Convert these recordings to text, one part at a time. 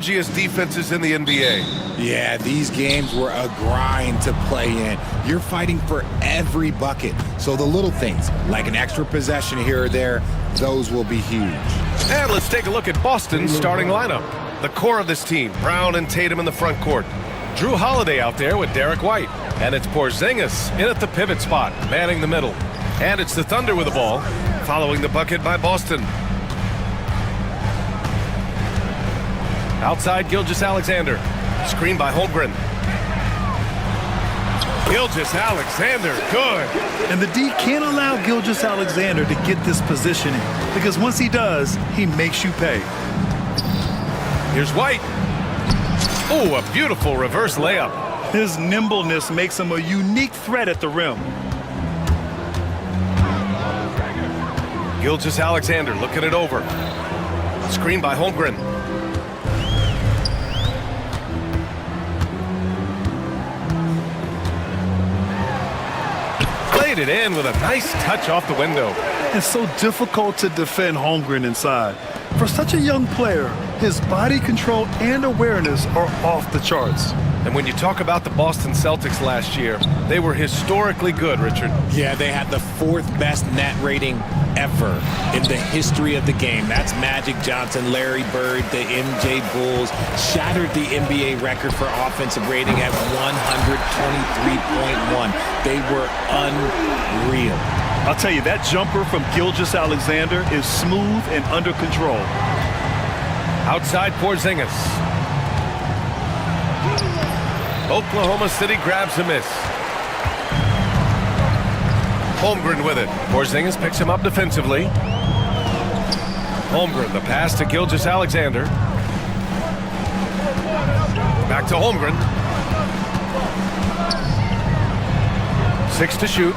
dingiest defenses in the NBA. Yeah, these games were a grind to play in. You're fighting for every bucket. So the little things, like an extra possession here or there, those will be huge. And let's take a look at Boston's starting lineup. The core of this team, Brown and Tatum in the front court. Drew Holiday out there with Derek White. And it's Porzingis in at the pivot spot, manning the middle. And it's the Thunder with the ball, following the bucket by Boston. Outside, Gilgeous-Alexander. Screen by Holmgren. Gilgeous-Alexander, good. And the D can't allow Gilgeous-Alexander to get this positioning, because once he does, he makes you pay. Here's White. Oh, a beautiful reverse layup. His nimbleness makes him a unique threat at the rim. Gilgeous-Alexander looking it over. Screen by Holmgren. Played it in with a nice touch off the window. It's so difficult to defend Holmgren inside. For such a young player, his body control and awareness are off the charts. And when you talk about the Boston Celtics last year, they were historically good, Richard. Yeah, they had the 4th best net rating ever in the history of the game. That's Magic Johnson, Larry Bird, the MJ Bulls. Shattered the NBA record for offensive rating at 123.1. They were unreal. I'll tell you, that jumper from Gilgeous-Alexander is smooth and under control. Outside Porzingis. Oklahoma City grabs a miss. Holmgren with it. Porzingis picks him up defensively. Holmgren, the pass to Gilgeous-Alexander. Back to Holmgren. 6 to shoot.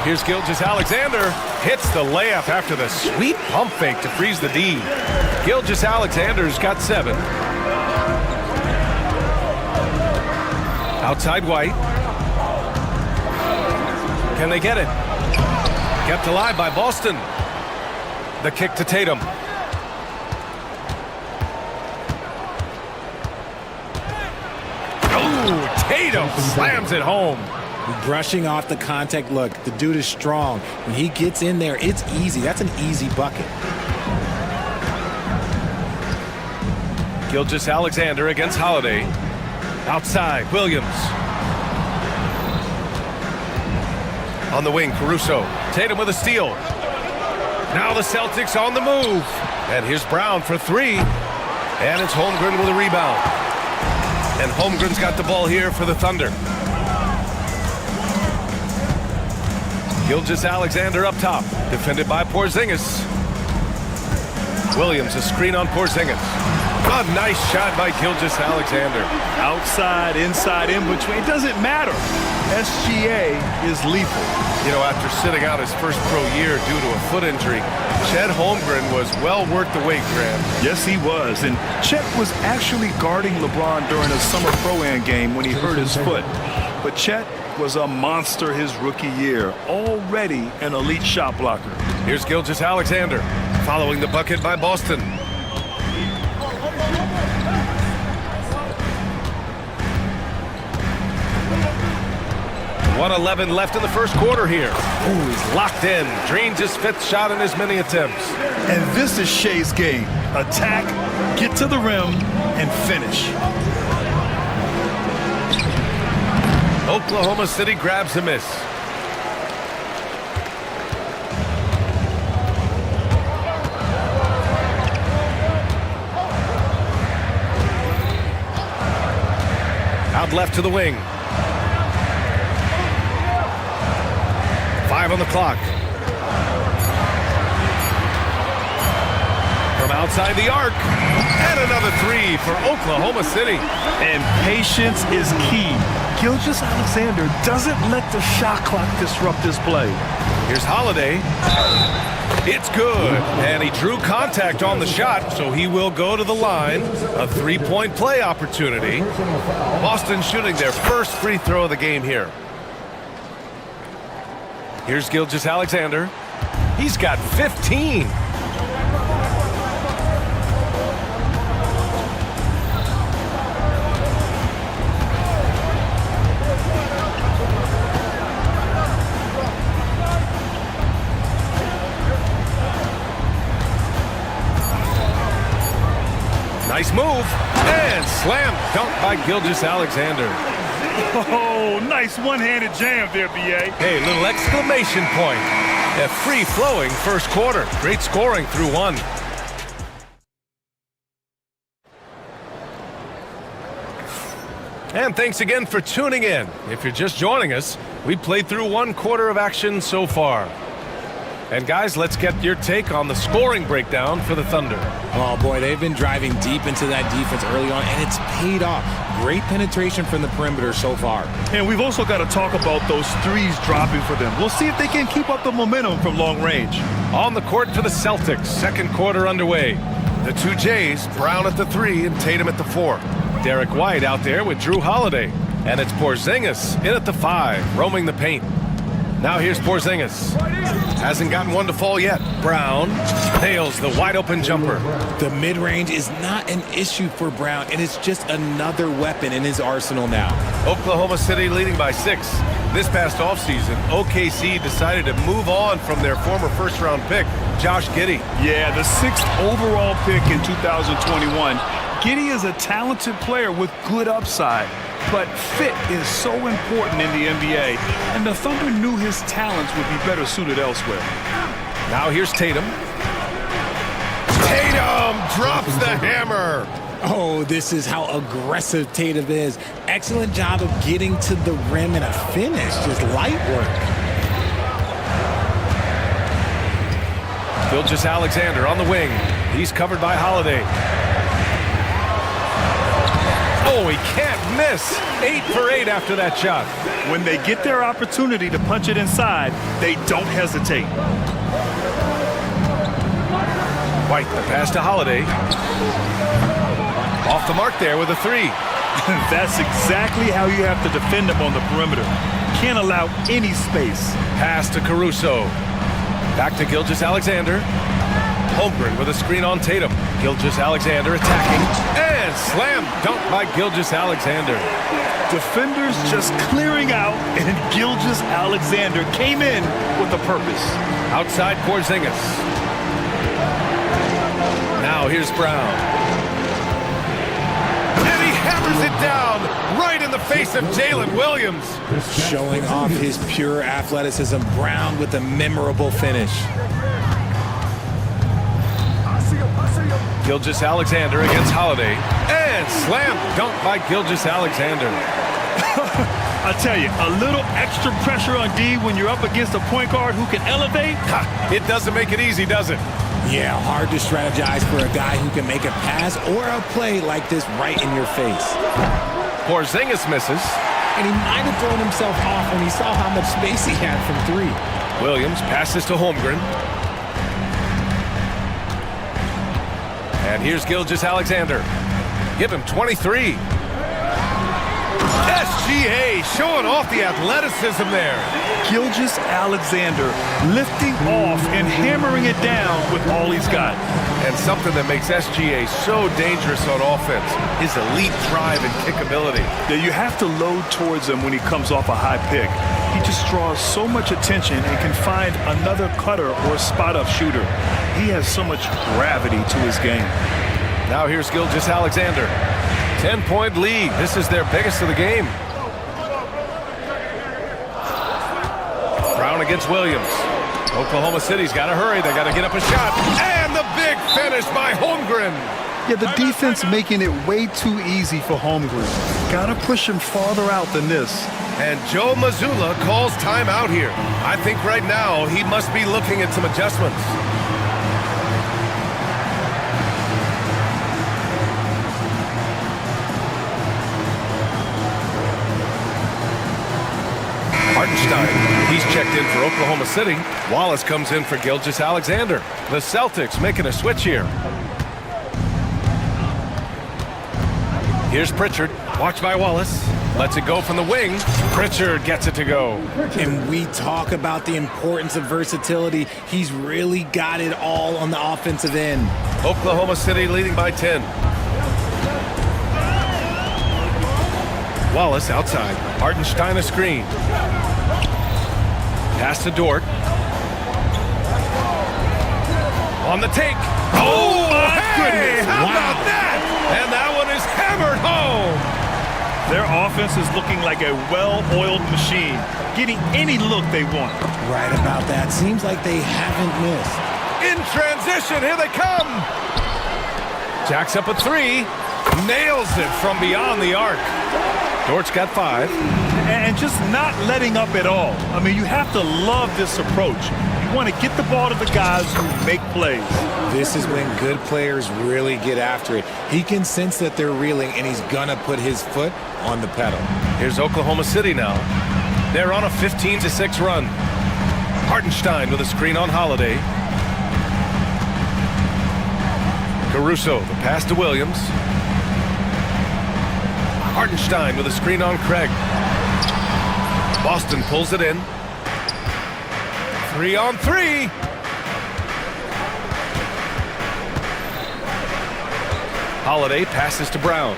Here's Gilgeous-Alexander. Hits the layup after the sweet pump fake to freeze the D. Gilgeous-Alexander's got 7. Outside White. Can they get it? Kept alive by Boston. The kick to Tatum. Oh, Tatum slams it home. Brushing off the contact. Look, the dude is strong. When he gets in there, it's easy. That's an easy bucket. Gilgeous-Alexander against Holiday. Outside, Williams. On the wing, Caruso. Tatum with a steal. Now the Celtics on the move. And here's Brown for 3. And it's Holmgren with a rebound. And Holmgren's got the ball here for the Thunder. Gilgeous-Alexander up top. Defended by Porzingis. Williams, a screen on Porzingis. A nice shot by Gilgeous-Alexander. Outside, inside, in between, it doesn't matter. SGA is lethal. You know, after sitting out his first pro year due to a foot injury, Chet Holmgren was well worth the wait, Graham. Yes, he was. And Chet was actually guarding LeBron during a summer pro-am game when he hurt his foot. But Chet was a monster his rookie year, already an elite shot blocker. Here's Gilgeous-Alexander, following the bucket by Boston. 1:11 left in the first quarter here. Ooh, he's locked in. Drains his 5th shot in as many attempts. And this is Shea's game. Attack, get to the rim, and finish. Oklahoma City grabs a miss. Out left to the wing. 5 on the clock. From outside the arc. And another 3 for Oklahoma City. And patience is key. Gilgeous-Alexander doesn't let the shot clock disrupt his play. Here's Holiday. It's good. And he drew contact on the shot, so he will go to the line. A 3-point play opportunity. Boston shooting their first free throw of the game here. Here's Gilgeous-Alexander. He's got 15. Nice move. And slam dunk by Gilgeous-Alexander. Oh, nice one-handed jam there, B.A. Hey, little exclamation point. A free-flowing first quarter. Great scoring through one. And thanks again for tuning in. If you're just joining us, we played through one quarter of action so far. And guys, let's get your take on the scoring breakdown for the Thunder. Oh boy, they've been driving deep into that defense early on, and it's paid off. Great penetration from the perimeter so far. And we've also got to talk about those threes dropping for them. We'll see if they can keep up the momentum from long range. On the court for the Celtics, second quarter underway. The two Jays, Brown at the 3 and Tatum at the 4. Derek White out there with Drew Holiday. And it's Porzingis in at the 5, roaming the paint. Now here's Porzingis. Hasn't gotten one to fall yet. Brown nails the wide-open jumper. The mid-range is not an issue for Brown, and it's just another weapon in his arsenal now. Oklahoma City leading by 6. This past offseason, OKC decided to move on from their former first-round pick, Josh Giddey. Yeah, the 6th overall pick in 2021. Giddey is a talented player with good upside, but fit is so important in the NBA, and the Thunder knew his talents would be better suited elsewhere. Now here's Tatum. Tatum drops the hammer. Oh, this is how aggressive Tatum is. Excellent job of getting to the rim and a finish. Just light work. Gilgeous-Alexander on the wing. He's covered by Holiday. Oh, he can't miss. 8 for 8 after that shot. When they get their opportunity to punch it inside, they don't hesitate. White, the pass to Holiday. Off the mark there with a 3. That's exactly how you have to defend them on the perimeter. Can't allow any space. Pass to Caruso. Back to Gilgeous-Alexander. Holmgren with a screen on Tatum. Gilgeous-Alexander attacking. And slam dunk by Gilgeous-Alexander. Defenders just clearing out, and Gilgeous-Alexander came in with a purpose. Outside Porzingis. Now here's Brown. And he hammers it down right in the face of Jalen Williams. Showing off his pure athleticism. Brown with a memorable finish. Gilgeous-Alexander against Holiday. And slam dunk by Gilgeous-Alexander. I tell you, a little extra pressure on D when you're up against a point guard who can elevate. It doesn't make it easy, does it? Yeah, hard to strategize for a guy who can make a pass or a play like this right in your face. Porzingis misses. And he might have thrown himself off when he saw how much space he had from 3. Williams passes to Holmgren. And here's Gilgeous-Alexander. Give him 23. SGA showing off the athleticism there. Gilgeous-Alexander lifting off and hammering it down with all he's got. And something that makes SGA so dangerous on offense, his elite drive and kickability. Yeah, you have to load towards him when he comes off a high pick. He just draws so much attention and can find another cutter or spot-up shooter. He has so much gravity to his game. Now here's Gilgeous-Alexander. 10-point lead. This is their biggest of the game. Brown against Williams. Oklahoma City's got to hurry. They got to get up a shot. And the big finish by Holmgren. Yeah, the defense making it way too easy for Holmgren. Got to push him farther out than this. And Joe Mazzulla calls timeout here. I think right now he must be looking at some adjustments. Hartenstein, he's checked in for Oklahoma City. Wallace comes in for Gilgeous-Alexander. The Celtics making a switch here. Here's Pritchard, watched by Wallace. Lets it go from the wing. Pritchard gets it to go. And we talk about the importance of versatility. He's really got it all on the offensive end. Oklahoma City leading by 10. Wallace outside. Hartenstein a screen. Pass to Dort. On the take. Oh, goodness. How about that? And that one is hammered home. Their offense is looking like a well-oiled machine, getting any look they want. Right about that. Seems like they haven't missed. In transition, here they come. Jacks up a three, nails it from beyond the arc. Dort's got 5. And just not letting up at all. I mean, you have to love this approach. You want to get the ball to the guys who make plays. This is when good players really get after it. He can sense that they're reeling, and he's going to put his foot on the pedal. Here's Oklahoma City now. They're on a 15-6 run. Hartenstein with a screen on Holiday. Caruso, the pass to Williams. Hartenstein with a screen on Craig. Boston pulls it in. 3-on-3. Holiday passes to Brown.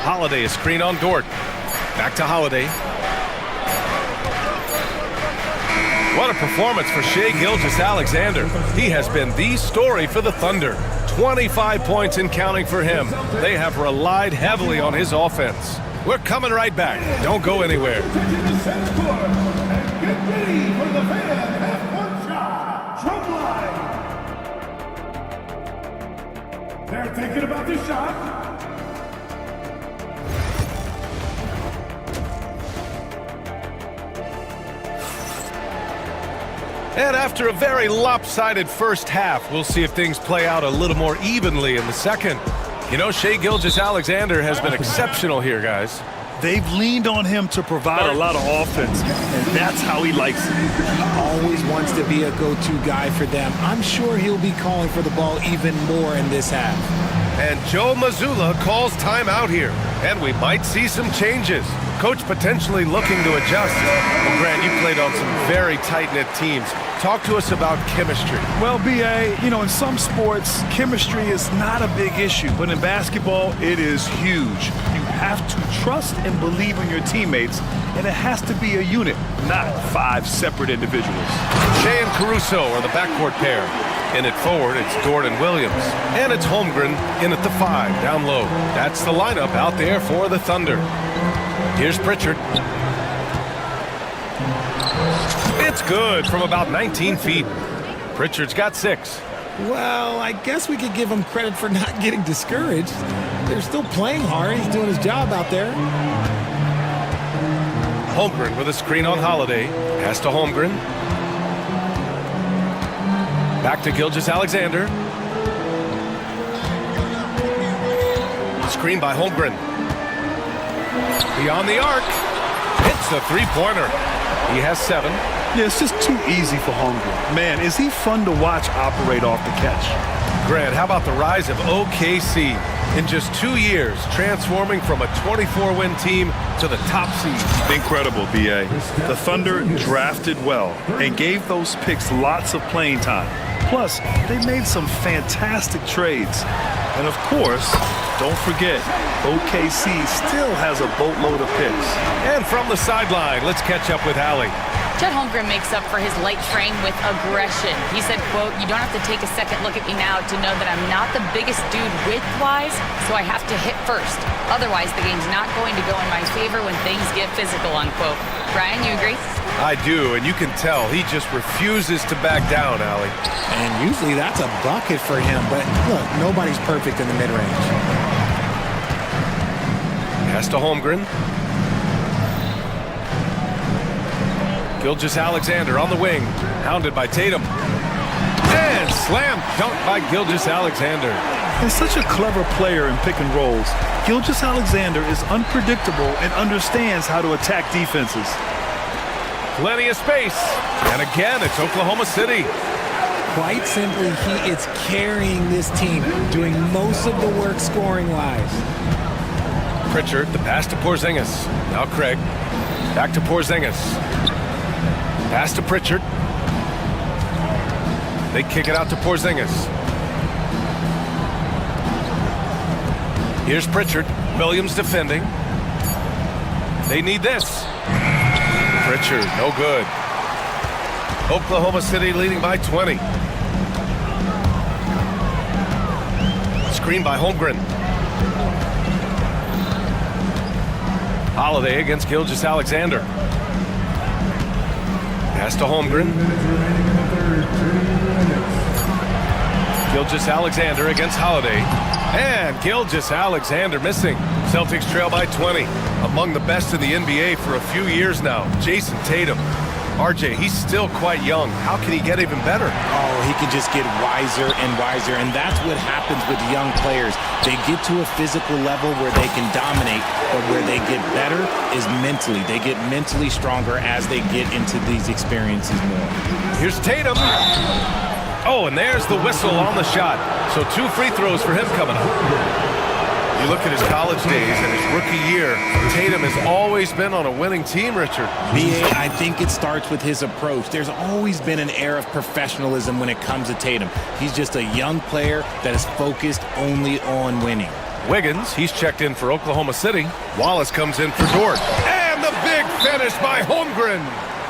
Holiday a screen on Dort. Back to Holiday. What a performance for Shai Gilgeous-Alexander. He has been the story for the Thunder. 25 points and counting for him. They have relied heavily on his offense. We're coming right back. Don't go anywhere. Get ready for the fan half-court shot. Trump line. They're thinking about the shot. And after a very lopsided first half, we'll see if things play out a little more evenly in the second. You know, Shai Gilgeous-Alexander has been exceptional here, guys. They've leaned on him to provide a lot of offense, and that's how he likes it. He always wants to be a go-to guy for them. I'm sure he'll be calling for the ball even more in this half. And Joe Mazzulla calls timeout here, and we might see some changes. Coach potentially looking to adjust. Well, Grant, you played on some very tight-knit teams. Talk to us about chemistry. Well, B.A., you know, in some sports, chemistry is not a big issue, but in basketball, it is huge. You have to trust and believe in your teammates, and it has to be a unit, not 5 separate individuals. Shai and Caruso are the backcourt pair. In it forward, it's Dort and Williams. And it's Holmgren in at the 5, down low. That's the lineup out there for the Thunder. Here's Pritchard. It's good from about 19 feet. Pritchard's got 6. Well, I guess we could give him credit for not getting discouraged. They're still playing hard. He's doing his job out there. Holmgren with a screen on Holiday. Pass to Holmgren. Back to Gilgeous-Alexander. Screen by Holmgren. Beyond the arc. Hits the three-pointer. He has 7. Yeah, it's just too easy for Holmgren. Man, is he fun to watch operate off the catch. Grant, how about the rise of OKC? In just 2 years, transforming from a 24-win team to the top seed. Incredible, B.A. The Thunder drafted well and gave those picks lots of playing time. Plus, they made some fantastic trades. And of course, don't forget, OKC still has a boatload of picks. And from the sideline, let's catch up with Allie. Chet Holmgren makes up for his light frame with aggression. He said, quote, "You don't have to take a second look at me now to know that I'm not the biggest dude width-wise, so I have to hit first. Otherwise, the game's not going to go in my favor when things get physical," unquote. Brian, you agree? I do, and you can tell he just refuses to back down, Allie. And usually that's a bucket for him, but look, nobody's perfect in the mid-range. Pass to Holmgren. Gilgeous-Alexander on the wing, hounded by Tatum. And slam dunk by Gilgeous-Alexander. He's such a clever player in pick and rolls. Gilgeous-Alexander is unpredictable and understands how to attack defenses. Plenty of space. And again, it's Oklahoma City. Quite simply, he is carrying this team, doing most of the work scoring-wise. Pritchard, the pass to Porzingis. Now Craig. Back to Porzingis. Pass to Pritchard. They kick it out to Porzingis. Here's Pritchard. Williams defending. They need this. Pritchard, no good. Oklahoma City leading by 20. screen by Holmgren. Holiday against Gilgeous-Alexander. Pass to Holmgren. Gilgeous-Alexander against Holiday. And Gilgeous-Alexander missing. Celtics trail by 20. Among the best in the NBA for a few years now, Jason Tatum. RJ, he's still quite young. How can he get even better? Oh, he can just get wiser and wiser, and that's what happens with young players. They get to a physical level where they can dominate, but where they get better is mentally. They get mentally stronger as they get into these experiences more. Here's Tatum. Oh, and there's the whistle on the shot. So 2 free throws for him coming up. You look at his college days and his rookie year, Tatum has always been on a winning team, Richard. B.A., I think it starts with his approach. There's always been an air of professionalism when it comes to Tatum. He's just a young player that is focused only on winning. Wiggins, he's checked in for Oklahoma City. Wallace comes in for Dort. And the big finish by Holmgren.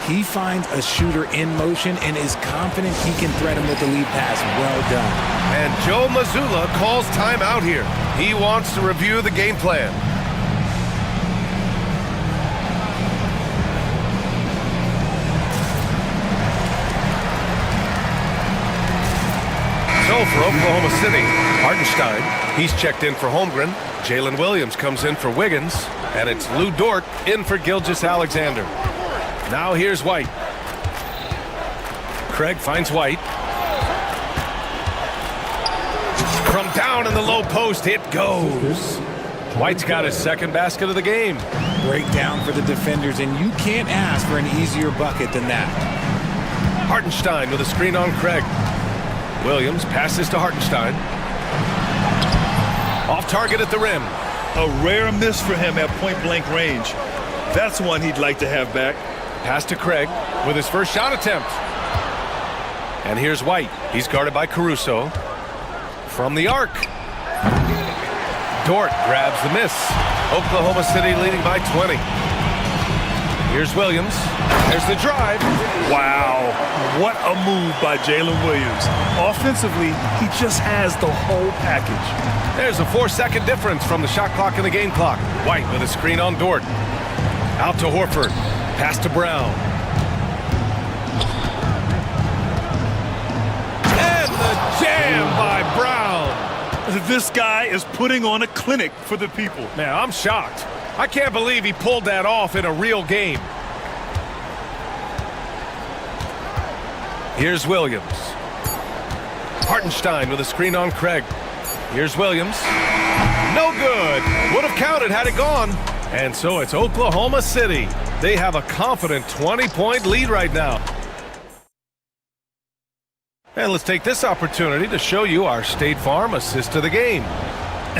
He finds a shooter in motion and is confident he can threat him with the lead pass. Well done. And Joe Mazzulla calls timeout here. He wants to review the game plan. So for Oklahoma City, Hartenstein, he's checked in for Holmgren. Jalen Williams comes in for Wiggins. And it's Lou Dort in for Gilgeous-Alexander. Now here's White. Craig finds White. From down in the low post, it goes. White's got his second basket of the game. Breakdown for the defenders, and you can't ask for an easier bucket than that. Hartenstein with a screen on Craig. Williams passes to Hartenstein. Off target at the rim. A rare miss for him at point-blank range. That's one he'd like to have back. Pass to Craig with his first shot attempt. And here's White. He's guarded by Caruso. From the arc. Dort grabs the miss. Oklahoma City leading by 20. Here's Williams. There's the drive. Wow, what a move by Jalen Williams. Offensively, he just has the whole package. There's a 4-second difference from the shot clock and the game clock. White with a screen on Dort. Out to Horford. Pass to Brown. And the jam by Brown. This guy is putting on a clinic for the people. Man, I'm shocked. I can't believe he pulled that off in a real game. Here's Williams. Hartenstein with a screen on Craig. Here's Williams. No good. Would have counted had it gone. And so it's Oklahoma City. They have a confident 20-point lead right now. And let's take this opportunity to show you our State Farm assist of the game.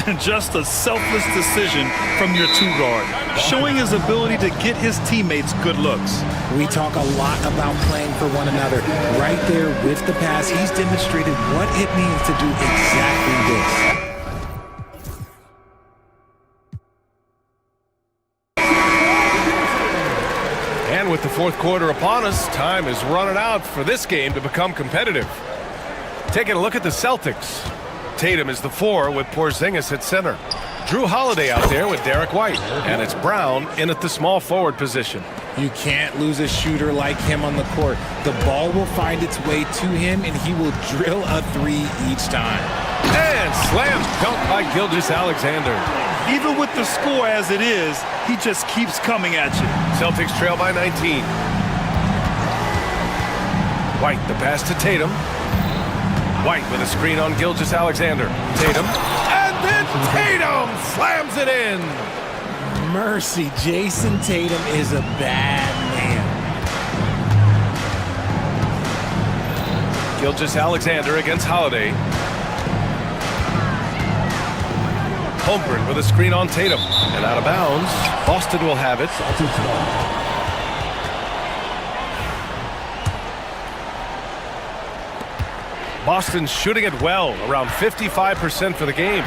And just a selfless decision from your 2-guard, showing his ability to get his teammates good looks. We talk a lot about playing for one another. Right there with the pass, he's demonstrated what it means to do exactly this. And with the fourth quarter upon us, time is running out for this game to become competitive. Taking a look at the Celtics. Tatum is the 4 with Porzingis at center. Drew Holiday out there with Derek White. And it's Brown in at the small forward position. You can't lose a shooter like him on the court. The ball will find its way to him, and he will drill a 3 each time. And slam dunk by Gilgeous-Alexander. Even with the score as it is, he just keeps coming at you. Celtics trail by 19. White, the pass to Tatum. White with a screen on Gilgeous-Alexander. Tatum. And then Tatum slams it in. Mercy, Jason Tatum is a bad man. Gilgeous-Alexander against Holiday. Holmgren with a screen on Tatum. And out of bounds. Boston will have it. Boston's shooting it well, around 55% for the game.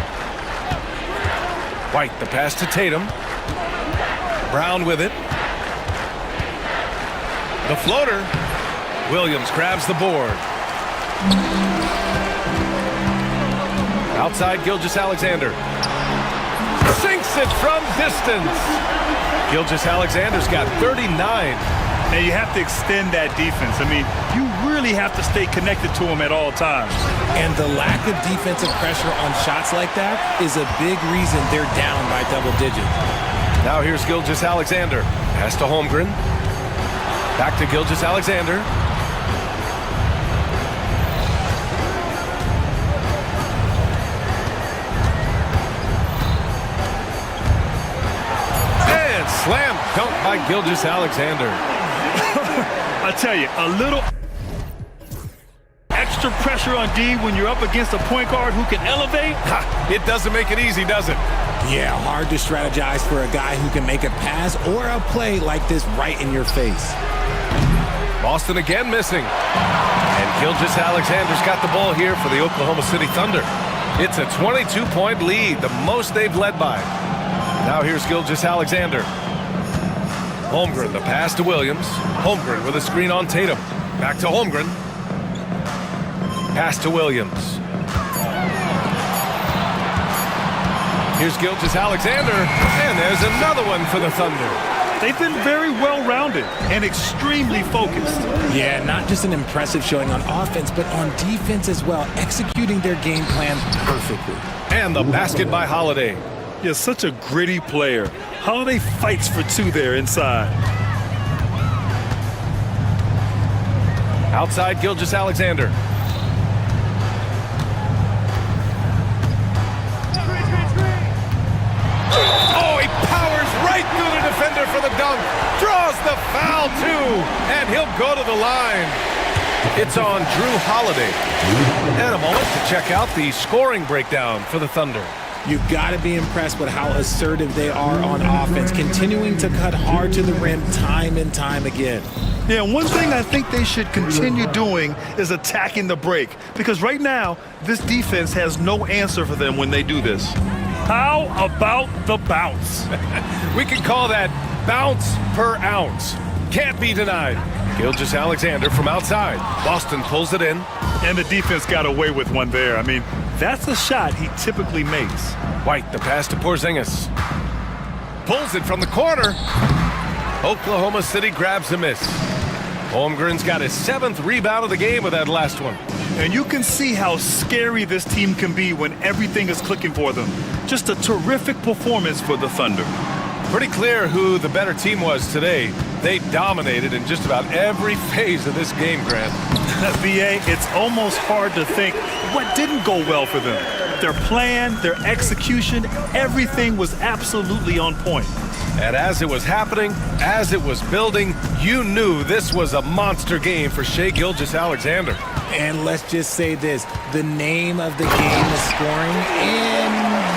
White, the pass to Tatum. Brown with it. The floater. Williams grabs the board. Outside Gilgeous-Alexander. Sinks it from distance. Gilgeous-Alexander's got 39. And you have to extend that defense. I mean, you really have to stay connected to him at all times. And the lack of defensive pressure on shots like that is a big reason they're down by double digits. Now here's Gilgeous-Alexander. Pass to Holmgren. Back to Gilgeous-Alexander. And slam dunk by Gilgeous-Alexander. I tell you, a little extra pressure on D when you're up against a point guard who can elevate. It doesn't make it easy, does it? Yeah, hard to strategize for a guy who can make a pass or a play like this right in your face. Boston again missing. And Gilgeous-Alexander's got the ball here for the Oklahoma City Thunder. It's a 22-point lead, the most they've led by. Now here's Gilgeous-Alexander. Holmgren, the pass to Williams. Holmgren with a screen on Tatum. Back to Holmgren. Pass to Williams. Here's Gilgeous-Alexander, and there's another one for the Thunder. They've been very well-rounded and extremely focused. Yeah, not just an impressive showing on offense, but on defense as well, executing their game plan perfectly. And the basket by Holiday. He's such a gritty player. Holiday fights for two there inside. Outside Gilgeous-Alexander. Oh, he powers right through the defender for the dunk. Draws the foul, too. And he'll go to the line. It's on Drew Holiday. And a moment to check out the scoring breakdown for the Thunder. You've got to be impressed with how assertive they are on offense, continuing to cut hard to the rim time and time again. Yeah, one thing I think they should continue doing is attacking the break, because right now, this defense has no answer for them when they do this. How about the bounce? We can call that bounce per ounce. Can't be denied. Gilgeous-Alexander from outside. Boston pulls it in. And the defense got away with one there. I mean, that's a shot he typically makes. White, the pass to Porzingis. Pulls it from the corner. Oklahoma City grabs a miss. Holmgren's got his 7th rebound of the game with that last one. And you can see how scary this team can be when everything is clicking for them. Just a terrific performance for the Thunder. Pretty clear who the better team was today. They dominated in just about every phase of this game, Grant. VA, it's almost hard to think what didn't go well for them. Their plan, their execution, everything was absolutely on point. And as it was happening, as it was building, you knew this was a monster game for Shai Gilgeous-Alexander. And let's just say this, the name of the game is scoring, and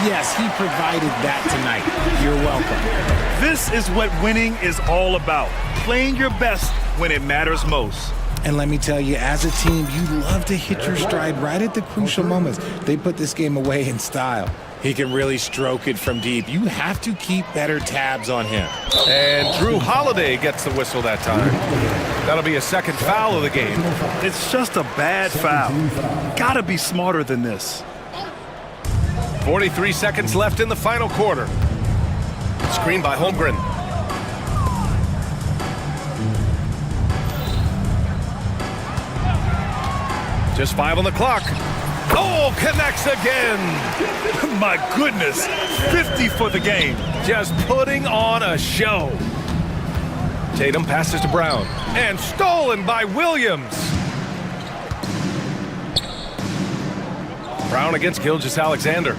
yes, he provided that tonight. You're welcome. This is what winning is all about, playing your best when it matters most. And let me tell you, as a team, you love to hit your stride right at the crucial moments. They put this game away in style. He can really stroke it from deep. You have to keep better tabs on him. And Drew Holiday gets the whistle that time. That'll be a 2nd foul of the game. It's just a bad foul. Gotta be smarter than this. 43 seconds left in the final quarter. Screen by Holmgren. Just 5 on the clock. Oh, connects again. My goodness, 50 for the game. Just putting on a show. Tatum passes to Brown. And stolen by Williams. Brown against Gilgeous-Alexander.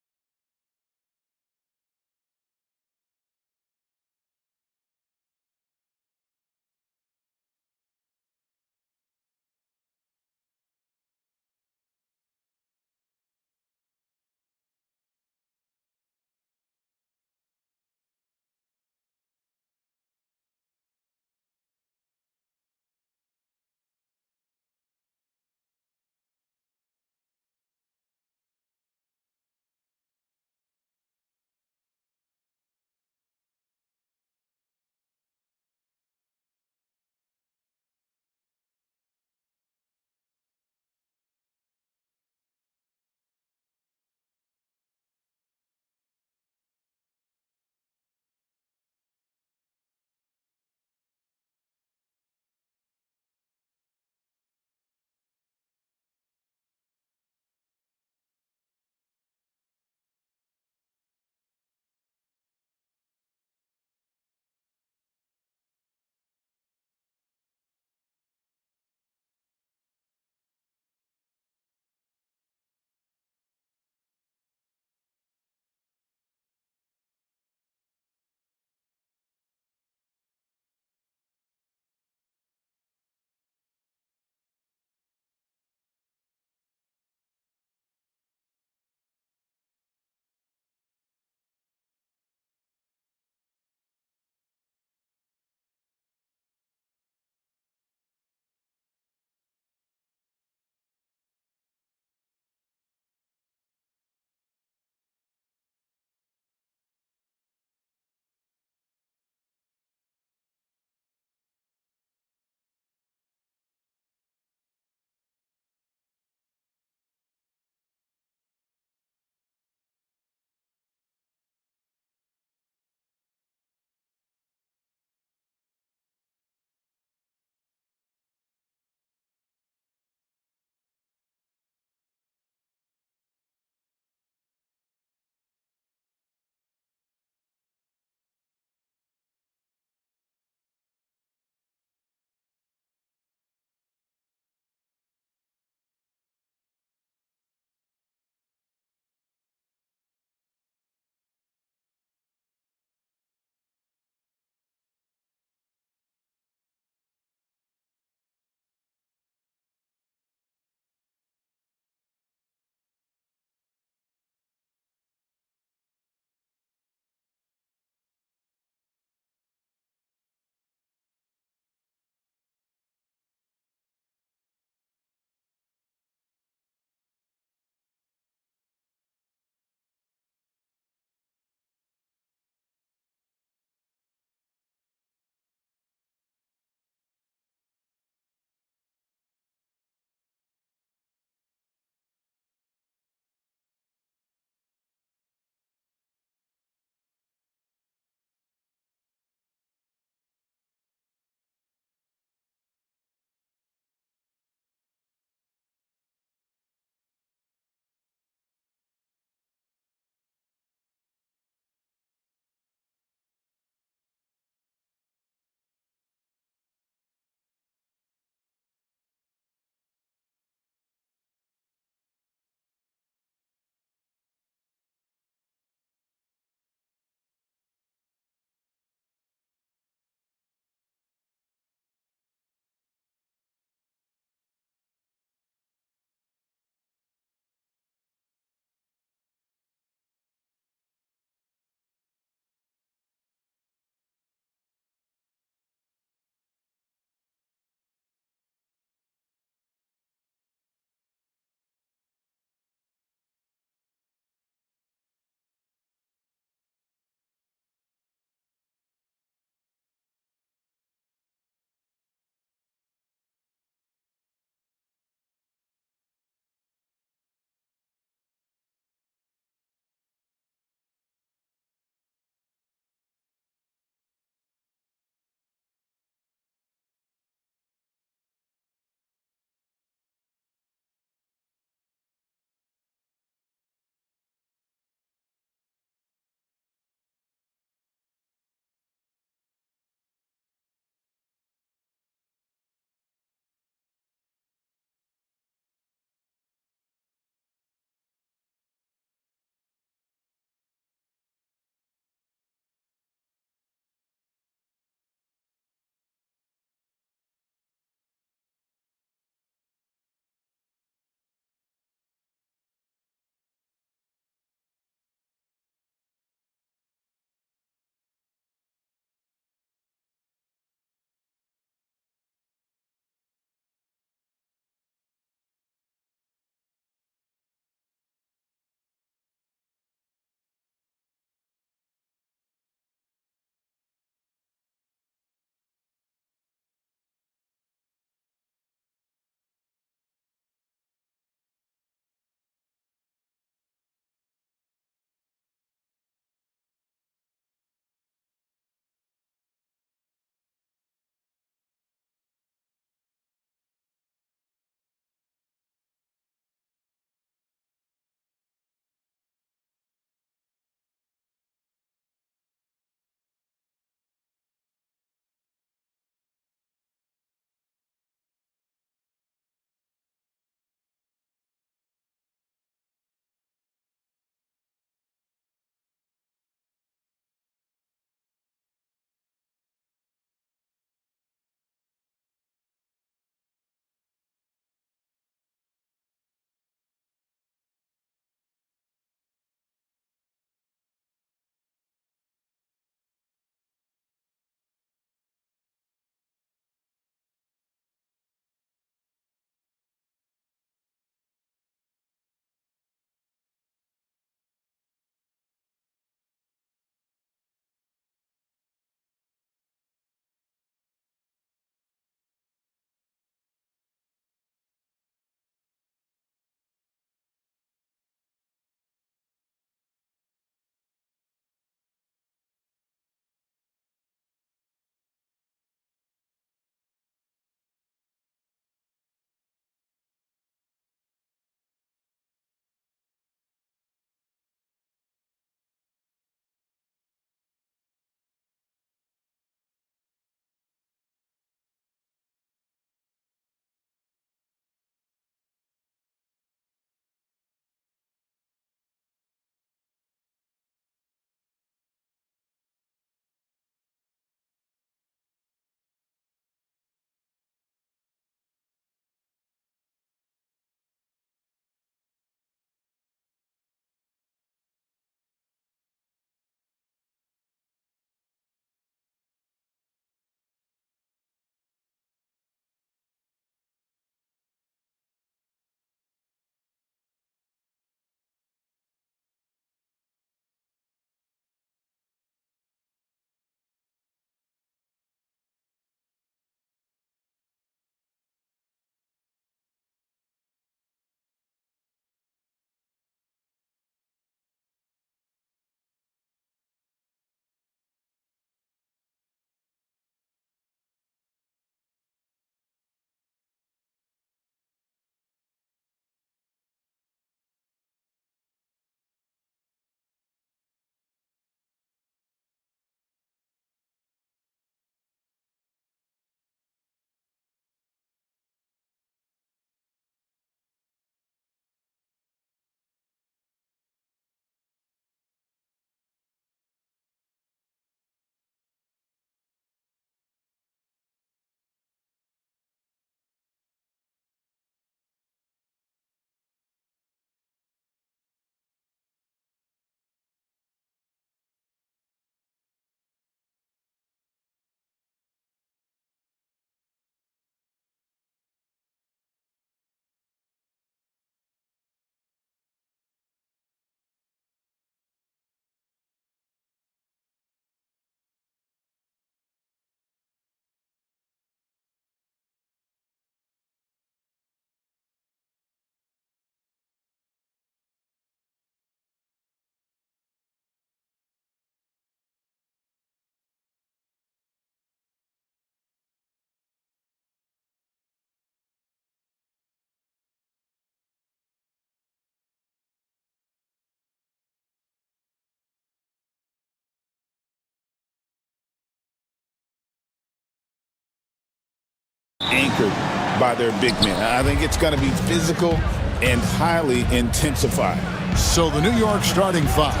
anchored by their big men. I think it's going to be physical and highly intensified. So the New York starting five.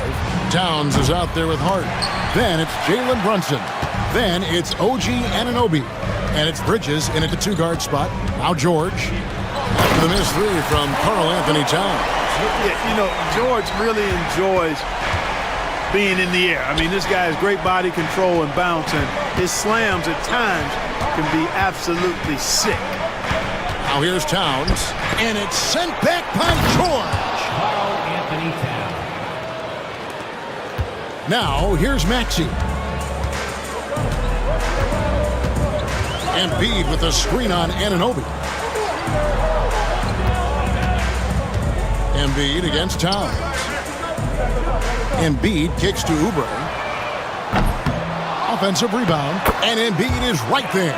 Towns is out there with Hart. Then it's Jalen Brunson. Then it's OG Anunoby. And it's Bridges in at the two-guard spot. Now George. After the missed three from Karl Anthony Towns. Yeah, you know, George really enjoys being in the air. I mean, this guy has great body control and bounce, and his slams at times can be absolutely sick. Now here's Towns, and it's sent back by George. Karl Anthony Towns. Now here's Maxey. Embiid with a screen on Anunoby. Embiid against Towns. Embiid kicks to Oubre. Offensive rebound, and Embiid is right there.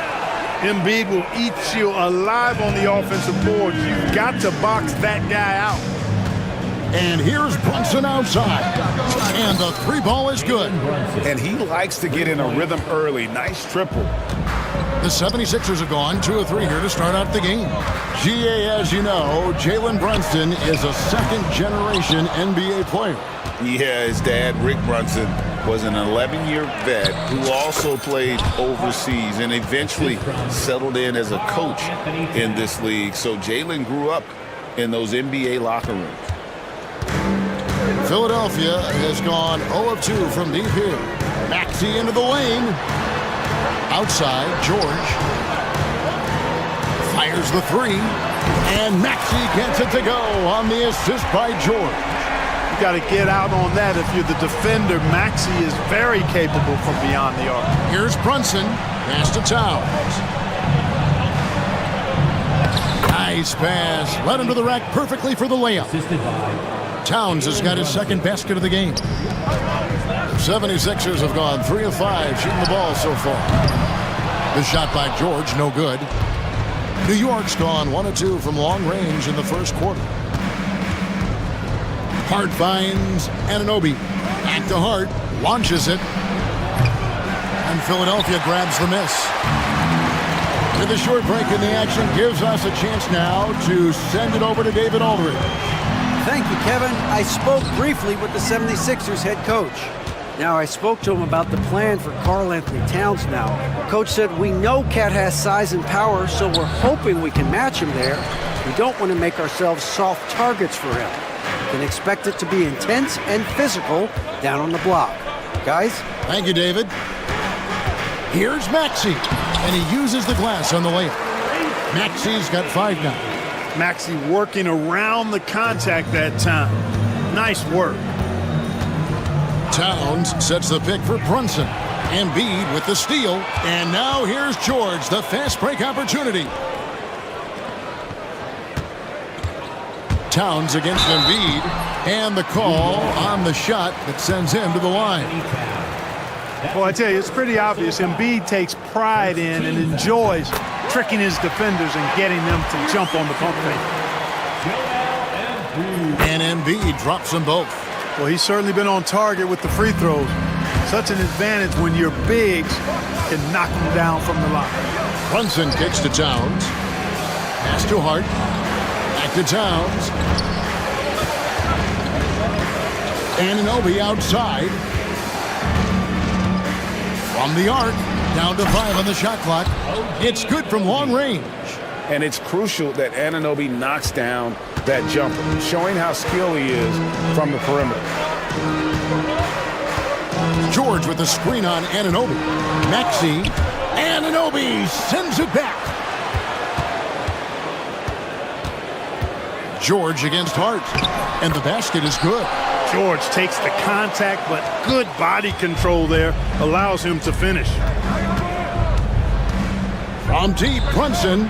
Embiid will eat you alive on the offensive board. You've got to box that guy out. And here's Brunson outside. And the three ball is good. And he likes to get in a rhythm early. Nice triple. The 76ers have gone 2 of 3 here to start out the game. GA, as you know, Jalen Brunson is a second-generation NBA player. Yeah, his dad, Rick Brunson, was an 11-year vet who also played overseas and eventually settled in as a coach in this league. So Jalen grew up in those NBA locker rooms. Philadelphia has gone 0 of 2 from deep here. Maxey into the lane. Outside, George fires the three, and Maxey gets it to go on the assist by George. You got to get out on that if you're the defender. Maxey is very capable from beyond the arc. Here's Brunson, pass to Towns. Nice pass, led him to the rack perfectly for the layup. Towns has got his second basket of the game. The 76ers have gone 3 of 5 shooting the ball so far. The shot by George, no good. New York's gone 1 of 2 from long range in the first quarter. Hart finds Anunoby. Back to Hart, launches it. And Philadelphia grabs the miss. With a short break in the action, gives us a chance now to send it over to David Aldridge. Thank you, Kevin. I spoke briefly with the 76ers head coach. Now, I spoke to him about the plan for Karl Anthony Towns now. Coach said, we know Cat has size and power, so we're hoping we can match him there. We don't want to make ourselves soft targets for him. You can expect it to be intense and physical down on the block. Guys? Thank you, David. Here's Maxey, and he uses the glass on the layup. Maxey's got 5 now. Maxey working around the contact that time. Nice work. Towns sets the pick for Brunson. Embiid with the steal. And now here's George, the fast break opportunity. Towns against Embiid. And the call on the shot that sends him to the line. Well, I tell you, it's pretty obvious. Embiid takes pride in and enjoys tricking his defenders and getting them to jump on the pump fake. And Embiid drops them both. Well, he's certainly been on target with the free throws. Such an advantage when your bigs can knock them down from the line. Brunson kicks to Towns. Pass to Hart. Back to Towns. Anunoby outside. From the arc, down to 5 on the shot clock. It's good from long range. And it's crucial that Anunoby knocks down that jumper, showing how skilled he is from the perimeter. George with the screen on Anunoby. Maxey. Anunoby sends it back. George against Hart. And the basket is good. George takes the contact, but good body control there allows him to finish. From deep, Brunson.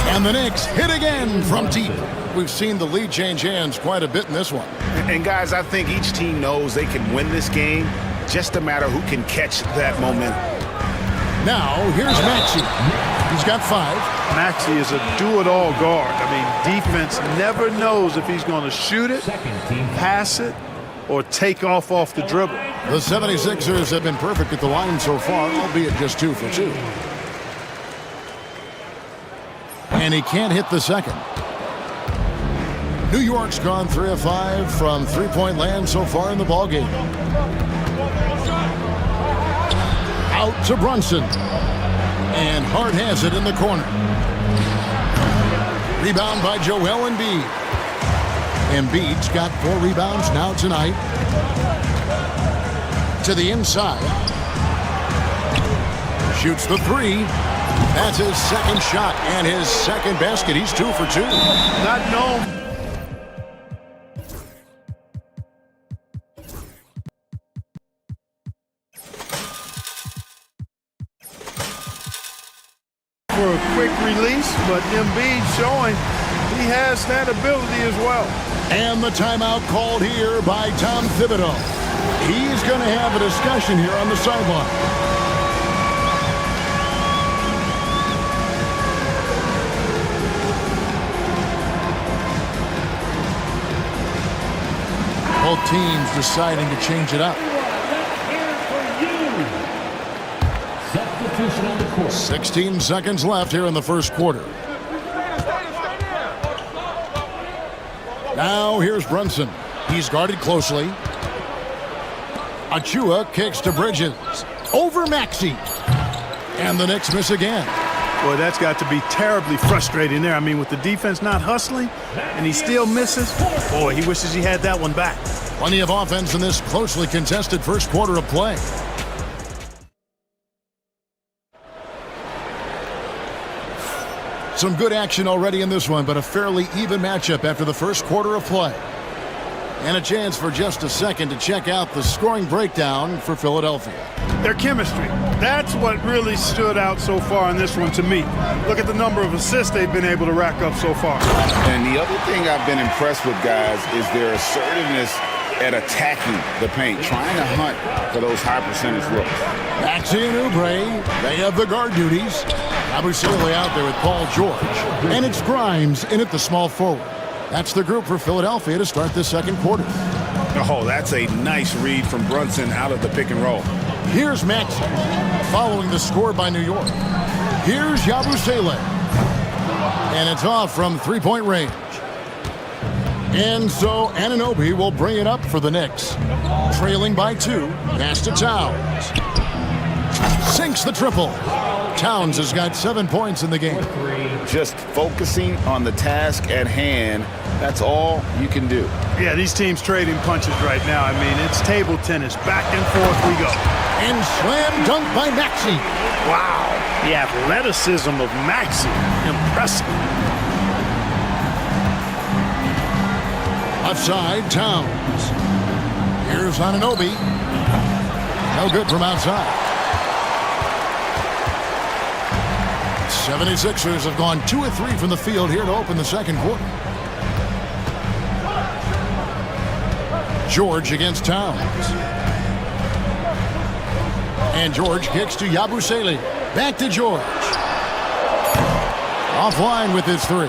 And the Knicks hit again from deep. We've seen the lead change hands quite a bit in this one. And guys, I think each team knows they can win this game. Just a matter who can catch that momentum. Now, here's Maxey. He's got 5. Maxey is a do-it-all guard. I mean, defense never knows if he's going to shoot it, pass it, or take off the dribble. The 76ers have been perfect at the line so far, albeit just 2 for 2. And he can't hit the second. New York's gone 3 of 5 from three-point land so far in the ballgame. Out to Brunson. And Hart has it in the corner. Rebound by Joel Embiid. Embiid's got 4 rebounds now tonight. To the inside. Shoots the 3. That's his second shot and his second basket. He's 2 for 2. Not known for a quick release, but Embiid showing he has that ability as well. And the timeout called here by Tom Thibodeau. He's going to have a discussion here on the sideline. Both teams deciding to change it up. 16 seconds left here in the first quarter. Now here's Brunson. He's guarded closely. Achua kicks to Bridges. Over Maxey. And the Knicks miss again. Boy, that's got to be terribly frustrating there. I mean, with the defense not hustling, and he still misses. Boy, he wishes he had that one back. Plenty of offense in this closely contested first quarter of play. Some good action already in this one, but a fairly even matchup after the first quarter of play. And a chance for just a second to check out the scoring breakdown for Philadelphia. Their chemistry. That's what really stood out so far in this one to me. Look at the number of assists they've been able to rack up so far. And the other thing I've been impressed with, guys, is their assertiveness at attacking the paint, trying to hunt for those high percentage looks. Maxey and Oubre, they have the guard duties. Abusele out there with Paul George. And it's Grimes in at the small forward. That's the group for Philadelphia to start this second quarter. Oh, that's a nice read from Brunson out of the pick and roll. Here's Maxey, following the score by New York. Here's Yabusele. And it's off from three-point range. And so Anunoby will bring it up for the Knicks. Trailing by 2, pass to Towns. Sinks the triple. Towns has got 7 points in the game. Just focusing on the task at hand, that's all you can do. Yeah, these teams trading punches right now. I mean, it's table tennis. Back and forth we go. And slam dunk by Maxey. Wow, the athleticism of Maxey. Impressive. Left side, Towns. Here's Anunoby. No good from outside. 76ers have gone 2 of 3 from the field here to open the second quarter. George against Towns. And George kicks to Yabusele. Back to George. Offline with his 3.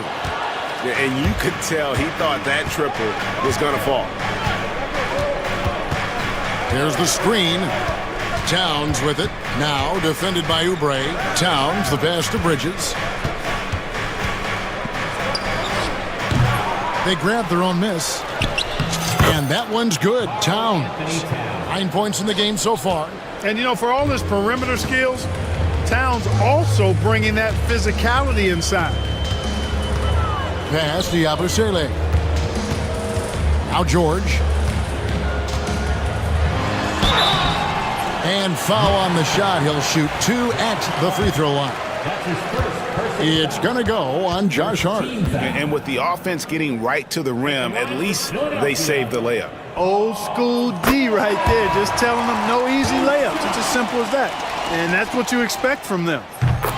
And you could tell he thought that triple was going to fall. Here's the screen. Towns with it. Now defended by Oubre. Towns, the pass to Bridges. They grab their own miss. And that one's good. Towns. 9 points in the game so far. And, you know, for all his perimeter skills, Towns also bringing that physicality inside. Pass to Yabusele. Now George. And foul on the shot. He'll shoot 2 at the free throw line. It's going to go on Josh Hart. And with the offense getting right to the rim, at least they saved the layup. Old school D right there, just telling them no easy layups. It's as simple as that. And that's what you expect from them.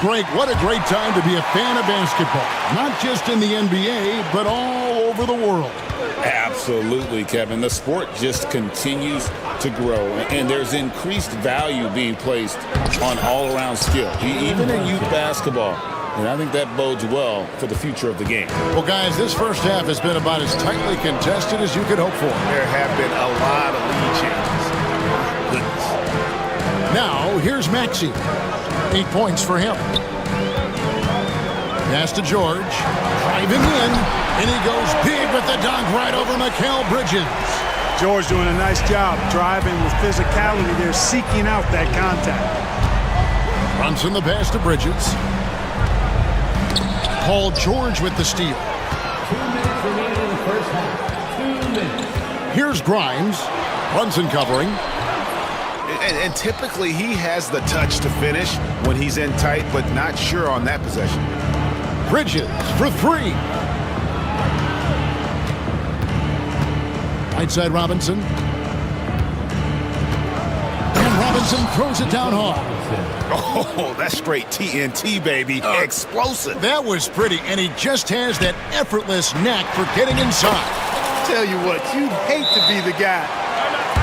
Greg, what a great time to be a fan of basketball. Not just in the NBA, but all over the world. Absolutely, Kevin. The sport just continues to grow, and there's increased value being placed on all-around skill, even in youth basketball. And I think that bodes well for the future of the game. Well, guys, this first half has been about as tightly contested as you could hope for. There have been a lot of lead changes. Goodness. Now, here's Maxey. 8 points for him. Pass to George. Driving in. And he goes big with the dunk right over Mikal Bridges. George doing a nice job driving with physicality there, seeking out that contact. Brunson the pass to Bridges. Paul George with the steal. 2 minutes remaining in the first half. 2 minutes. Here's Grimes. Brunson covering. And typically he has the touch to finish when he's in tight, but not sure on that possession. Bridges for three. Right side Robinson. And Robinson throws it down hard. Oh, that's straight TNT, baby. Explosive. That was pretty, and he just has that effortless knack for getting inside. Tell you what, you'd hate to be the guy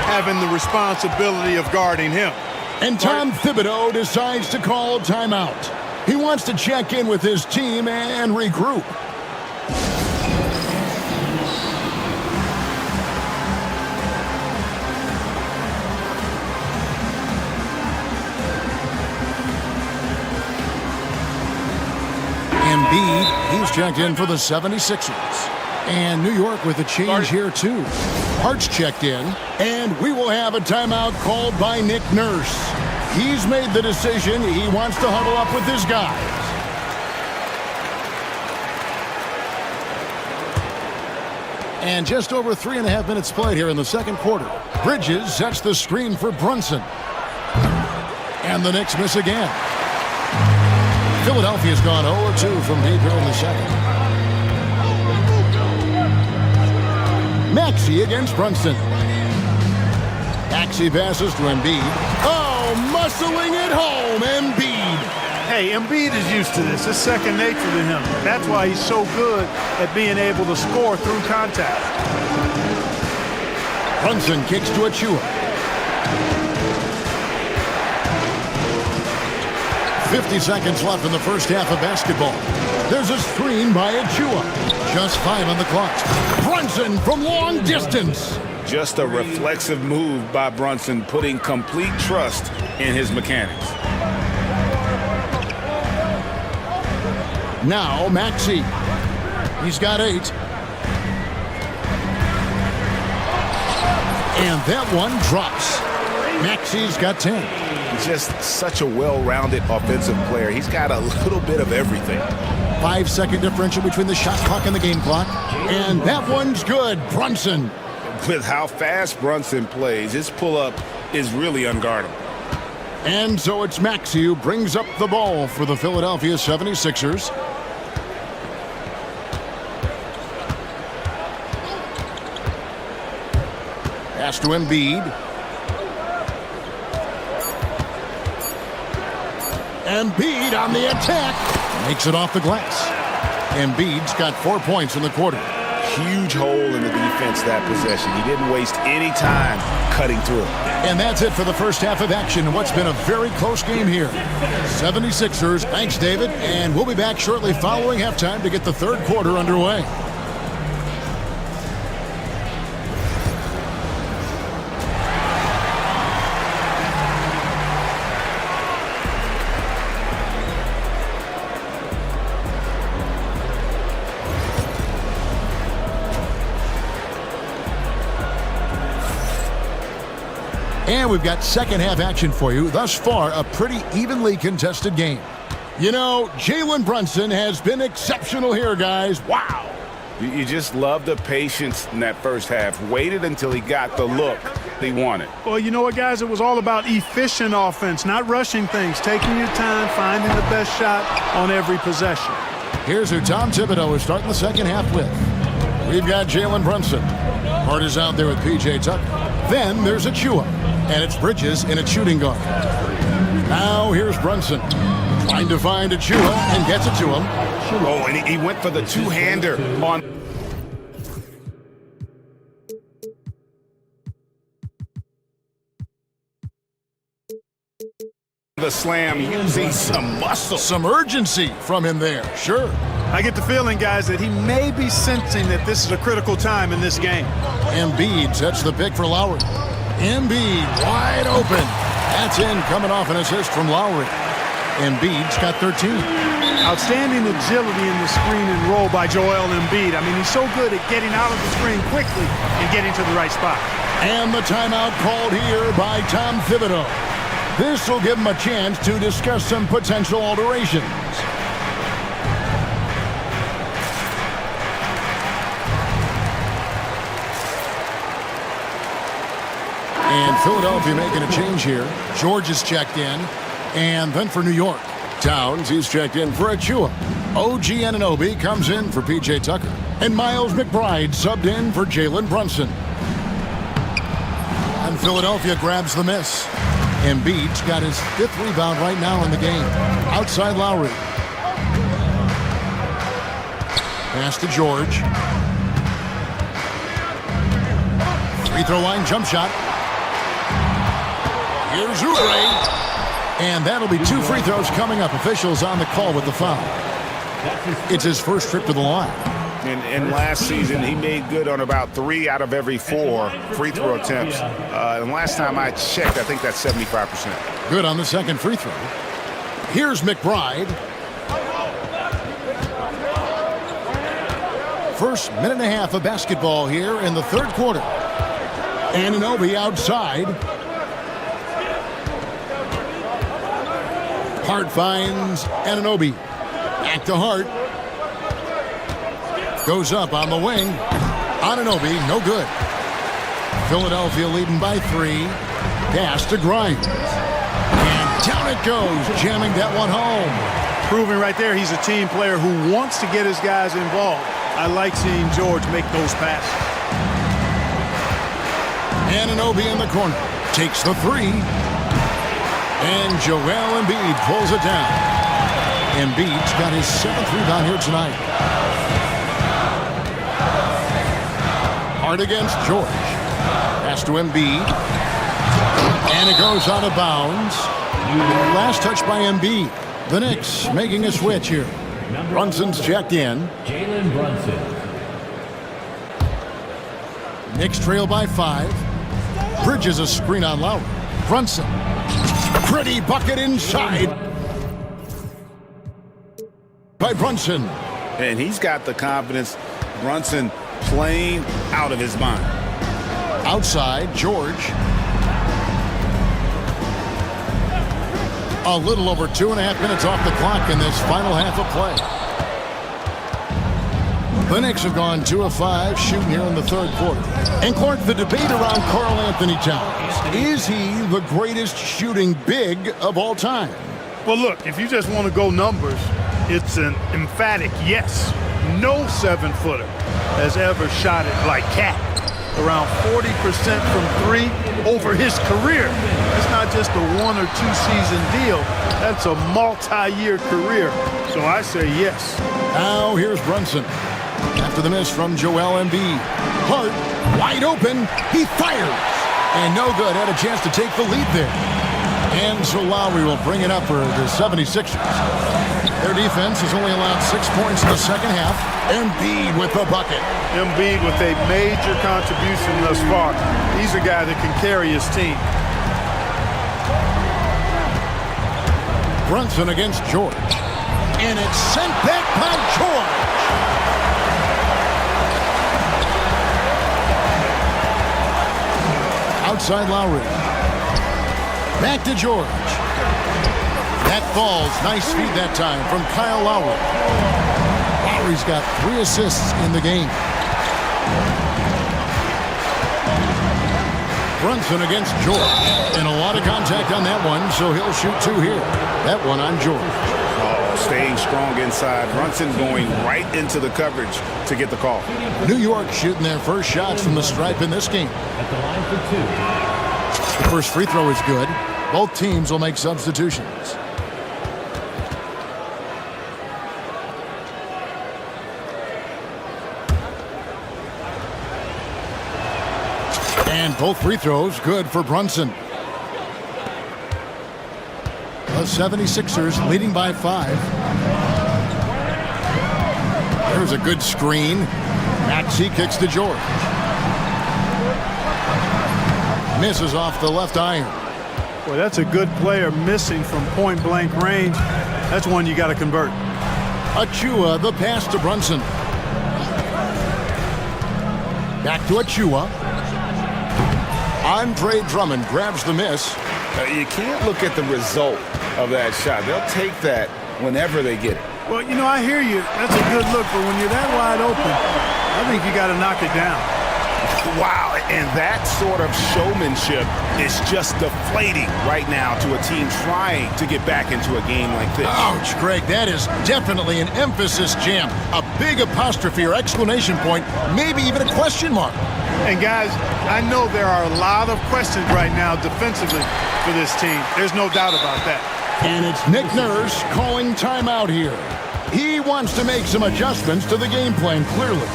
having the responsibility of guarding him. And Tom Thibodeau decides to call timeout. He wants to check in with his team and regroup. Embiid, he's checked in for the 76ers. And New York with a change here, too. Hart's checked in, and we will have a timeout called by Nick Nurse. He's made the decision. He wants to huddle up with his guys. And just over 3.5 minutes played here in the second quarter. Bridges sets the screen for Brunson. And the Knicks miss again. Philadelphia's gone 0-2 from deep here in the second. Maxey against Brunson. Maxey passes to Embiid. Oh, muscling it home, Embiid. Hey, Embiid is used to this. It's second nature to him. That's why he's so good at being able to score through contact. Brunson kicks to Achua. 50 seconds left in the first half of basketball. There's a screen by Achua. Just 5 on the clock. Brunson from long distance. Just a reflexive move by Brunson, putting complete trust in his mechanics. Now Maxey. He's got 8. And that one drops. Maxey's got 10. Just such a well-rounded offensive player. He's got a little bit of everything. 5-second differential between the shot clock and the game clock. And that one's good. Brunson. With how fast Brunson plays, his pull-up is really unguardable. And so it's Maxey who brings up the ball for the Philadelphia 76ers. Pass to Embiid. Embiid on the attack. Makes it off the glass. Embiid's got 4 points in the quarter. Huge hole in the defense that possession. He didn't waste any time cutting through. And that's it for the first half of action in what's been a very close game here. 76ers, thanks David, and we'll be back shortly following halftime to get the third quarter underway. And we've got second half action for you. Thus far, a pretty evenly contested game. You know, Jalen Brunson has been exceptional here, guys. Wow. You just love the patience in that first half. Waited until he got the look he wanted. Well, you know what, guys? It was all about efficient offense, not rushing things, taking your time, finding the best shot on every possession. Here's who Tom Thibodeau is starting the second half with. We've got Jalen Brunson. Hart is out there with P.J. Tucker. Then there's Achua. And it's Bridges in a shooting guard. Now here's Brunson. Trying to find Achua and gets it to him. Oh, and he went for the two-hander on the slam, using some muscle. Some urgency from him there, sure. I get the feeling, guys, that he may be sensing that this is a critical time in this game. Embiid sets the pick for Lowry. Embiid wide open. That's in, coming off an assist from Lowry. Embiid's got 13. Outstanding agility in the screen and roll by Joel Embiid. I mean, he's so good at getting out of the screen quickly and getting to the right spot. And the timeout called here by Tom Thibodeau. This will give him a chance to discuss some potential alterations. And Philadelphia making a change here. George is checked in. And then for New York, Towns, he's checked in for Achua. OG Anunoby comes in for P.J. Tucker. And Miles McBride subbed in for Jalen Brunson. And Philadelphia grabs the miss. Embiid's got his 5th rebound right now in the game. Outside Lowry. Pass to George. Free throw line jump shot. Here's Oubre. And that'll be 2 free throws coming up. Officials on the call with the foul. It's his first trip to the line. And last season, he made good on about 3 out of every 4 free throw attempts. And last time I checked, I think that's 75%. Good on the second free throw. Here's McBride. First minute and a half of basketball here in the third quarter. Anunoby outside. Hart finds Anunoby. Back to Hart. Goes up on the wing. Anunoby, no good. Philadelphia leading by 3. Pass to Grimes. And down it goes, jamming that one home. Proving right there he's a team player who wants to get his guys involved. I like seeing George make those passes. Anunoby in the corner. Takes the 3. And Joel Embiid pulls it down. Embiid's got his 7th rebound here tonight. Hard against George. Pass to Embiid. And it goes out of bounds. Last touch by Embiid. The Knicks making a switch here. Brunson's checked in. Jalen Brunson. Knicks trail by 5. Bridges a screen on Lowry. Brunson. Pretty bucket inside by Brunson. And he's got the confidence. Brunson playing out of his mind. Outside, George. A little over 2.5 minutes off the clock in this final half of play. The Knicks have gone 2 of 5 shooting here in the third quarter. And Clark, the debate around Karl Anthony Towns. Is he the greatest shooting big of all time? Well, look, if you just want to go numbers, it's an emphatic yes. No 7-footer has ever shot it like Cat. Around 40% from 3 over his career. It's not just a 1 or 2 season deal. That's a multi-year career. So I say yes. Now here's Brunson. After the miss from Joel Embiid. Hart, wide open. He fires. And no good. Had a chance to take the lead there. And so Lowry will bring it up for the 76ers. Their defense has only allowed 6 points in the second half. Embiid with the bucket. Embiid with a major contribution thus far. He's a guy that can carry his team. Brunson against George. And it's sent back by George. Outside Lowry. Back to George. That falls. Nice feed that time from Kyle Lowry. Lowry's got 3 assists in the game. Brunson against George. And a lot of contact on that one, so he'll shoot 2 here. That one on George. Staying strong inside. Brunson going right into the coverage to get the call. New York shooting their first shots from the stripe in this game. At the line for 2. The first free throw is good. Both teams will make substitutions. And both free throws good for Brunson. The 76ers leading by 5. There's a good screen. Maxey kicks to George. Misses off the left iron. Boy, that's a good player missing from point-blank range. That's one you got to convert. Achua, the pass to Brunson. Back to Achua. Andre Drummond grabs the miss. You can't look at the result of that shot. They'll take that whenever they get it. Well, you know, I hear you. That's a good look, but when you're that wide open, I think you got to knock it down. Wow, and that sort of showmanship is just deflating right now to a team trying to get back into a game like this. Ouch, Greg, that is definitely an emphasis jam. A big apostrophe or exclamation point, maybe even a question mark. And guys, I know there are a lot of questions right now defensively for this team. There's no doubt about that. And it's Nick Nurse calling timeout here. He wants to make some adjustments to the game plan, clearly.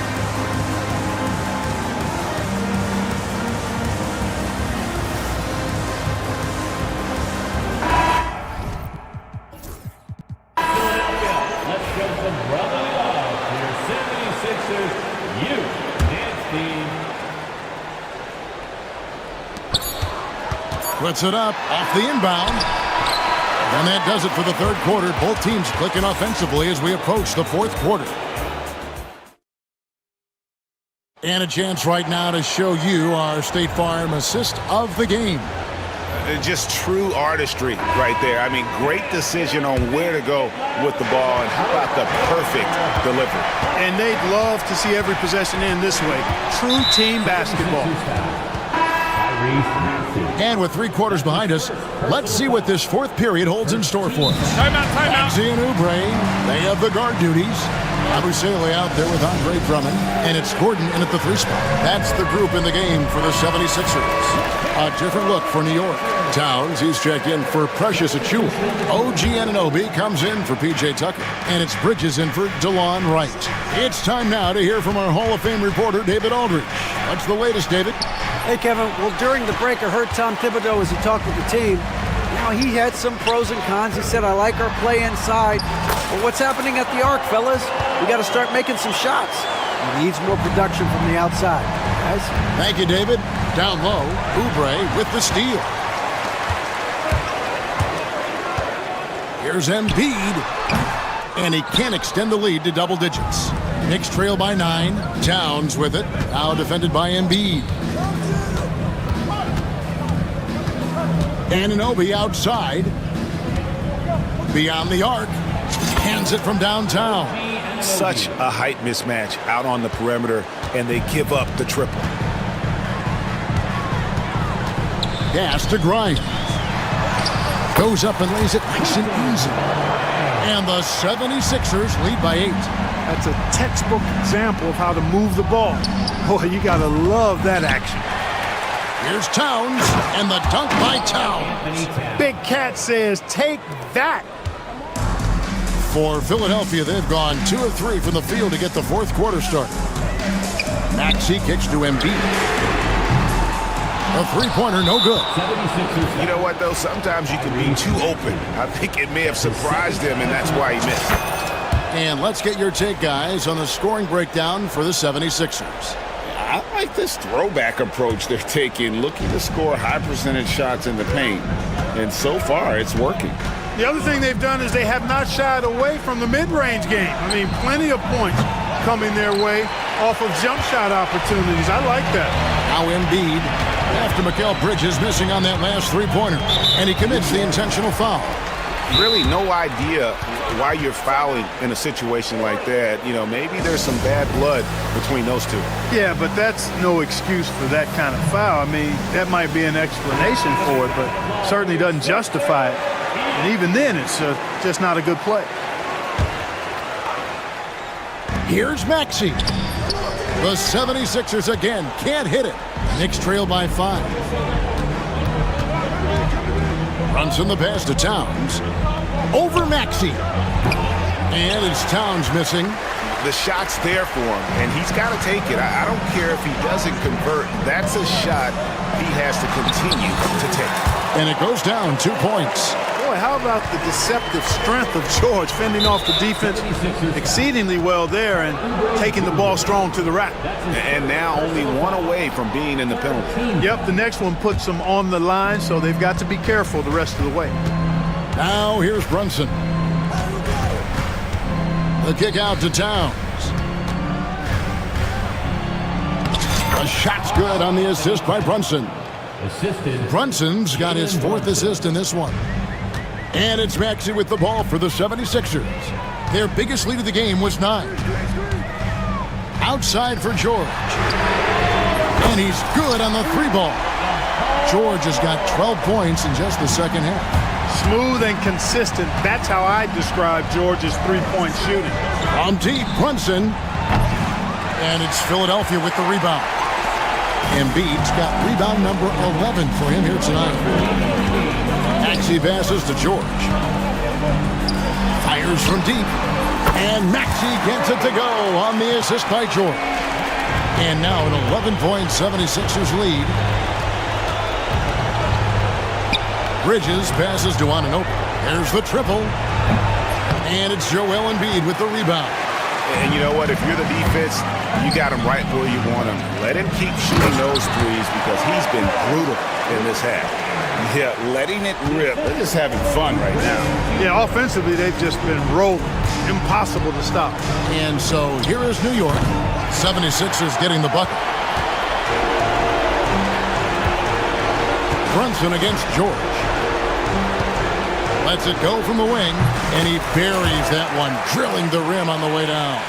Let's go from brotherly love to your 76ers youth dance team. Puts it up off the inbound. And that does it for the third quarter. Both teams clicking offensively as we approach the fourth quarter. And a chance right now to show you our State Farm assist of the game. Just true artistry right there. I mean, great decision on where to go with the ball, and how about the perfect delivery. And they'd love to see every possession end this way. True team basketball. And with 3 quarters behind us, let's see what this fourth period holds in store for us. Timeout, timeout. Maxey and Oubre, they have the guard duties. Abusele out there with Andre Drummond, and it's Gordon in at the 3 spot. That's the group in the game for the 76ers. A different look for New York. Towns, he's checked in for Precious Achua. OG Anunoby comes in for P.J. Tucker. And it's Bridges in for DeLon Wright. It's time now to hear from our Hall of Fame reporter, David Aldridge. What's the latest, David? Hey, Kevin. Well, during the break, I heard Tom Thibodeau as he talked with the team. You know, he had some pros and cons. He said, I like our play inside. But what's happening at the arc, fellas? We got to start making some shots. He needs more production from the outside. Guys? Thank you, David. Down low, Oubre with the steal. Here's Embiid. And he can't extend the lead to double digits. Knicks trail by 9. Towns with it. Now defended by Embiid. Anunoby outside. Beyond the arc. Hands it from downtown. Such a height mismatch out on the perimeter, and they give up the triple. Gas to Grimes. Goes up and lays it nice and easy. And the 76ers lead by 8. That's a textbook example of how to move the ball. Boy, you got to love that action. Here's Towns, and the dunk by Towns. Big Cat says, take that. For Philadelphia, they've gone 2 of 3 from the field to get the fourth quarter started. Maxey kicks to Embiid. A three-pointer, no good. You know what, though? Sometimes you can be too open. I think it may have surprised him, and that's why he missed. And let's get your take, guys, on the scoring breakdown for the 76ers. I like this throwback approach they're taking, looking to score high-percentage shots in the paint. And so far, it's working. The other thing they've done is they have not shied away from the mid-range game. I mean, plenty of points coming their way off of jump shot opportunities. I like that. Now Embiid, after Mikal Bridges missing on that last three-pointer, and he commits the intentional foul. Really no idea why you're fouling in a situation like that. You know, maybe there's some bad blood between those two. Yeah, but that's no excuse for that kind of foul. I mean, that might be an explanation for it, but certainly doesn't justify it. And even then, it's just not a good play. Here's Maxey. The 76ers again can't hit it. Knicks trail by 5. Brunson the pass to Towns. Over Maxey. And it's Towns missing. The shot's there for him, and he's got to take it. I don't care if he doesn't convert. That's a shot he has to continue to take. And it goes down 2 points. Boy, boy, how about the deceptive strength of George fending off the defense exceedingly well there and taking the ball strong to the rack. And now only one away from being in the penalty. Yep, the next one puts them on the line, so they've got to be careful the rest of the way. Now here's Brunson. The kick out to Towns. The shot's good on the assist by Brunson. Brunson's got his 4th assist in this one. And it's Maxey with the ball for the 76ers. Their biggest lead of the game was 9. Outside for George. And he's good on the 3-ball. George has got 12 points in just the second half. Smooth and consistent. That's how I describe George's three-point shooting. On deep, Brunson. And it's Philadelphia with the rebound. Embiid's got rebound number 11 for him here tonight. Maxey passes to George. Fires from deep. And Maxey gets it to go on the assist by George. And now an 11-point 76ers lead. Bridges passes to Anunoby. There's the triple. And it's Joel Embiid with the rebound. And you know what? If you're the defense, you got him right where you want him. Let him keep shooting those threes because he's been brutal in this half. Yeah, letting it rip. They're just having fun right now. Yeah, offensively, they've just been rolling. Impossible to stop. And so here is New York. 76ers getting the bucket. Brunson against George. Lets it go from the wing, and he buries that one, drilling the rim on the way down.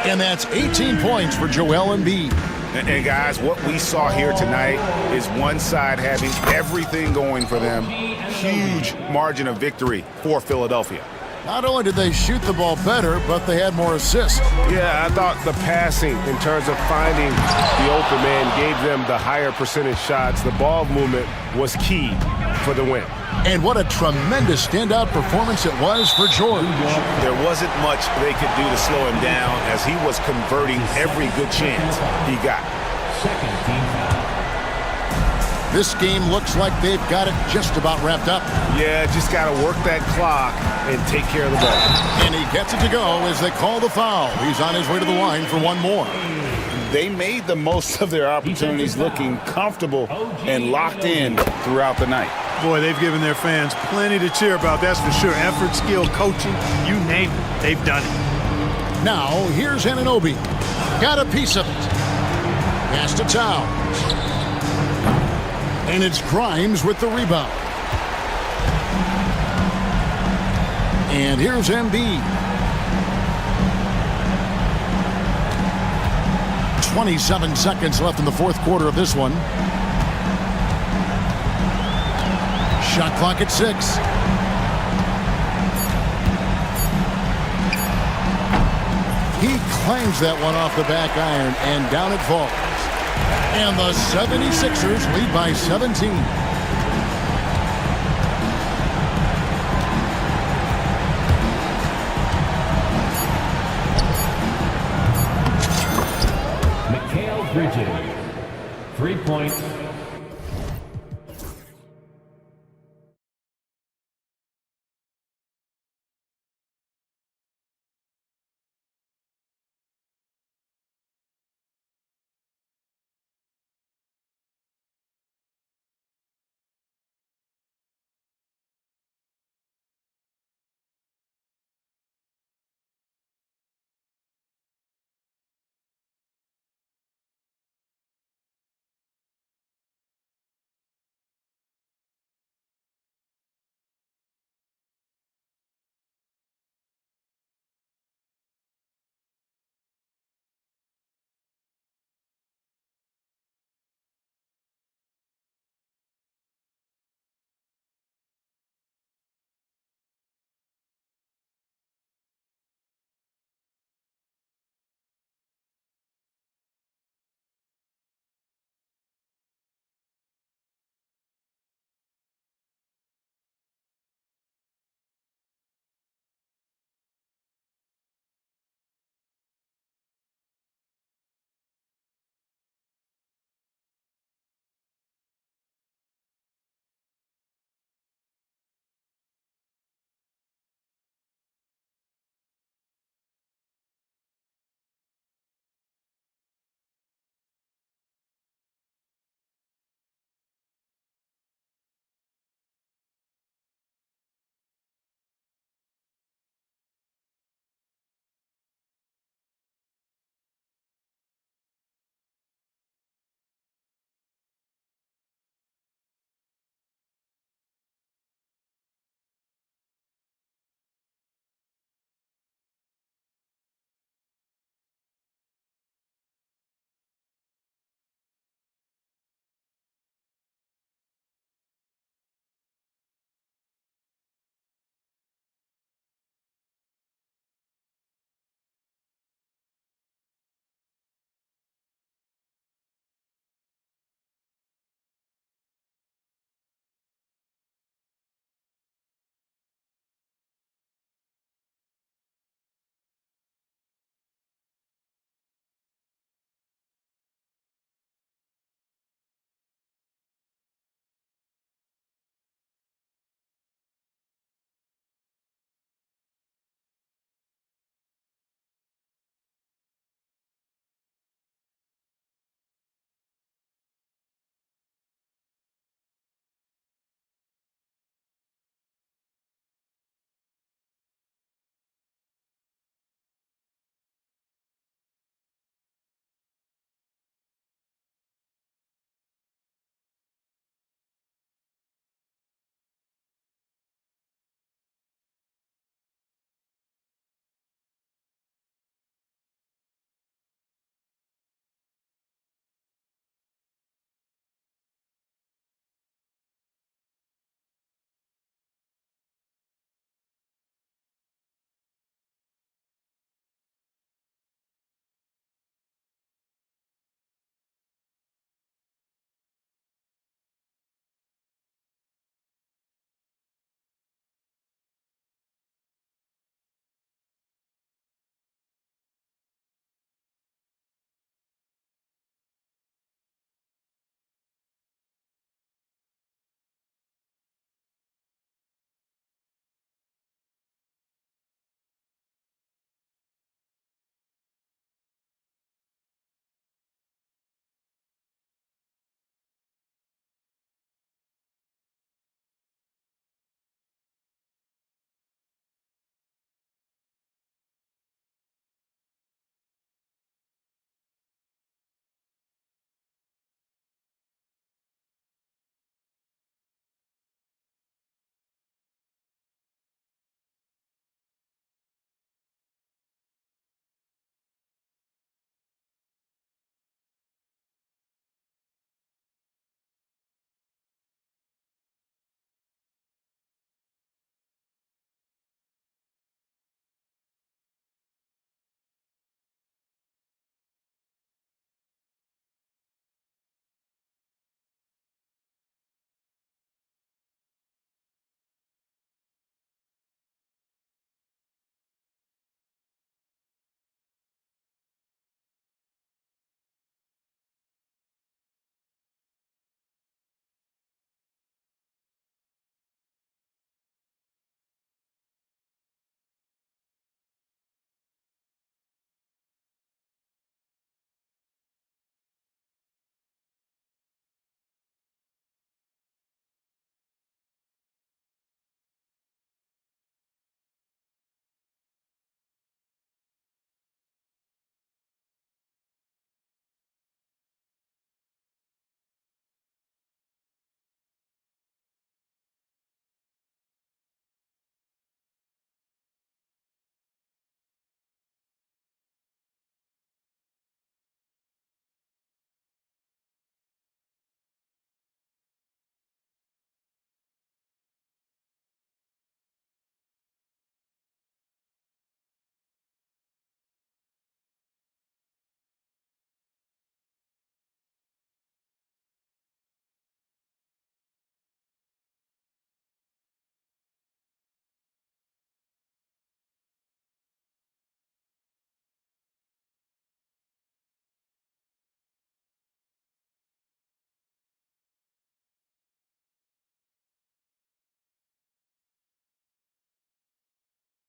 And that's 18 points for Joel Embiid. And guys, what we saw here tonight is one side having everything going for them. Huge margin of victory for Philadelphia. Not only did they shoot the ball better, but they had more assists. Yeah, I thought the passing in terms of finding the open man gave them the higher percentage shots. The ball movement was key for the win. And what a tremendous standout performance it was for George. There wasn't much they could do to slow him down as he was converting every good chance he got. This game looks like they've got it just about wrapped up. Yeah, just got to work that clock and take care of the ball. And he gets it to go as they call the foul. He's on his way to the line for one more. They made the most of their opportunities, looking comfortable and locked in throughout the night. Boy, they've given their fans plenty to cheer about, that's for sure. Effort, skill, coaching, you name it, they've done it. Now, here's Anunoby. Got a piece of it. Pass to Towns. And it's Grimes with the rebound. And here's Embiid. 27 seconds left in the fourth quarter of this one. Shot clock at 6. He claims that one off the back iron, and down it falls. And the 76ers lead by 17. Bridges, 3 points.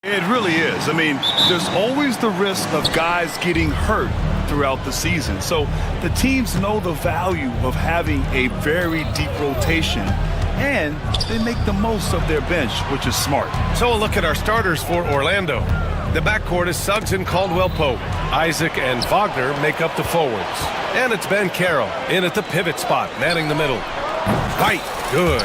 It really is. I mean, there's always the risk of guys getting hurt throughout the season. So the teams know the value of having a very deep rotation, and they make the most of their bench, which is smart. So a look at our starters for Orlando. The backcourt is Suggs and Caldwell Pope. Isaac and Wagner make up the forwards. And it's Ben Carroll in at the pivot spot, manning the middle. White, good.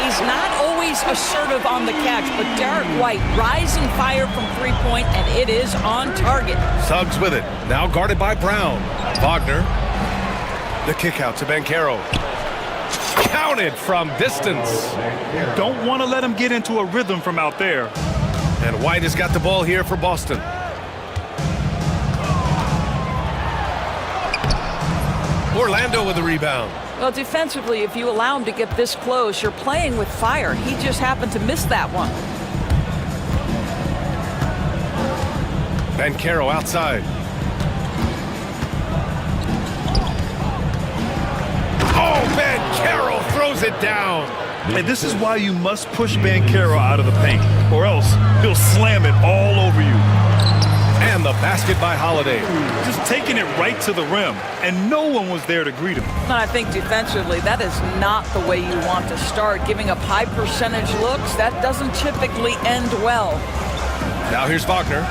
He's not always assertive on the catch, but Derek White, rising fire from three-point, and it is on target. Suggs with it, now guarded by Brown. Wagner, the kick out to Ben Carroll. Counted from distance. Don't want to let him get into a rhythm from out there. And White has got the ball here for Boston. Orlando with the rebound. Well, defensively, if you allow him to get this close, you're playing with fire. He just happened to miss that one. Ben Carroll outside. Oh, Ben Carroll throws it down. And this is why you must push Ben Carroll out of the paint, or else he'll slam it all over you. And the basket by Holiday. Just taking it right to the rim, and no one was there to greet him. And I think defensively, that is not the way you want to start. Giving up high percentage looks, that doesn't typically end well. Now here's Wagner.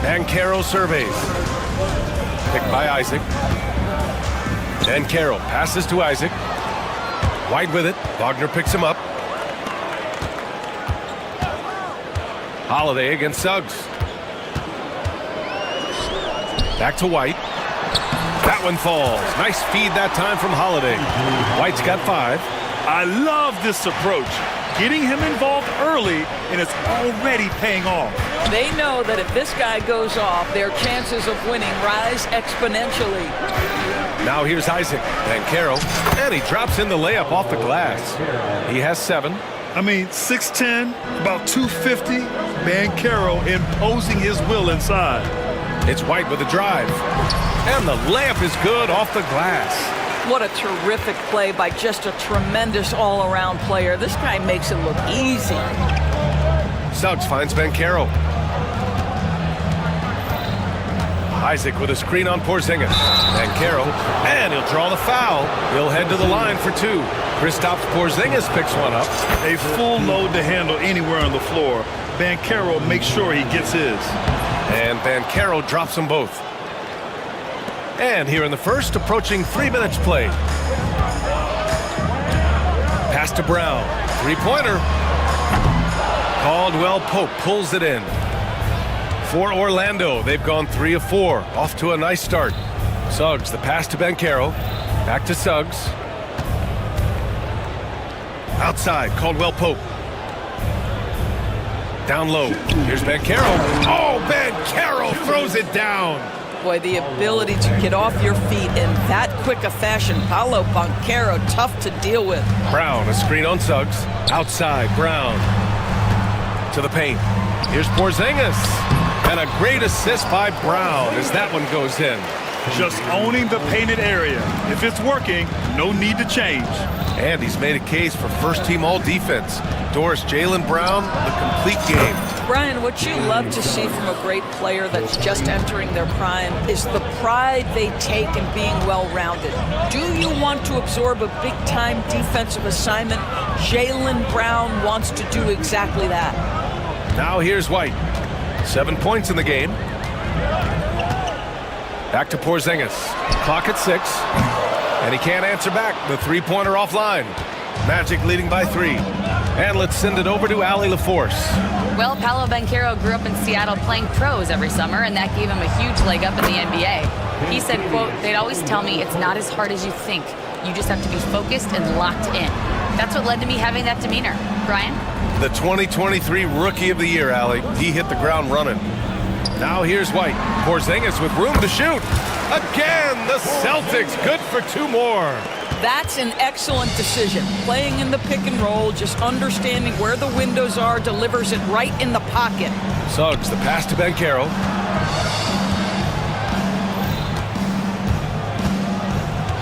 And Carroll surveys. Picked by Isaac. And Carroll passes to Isaac. White with it. Wagner picks him up. Holiday against Suggs. Back to White. That one falls. Nice feed that time from Holiday. White's got 5. I love this approach. Getting him involved early, and it's already paying off. They know that if this guy goes off, their chances of winning rise exponentially. Now here's Isaac. And Carroll. And he drops in the layup off the glass. He has 7. I mean, 6'10", about 250. Ben Carroll imposing his will inside. It's White with a drive. And the layup is good off the glass. What a terrific play by just a tremendous all-around player. This guy makes it look easy. Suggs finds Ben Carroll. Isaac with a screen on Porzingis. Ben Carroll. And he'll draw the foul. He'll head to the line for 2. Kristaps Porzingis picks one up. A full load to handle anywhere on the floor. Ben Carroll makes sure he gets his. And Ben Carroll drops them both. And here in the first, approaching 3 minutes played. Pass to Brown. 3-pointer. Caldwell Pope pulls it in. For Orlando, they've gone 3 of 4. Off to a nice start. Suggs, the pass to Ben Carroll. Back to Suggs. Outside, Caldwell Pope. Down low. Here's Ben Carroll. Oh, Ben Carroll throws it down. Boy, the ability to get off your feet in that quick a fashion. Paolo Banchero, tough to deal with. Brown, a screen on Suggs. Outside, Brown. To the paint. Here's Porzingis. And a great assist by Brown as that one goes in. Just owning the painted area. If it's working, no need to change. And he's made a case for first-team all-defense. Doris Jaylen Brown, the complete game. Brian, what you love to see from a great player that's just entering their prime is the pride they take in being well-rounded. Do you want to absorb a big-time defensive assignment? Jaylen Brown wants to do exactly that. Now here's White. 7 points in the game. Back to Porzingis. Clock at 6. And he can't answer back. The 3-pointer offline. Magic leading by 3. And let's send it over to Allie LaForce. Well, Paolo Banchero grew up in Seattle playing pros every summer, and that gave him a huge leg up in the NBA. He said, quote, "They'd always tell me it's not as hard as you think. You just have to be focused and locked in." That's what led to me having that demeanor. Brian? The 2023 Rookie of the Year, Allie. He hit the ground running. Now here's White. Porzingis with room to shoot. Again, the Celtics good for 2 more. That's an excellent decision. Playing in the pick and roll, just understanding where the windows are, delivers it right in the pocket. Suggs, the pass to Ben Carroll.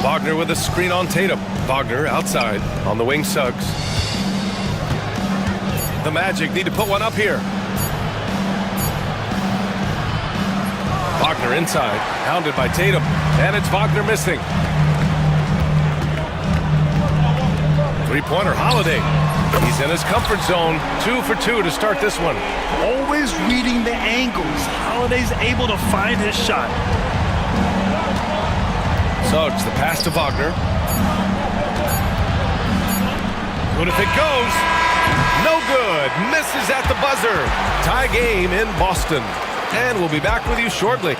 Wagner with a screen on Tatum. Wagner outside on the wing, Suggs. The Magic need to put one up here. Wagner inside, hounded by Tatum, and it's Wagner missing. Three-pointer, Holiday. He's in his comfort zone. 2 for 2 to start this one. Always reading the angles. Holiday's able to find his shot. Suggs, the pass to Wagner. Good if it goes. No good. Misses at the buzzer. Tie game in Boston. And we'll be back with you shortly.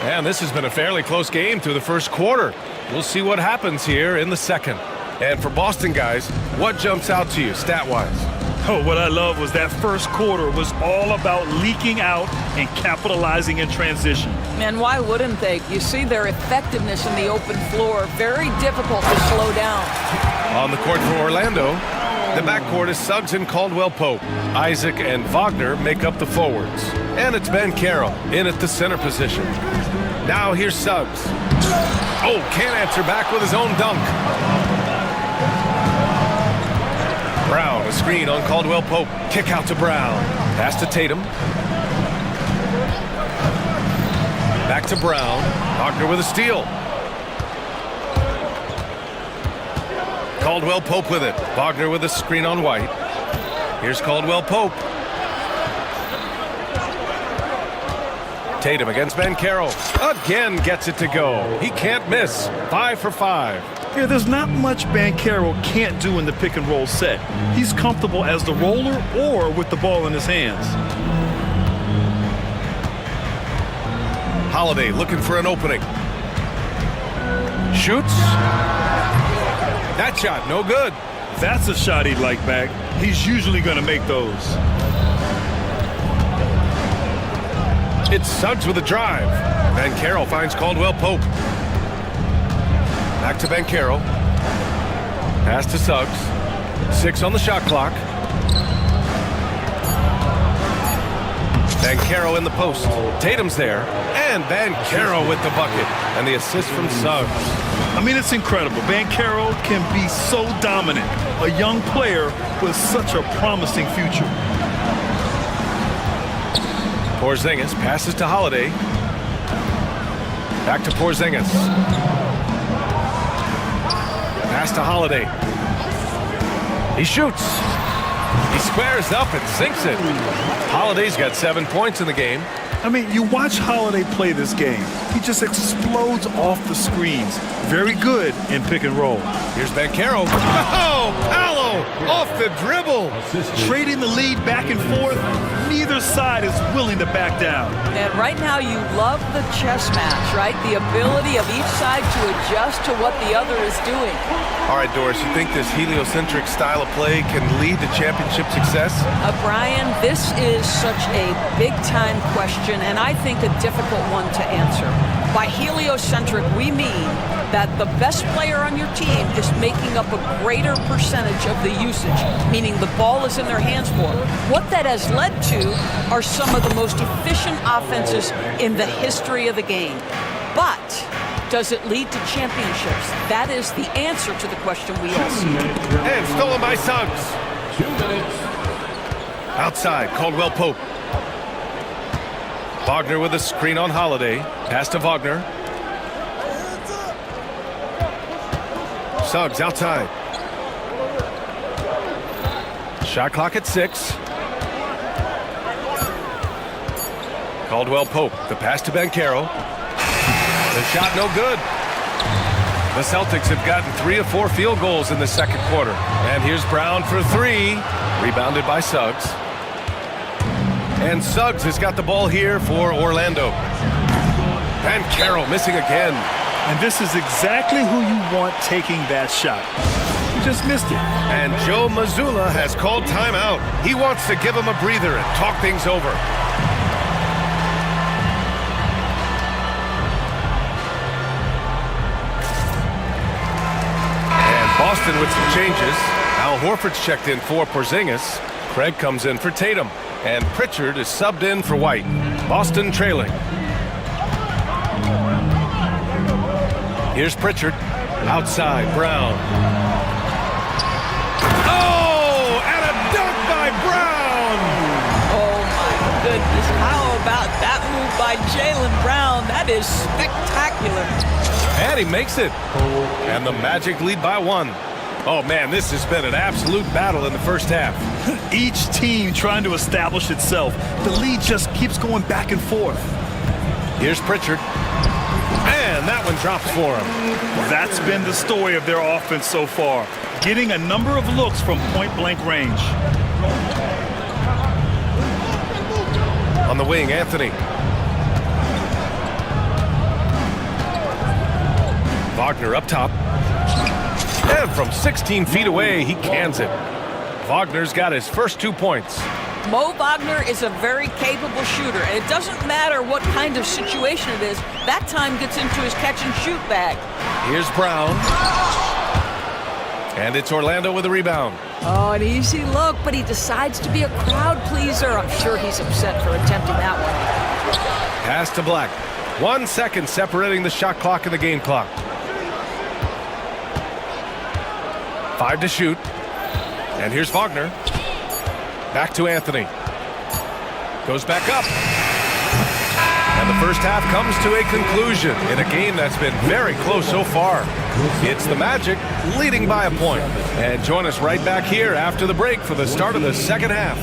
And this has been a fairly close game through the first quarter. We'll see what happens here in the second. And for Boston guys, what jumps out to you stat-wise? Oh, what I love was that first quarter was all about leaking out and capitalizing in transition. And why wouldn't they? You see their effectiveness in the open floor. Very difficult to slow down. On the court for Orlando, the backcourt is Suggs and Caldwell-Pope. Isaac and Wagner make up the forwards. And it's Ben Carroll in at the center position. Now here's Suggs. Oh, can't answer back with his own dunk. Brown, a screen on Caldwell-Pope. Kick out to Brown. Pass to Tatum. Back to Brown. Wagner with a steal. Caldwell-Pope with it. Wagner with a screen on White. Here's Caldwell-Pope. Tatum against Ben Carroll. Again gets it to go. He can't miss. 5 for 5. Yeah, there's not much Banchero can't do in the pick and roll set. He's comfortable as the roller or with the ball in his hands. Holiday looking for an opening. Shoots. That shot, no good. That's a shot he'd like back. He's usually going to make those. It's Suggs with a drive. Ben Carroll finds Caldwell-Pope. Back to Ben Carroll. Pass to Suggs. 6 on the shot clock. Ben Carroll in the post. Tatum's there. And Ben Carroll with the bucket. And the assist from Suggs. I mean, it's incredible. Banchero can be so dominant. A young player with such a promising future. Porzingis passes to Holiday. Back to Porzingis. Pass to Holiday. He shoots. He squares up and sinks it. Holiday's got 7 points in the game. I mean, you watch Holiday play this game. He just explodes off the screens. Very good in pick and roll. Here's Ben Carroll. Oh, Paolo off the dribble. Trading the lead back and forth. Neither side is willing to back down. And right now you love the chess match, right? The ability of each side to adjust to what the other is doing. All right, Doris, you think this heliocentric style of play can lead to championship success? Brian, this is such a big-time question, and I think a difficult one to answer. By heliocentric, we mean that the best player on your team is making up a greater percentage of the usage, meaning the ball is in their hands more. What that has led to are some of the most efficient offenses in the history of the game. But does it lead to championships? That is the answer to the question we all see. And stolen by Suggs. 2 minutes. Outside, Caldwell-Pope. Wagner with a screen on Holiday. Pass to Wagner. Suggs outside. Shot clock at 6. Caldwell-Pope, the pass to Ben Carroll. The shot no good. The Celtics have gotten 3 of 4 field goals in the second quarter. And here's Brown for 3. Rebounded by Suggs. And Suggs has got the ball here for Orlando. Ben Carroll missing again. And this is exactly who you want taking that shot. You just missed it. And Joe Mazzulla has called timeout. He wants to give him a breather and talk things over. And Boston with some changes. Al Horford's checked in for Porzingis. Craig comes in for Tatum. And Pritchard is subbed in for White. Boston trailing. Here's Pritchard. Outside, Brown. Oh, and a dunk by Brown! Oh, my goodness. How about that move by Jaylen Brown? That is spectacular. And he makes it. And the Magic lead by 1. Oh, man, this has been an absolute battle in the first half. Each team trying to establish itself. The lead just keeps going back and forth. Here's Pritchard. And that one drops for him. That's been the story of their offense so far. Getting a number of looks from point-blank range. On the wing, Anthony. Wagner up top. And from 16 feet away, he cans it. Wagner's got his first 2 points. Mo Wagner is a very capable shooter, and it doesn't matter what kind of situation it is. That time gets into his catch-and-shoot bag. Here's Brown. And it's Orlando with a rebound. Oh, an easy look, but he decides to be a crowd pleaser. I'm sure he's upset for attempting that one. Pass to Black. 1 second separating the shot clock and the game clock. 5 to shoot. And here's Wagner. Back to Anthony. Goes back up. And the first half comes to a conclusion in a game that's been very close so far. It's the Magic leading by a point. And join us right back here after the break for the start of the second half.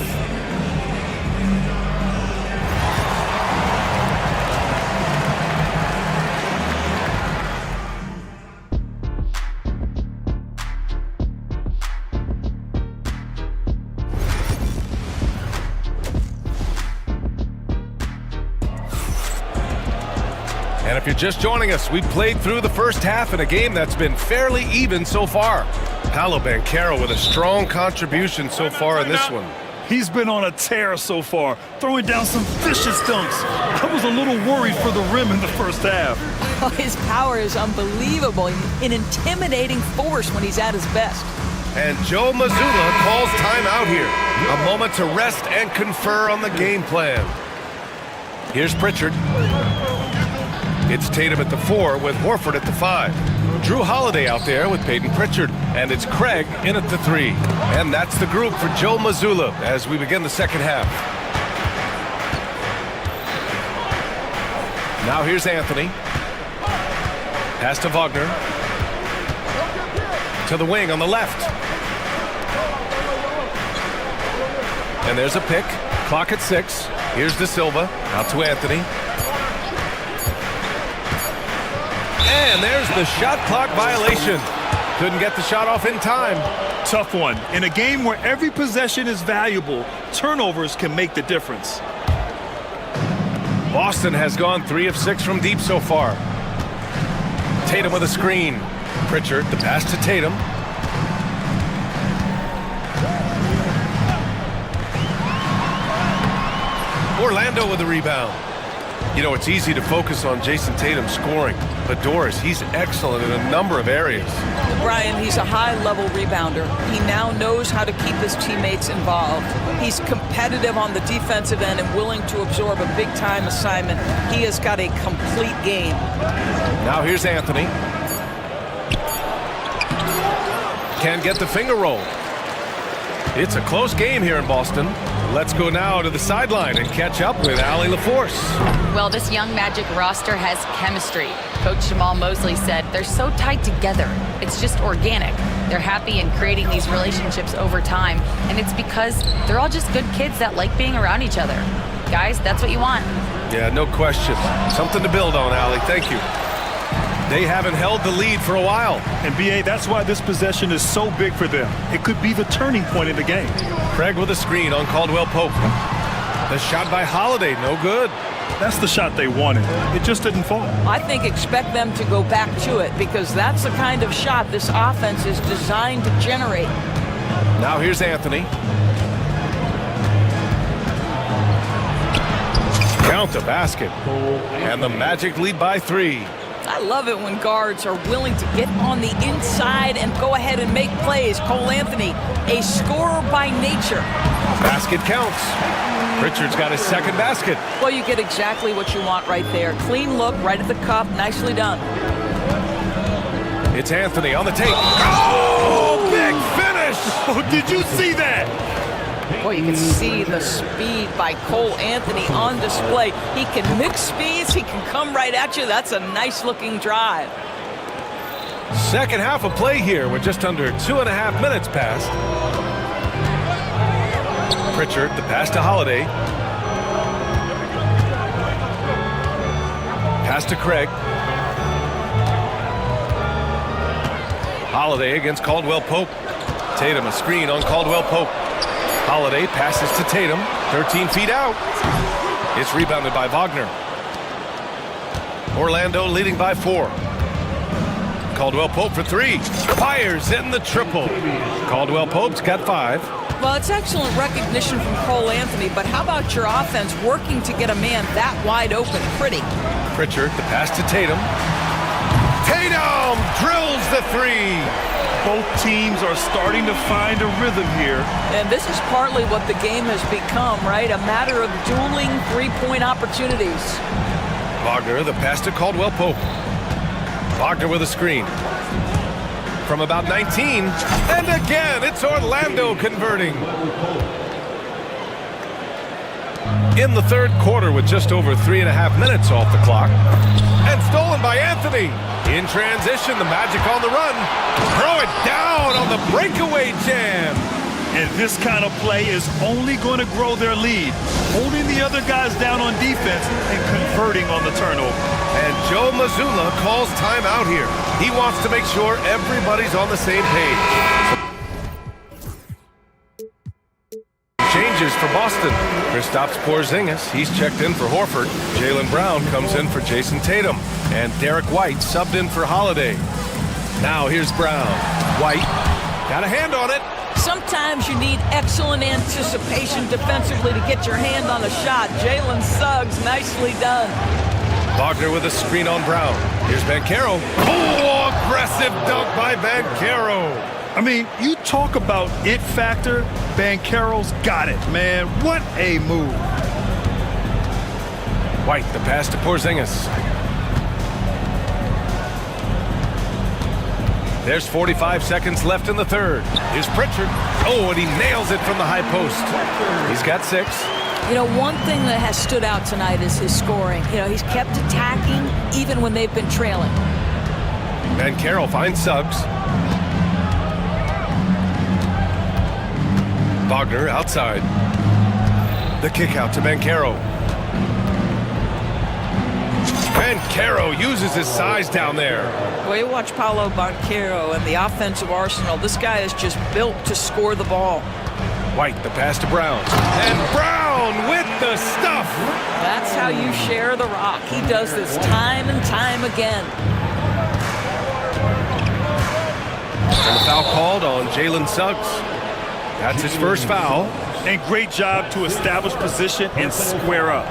And if you're just joining us, we played through the first half in a game that's been fairly even so far. Paolo Banchero with a strong contribution so far in this one. He's been on a tear so far, throwing down some vicious dunks. I was a little worried for the rim in the first half. Oh, his power is unbelievable, an intimidating force when he's at his best. And Joe Mazzulla calls timeout here. A moment to rest and confer on the game plan. Here's Pritchard. It's Tatum at the 4 with Horford at the 5. Drew Holiday out there with Peyton Pritchard. And it's Craig in at the 3. And that's the group for Joe Mazzulla as we begin the second half. Now here's Anthony. Pass to Wagner. To the wing on the left. And there's a pick. Clock at 6. Here's De Silva. Out to Anthony. And there's the shot clock violation. Couldn't get the shot off in time. Tough one. In a game where every possession is valuable, turnovers can make the difference. Boston has gone 3 of 6 from deep so far. Tatum with a screen. Pritchard, the pass to Tatum. Orlando with the rebound. You know, it's easy to focus on Jason Tatum scoring, but Doris, he's excellent in a number of areas. Brian, he's a high-level rebounder. He now knows how to keep his teammates involved. He's competitive on the defensive end and willing to absorb a big-time assignment. He has got a complete game. Now here's Anthony. Can't get the finger roll. It's a close game here in Boston. Let's go now to the sideline and catch up with Allie LaForce. Well, this young Magic roster has chemistry. Coach Jamal Mosley said they're so tight together. It's just organic. They're happy in creating these relationships over time, and it's because they're all just good kids that like being around each other. Guys, that's what you want. Yeah, no question. Something to build on, Allie. Thank you. They haven't held the lead for a while. And B.A., that's why this possession is so big for them. It could be the turning point in the game. Craig with a screen on Caldwell Pope. The shot by Holiday, no good. That's the shot they wanted. It just didn't fall. I think expect them to go back to it because that's the kind of shot this offense is designed to generate. Now here's Anthony. Count the basket. And the Magic lead by 3. I love it when guards are willing to get on the inside and go ahead and make plays. Cole Anthony, a scorer by nature. Basket counts. Pritchard's got his second basket. Well, you get exactly what you want right there. Clean look, right at the cup, nicely done. It's Anthony on the tape. Oh, big finish! Oh, did you see that? Boy, you can see the speed by Cole Anthony on display. He can mix speeds. He can come right at you. That's a nice-looking drive. Second half of play here with just under 2.5 minutes passed. Pritchard, the pass to Holiday. Pass to Craig. Holiday against Caldwell Pope. Tatum, a screen on Caldwell Pope. Holiday passes to Tatum, 13 feet out. It's rebounded by Wagner. Orlando leading by 4. Caldwell Pope for 3. Fires in the triple. Caldwell Pope's got 5. Well, it's excellent recognition from Cole Anthony, but how about your offense working to get a man that wide open? Pretty. Pritchard, the pass to Tatum. Tatum drills the 3. Both teams are starting to find a rhythm here. And this is partly what the game has become, right? A matter of dueling three-point opportunities. Wagner, the pass to Caldwell Pope. Wagner with a screen. From about 19. And again, it's Orlando converting. In the third quarter with just over 3.5 minutes off the clock. And stolen by Anthony. In transition, the Magic on the run. Throw it down on the breakaway jam. And this kind of play is only going to grow their lead, holding the other guys down on defense and converting on the turnover. And Joe Mazzulla calls timeout here. He wants to make sure everybody's on the same page. Changes for Boston. Kristaps Porzingis, he's checked in for Horford. Jaylen Brown comes in for Jason Tatum. And Derek White subbed in for Holiday. Now here's Brown. White got a hand on it. Sometimes you need excellent anticipation defensively to get your hand on a shot. Jalen Suggs, nicely done. Wagner with a screen on Brown. Here's Banchero. Oh, aggressive dunk by Banchero. I mean, you talk about it factor, Banchero's got it, man. What a move. White, the pass to Porzingis. There's 45 seconds left in the third. Here's Pritchard. Oh, and he nails it from the high post. He's got 6. You know, one thing that has stood out tonight is his scoring. You know, he's kept attacking even when they've been trailing. Banchero finds Suggs. Wagner outside. The kick out to Banchero. Banchero uses his size down there. Well, you watch Paolo Banchero and the offensive arsenal. This guy is just built to score the ball. White, the pass to Brown. And Brown with the stuff. That's how you share the rock. He does this time and time again. And the foul called on Jalen Suggs. That's his first foul. And great job to establish position and square up.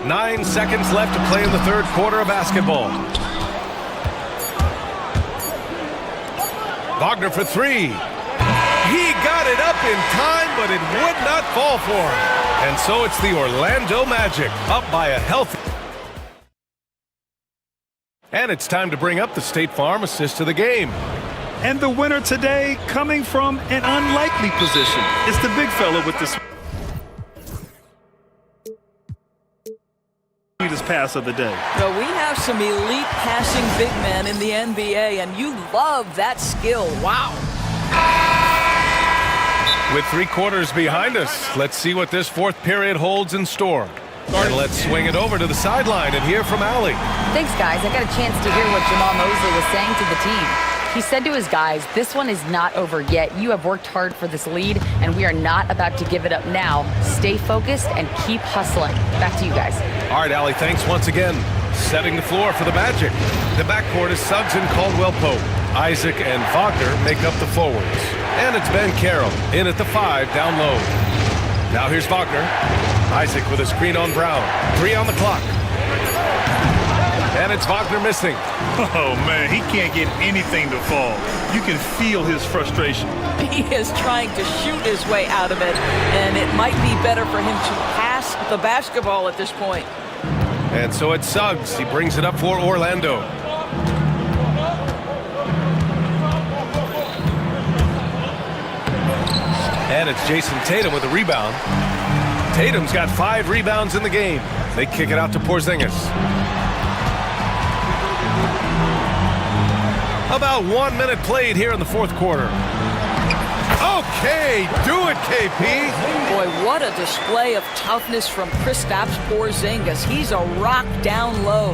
Nine seconds left to play in the third quarter of basketball. Wagner for 3. He got it up in time, but it would not fall for him. And so it's the Orlando Magic up by a healthy. And it's time to bring up the State Farm assist of the game. And the winner today coming from an unlikely position. It's the big fella with this pass of the day. Well, we have some elite passing big men in the NBA, and you love that skill. Wow. With 3 quarters behind us, let's see what this fourth period holds in store. And let's swing it over to the sideline and hear from Allie. Thanks, guys. I got a chance to hear what Jamal Mosley was saying to the team. He said to his guys, this one is not over yet. You have worked hard for this lead, and we are not about to give it up now. Stay focused and keep hustling. Back to you guys. All right, Allie, thanks once again. Setting the floor for the Magic. The backcourt is Suggs and Caldwell Pope. Isaac and Wagner make up the forwards. And it's Banchero in at the 5 down low. Now here's Wagner. Isaac with a screen on Brown. 3 on the clock. And it's Wagner missing. Oh, man, he can't get anything to fall. You can feel his frustration. He is trying to shoot his way out of it, and it might be better for him to pass the basketball at this point. And so it's Suggs. He brings it up for Orlando. And it's Jason Tatum with a rebound. Tatum's got 5 rebounds in the game. They kick it out to Porzingis. About 1 minute played here in the fourth quarter. Okay, do it, KP. Boy, what a display of toughness from Kristaps Porzingis. He's a rock down low.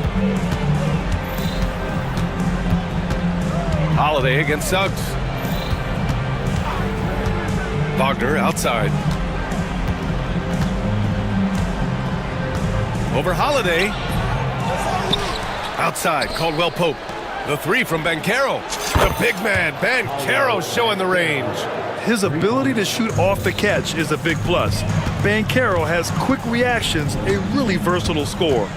Holiday against Suggs. Wagner outside. Over Holiday. Outside, Caldwell Pope. The 3 from Banchero. The big man, Banchero, showing the range. His ability to shoot off the catch is a big plus. Banchero has quick reactions, a really versatile scorer.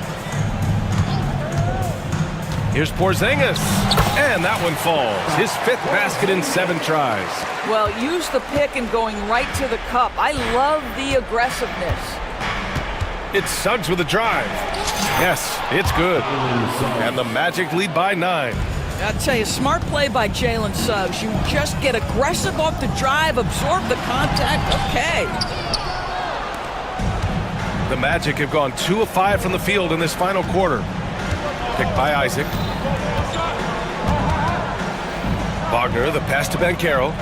Here's Porzingis, and that one falls. His 5th basket in 7 tries. Well, use the pick and going right to the cup. I love the aggressiveness. It's Suggs with a drive. Yes, it's good. And the Magic lead by 9. I'll tell you, smart play by Jalen Suggs. You just get aggressive off the drive, absorb the contact, okay. The Magic have gone 2 of 5 from the field in this final quarter. Picked by Isaac. Wagner, the pass to Banchero.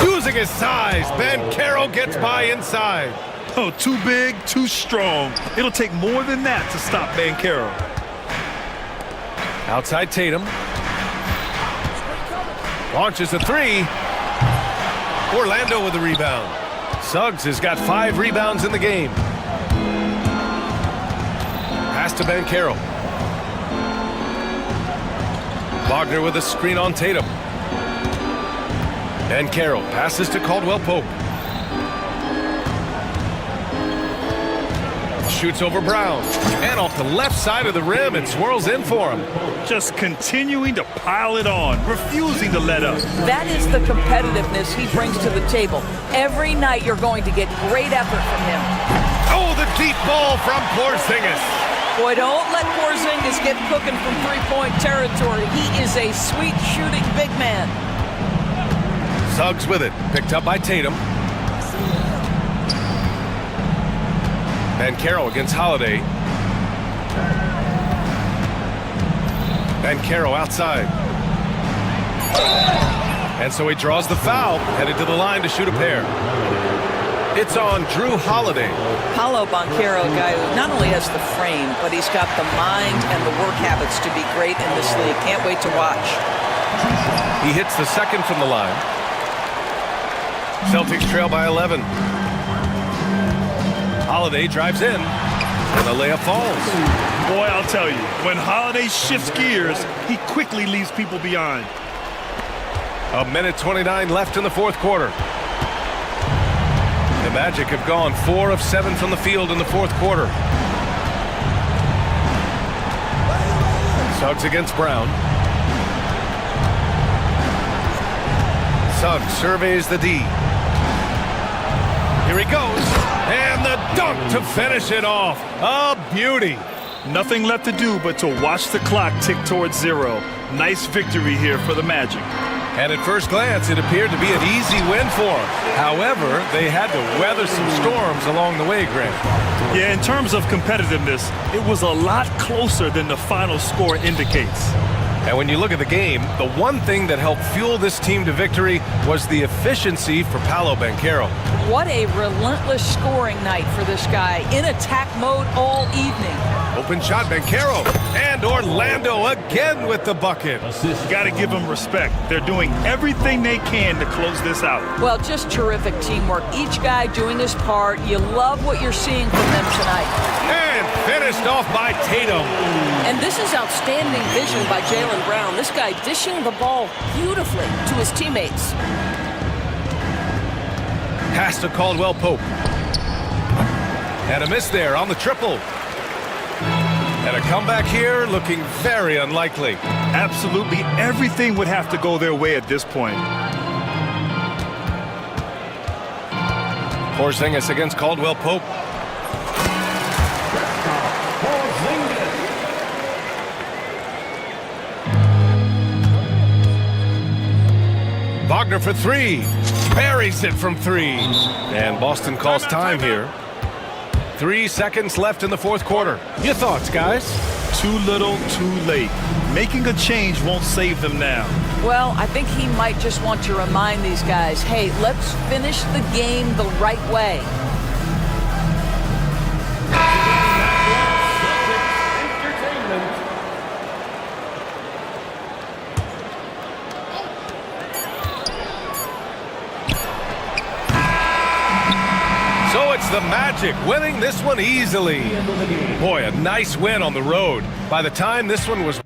Using his size, Banchero gets by inside. Oh, too big, too strong. It'll take more than that to stop Banchero. Outside Tatum. Launches a 3. Orlando with the rebound. Suggs has got 5 rebounds in the game. Pass to Banchero. Wagner with a screen on Tatum. Banchero passes to Caldwell Pope. Shoots over Brown. And off the left side of the rim, it swirls in for him. Just continuing to pile it on, refusing to let up. That is the competitiveness he brings to the table. Every night you're going to get great effort from him. Oh, the deep ball from Porzingis. Boy, don't let Porzingis get cooking from three-point territory. He is a sweet shooting big man. Suggs with it, picked up by Tatum. Banchero against Holiday. Banchero outside. And so he draws the foul, headed to the line to shoot a pair. It's on Drew Holiday. Paolo Banchero, a guy who not only has the frame, but he's got the mind and the work habits to be great in this league. Can't wait to watch. He hits the second from the line. Celtics trail by 11. Holiday drives in, and the layup falls. Boy, I'll tell you, when Holiday shifts gears, he quickly leaves people behind. A minute 29 left in the fourth quarter. The Magic have gone 4 of 7 from the field in the fourth quarter. Suggs against Brown. Suggs surveys the D. Here he goes. And the dunk to finish it off. A beauty. Nothing left to do but to watch the clock tick towards 0. Nice victory here for the Magic. And at first glance, it appeared to be an easy win for them. However, they had to weather some storms along the way, Grant. Yeah, in terms of competitiveness, it was a lot closer than the final score indicates. And when you look at the game, the one thing that helped fuel this team to victory was the efficiency for Paolo Banchero. What a relentless scoring night for this guy. In attack mode all evening. Open shot, Banchero. And Orlando again with the bucket. Got to give them respect. They're doing everything they can to close this out. Well, just terrific teamwork. Each guy doing his part. You love what you're seeing from them tonight. And finished off by Tatum. And this is outstanding vision by Jaylen Brown. This guy dishing the ball beautifully to his teammates. Pass to Caldwell Pope. And a miss there on the triple. And a comeback here looking very unlikely. Absolutely everything would have to go their way at this point. Porzingis against Caldwell Pope. Wagner for three. Buries it from three. And Boston calls time here. 3 seconds left in the fourth quarter. Your thoughts, guys? Too little, too late. Making a change won't save them now. Well, I think he might just want to remind these guys, hey, let's finish the game the right way. So it's the Magic winning this one easily. Boy, a nice win on the road. By the time this one was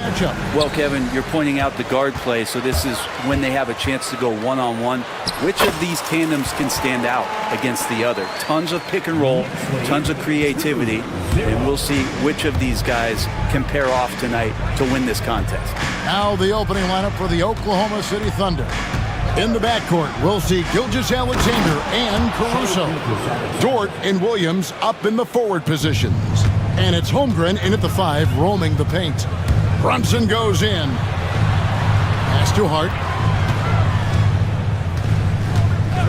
matchup. Well, Kevin, you're pointing out the guard play, so this is when they have a chance to go one-on-one. Which of these tandems can stand out against the other? Tons of pick and roll, tons of creativity, and we'll see which of these guys can pair off tonight to win this contest. Now the opening lineup for the Oklahoma City Thunder. In the backcourt, we'll see Gilgeous-Alexander and Caruso. Dort and Williams up in the forward positions. And it's Holmgren in at the 5, roaming the paint. Brunson goes in. Pass to Hart.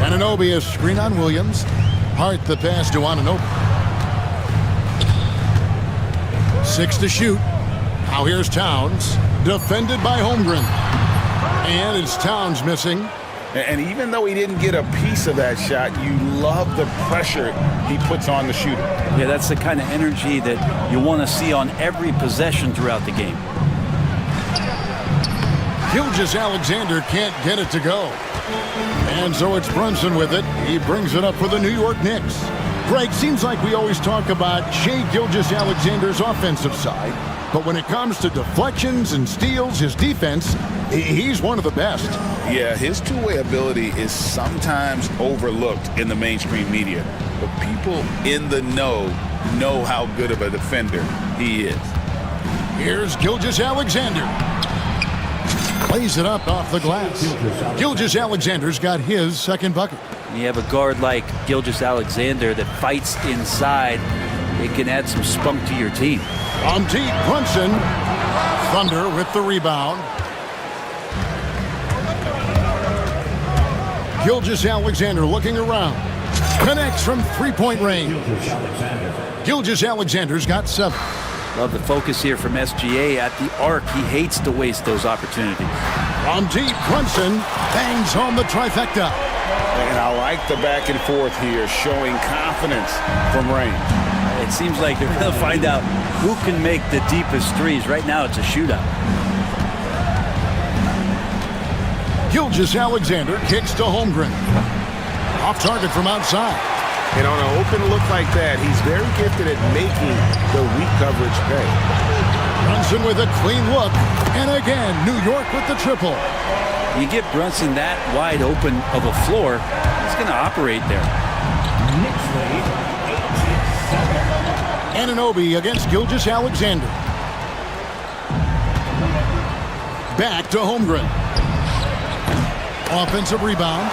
Anunoby a screen on Williams. Hart the pass to Anunoby. 6 to shoot. Now here's Towns. Defended by Holmgren. And it's Towns missing. And even though he didn't get a piece of that shot, you love the pressure he puts on the shooter. Yeah, that's the kind of energy that you want to see on every possession throughout the game. Gilgeous-Alexander can't get it to go. And so it's Brunson with it. He brings it up for the New York Knicks. Greg, seems like we always talk about Shai Gilgeous-Alexander's offensive side, but when it comes to deflections and steals, his defense, he's one of the best. Yeah, his two-way ability is sometimes overlooked in the mainstream media, but people in the know how good of a defender he is. Here's Gilgeous-Alexander. Plays it up off the glass. Gilgeous-Alexander's got his second bucket. You have a guard like Gilgeous-Alexander that fights inside. It can add some spunk to your team. On deep, Brunson. Thunder with the rebound. Gilgeous-Alexander looking around. Connects from three-point range. Gilgeous-Alexander's got 7. Love the focus here from SGA at the arc. He hates to waste those opportunities. On deep, Brunson bangs home the trifecta. And I like the back and forth here, showing confidence from range. It seems like they're going to find out who can make the deepest threes. Right now, it's a shootout. Gilgeous-Alexander kicks to Holmgren. Off target from outside. And on an open look like that, he's very gifted at making the weak coverage pay. Brunson with a clean look. And again, New York with the triple. You get Brunson that wide open of a floor, he's going to operate there. Anunoby against Gilgeous-Alexander. Back to Holmgren. Offensive rebound.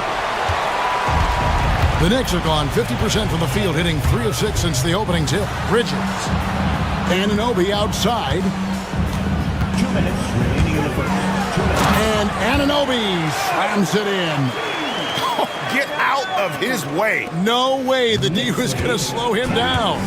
The Knicks have gone 50% from the field, hitting 3 of 6 since the opening tip. Bridges. Anunoby outside. 2 minutes remaining in the first. And Anunoby slams it in. Get out of his way. No way the D was going to slow him down.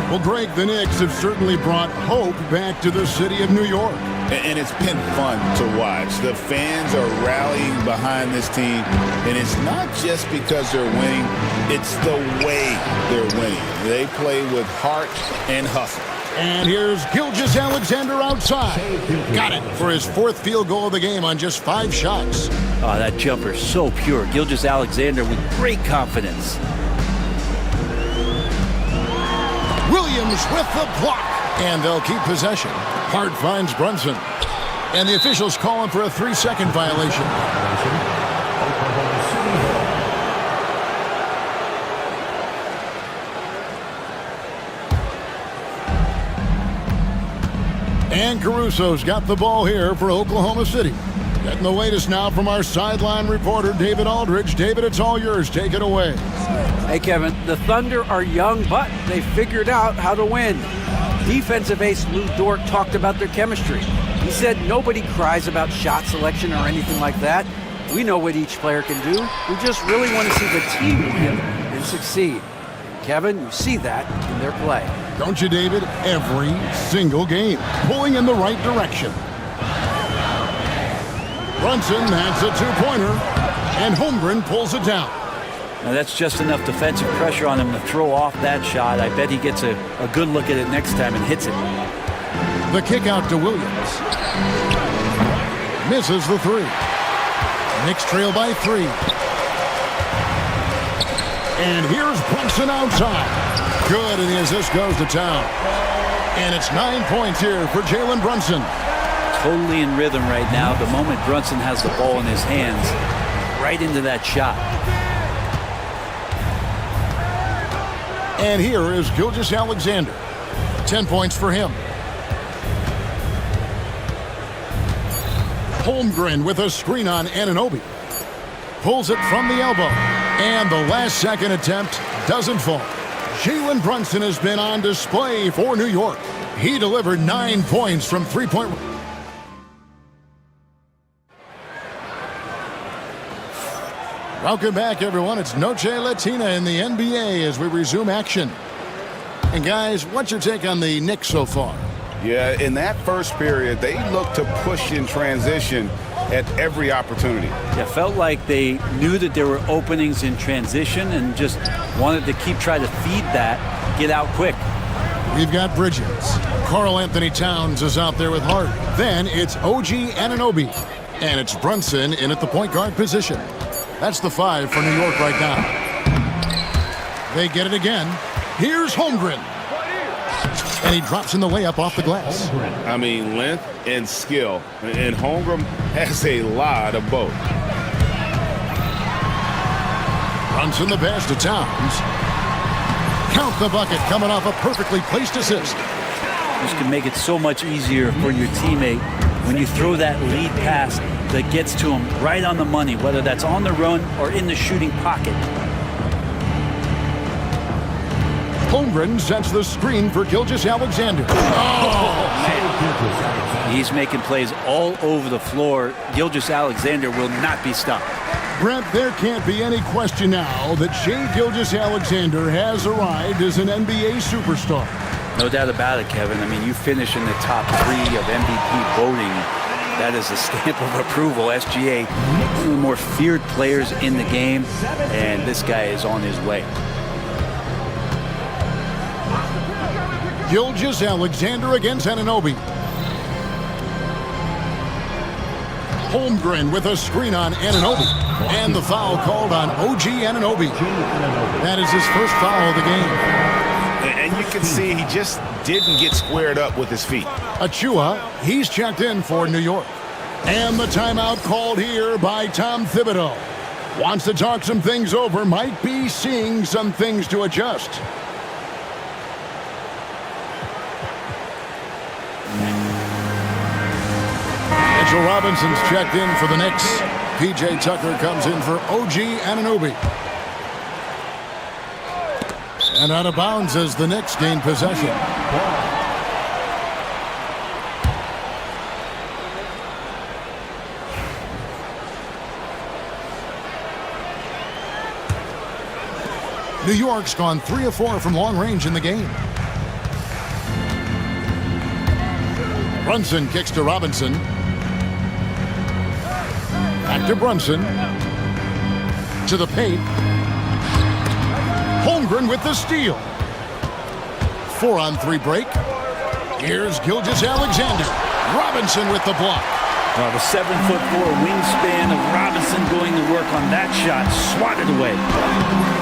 Well, Greg, the Knicks have certainly brought hope back to the city of New York. And it's been fun to watch. The fans are rallying behind this team, and it's not just because they're winning, it's the way they're winning. They play with heart and hustle. And here's Gilgeous-Alexander outside. Got it for his 4th field goal of the game on just 5 shots. Oh, that jumper's so pure. Gilgeous-Alexander with great confidence. Williams with the block. And they'll keep possession. Hart finds Brunson. And the officials calling for a 3-second violation. And Caruso's got the ball here for Oklahoma City. Getting the latest now from our sideline reporter, David Aldridge. David, it's all yours. Take it away. Hey, Kevin, the Thunder are young, but they figured out how to win. Defensive ace Lou Dort talked about their chemistry. He said nobody cries about shot selection or anything like that. We know what each player can do. We just really want to see the team win and succeed. Kevin, you see that in their play. Don't you, David? Every single game, pulling in the right direction. Brunson has a 2-pointer, and Holmgren pulls it down. Now that's just enough defensive pressure on him to throw off that shot. I bet he gets a good look at it next time and hits it. The kick out to Williams. Misses the 3. Knicks trail by 3. And here's Brunson outside. Good, and the assist goes to Town. And it's 9 points here for Jalen Brunson. totally in rhythm right now. The moment Brunson has the ball in his hands, right into that shot. And here is Gilgeous-Alexander. 10 points for him. Holmgren with a screen on Anunoby. Pulls it from the elbow. And the last second attempt doesn't fall. Jalen Brunson has been on display for New York. He delivered 9 points from three-point. Welcome back, everyone. It's Noche Latina in the NBA as we resume action. And guys, what's your take on the Knicks so far? Yeah, in that first period, they looked to push in transition at every opportunity. Yeah, felt like they knew that there were openings in transition and just wanted to keep trying to feed that, get out quick. We've got Bridges. Karl Anthony Towns is out there with Hart. Then it's OG Anunoby. And it's Brunson in at the point guard position. That's the 5 for New York right now. They get it again. Here's Holmgren. And he drops in the layup off the glass. I mean, length and skill. And Holmgren has a lot of both. Brunson the pass to Towns. Count the bucket coming off a perfectly placed assist. This can make it so much easier for your teammate when you throw that lead pass that gets to him right on the money, whether that's on the run or in the shooting pocket. Holmgren sets the screen for Gilgeous-Alexander. Oh, man. He's making plays all over the floor. Gilgeous-Alexander will not be stopped. Brent, there can't be any question now that Shai Gilgeous-Alexander has arrived as an NBA superstar. No doubt about it, Kevin. I mean, you finish in the top 3 of MVP voting. That is a stamp of approval. SGA, one of the more feared players in the game, and this guy is on his way. Gilgeous-Alexander against Anunoby. Holmgren with a screen on Anunoby. And the foul called on OG Anunoby. That is his first foul of the game. And you can see he just didn't get squared up with his feet. Achua, he's checked in for New York. And the timeout called here by Tom Thibodeau. Wants to talk some things over, might be seeing some things to adjust. Mitchell Robinson's checked in for the Knicks. P.J. Tucker comes in for OG Anunoby. And out of bounds as the Knicks gain possession. New York's gone 3 of 4 from long range in the game. Brunson kicks to Robinson. Back to Brunson. To the paint. Holmgren with the steal. 4-on-3 break. Here's Gilgeous-Alexander. Robinson with the block. Well, the 7'4" wingspan of Robinson going to work on that shot. Swatted away.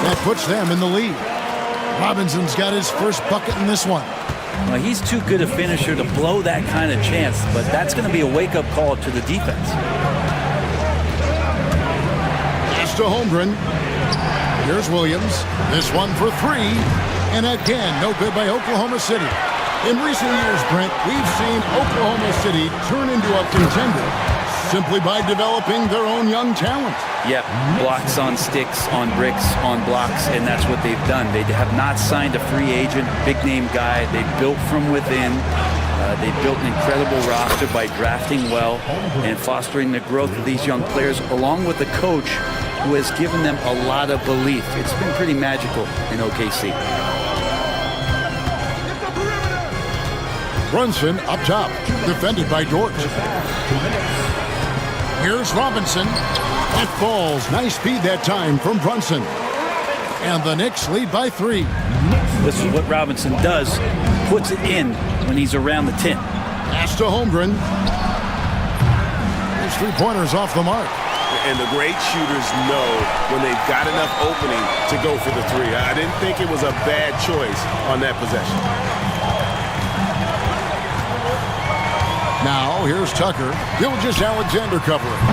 That puts them in the lead. Robinson's got his first bucket in this one. Well, he's too good a finisher to blow that kind of chance, but that's going to be a wake-up call to the defense. Pass to Holmgren. Here's Williams. This one for 3. And again, no good by Oklahoma City. In recent years, Brent, we've seen Oklahoma City turn into a contender simply by developing their own young talent. Yep, blocks on sticks, on bricks, on blocks, and that's what they've done. They have not signed a free agent, big-name guy. They built from within. They built an incredible roster by drafting well and fostering the growth of these young players, along with the coach who has given them a lot of belief. It's been pretty magical in OKC. Brunson up top, defended by Dort. Here's Robinson. That falls. Nice speed that time from Brunson. And the Knicks lead by 3. This is what Robinson does. Puts it in when he's around the 10. Pass to Holmgren. These 3-pointers off the mark. And the great shooters know when they've got enough opening to go for the 3. I didn't think it was a bad choice on that possession. Now here's Tucker. Gilgeous-Alexander covering.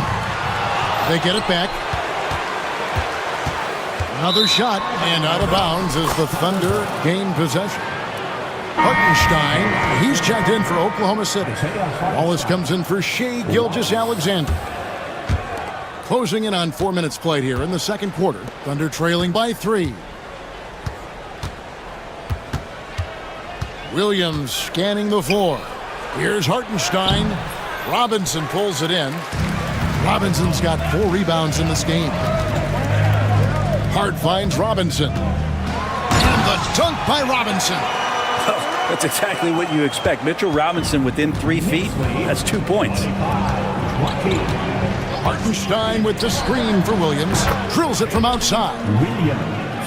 They get it back. Another shot and out of bounds as the Thunder gain possession. Hartenstein, he's checked in for Oklahoma City. Wallace comes in for Shea Gilgeous-Alexander. Closing in on 4 minutes played here in the second quarter. Thunder trailing by 3. Williams scanning the floor. Here's Hartenstein. Robinson pulls it in. Robinson's got 4 rebounds in this game. Hart finds Robinson. And the dunk by Robinson. That's exactly what you expect. Mitchell Robinson within 3 feet. That's 2 points. Hartenstein with the screen for Williams. Drills it from outside.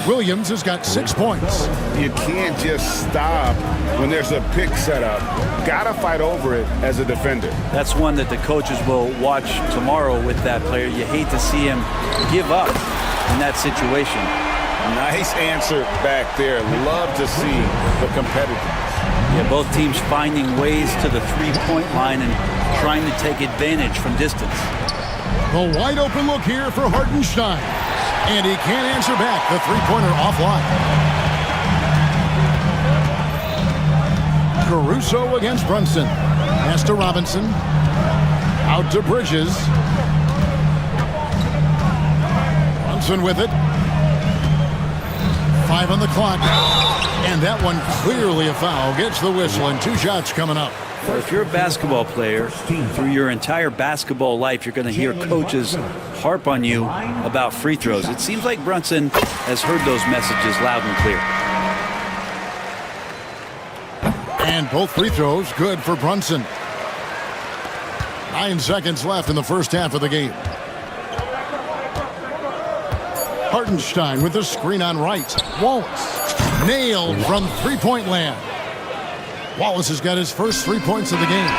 Williams has got 6 points. You can't just stop when there's a pick set up. Gotta fight over it as a defender. That's one that the coaches will watch tomorrow with that player. You hate to see him give up in that situation. Nice answer back there. Love to see the competitiveness. Yeah, both teams finding ways to the three-point line and trying to take advantage from distance. A wide open look here for Hartenstein. And he can't answer back. The three-pointer offline. Caruso against Brunson. Pass to Robinson. Out to Bridges. Brunson with it. 5 on the clock. And that one clearly a foul. Gets the whistle and 2 shots coming up. Well, if you're a basketball player, through your entire basketball life, you're going to hear coaches harp on you about free throws. It seems like Brunson has heard those messages loud and clear. And both free throws good for Brunson. 9 seconds left in the first half of the game. Hartenstein with the screen on right. Wallace nailed from three-point land. Wallace has got his first 3 points of the game.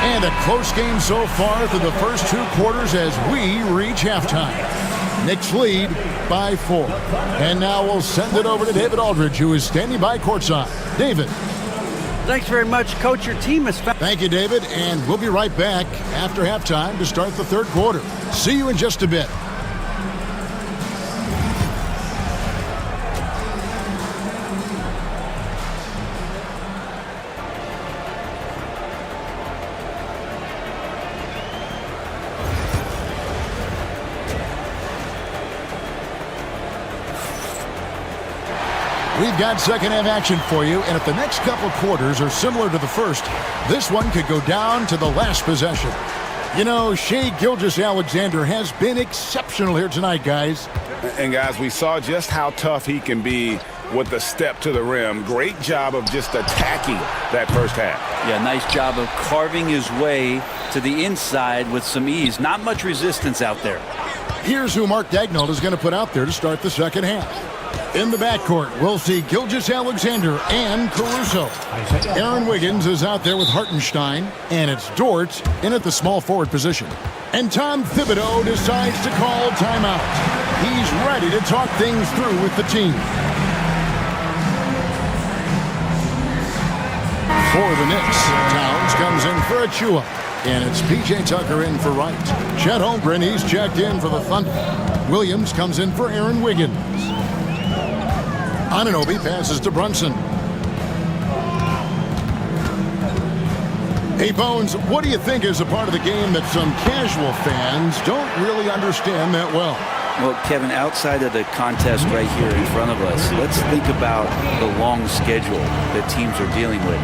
And a close game so far through the first 2 quarters as we reach halftime. Knicks lead by 4. And now we'll send it over to David Aldridge, who is standing by courtside. David. Thanks very much, Coach. Your team is... Thank you, David. And we'll be right back after halftime to start the third quarter. See you in just a bit. We've got second half action for you, and if the next couple quarters are similar to the first, this one could go down to the last possession. You know, Shea Gilgeous-Alexander has been exceptional here tonight, guys. And guys, we saw just how tough he can be with the step to the rim. Great job of just attacking that first half. Yeah, nice job of carving his way to the inside with some ease. Not much resistance out there. Here's who Mark Daigneault is going to put out there to start the second half. In the backcourt, we'll see Gilgeous-Alexander and Caruso. Aaron Wiggins is out there with Hartenstein, and it's Dort in at the small forward position. And Tom Thibodeau decides to call timeout. He's ready to talk things through with the team. For the Knicks, Towns comes in for Achua. And it's P.J. Tucker in for Wright. Chet Holmgren, he's checked in for the Thunder. Williams comes in for Aaron Wiggins. Anunoby passes to Brunson. Hey, Bones, what do you think is a part of the game that some casual fans don't really understand that well? Well, Kevin, outside of the contest right here in front of us, let's think about the long schedule that teams are dealing with.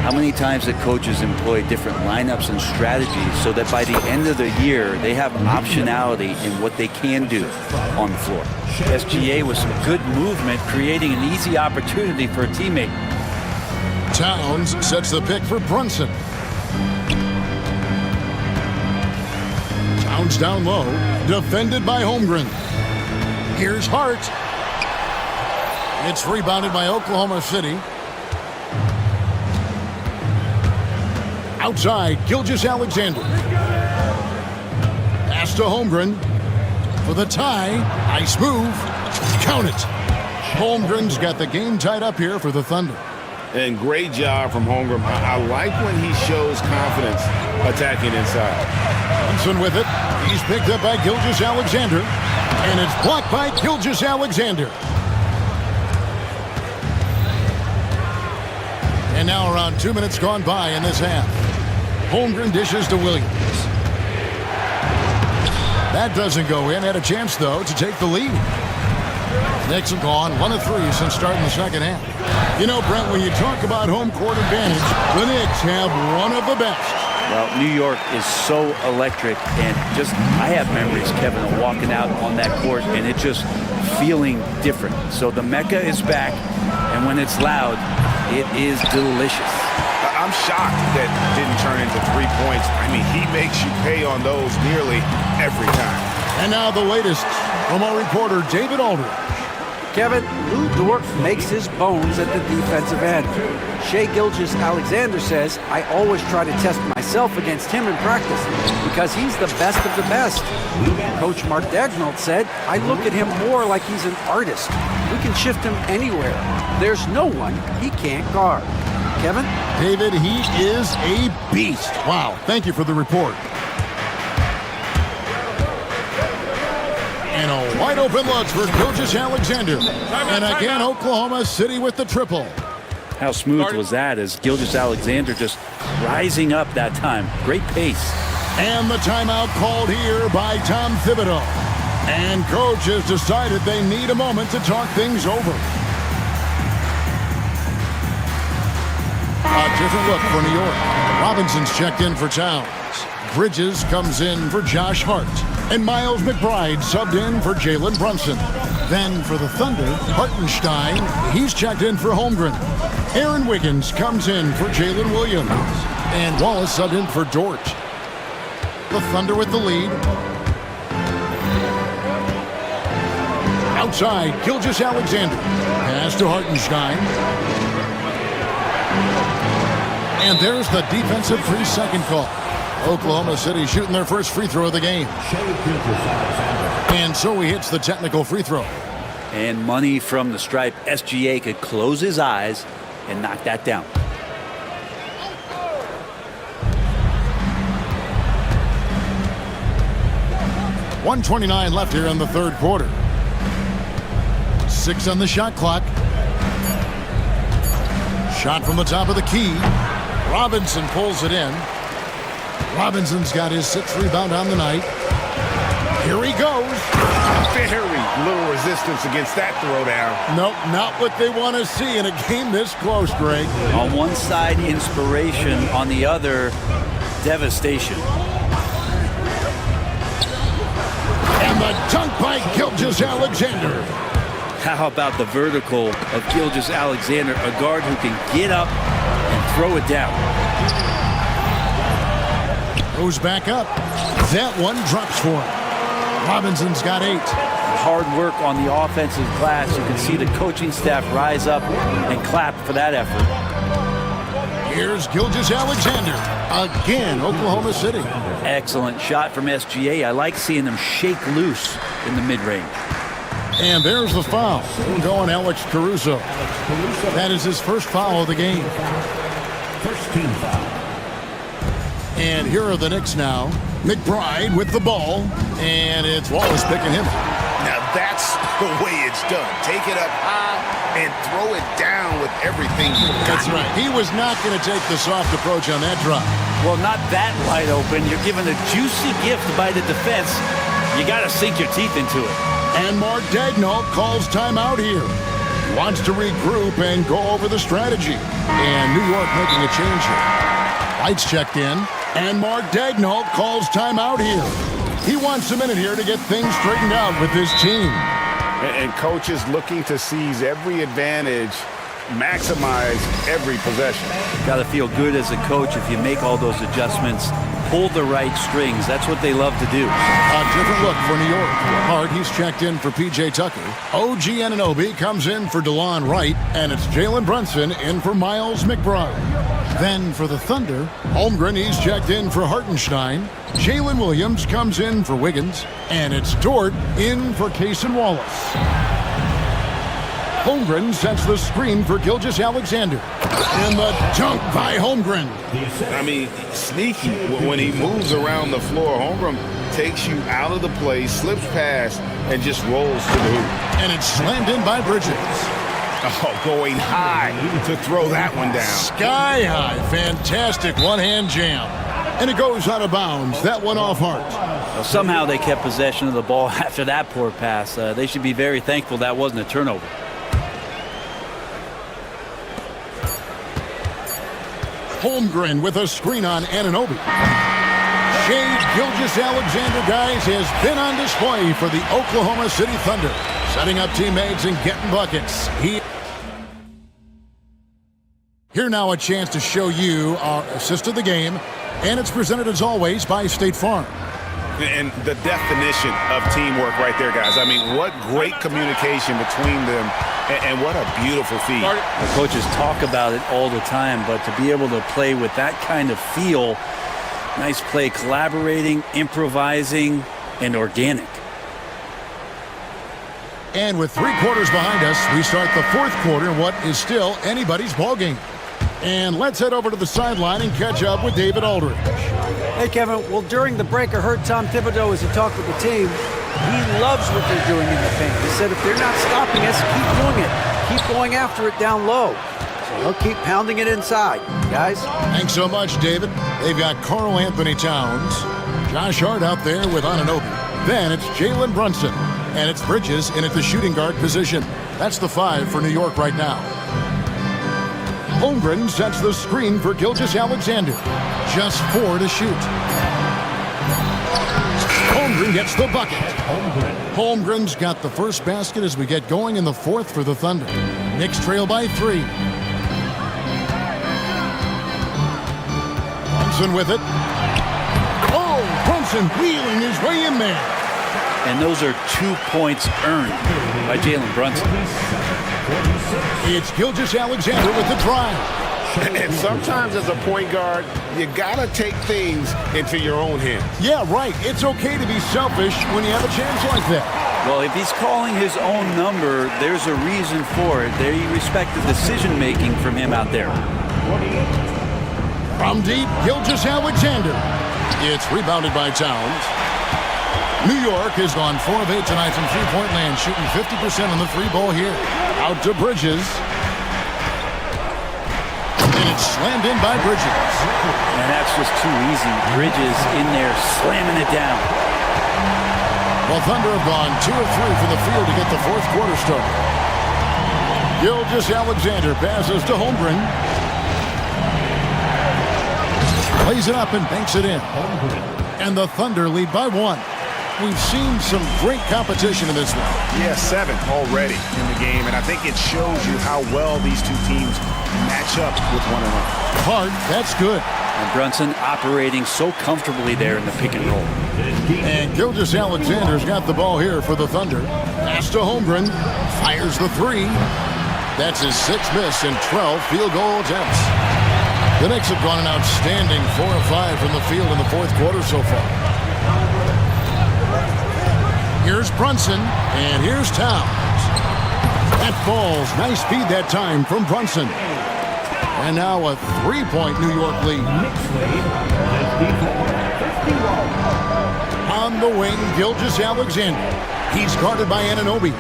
How many times that coaches employ different lineups and strategies so that by the end of the year, they have optionality in what they can do on the floor. SGA with some good movement, creating an easy opportunity for a teammate. Towns sets the pick for Brunson. Towns down low, defended by Holmgren. Here's Hart. It's rebounded by Oklahoma City. Outside, Gilgeous-Alexander. Pass to Holmgren. For the tie, nice move. Count it. Holmgren's got the game tied up here for the Thunder. And great job from Holmgren. I like when he shows confidence attacking inside. Brunson with it. He's picked up by Gilgeous-Alexander. And it's blocked by Gilgeous-Alexander. And now around 2 minutes gone by in this half. Holmgren dishes to Williams. That doesn't go in. Had a chance, though, to take the lead. Knicks have gone 1 of 3 since starting the second half. You know, Brent, when you talk about home court advantage, the Knicks have one of the best. Well, New York is so electric, and just, I have memories, Kevin, of walking out on that court and it just feeling different. So the Mecca is back, and when it's loud, it is delicious. I'm shocked that didn't turn into 3 points. I mean, he makes you pay on those nearly every time. And now the latest from our reporter, David Aldridge. Kevin, Lou Dort makes his bones at the defensive end. Shai Gilgeous-Alexander says, I always try to test myself against him in practice because he's the best of the best. Coach Mark Daigneault said, I look at him more like he's an artist. We can shift him anywhere. There's no one he can't guard. Kevin? David, he is a beast. Wow, thank you for the report. And a wide open look for Gilgeous-Alexander. And again, Oklahoma City with the triple. How smooth was that as Gilgeous-Alexander just rising up that time. Great pace. And the timeout called here by Tom Thibodeau. And coach has decided they need a moment to talk things over. A different look for New York. Robinson's checked in for Towns. Bridges comes in for Josh Hart. And Miles McBride subbed in for Jalen Brunson. Then for the Thunder, Hartenstein, he's checked in for Holmgren. Aaron Wiggins comes in for Jalen Williams. And Wallace subbed in for Dort. The Thunder with the lead. Outside, Gilgeous-Alexander. Pass to Hartenstein. And there's the defensive 3-second call. Oklahoma City shooting their first free throw of the game. And so he hits the technical free throw. And money from the stripe. SGA could close his eyes and knock that down. .129 left here in the third quarter. 6 on the shot clock. Shot from the top of the key. Robinson pulls it in. Robinson's got his 6th rebound on the night. Here he goes. Very little resistance against that throwdown. Nope, not what they want to see in a game this close, Greg. On one side, inspiration. On the other, devastation. And the dunk by Gilgeous-Alexander. How about the vertical of Gilgeous-Alexander, a guard who can get up and throw it down. Goes back up. That one drops for him. Robinson's got 8. Hard work on the offensive glass. You can see the coaching staff rise up and clap for that effort. Here's Gilgeous-Alexander. Again, Oklahoma City. Excellent shot from SGA. I like seeing them shake loose in the mid-range. And there's the foul. Going Alex Caruso. That is his first foul of the game. First team foul. And here are the Knicks now. McBride with the ball. And it's Wallace picking him. Now that's the way it's done. Take it up high and throw it down with everything you got. That's right. He was not going to take the soft approach on that drop. Well, not that wide open. You're given a juicy gift by the defense. You got to sink your teeth into it. And Mark Daigneault calls timeout here. Wants to regroup and go over the strategy. And New York making a change here. Lights checked in. And Mark Daigneault calls timeout here. He wants a minute here to get things straightened out with his team. And coach is looking to seize every advantage, maximize every possession. Got to feel good as a coach if you make all those adjustments. Pull the right strings. That's what they love to do. A different look for New York. Hart, he's checked in for P.J. Tucker. OG Anunoby comes in for DeLon Wright. And it's Jalen Brunson in for Miles McBride. Then for the Thunder, Holmgren, he's checked in for Hartenstein. Jalen Williams comes in for Wiggins. And it's Dort in for Cason Wallace. Holmgren sets the screen for Gilgeous Alexander. And the dunk by Holmgren. I mean, sneaky. When he moves around the floor, Holmgren takes you out of the play, slips past, and just rolls to the hoop. And it's slammed in by Bridges. Oh, going high to throw that one down. Sky high. Fantastic one-hand jam. And it goes out of bounds. That one off Hart. Well, somehow they kept possession of the ball after that poor pass. They should be very thankful that wasn't a turnover. Holmgren with a screen on Anunoby. Shea Gilgeous-Alexander, guys, has been on display for the Oklahoma City Thunder, setting up teammates and getting buckets. Here now a chance to show you our assist of the game, and it's presented as always by State Farm. And the definition of teamwork right there, guys. I mean, what great communication between them, and what a beautiful feed. The coaches talk about it all the time, but to be able to play with that kind of feel, nice play, collaborating, improvising, and organic. And with 3 quarters behind us, we start the 4th quarter in what is still anybody's ballgame. And let's head over to the sideline and catch up with David Aldridge. Hey, Kevin. Well, during the break, I heard Tom Thibodeau as he talked with the team. He loves what they're doing in the paint. He said if they're not stopping us, keep doing it. Keep going after it down low. So they'll keep pounding it inside, guys. Thanks so much, David. They've got Karl Anthony Towns, Josh Hart out there with Anunoby. Then it's Jalen Brunson, and it's Bridges in at the shooting guard position. That's the 5 for New York right now. Holmgren sets the screen for Gilgeous-Alexander. Just 4 to shoot. Holmgren gets the bucket. Holmgren's got the first basket as we get going in the 4th for the Thunder. Knicks trail by 3. Brunson with it. Oh, Brunson wheeling his way in there. And those are 2 points earned by Jalen Brunson. It's Gilgeous-Alexander with the drive. And sometimes as a point guard, you gotta take things into your own hands. Yeah, right. It's okay to be selfish when you have a chance like that. Well, if he's calling his own number, there's a reason for it. They respect the decision-making from him out there. From deep, Gilgeous-Alexander. It's rebounded by Towns. New York has gone 4 of 8 tonight from three-point land, shooting 50% on the free ball here. Out to Bridges. And it's slammed in by Bridges. And that's just too easy. Bridges in there slamming it down. Well, Thunder have gone 2 of 3 from the field to get the 4th quarter started. Gilgeous-Alexander passes to Holmgren. Plays it up and banks it in. And the Thunder lead by 1. We've seen some great competition in this one. Yeah, 7 already in the game, and I think it shows you how well these two teams match up with one another. Hard, that's good. And Brunson operating so comfortably there in the pick and roll. And Gilgeous-Alexander's got the ball here for the Thunder. Pass to Holmgren. Fires the 3. That's his 6th miss and 12 field goal attempts. The Knicks have gone an outstanding 4 of 5 from the field in the 4th quarter so far. Here's Brunson, and here's Towns. That falls. Nice feed that time from Brunson. And now a 3-point New York lead. On the wing, Gilgeous-Alexander. He's guarded by Anunoby.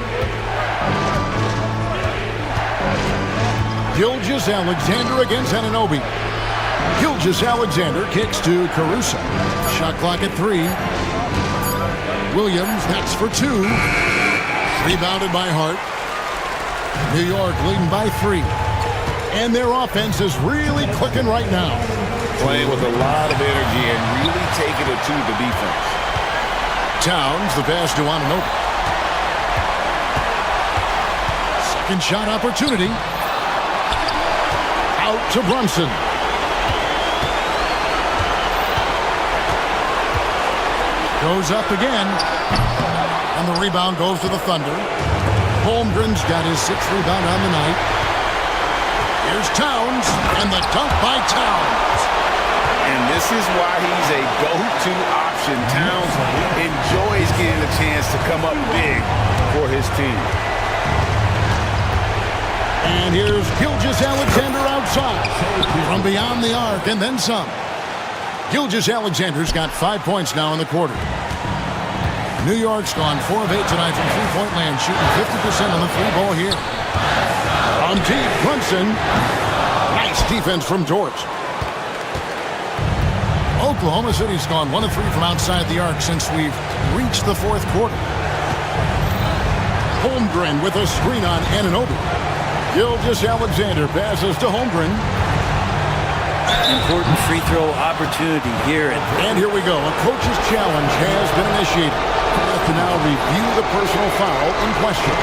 Gilgeous-Alexander against Anunoby. Gilgeous-Alexander kicks to Caruso. Shot clock at 3. Williams, that's for 2. Rebounded by Hart. New York leading by 3. And their offense is really clicking right now. Playing with a lot of energy and really taking it to the defense. Towns, the pass to Anunoby. Second shot opportunity. Out to Brunson. Goes up again. And the rebound goes to the Thunder. Holmgren's got his 6th rebound on the night. Here's Towns, and the dunk by Towns. And this is why he's a go-to option. Towns enjoys getting a chance to come up big for his team. And here's Gilgeous-Alexander outside from beyond the arc and then some. Gilgeous-Alexander's got 5 points now in the quarter. New York's gone 4 of 8 tonight from three-point land, shooting 50% on the free ball here. On deep, Brunson. Nice defense from George. Oklahoma City's gone 1 of 3 from outside the arc since we've reached the fourth quarter. Holmgren with a screen on Anunoby. Gilgeous-Alexander passes to Holmgren. Important free throw opportunity here. And here we go. A coach's challenge has been initiated. We have to now review the personal foul in question.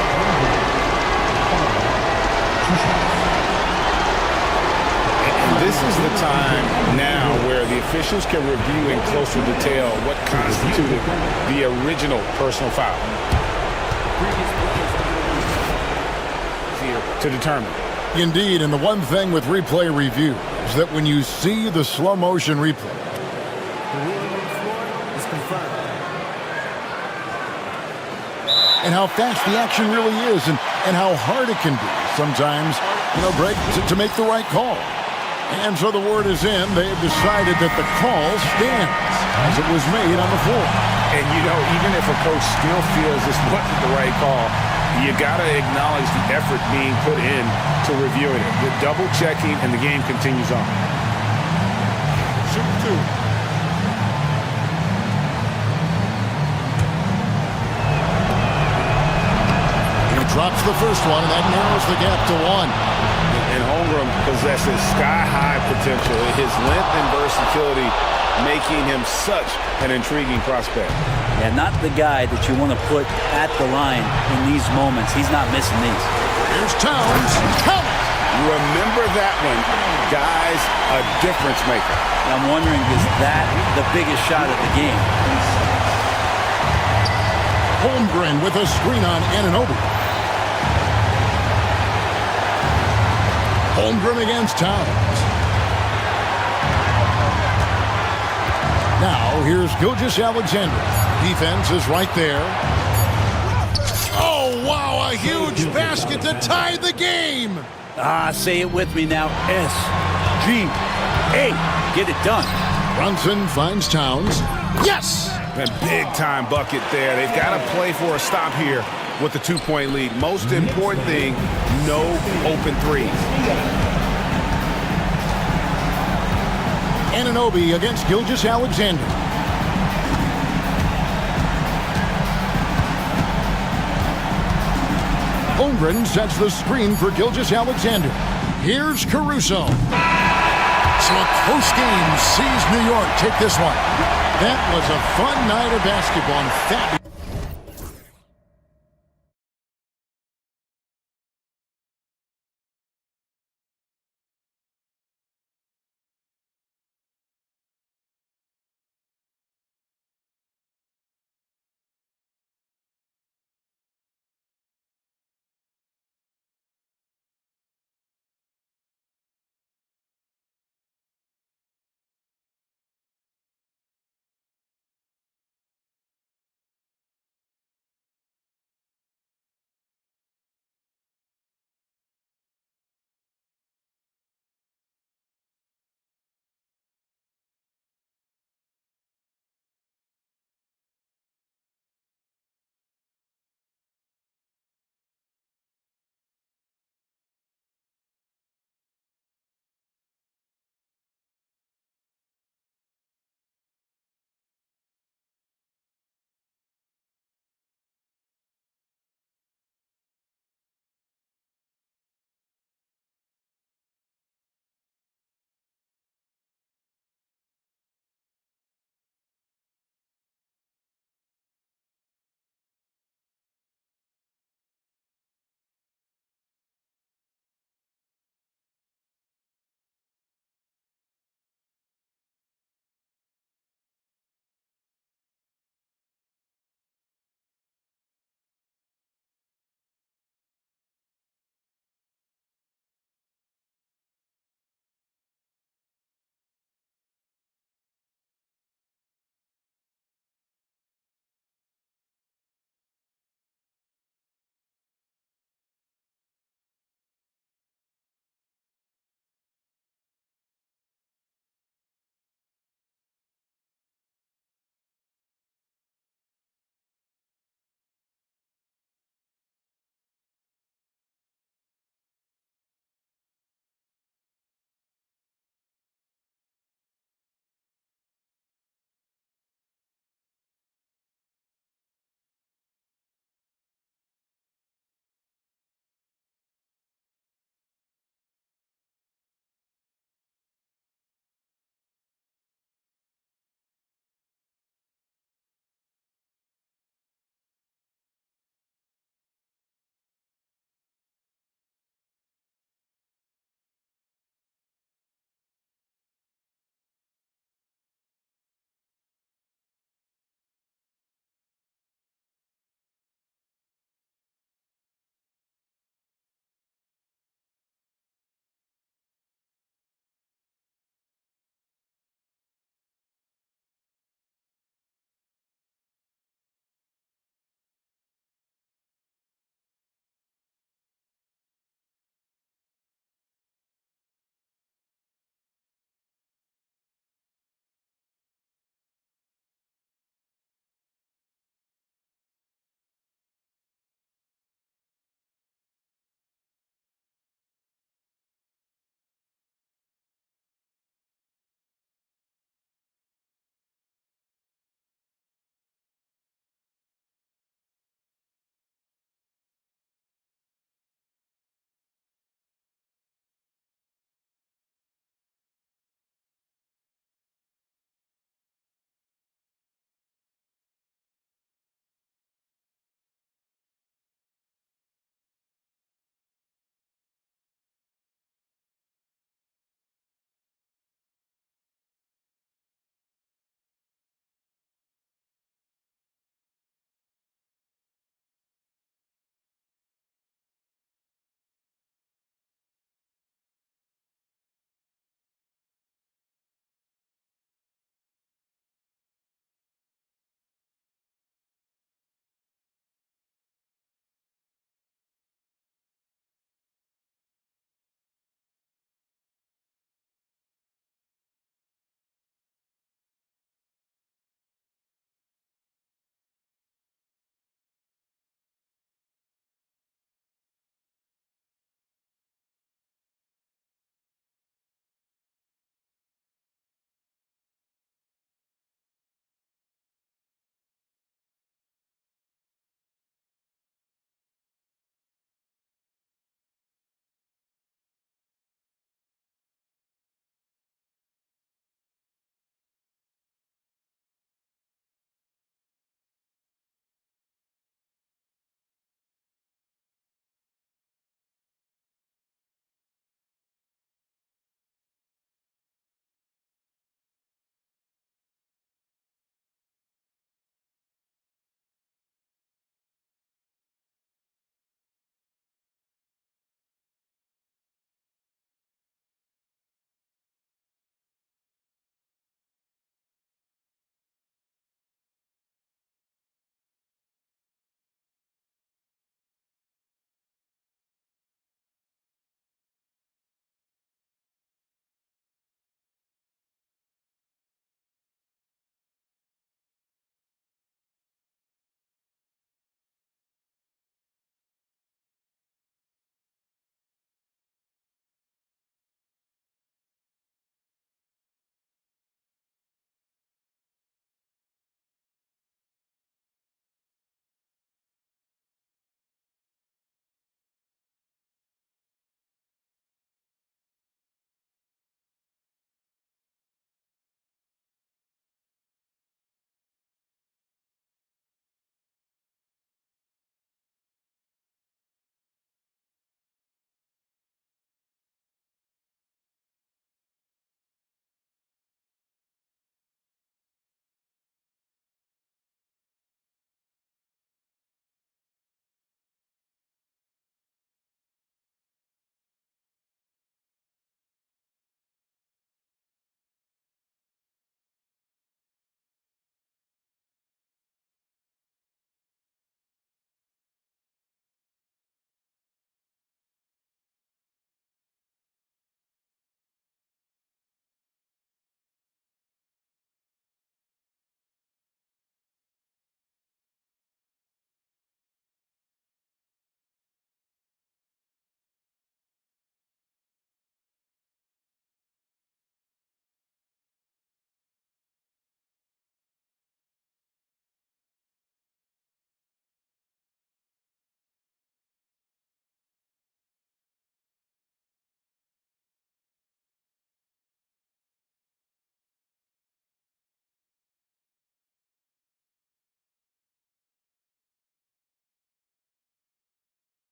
And this is the time now where the officials can review in closer detail what constituted the original personal foul. To determine. Indeed, and the one thing with replay review is that when you see the slow motion replay, and how fast the action really is and how hard it can be sometimes, Greg, to make the right call. And so the word is in. They have decided that the call stands as it was made on the floor. And, even if a coach still feels this wasn't the right call, you got to acknowledge the effort being put in to reviewing it. The double checking, and the game continues on. Shoot 2. He drops the first one, and that narrows the gap to 1. And Holmgren possesses sky-high potential. His length and versatility making him such an intriguing prospect. Yeah, not the guy that you want to put at the line in these moments. He's not missing these. Here's Towns. Remember that one. Guys, a difference maker. I'm wondering, is that the biggest shot of the game? Holmgren with a screen on Anunoby. Holmgren against Towns. Now, here's Gilgeous-Alexander. Defense is right there. Oh, wow, a huge basket to tie the game. Say it with me now. S-G-A. Get it done. Brunson finds Towns. Yes! A big-time bucket there. They've got to play for a stop here with the 2-point lead. Most important thing, no open threes. Anunoby against Gilgeous-Alexander. Holmgren sets the screen for Gilgeous-Alexander. Here's Caruso. So a close game sees New York take this one. That was a fun night of basketball and fabulous.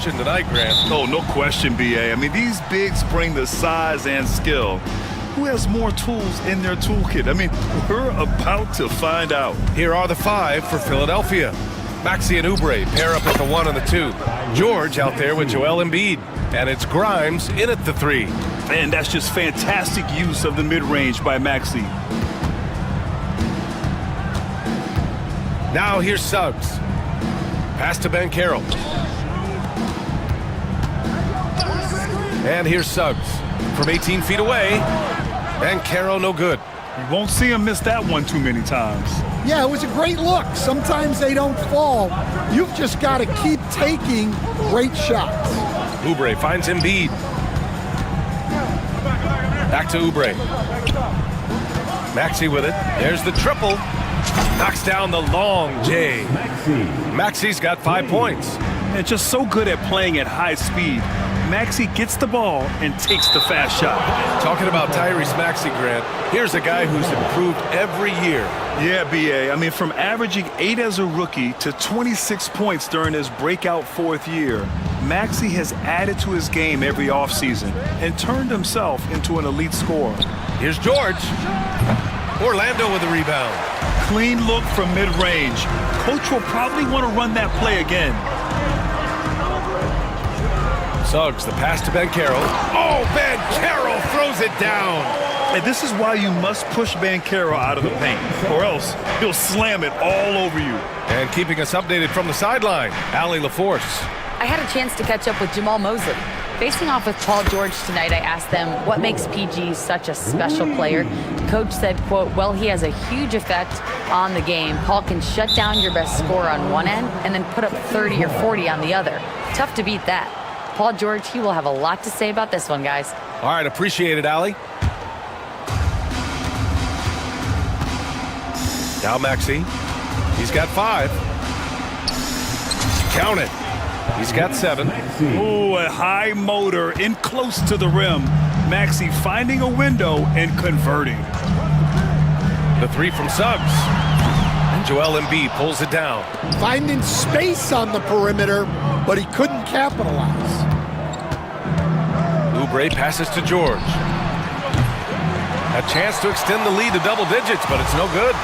action tonight, Grant. Oh, no question, BA. I mean, these bigs bring the size and skill. Who has more tools in their toolkit? I mean, we're about to find out. Here are the 5 for Philadelphia. Maxey and Oubre pair up at the 1 and the 2. George out there with Joel Embiid. And it's Grimes in at the 3. And that's just fantastic use of the mid-range by Maxey. Now here's Suggs. Pass to Banchero. And here's Suggs. From 18 feet away. Banchero no good. You won't see him miss that one too many times. Yeah, it was a great look. Sometimes they don't fall. You've just got to keep taking great shots. Oubre finds Embiid. Back to Oubre. Maxey with it. There's the triple. Knocks down the long J. Maxey's got 5 points. And just so good at playing at high speed. Maxey gets the ball and takes the fast shot. Talking about Tyrese Maxey, Grant, here's a guy who's improved every year. Yeah, BA. I mean, from averaging 8 as a rookie to 26 points during his breakout 4th year, Maxey has added to his game every offseason and turned himself into an elite scorer. Here's George. Orlando with the rebound. Clean look from mid-range. Coach will probably want to run that play again. Suggs, the pass to Banchero. Oh, Banchero throws it down. And this is why you must push Banchero out of the paint, or else he'll slam it all over you. And keeping us updated from the sideline, Allie LaForce. I had a chance to catch up with Jamal Mosley. Facing off with Paul George tonight, I asked them what makes PG such a special player. Coach said, quote, well, he has a huge effect on the game. Paul can shut down your best scorer on one end and then put up 30 or 40 on the other. Tough to beat that. Paul George, he will have a lot to say about this one, guys. All right, appreciate it, Allie. Now Maxey. He's got 5. Count it. He's got 7. Ooh, a high motor in close to the rim. Maxey finding a window and converting. The 3 from Suggs. And Joel Embiid pulls it down. Finding space on the perimeter, but he couldn't capitalize. Oubre passes to George. A chance to extend the lead to double digits, but it's no good.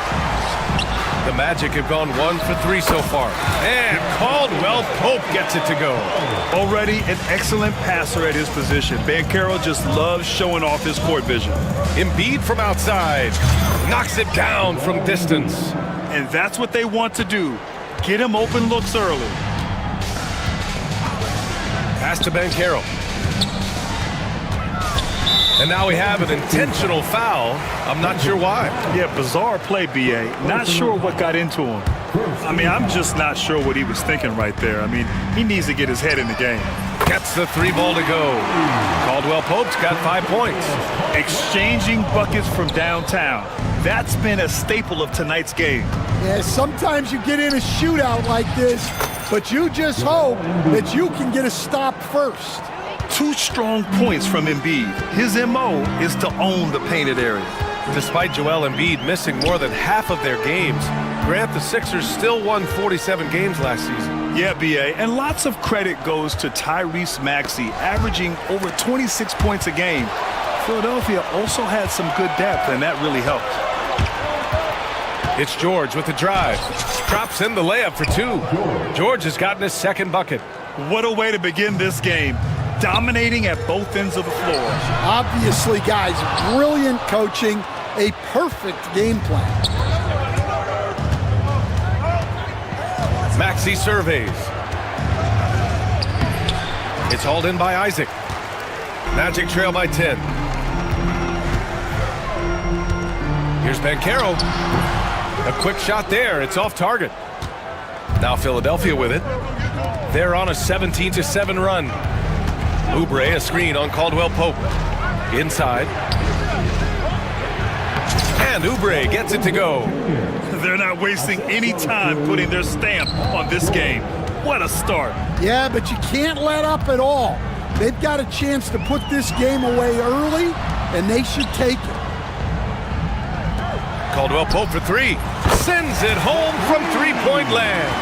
The Magic have gone 1 for 3 so far. And Caldwell Pope gets it to go. Already an excellent passer at his position. Banchero just loves showing off his court vision. Embiid from outside. Knocks it down from distance. And that's what they want to do. Get him open looks early. Pass to Banchero. And now we have an intentional foul. I'm not sure why. Yeah, bizarre play, BA. Not sure what got into him. I mean, I'm just not sure what he was thinking right there. I mean, he needs to get his head in the game. Gets the 3 ball to go. Caldwell Pope's got 5 points. Exchanging buckets from downtown. That's been a staple of tonight's game. Yeah, sometimes you get in a shootout like this, but you just hope that you can get a stop first. 2 strong points from Embiid. His MO is to own the painted area. Despite Joel Embiid missing more than half of their games, Grant, the Sixers still won 47 games last season. Yeah, BA, and lots of credit goes to Tyrese Maxey, averaging over 26 points a game. Philadelphia also had some good depth, and that really helped. It's George with the drive. Drops in the layup for 2. George has gotten his 2nd bucket. What a way to begin this game. Dominating at both ends of the floor. Obviously, guys, brilliant coaching, a perfect game plan. Maxey surveys. It's hauled in by Isaac. Magic trail by 10. Here's Banchero. A quick shot there. It's off target. Now Philadelphia with it. They're on a 17-7 run. Oubre, a screen on Caldwell Pope. Inside. And Oubre gets it to go. They're not wasting any time putting their stamp on this game. What a start. Yeah, but you can't let up at all. They've got a chance to put this game away early, and they should take it. Caldwell Pope for 3. Sends it home from 3-point land.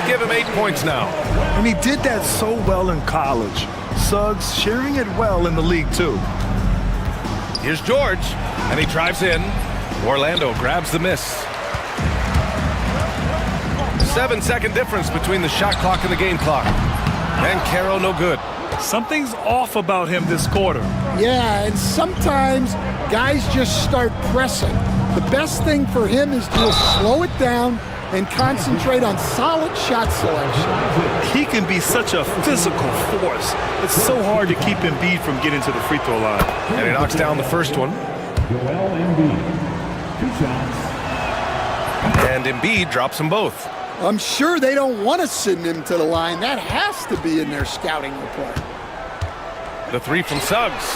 Give him 8 points now. And he did that so well in college. Suggs sharing it well in the league, too. Here's George, and he drives in. Orlando grabs the miss. 7-second difference between the shot clock and the game clock. Bankero no good. Something's off about him this quarter. Yeah, and sometimes guys just start pressing. The best thing for him is to just slow it down and concentrate on solid shot selection. He can be such a physical force. It's so hard to keep Embiid from getting to the free throw line. And he knocks down the first one. Joel Embiid. 2 shots. And Embiid drops them both. I'm sure they don't want to send him to the line. That has to be in their scouting report. The 3 from Suggs.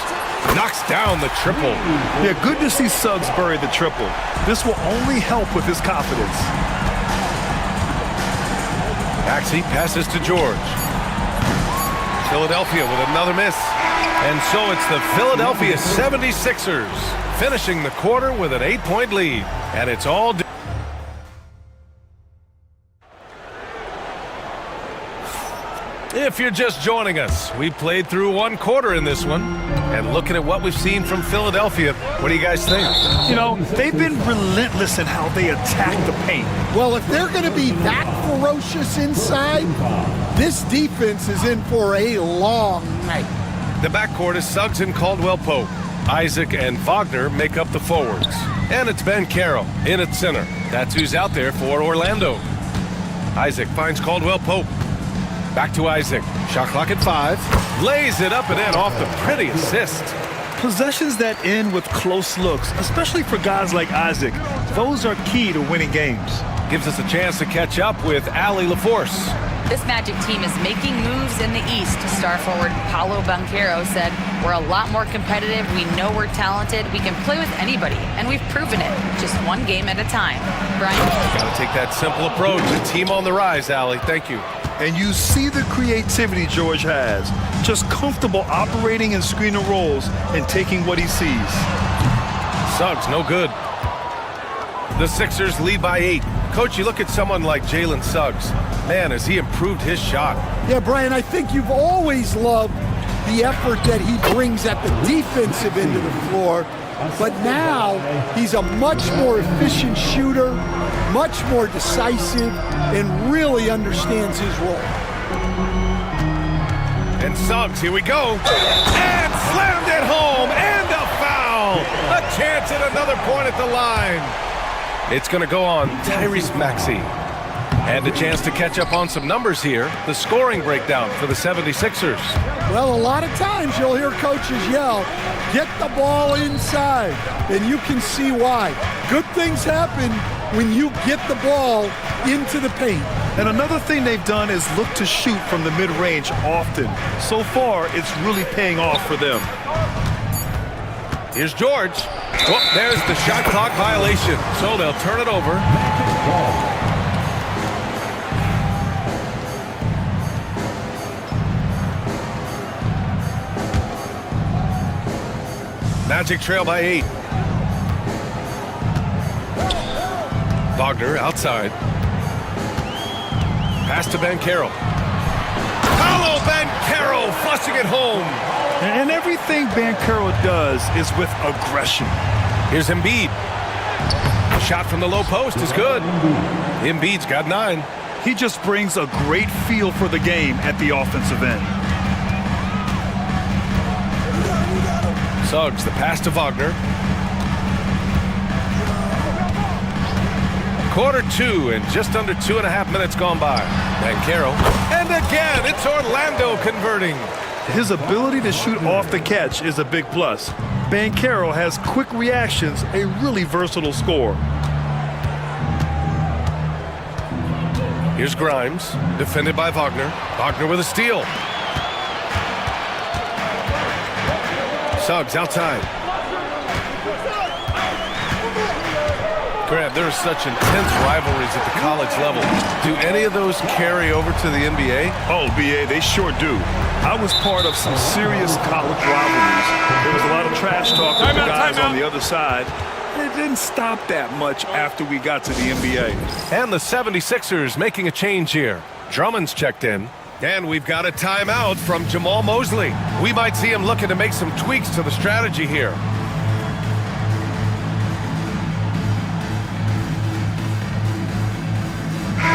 Knocks down the triple. Yeah, good to see Suggs bury the triple. This will only help with his confidence. Maxey passes to George. Philadelphia with another miss. And so it's the Philadelphia 76ers finishing the quarter with an 8-point lead. And it's all... If you're just joining us, we played through 1 quarter in this one. And looking at what we've seen from Philadelphia, what do you guys think? You know, they've been relentless in how they attack the paint. Well, if they're going to be that ferocious inside, this defense is in for a long night. The backcourt is Suggs and Caldwell-Pope. Isaac and Wagner make up the forwards. And it's Bankero in at center. That's who's out there for Orlando. Isaac finds Caldwell-Pope. Back to Isaac. Shot clock at 5. Lays it up and in off the pretty assist. Possessions that end with close looks, especially for guys like Isaac, those are key to winning games. Gives us a chance to catch up with Allie LaForce. This Magic team is making moves in the East. Star forward Paolo Banchero said, "We're a lot more competitive. We know we're talented. We can play with anybody, and we've proven it. Just 1 game at a time." Brian? Got to take that simple approach. A team on the rise, Allie. Thank you. And you see the creativity George has. Just comfortable operating in screen and rolls and taking what he sees. Suggs, no good. The Sixers lead by 8. Coach, you look at someone like Jalen Suggs. Man, has he improved his shot. Yeah, Brian, I think you've always loved the effort that he brings at the defensive end of the floor. But now he's a much more efficient shooter, much more decisive, and really understands his role. And Suggs, here we go. And slammed it home, and a foul. A chance at another point at the line. It's going to go on Tyrese Maxey. And a chance to catch up on some numbers here. The scoring breakdown for the 76ers. Well, a lot of times you'll hear coaches yell, "Get the ball inside," and you can see why. Good things happen when you get the ball into the paint. And another thing they've done is look to shoot from the mid-range often. So far, it's really paying off for them. Here's George. Oh, there's the shot clock violation. So they'll turn it over. Magic trail by 8. Wagner outside. Pass to Bankero. Paolo Bankero flushing it home. And everything Bankero does is with aggression. Here's Embiid. A shot from the low post is good. Embiid's got 9. He just brings a great feel for the game at the offensive end. Suggs, the pass to Wagner. Quarter 2 and just under 2.5 minutes gone by. Bankero. And again, it's Orlando converting. His ability to shoot off the catch is a big plus. Bankero has quick reactions, a really versatile scorer. Here's Grimes, defended by Wagner. Wagner with a steal. Suggs outside. Grant, there are such intense rivalries at the college level. Do any of those carry over to the NBA? Oh, BA, they sure do. I was part of some serious college rivalries. There was a lot of trash talk with the guys on the other side. it didn't stop that much after we got to the NBA. And the 76ers making a change here. Drummond's checked in. And we've got a timeout from Jamal Mosley. We might see him looking to make some tweaks to the strategy here.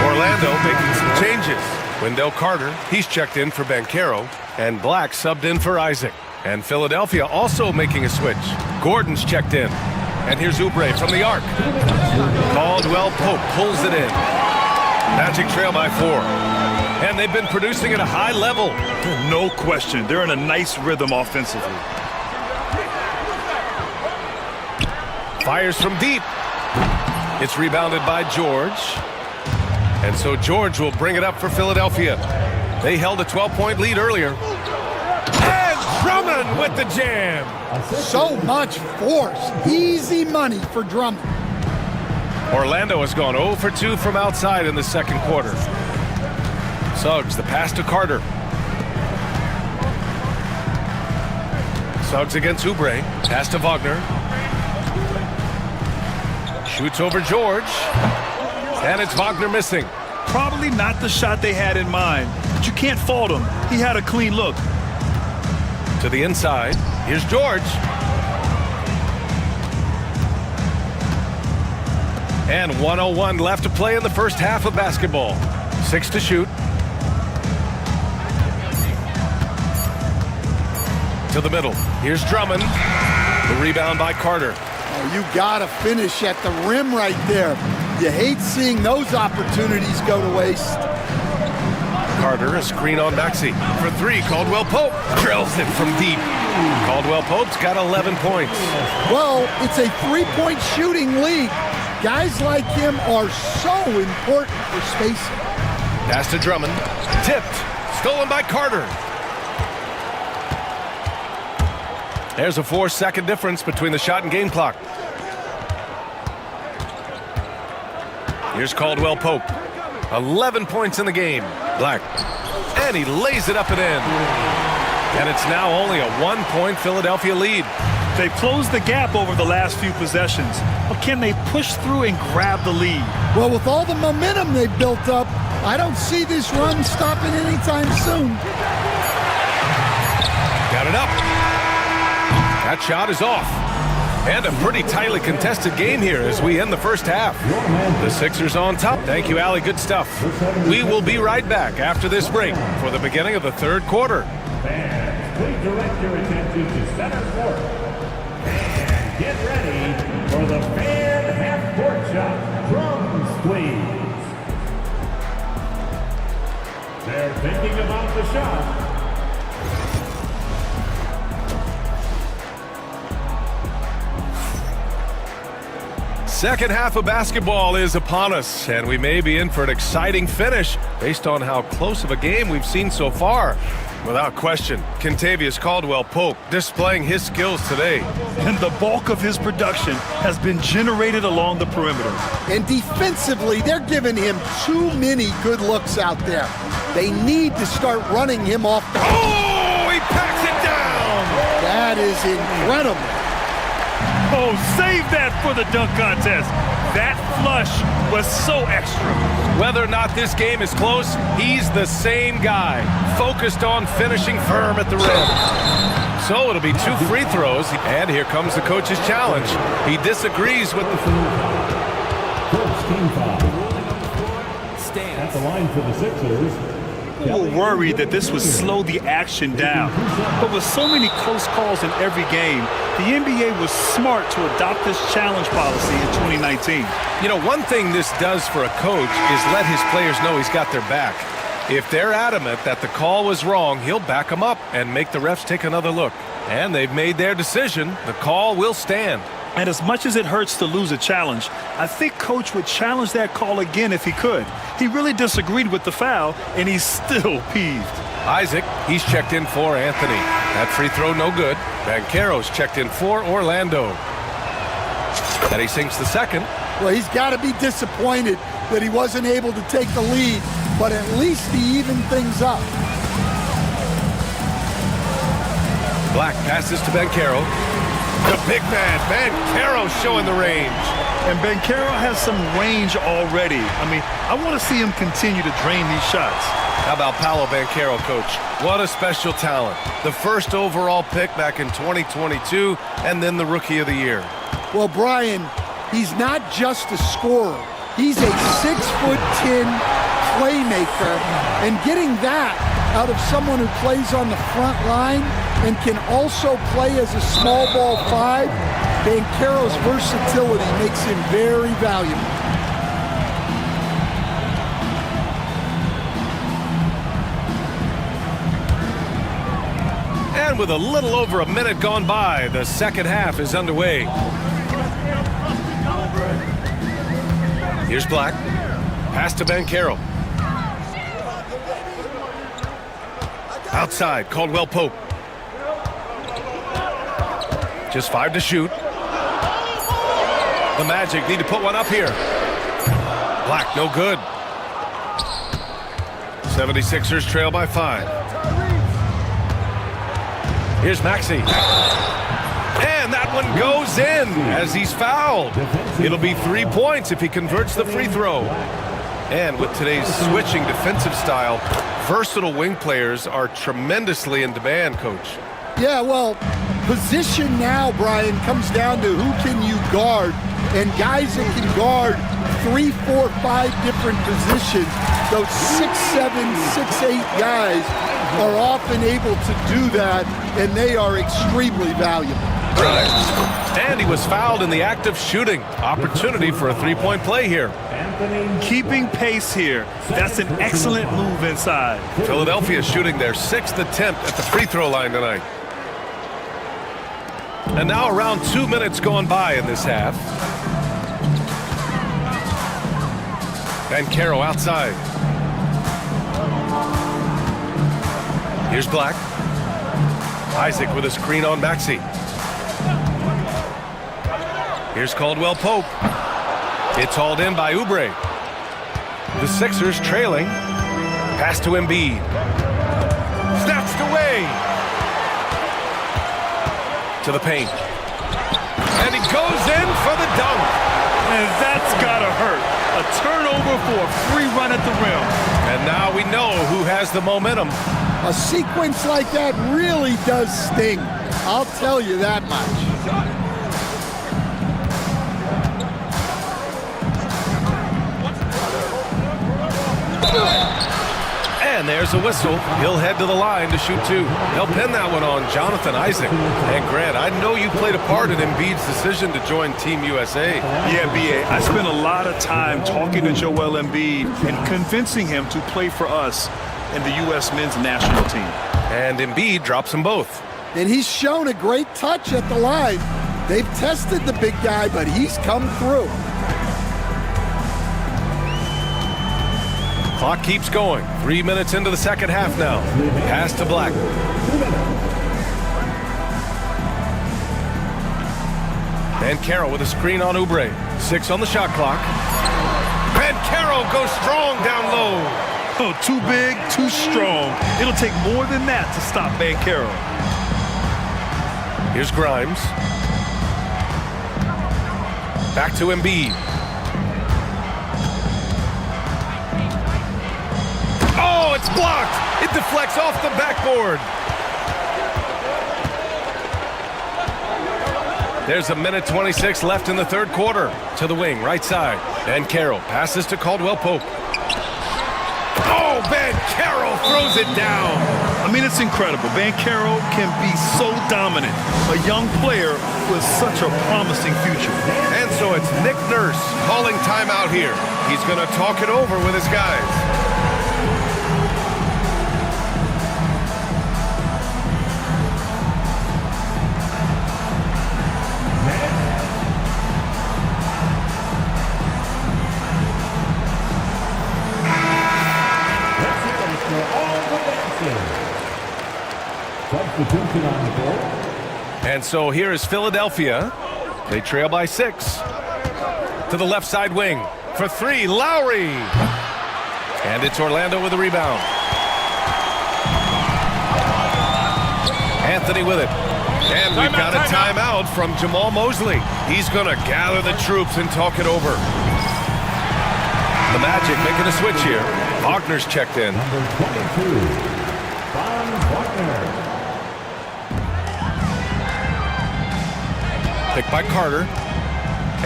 Orlando making some changes. Wendell Carter, he's checked in for Banchero. And Black subbed in for Isaac. And Philadelphia also making a switch. Gordon's checked in. And here's Oubre from the arc. Caldwell Pope pulls it in. Magic trail by 4. And they've been producing at a high level. No question. They're in a nice rhythm offensively. Fires from deep. It's rebounded by George. And so George will bring it up for Philadelphia. They held a 12-point lead earlier. And Drummond with the jam. So much force. Easy money for Drummond. Orlando has gone 0 for 2 from outside in the second quarter. Suggs, the pass to Carter. Suggs against Oubre. Pass to Wagner. Shoots over George. And it's Wagner missing. Probably not the shot they had in mind, but you can't fault him. He had a clean look. To the inside. Here's George. And 1:01 left to play in the first half of basketball. 6 to shoot. To the middle. Here's Drummond. The rebound by Carter. Oh, you got to finish at the rim right there. You hate seeing those opportunities go to waste. Carter, a screen on Maxey. For 3, Caldwell Pope drills it from deep. Caldwell Pope's got 11 points. Well, it's a three-point shooting league. Guys like him are so important for spacing. Pass to Drummond. Tipped. Stolen by Carter. There's a 4-second difference between the shot and game clock. Here's Caldwell Pope. 11 points in the game. Black. And he lays it up and in. And it's now only a 1-point Philadelphia lead. They've closed the gap over the last few possessions, but can they push through and grab the lead? Well, with all the momentum they've built up, I don't see this run stopping anytime soon. Got it up. That shot is off. And a pretty tightly contested game here as we end the first half. The Sixers on top. Thank you, Allie. Good stuff. We will be right back after this break for the beginning of the third quarter. Fans, please direct your attention to center court. And get ready for the fan half-court shot. Drums, please. They're thinking about the shot. Second half of basketball is upon us, and we may be in for an exciting finish based on how close of a game we've seen so far. Without question, Kentavious Caldwell-Pope displaying his skills today. And the bulk of his production has been generated along the perimeter. And defensively, they're giving him too many good looks out there. They need to start running him off the... Oh, he packs it down! That is incredible. Oh, save that for the dunk contest. That flush was so extra. Whether or not this game is close, he's the same guy, focused on finishing firm at the rim. So it'll be 2 free throws, and here comes the coach's challenge. He disagrees with the... First team foul. At the line for the Sixers. People were worried that this would slow the action down. But with so many close calls in every game, the NBA was smart to adopt this challenge policy in 2019. You know, one thing this does for a coach is let his players know he's got their back. If they're adamant that the call was wrong, he'll back them up and make the refs take another look. And they've made their decision. The call will stand. And as much as it hurts to lose a challenge, I think Coach would challenge that call again if he could. He really disagreed with the foul, and he's still peeved. Isaac, he's checked in for Anthony. That free throw no good. Banchero's checked in for Orlando. And he sinks the second. Well, he's got to be disappointed that he wasn't able to take the lead, but at least he evened things up. Black passes to Banchero. The big man, Bancaro, showing the range. And Bancaro has some range already. I mean, I want to see him continue to drain these shots. How about Paolo Bancaro, Coach? What a special talent. The first overall pick back in 2022, and then the Rookie of the Year. Well, Brian, he's not just a scorer. He's a 6'10" playmaker, and getting that out of someone who plays on the front line and can also play as a small ball 5, Bancaro's versatility makes him very valuable. And with a little over a minute gone by, the second half is underway. Here's Black. Pass to Bancaro. Outside, Caldwell Pope. Just 5 to shoot. The Magic need to put one up here. Black, no good. 76ers trail by 5. Here's Maxey. And that one goes in as he's fouled. It'll be 3 points if he converts the free throw. And with today's switching defensive style, versatile wing players are tremendously in demand, Coach. Yeah, well, position now, Brian, comes down to who can you guard, and guys that can guard 3, 4, 5 different positions. Those 6'7", 6'8" guys are often able to do that, and they are extremely valuable. Right. And he was fouled in the act of shooting. Opportunity for a three-point play here. Keeping pace here. That's an excellent move inside. Philadelphia shooting their 6th attempt at the free throw line tonight. And now around 2 minutes gone by in this half. Bancaro outside. Here's Black. Isaac with a screen on Maxey. Here's Caldwell Pope. It's hauled in by Oubre. The Sixers trailing. Pass to Embiid. Snatched away. To the paint. And he goes in for the dunk. And that's gotta hurt. A turnover for a free run at the rim. And now we know who has the momentum. A sequence like that really does sting. I'll tell you that much. And there's a whistle. He'll head to the line to shoot 2. He'll pin that one on Jonathan Isaac. And Grant, I know you played a part in Embiid's decision to join Team USA. Yeah, B.A., I spent a lot of time talking to Joel Embiid and convincing him to play for us in the U.S. men's national team. And Embiid drops them both. And he's shown a great touch at the line. They've tested the big guy, but he's come through. Clock keeps going. 3 minutes into the second half now. Pass to Black. Bancaro with a screen on Oubre. 6 on the shot clock. Bancaro goes strong down low. Oh, too big, too strong. It'll take more than that to stop Bancaro. Here's Grimes. Back to Embiid. Oh, it's blocked. It deflects off the backboard. There's a minute 26 left in the third quarter. To the wing, right side. Bancaro passes to Caldwell Pope. Oh, Bancaro throws it down. I mean, it's incredible. Bancaro can be so dominant. A young player with such a promising future. And so it's Nick Nurse calling timeout here. He's going to talk it over with his guys. And so here is Philadelphia. They trail by 6. To the left side wing. For 3, Lowry. And it's Orlando with the rebound. Anthony with it. And we've got a timeout from Jamal Mosley. He's going to gather the troops and talk it over. The Magic making a switch here. Wagner's checked in. Number 22, Wagner. Picked by Carter.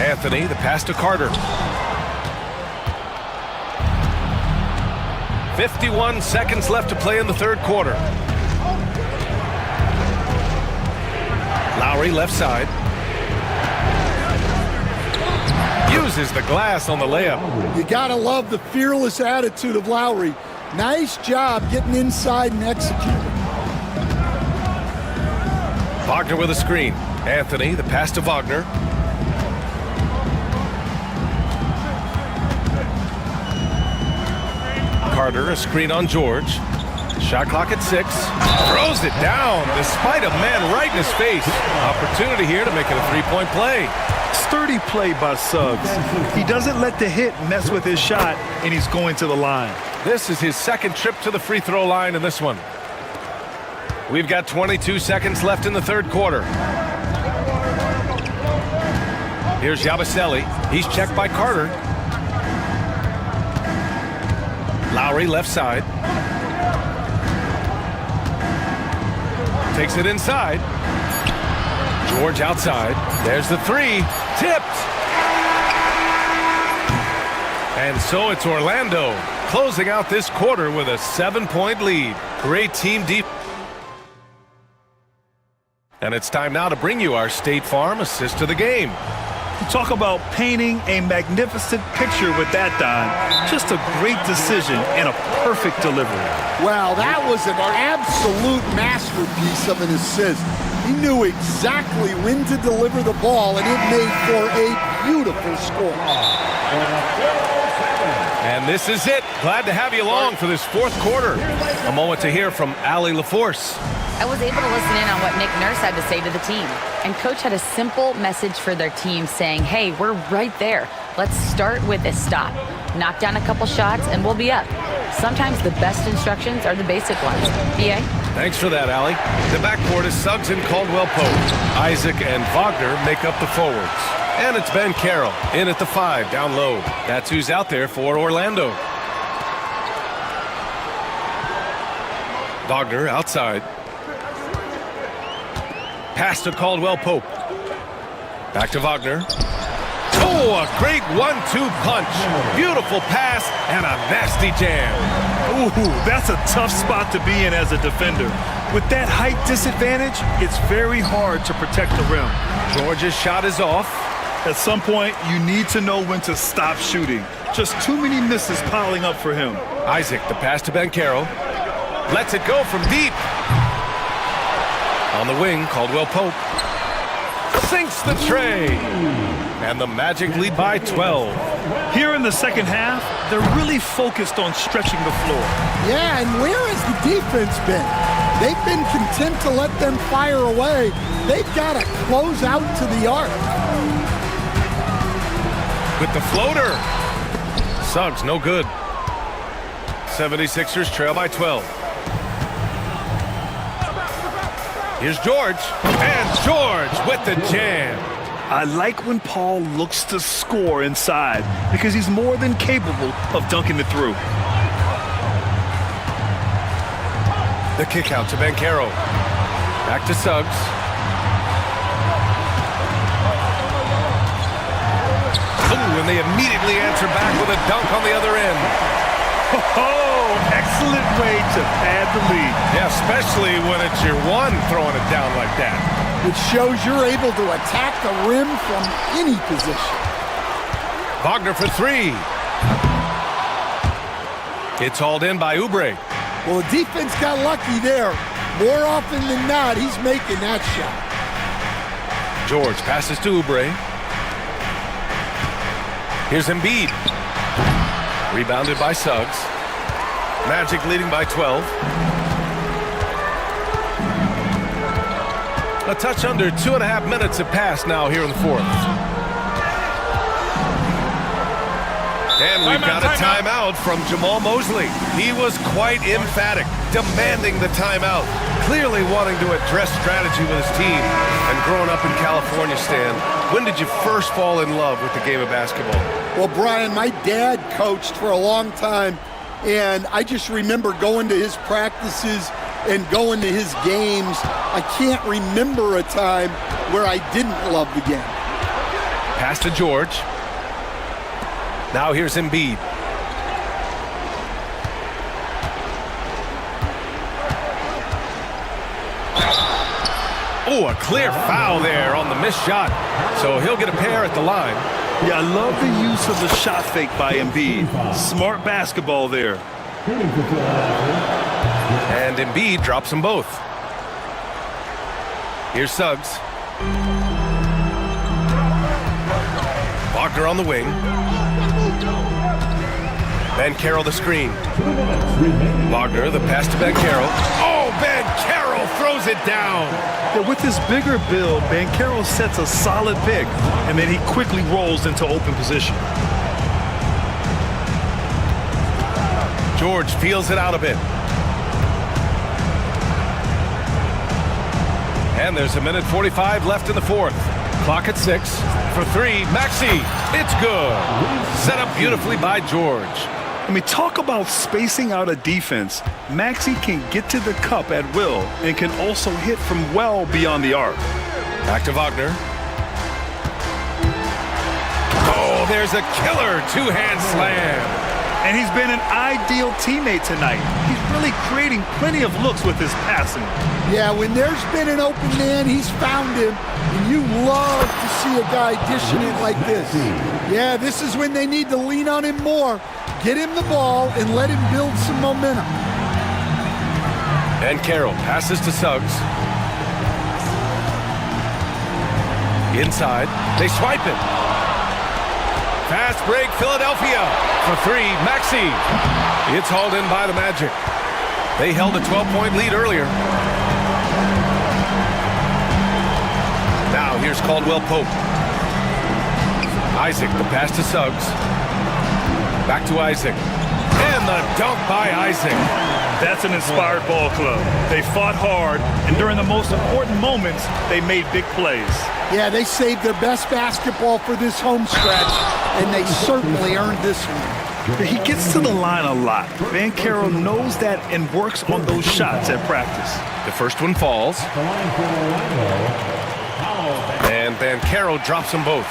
Anthony, the pass to Carter. 51 seconds left to play in the third quarter. Lowry left side. Uses the glass on the layup. You gotta love the fearless attitude of Lowry. Nice job getting inside and executing. Wagner with a screen. Anthony, the pass to Wagner. Carter, a screen on George. Shot clock at 6. Throws it down despite a man right in his face. Opportunity here to make it a three-point play. Sturdy play by Suggs. He doesn't let the hit mess with his shot, and he's going to the line. This is his second trip to the free throw line in this one. We've got 22 seconds left in the third quarter. Here's Yabusele. He's checked by Carter. Lowry left side. Takes it inside. George outside. There's the three. Tipped. And so it's Orlando closing out this quarter with a 7-point lead. Great team deep. And it's time now to bring you our State Farm assist to the game. You talk about painting a magnificent picture with that, Don. Just a great decision and a perfect delivery. Wow, that was an absolute masterpiece of an assist. He knew exactly when to deliver the ball, and it made for a beautiful score. And this is it. Glad to have you along for this fourth quarter. A moment to hear from Allie LaForce. I was able to listen in on what Nick Nurse had to say to the team. And Coach had a simple message for their team saying, hey, we're right there. Let's start with a stop. Knock down a couple shots and we'll be up. Sometimes the best instructions are the basic ones. PA? Thanks for that, Allie. The backcourt is Suggs and Caldwell Pope. Isaac and Wagner make up the forwards. And it's Ben Carroll in at the 5 down low. That's who's out there for Orlando. Wagner outside. Pass to Caldwell Pope. Back to Wagner. Oh, a great 1-2 punch. Beautiful pass and a nasty jam. Ooh, that's a tough spot to be in as a defender. With that height disadvantage, it's very hard to protect the rim. George's shot is off. At some point, you need to know when to stop shooting. Just too many misses piling up for him. Isaac, the pass to Ben Carroll. Lets it go from deep. On the wing, Caldwell Pope. Sinks the tray. And the Magic lead by 12. Here in the second half, they're really focused on stretching the floor. Yeah, and where has the defense been? They've been content to let them fire away. They've got to close out to the arc. With the floater. Suggs, no good. 76ers trail by 12. Here's George. And George with the jam. I like when Paul looks to score inside because he's more than capable of dunking it through. The kick out to Ben Carroll. Back to Suggs. Ooh, and they immediately answer back with a dunk on the other end. Oh, excellent way to pad the lead. Yeah, especially when it's your one throwing it down like that. Which shows you're able to attack the rim from any position. Wagner for three. It's hauled in by Oubre. Well, the defense got lucky there. More often than not, he's making that shot. George passes to Oubre. Here's Embiid. Rebounded by Suggs. Magic leading by 12. A touch under 2.5 minutes have passed now here in the fourth. And we've got a timeout from Jamal Mosley. He was quite emphatic, demanding the timeout. clearly wanting to address strategy with his team. And growing up in California, Stan, when did you first fall in love with the game of basketball? Well, Brian, my dad coached for a long time, and I just remember going to his practices and going to his games. I can't remember a time where I didn't love the game. Pass to George. Now here's Embiid. Oh, a clear foul there on the missed shot. So he'll get a pair at the line. Yeah, I love the use of the shot fake by Embiid. Smart basketball there. And Embiid drops them both. Here's Suggs. Wagner on the wing. Banchero the screen. Wagner, the pass to Banchero. Oh, Banchero throws it down. Yeah, with his bigger build, Banchero sets a solid pick, and then he quickly rolls into open position. George feels it out a bit. And there's 1:45 left in the fourth. Clock at 6. For three, Maxey. It's good. Set up beautifully by George. I mean, talk about spacing out a defense. Maxey can get to the cup at will and can also hit from well beyond the arc. Back to Wagner. Oh, there's a killer two-hand slam. And he's been an ideal teammate tonight. He's really creating plenty of looks with his passing. Yeah, when there's been an open man, he's found him. And you love to see a guy dishing it like this. Yeah, this is when they need to lean on him more. Get him the ball and let him build some momentum. And Carroll passes to Suggs. Inside, they swipe it. Fast break, Philadelphia. For three, Maxey. It's hauled in by the Magic. They held a 12-point lead earlier. Now here's Caldwell Pope. Isaac, the pass to Suggs. Back to Isaac. And the dunk by Isaac. That's an inspired ball club. They fought hard, and during the most important moments, they made big plays. Yeah, they saved their best basketball for this home stretch, and they certainly earned this one. He gets to the line a lot. Banchero knows that and works on those shots at practice. The first one falls. And Banchero drops them both.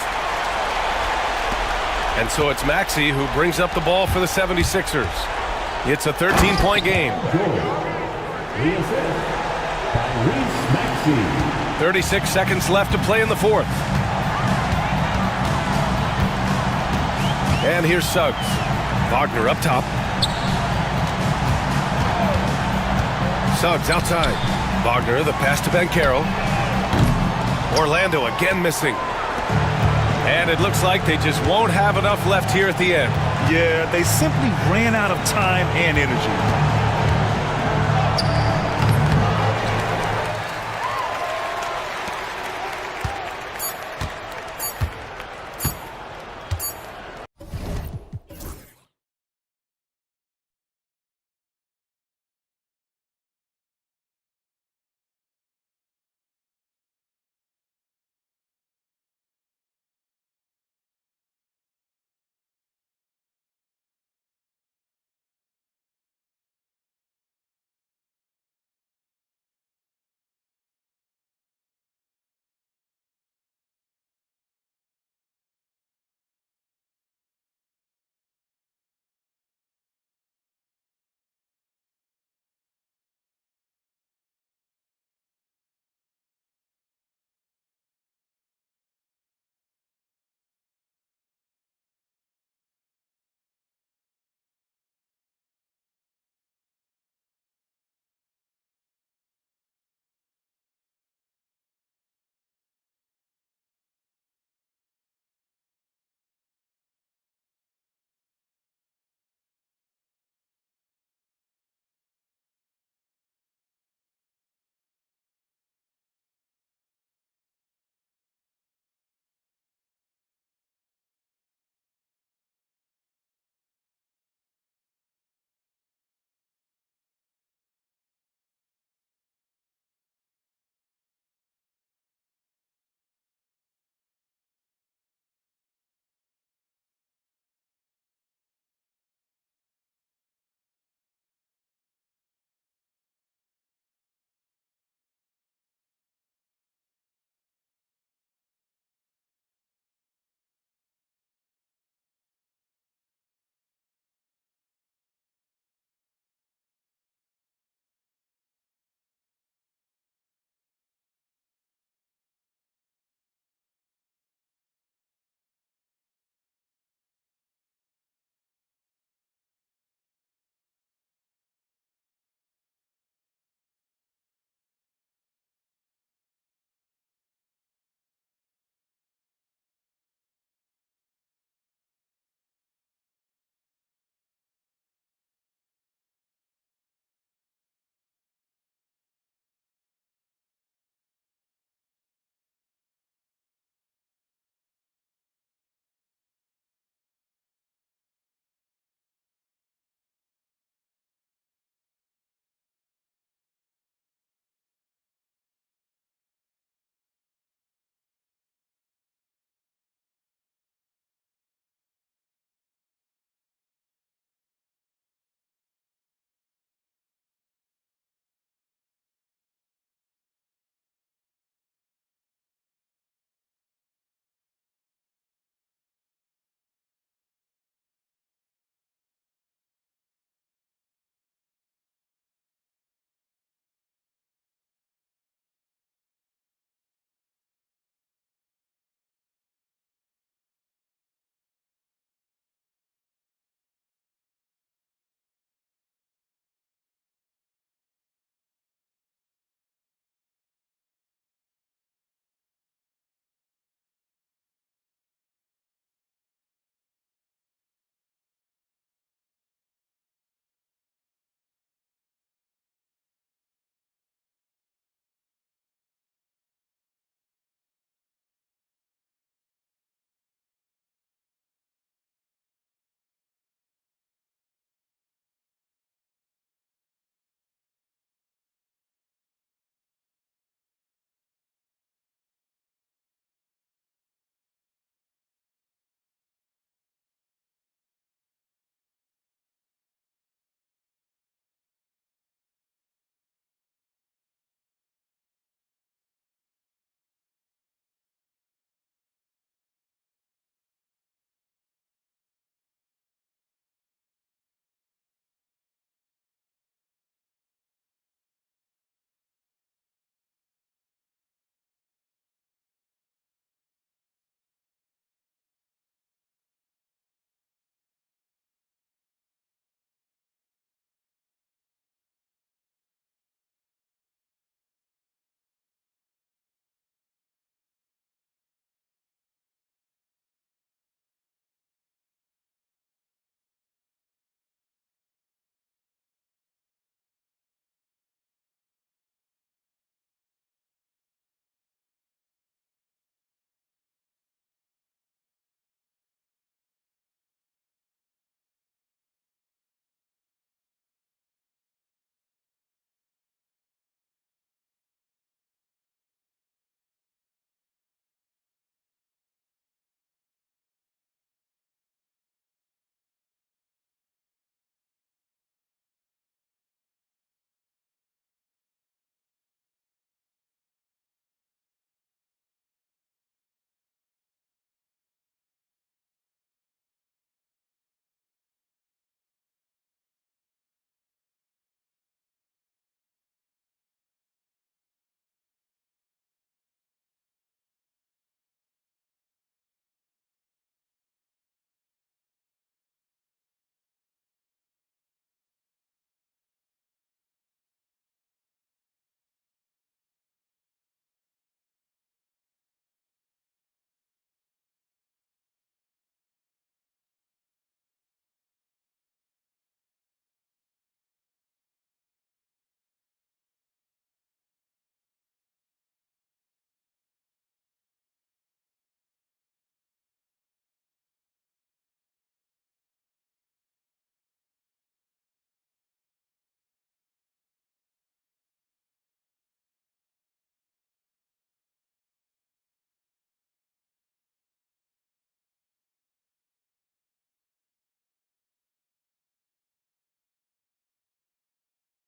And so it's Maxey who brings up the ball for the 76ers. It's a 13-point game. 36 seconds left to play in the fourth. And here's Suggs. Wagner up top. Suggs outside. Wagner, the pass to Banchero. Orlando again missing. And it looks like they just won't have enough left here at the end. Yeah, they simply ran out of time and energy.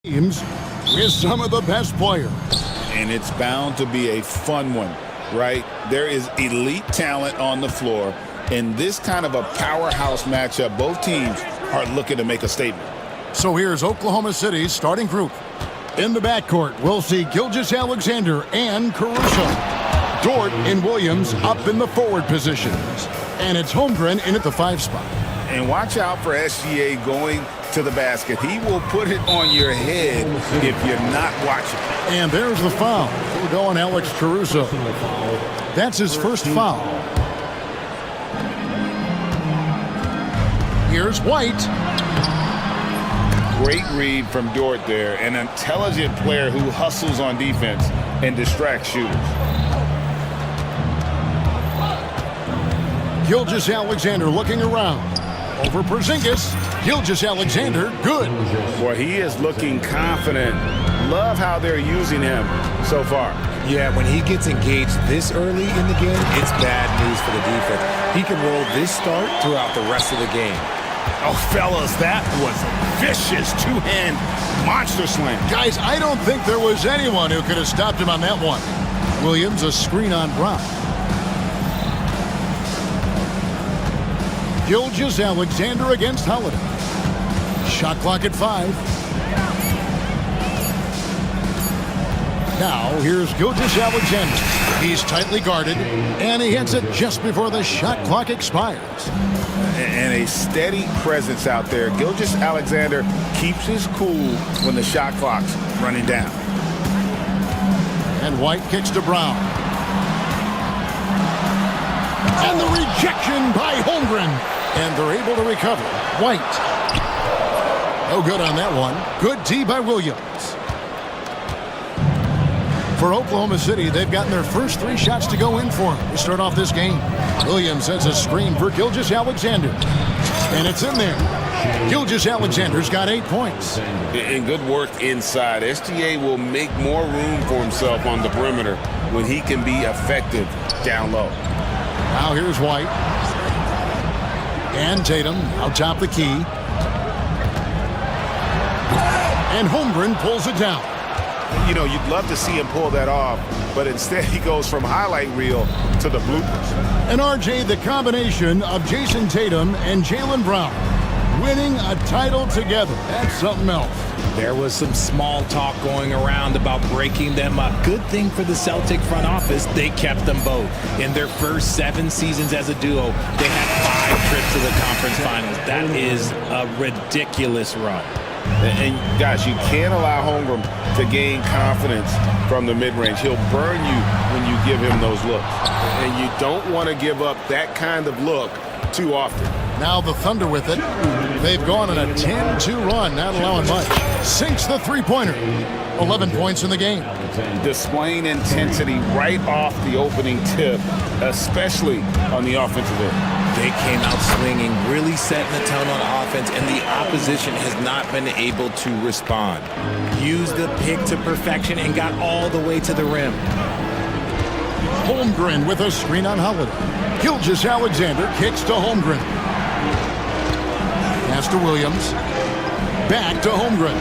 Teams with some of the best players. And it's bound to be a fun one, right? There is elite talent on the floor. In this kind of a powerhouse matchup, both teams are looking to make a statement. So here's Oklahoma City's starting group. In the backcourt, we'll see Gilgeous-Alexander and Caruso. Dort and Williams up in the forward positions. And it's Holmgren in at the 5 spot. And watch out for SGA going to the basket. He will put it on your head if you're not watching. And there's the foul. We'll go on Alex Caruso. That's his first foul. Here's White. Great read from Dort there. An intelligent player who hustles on defense and distracts shooters. Gilgeous-Alexander looking around. Over Porzingis. Gilgeous-Alexander, good. Boy, he is looking confident. Love how they're using him so far. Yeah, when he gets engaged this early in the game, it's bad news for the defense. He can roll this start throughout the rest of the game. Oh, fellas, that was a vicious two-hand monster slam. Guys, I don't think there was anyone who could have stopped him on that one. Williams, a screen on Brown. Gilgeous-Alexander against Holiday. Shot clock at 5. Now, here's Gilgeous-Alexander. He's tightly guarded, and he hits it just before the shot clock expires. And a steady presence out there. Gilgeous-Alexander keeps his cool when the shot clock's running down. And White kicks to Brown. And the rejection by Holmgren. And they're able to recover. White. No good on that one. Good D by Williams. For Oklahoma City, they've gotten their first 3 shots to go in for them to start off this game. Williams sends a screen for Gilgeous-Alexander. And it's in there. Gilgeous-Alexander's got 8 points. And good work inside. SGA will make more room for himself on the perimeter when he can be effective down low. Now here's White. And Tatum out top the key. And Holmgren pulls it down. You know, you'd love to see him pull that off, but instead he goes from highlight reel to the bloopers. And RJ, the combination of Jason Tatum and Jaylen Brown winning a title together. That's something else. There was some small talk going around about breaking them up. Good thing for the Celtic front office, they kept them both. In their first 7 seasons as a duo, they had 5 trips to the conference finals. That is a ridiculous run. And guys, you can't allow Holmgren to gain confidence from the mid-range. He'll burn you when you give him those looks. And you don't want to give up that kind of look too often. Now the Thunder with it. They've gone on a 10-2 run, not allowing much. Sinks the three-pointer. 11 points in the game. Displaying intensity right off the opening tip, especially on the offensive end. They came out swinging, really setting the tone on offense, and the opposition has not been able to respond. Used the pick to perfection and got all the way to the rim. Holmgren with a screen on Holiday. Gilgeous-Alexander kicks to Holmgren. Pass to Williams. Back to Holmgren.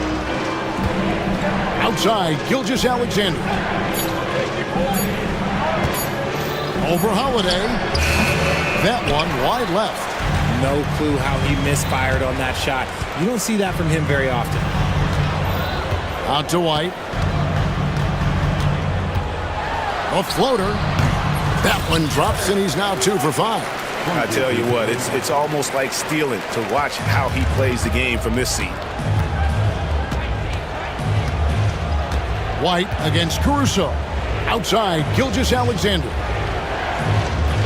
Outside, Gilgeous-Alexander. Over Holiday. That one wide left. No clue how he misfired on that shot. You don't see that from him very often. Out to White. A floater. That one drops, and he's now 2 for 5. I tell you what, it's almost like stealing to watch how he plays the game from this seat. White against Caruso. Outside, Gilgeous-Alexander.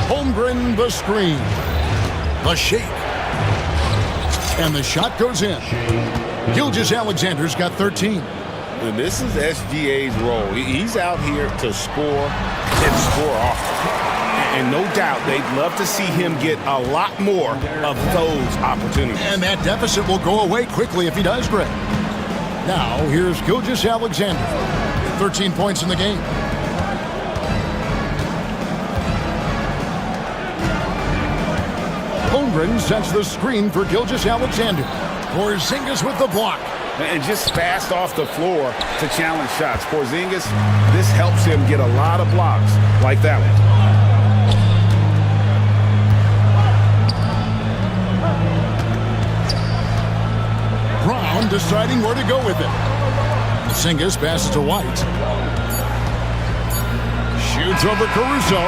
Holmgren the screen. The shake. And the shot goes in. Gilgeous-Alexander's got 13. And this is SGA's role. He's out here to score and score often. And no doubt they'd love to see him get a lot more of those opportunities. And that deficit will go away quickly if he does, Greg. Now, here's Gilgeous-Alexander. 13 points in the game. Holmgren sets the screen for Gilgeous-Alexander. Porzingis with the block. and just fast off the floor to challenge shots. Porzingis, this helps him get a lot of blocks like that one. Brown deciding where to go with it. Porzingis passes to White. Shoots over Caruso,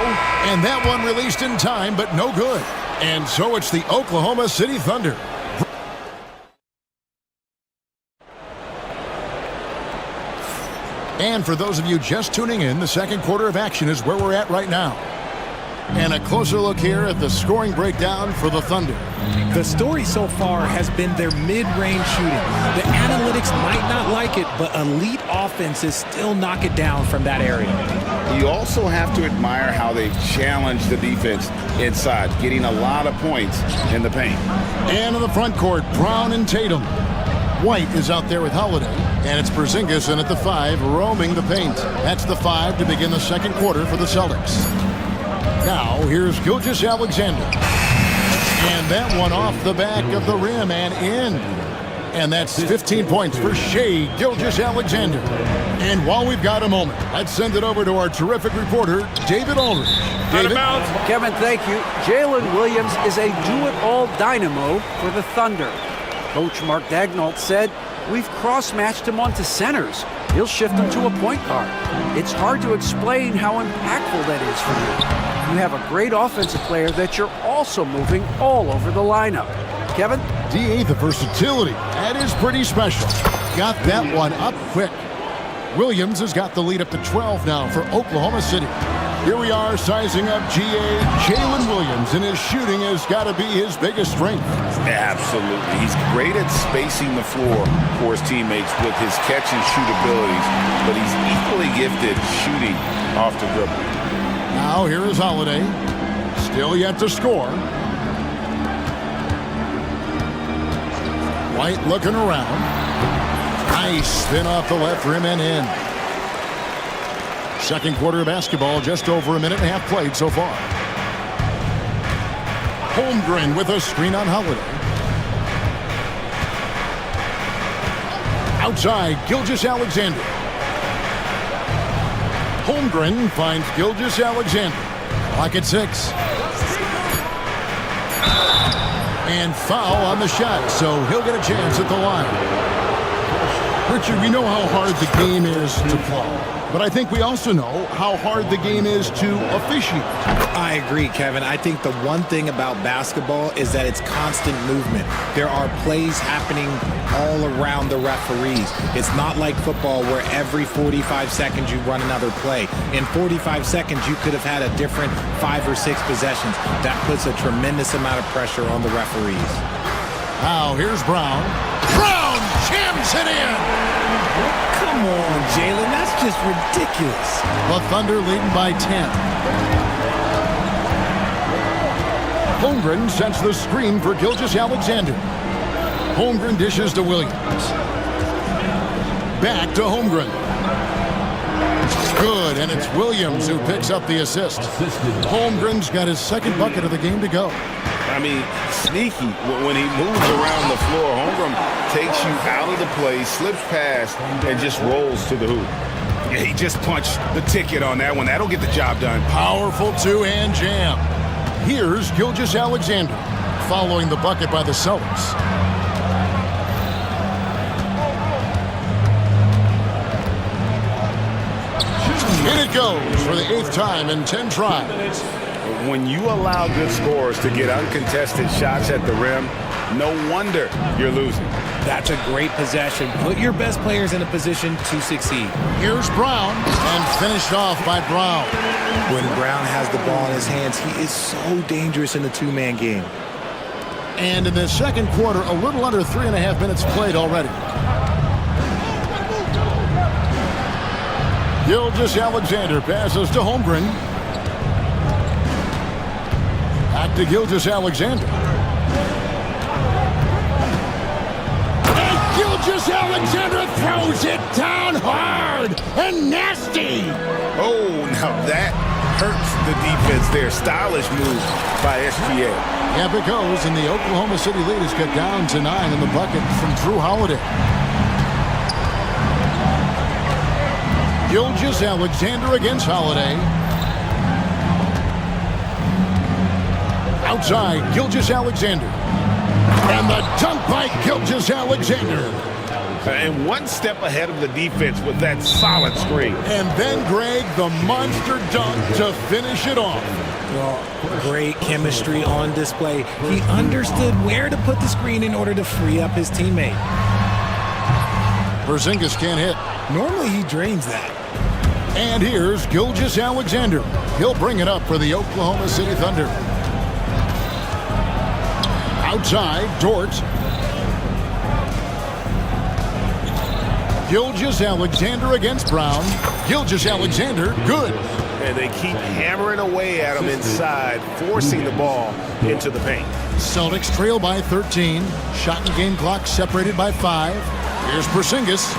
and that one released in time, but no good. And so it's the Oklahoma City Thunder. And for those of you just tuning in, the second quarter of action is where we're at right now. And a closer look here at the scoring breakdown for the Thunder. The story so far has been their mid-range shooting. The analytics might not like it, but elite offenses still knock it down from that area. You also have to admire how they've challenged the defense inside, getting a lot of points in the paint. And in the front court, Brown and Tatum. White is out there with Holiday, and it's Porzingis in at the 5, roaming the paint. That's the 5 to begin the second quarter for the Celtics. Now, here's Gilgeous-Alexander. And that one off the back of the rim and in. And that's 15 points for Shai Gilgeous-Alexander. And while we've got a moment, let's send it over to our terrific reporter, David Aldridge. David? Kevin, thank you. Jalen Williams is a do-it-all dynamo for the Thunder. Coach Mark Daigneault said, "We've cross-matched him onto centers. He'll shift him to a point guard. It's hard to explain how impactful that is for you. You have a great offensive player that you're also moving all over the lineup." Kevin? D.A. the versatility. That is pretty special. Got that one up quick. Williams has got the lead up to 12 now for Oklahoma City. Here we are sizing up G.A. Jalen Williams, and his shooting has got to be his biggest strength. Absolutely. He's great at spacing the floor for his teammates with his catch and shoot abilities, but he's equally gifted shooting off the dribble. Now here is Holiday. Still yet to score. White looking around. Nice spin off the left rim and in. Second quarter of basketball, just over a minute and a half played so far. Holmgren with a screen on Holiday. Outside, Gilgeous-Alexander. Holmgren finds Gilgeous-Alexander. Clock at 6. And foul on the shot, so he'll get a chance at the line. Richard, we know how hard the game is to play, but I think we also know how hard the game is to officiate. I agree, Kevin. I think the one thing about basketball is that it's constant movement. There are plays happening all around the referees. It's not like football where every 45 seconds you run another play. In 45 seconds, you could have had a different 5 or 6 possessions. That puts a tremendous amount of pressure on the referees. Now, here's Brown. Brown jams it in! Come on, Jalen. That's just ridiculous. The Thunder leading by 10. Holmgren sets the screen for Gilgeous-Alexander. Holmgren dishes to Williams. Back to Holmgren. Good, and it's Williams who picks up the assist. Holmgren's got his second bucket of the game to go. I mean, sneaky. When he moves around the floor, Holmgren takes you out of the play, slips past, and just rolls to the hoop. Yeah, he just punched the ticket on that one. That'll get the job done. Powerful two-hand jam. Here's Gilgeous-Alexander following the bucket by the Celtics. In it goes for the 8th time in 10 tries. When you allow good scorers to get uncontested shots at the rim, no wonder you're losing. That's a great possession. Put your best players in a position to succeed. Here's Brown, and finished off by Brown. When Brown has the ball in his hands, he is so dangerous in the two-man game. And in the second quarter, a little under 3.5 minutes played already. Gilgeous-Alexander passes to Holmgren. Back to Gilgeous-Alexander. And Gilgeous-Alexander throws it down hard and nasty. Oh, now that hurts the defense there. Stylish move by SGA. Yeah, it goes, and the Oklahoma City lead is cut down to 9 in the bucket from Drew Holiday. Gilgeous-Alexander against Holiday. Outside, Gilgeous-Alexander. And the dunk by Gilgeous-Alexander. And one step ahead of the defense with that solid screen. And then, Greg, the monster dunk to finish it off. Well, great chemistry on display. He understood where to put the screen in order to free up his teammate. Porzingis can't hit. Normally he drains that. And here's Gilgeous-Alexander. He'll bring it up for the Oklahoma City Thunder. Outside, Dort. Gilgeous-Alexander against Brown. Gilgeous-Alexander, good. And they keep hammering away at him inside, forcing the ball into the paint. Celtics trail by 13. Shot and game clock separated by 5. Here's Porzingis.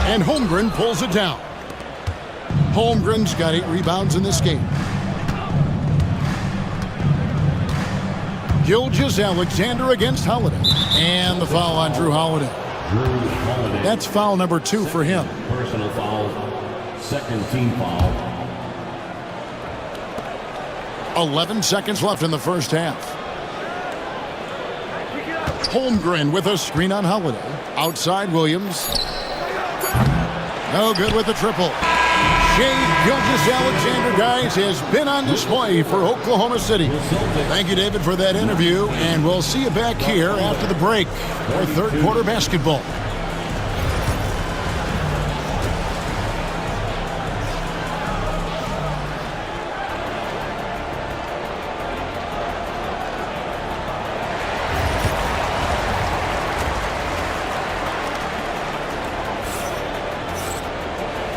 And Holmgren pulls it down. Holmgren's got 8 rebounds in this game. Gilgeous-Alexander against Holiday. And the foul on Drew Holiday. That's foul number 2 for him. Personal foul, second team foul. 11 seconds left in the first half. Holmgren with a screen on Holiday. Outside, Williams. No good with the triple. Shai Gilgeous-Alexander, guys, has been on display for Oklahoma City. Thank you, David, for that interview, and we'll see you back here after the break for third quarter basketball.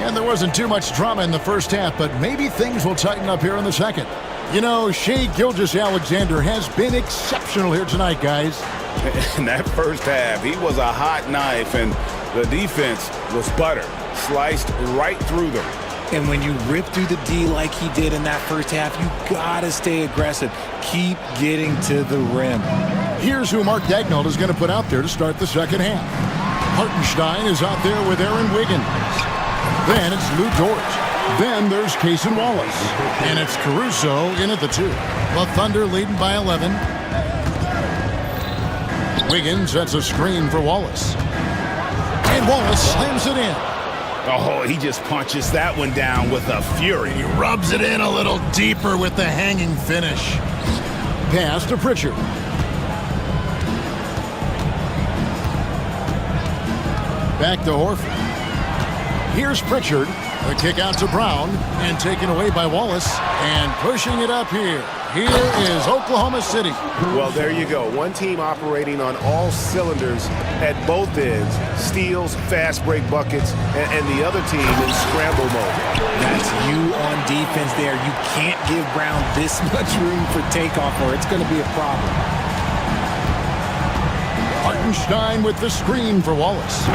And there wasn't too much drama in the first half, but maybe things will tighten up here in the second. You know, Shai Gilgeous-Alexander has been exceptional here tonight, guys. In that first half, he was a hot knife, and the defense was butter, sliced right through them. And when you rip through the D like he did in that first half, you gotta stay aggressive. Keep getting to the rim. Here's who Mark Daigneault is going to put out there to start the second half. Hartenstein is out there with Aaron Wiggins. Then it's Lou Dort. Then there's Cason Wallace. And it's Caruso in at the 2. The Thunder leading by 11. Wiggins sets a screen for Wallace. And Wallace slams it in. Oh, he just punches that one down with a fury. He rubs it in a little deeper with the hanging finish. Pass to Pritchard. Back to Horford. Here's Pritchard. The kick out to Brown and taken away by Wallace. And pushing it up here. Here is Oklahoma City. Well, there you go. One team operating on all cylinders at both ends. Steals, fast break buckets, and the other team in scramble mode. That's you on defense there. You can't give Brown this much room for takeoff or it's going to be a problem. Hartenstein with the screen for Wallace.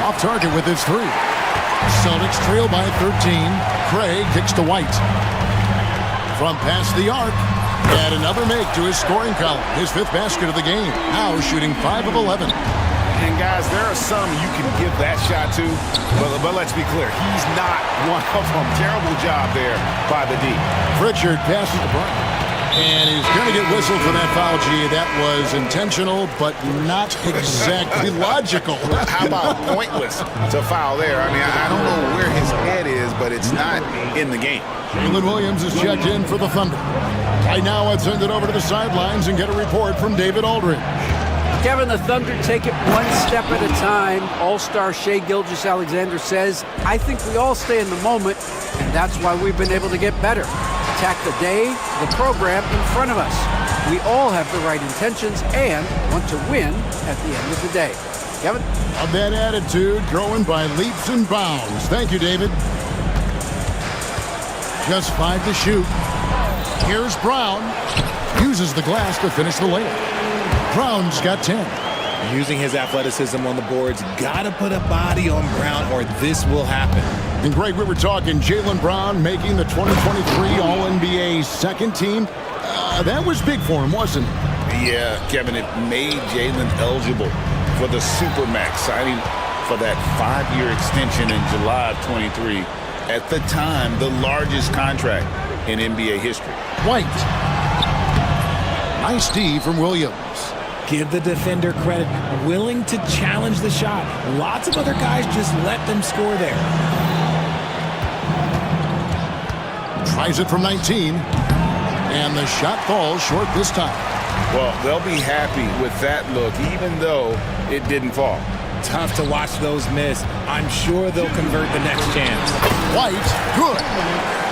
Off target with his 3. Celtics trail by 13. Craig kicks to White. From past the arc, add another make to his scoring column. His 5th basket of the game. Now shooting 5 of 11. And guys, there are some you can give that shot to, but let's be clear, he's not one of them. Terrible job there by the D. Pritchard passes to Brown. And he's going to get whistled for that foul, G. That was intentional, but not exactly logical. How about pointless to foul there? I mean, I don't know where his head is, but it's not in the game. Jalen Williams is checked in for the Thunder. Right now, let's send it over to the sidelines and get a report from David Aldridge. Kevin, the Thunder take it one step at a time. All-star Shai Gilgeous-Alexander says, I think we all stay in the moment, and that's why we've been able to get better. Attack the day, the program in front of us. We all have the right intentions and want to win at the end of the day. Kevin? Of that attitude, growing by leaps and bounds. Thank you, David. Just 5 to shoot. Here's Brown. Uses the glass to finish the layup. Brown's got 10. Using his athleticism on the boards, gotta put a body on Brown or this will happen. And Greg, we were talking Jaylen Brown making the 2023 All-NBA second team. That was big for him, wasn't it? Yeah, Kevin, it made Jaylen eligible for the Supermax, signing for for that 5-year extension in July of 23. At the time, the largest contract in NBA history. White. Nice D from Williams. Give the defender credit, willing to challenge the shot. Lots of other guys just let them score there. Tries it from 19, and the shot falls short this time. Well, they'll be happy with that look, even though it didn't fall. Tough to watch those miss. I'm sure they'll convert the next chance. White, good.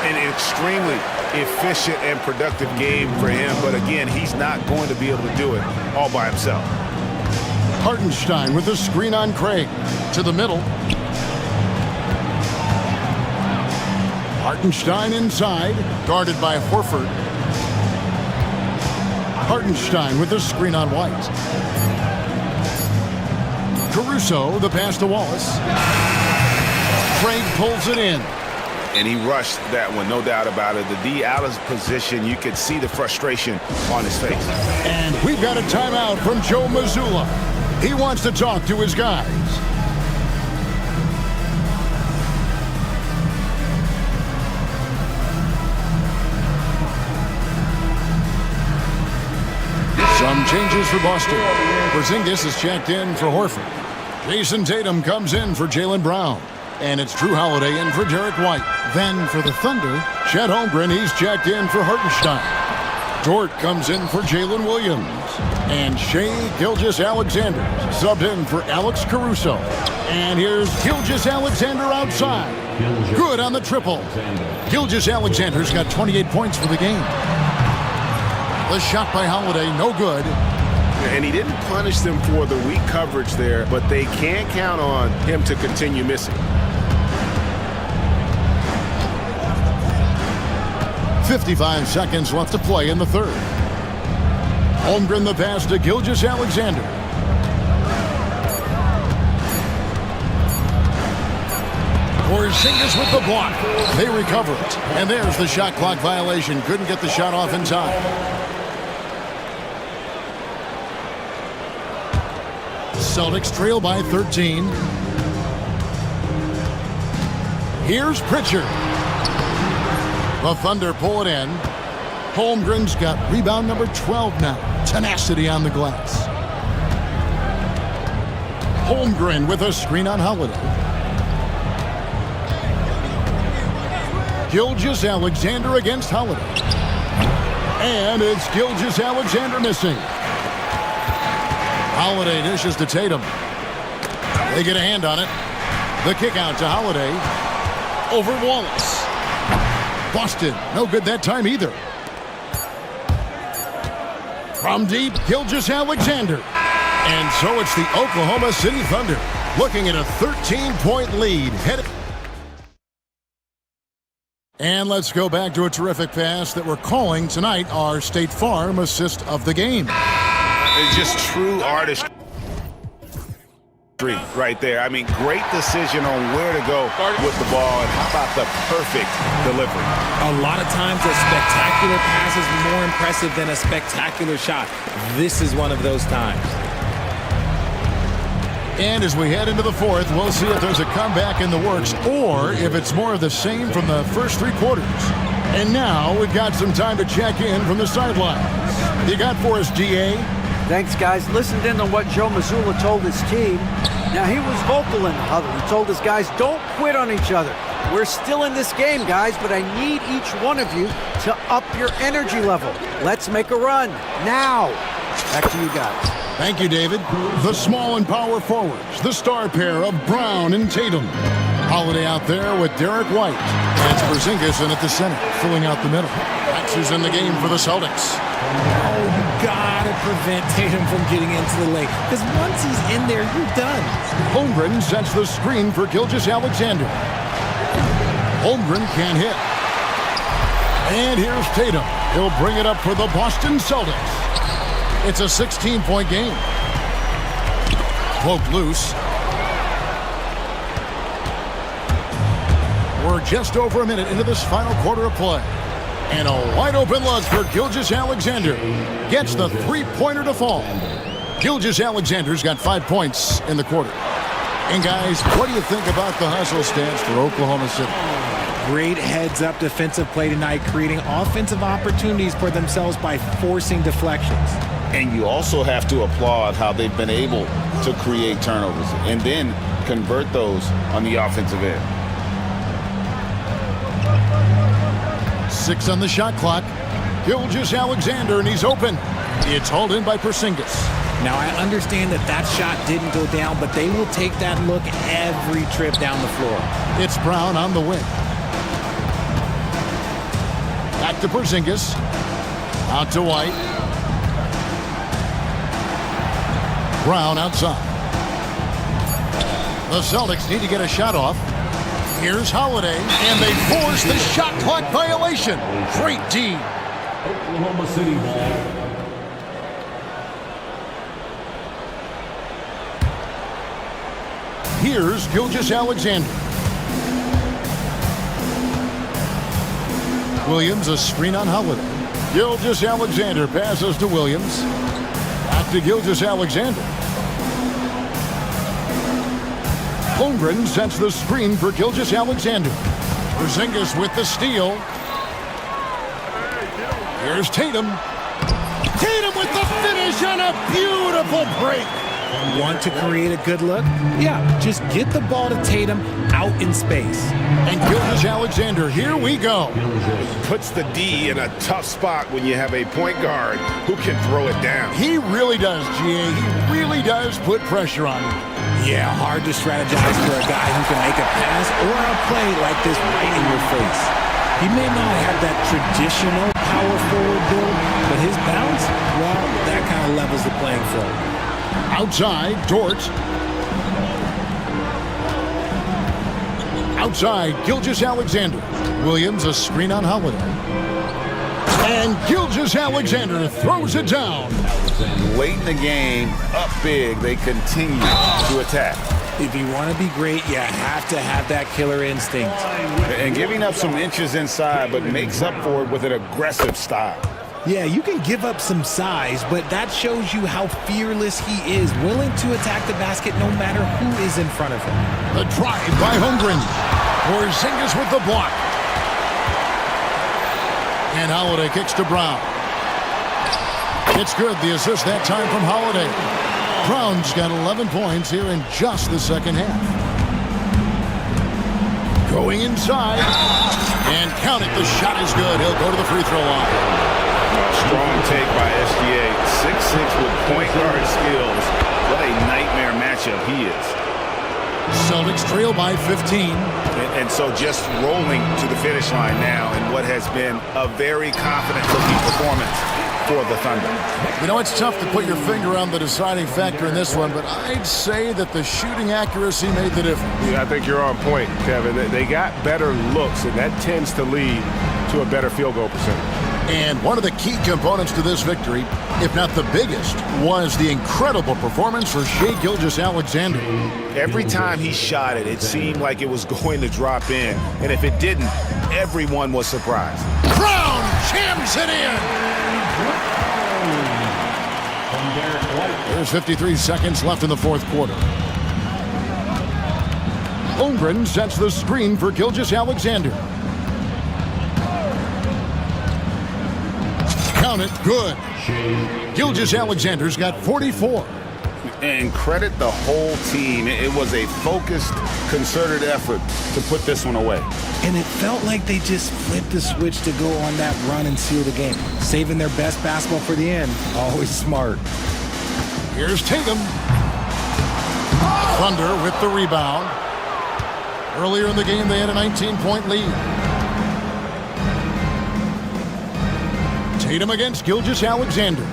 An extremely efficient and productive game for him, but again, he's not going to be able to do it all by himself. Hartenstein with the screen on Craig. To the middle. Hartenstein inside, guarded by Horford. Hartenstein with the screen on White. Caruso, the pass to Wallace. Craig pulls it in. And he rushed that one, no doubt about it. The D out of position, you could see the frustration on his face. And we've got a timeout from Joe Mazzulla. He wants to talk to his guys. Some changes for Boston. Porzingis is checked in for Horford. Jason Tatum comes in for Jaylen Brown. And it's Drew Holiday in for Derek White. Then for the Thunder, Chet Holmgren, he's checked in for Hartenstein. Dort comes in for Jalen Williams. And Shai Gilgeous-Alexander subbed in for Alex Caruso. And here's Gilgeous-Alexander outside. Good on the triple. Gilgeous-Alexander's got 28 points for the game. The shot by Holiday, no good. And he didn't punish them for the weak coverage there, but they can't count on him to continue missing. 55 seconds left to play in the third. Holmgren the pass to Gilgeous-Alexander. Porzingis with the block. They recover it. And there's the shot clock violation. Couldn't get the shot off in time. Celtics trail by 13. Here's Pritchard. The Thunder pull it in. Holmgren's got rebound number 12 now. Tenacity on the glass. Holmgren with a screen on Holiday. Gilgeous-Alexander against Holiday. And it's Gilgeous-Alexander missing. Holiday dishes to Tatum. They get a hand on it. The kick out to Holiday. Over Wallace. Boston, no good that time either. From deep, Gilgeous-Alexander. And so it's the Oklahoma City Thunder looking at a 13-point lead. And let's go back to a terrific pass that we're calling tonight our State Farm assist of the game. It's just true artistry right there. I mean, great decision on where to go with the ball, and how about the perfect delivery? A lot of times a spectacular pass is more impressive than a spectacular shot. This is one of those times. And as we head into the fourth, we'll see if there's a comeback in the works or if it's more of the same from the first three quarters. And now we've got some time to check in from the sidelines. You got for us, GA? Thanks, guys. Listened in on what Joe Mazzulla told his team. Now, he was vocal in the huddle. He told his guys, don't quit on each other. We're still in this game, guys, but I need each one of you to up your energy level. Let's make a run. Now. Back to you guys. Thank you, David. The small and power forwards, the star pair of Brown and Tatum. Holiday out there with Derek White. That's Porzingis in at the center, filling out the middle. Max is in the game for the Celtics. Oh, you gotta prevent Tatum from getting into the lane, because once he's in there, you're done. Holmgren sets the screen for Gilgeous-Alexander. Holmgren can't hit. And here's Tatum. He'll bring it up for the Boston Celtics. It's a 16-point game. Poked loose. We're just over a minute into this final quarter of play. And a wide-open look for Gilgeous-Alexander. Gets the three-pointer to fall. Gilgeous-Alexander's got 5 points in the quarter. And guys, what do you think about the hustle stance for Oklahoma City? Great heads-up defensive play tonight, creating offensive opportunities for themselves by forcing deflections. And you also have to applaud how they've been able to create turnovers and then convert those on the offensive end. 6 on the shot clock. Gilgeous-Alexander, and he's open. It's hauled in by Porzingis. Now, I understand that shot didn't go down, but they will take that look every trip down the floor. It's Brown on the wing. Back to Porzingis. Out to White. Brown outside. The Celtics need to get a shot off. Here's Holiday, and they force the shot clock violation. Great D. Oklahoma City ball. Here's Gilgeous-Alexander. Williams, a screen on Holiday. Gilgeous-Alexander passes to Williams. Back to Gilgeous-Alexander. Holmgren sets the screen for Gilgeous-Alexander. Porzingis with the steal. Here's Tatum. Tatum with the finish on a beautiful break. Want to create a good look? Yeah, just get the ball to Tatum out in space. And Gilgeous-Alexander, here we go. Puts the D in a tough spot when you have a point guard who can throw it down. He really does, GA. He really does put pressure on him. Yeah, hard to strategize for a guy who can make a pass or a play like this right in your face. He may not have that traditional power forward build, but his bounce, well, that kind of levels the playing field. Outside, Dort. Outside, Gilgeous-Alexander. Williams, a screen on Holiday. And Gilgeous-Alexander throws it down. Late in the game, up big, they continue to attack. If you want to be great, you have to have that killer instinct. And giving up some inches inside, but makes up for it with an aggressive style. Yeah, you can give up some size, but that shows you how fearless he is, willing to attack the basket no matter who is in front of him. The drive by Holmgren. Porzingis with the block. And Holiday kicks to Brown. It's good, the assist that time from Holiday. Brown's got 11 points here in just the second half. Going inside. And count it, the shot is good. He'll go to the free throw line. Strong take by SGA. 6'6" with point guard skills. What a nightmare matchup he is. Celtics trail by 15. And so just rolling to the finish line now in what has been a very confident-looking performance for the Thunder. You know, it's tough to put your finger on the deciding factor in this one, but I'd say that the shooting accuracy made the difference. Yeah, I think you're on point, Kevin. They got better looks, and that tends to lead to a better field goal percentage. And one of the key components to this victory, if not the biggest, was the incredible performance for Shai Gilgeous-Alexander. Every time he shot it, it seemed like it was going to drop in. And if it didn't, everyone was surprised. Brown jams it in! There's 53 seconds left in the fourth quarter. Holmgren sets the screen for Gilgeous-Alexander. Count it, good. Gilgeous-Alexander's got 44. And credit the whole team. It was a focused, concerted effort to put this one away. And it felt like they just flipped the switch to go on that run and seal the game. Saving their best basketball for the end. Always smart. Here's Tatum. Thunder with the rebound. Earlier in the game, they had a 19-point lead. Tatum against Gilgeous-Alexander.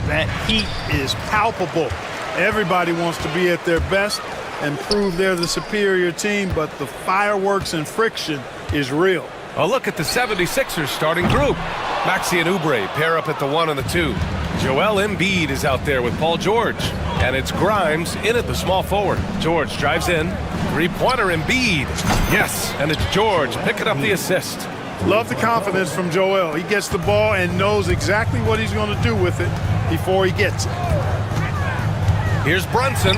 That heat is palpable. Everybody wants to be at their best and prove they're the superior team, but the fireworks and friction is real. A look at the 76ers starting group. Maxey and Oubre pair up at the 1 and the 2. Joel Embiid is out there with Paul George. And it's Grimes in at the small forward. George drives in. Three-pointer Embiid. Yes, and it's George picking up the assist. Love the confidence from Joel. He gets the ball and knows exactly what he's going to do with it before he gets it. Here's Brunson.